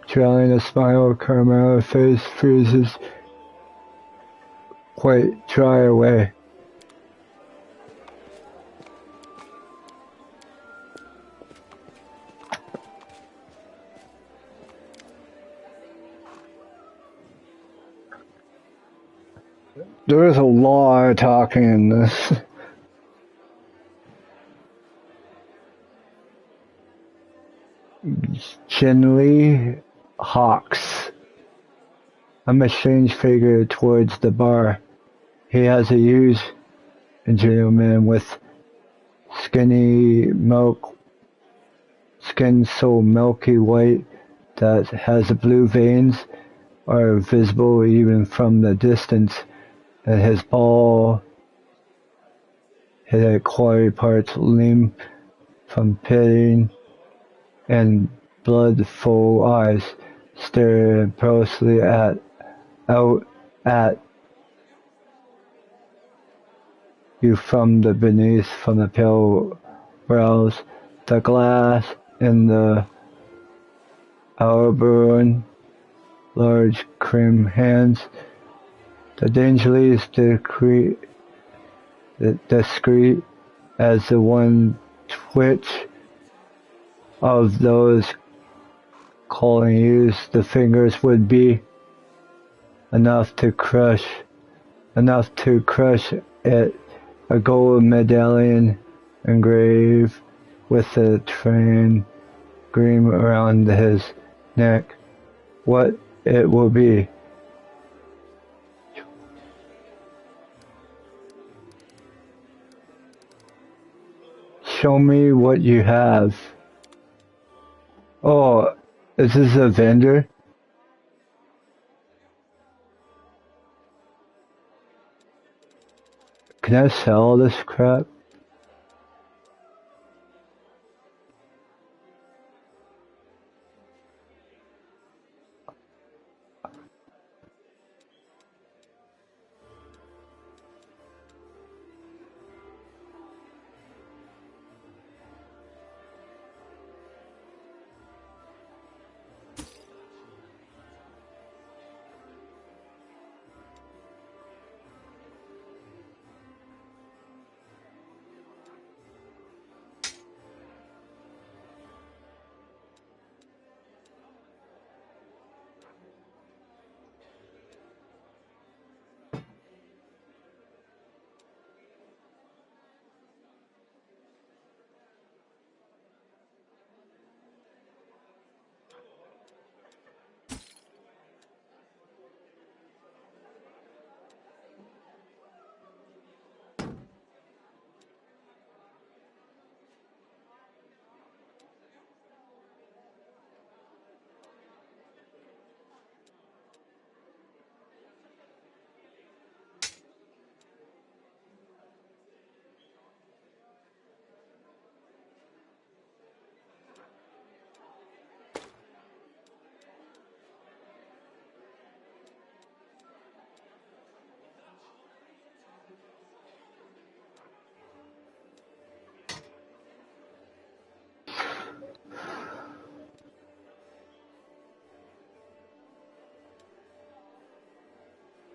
Trailing a smile, Carmela's face freezes quite dry away. There is a lot of talking in this. Generally, Hawks. I'm a strange figure towards the bar. He has a huge gentleman with skin so milky white that has blue veins are visible even from the distance, and his bald headed quarry parts limp from pitting, and blood-full eyes stare impulsively out at you from the pale brows, the glass in the Auburn large cream hands, the dangerously discreet as the one twitch of those calling you, the fingers would be enough to crush it. A gold medallion engraved with a train gleam around his neck. What it will be. Show me what you have. Oh, is this a vendor? Can I sell this crap?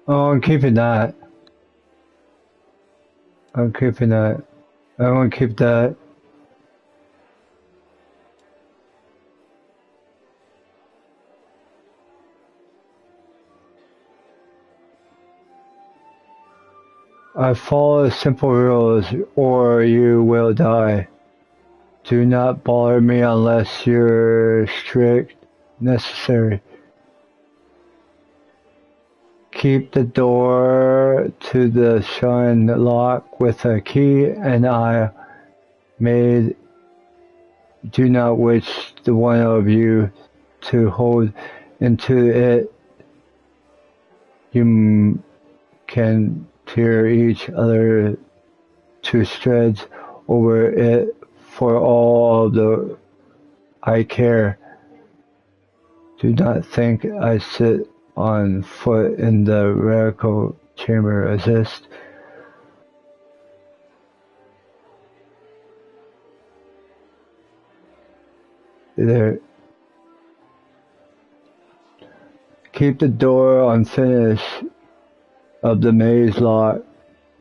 Oh, I'm keeping that. I'm keeping that. I want to keep that. I follow simple rules, or you will die. Do not bother me unless you're strict necessary. Keep the door to the shrine locked with a key, and I may do not wish the one of you to hold into it. You can tear each other to shreds over it for all of the I care. Do not think I sit on foot in the radical chamber. Assist. There. Keep the door unfinished of the maze locked.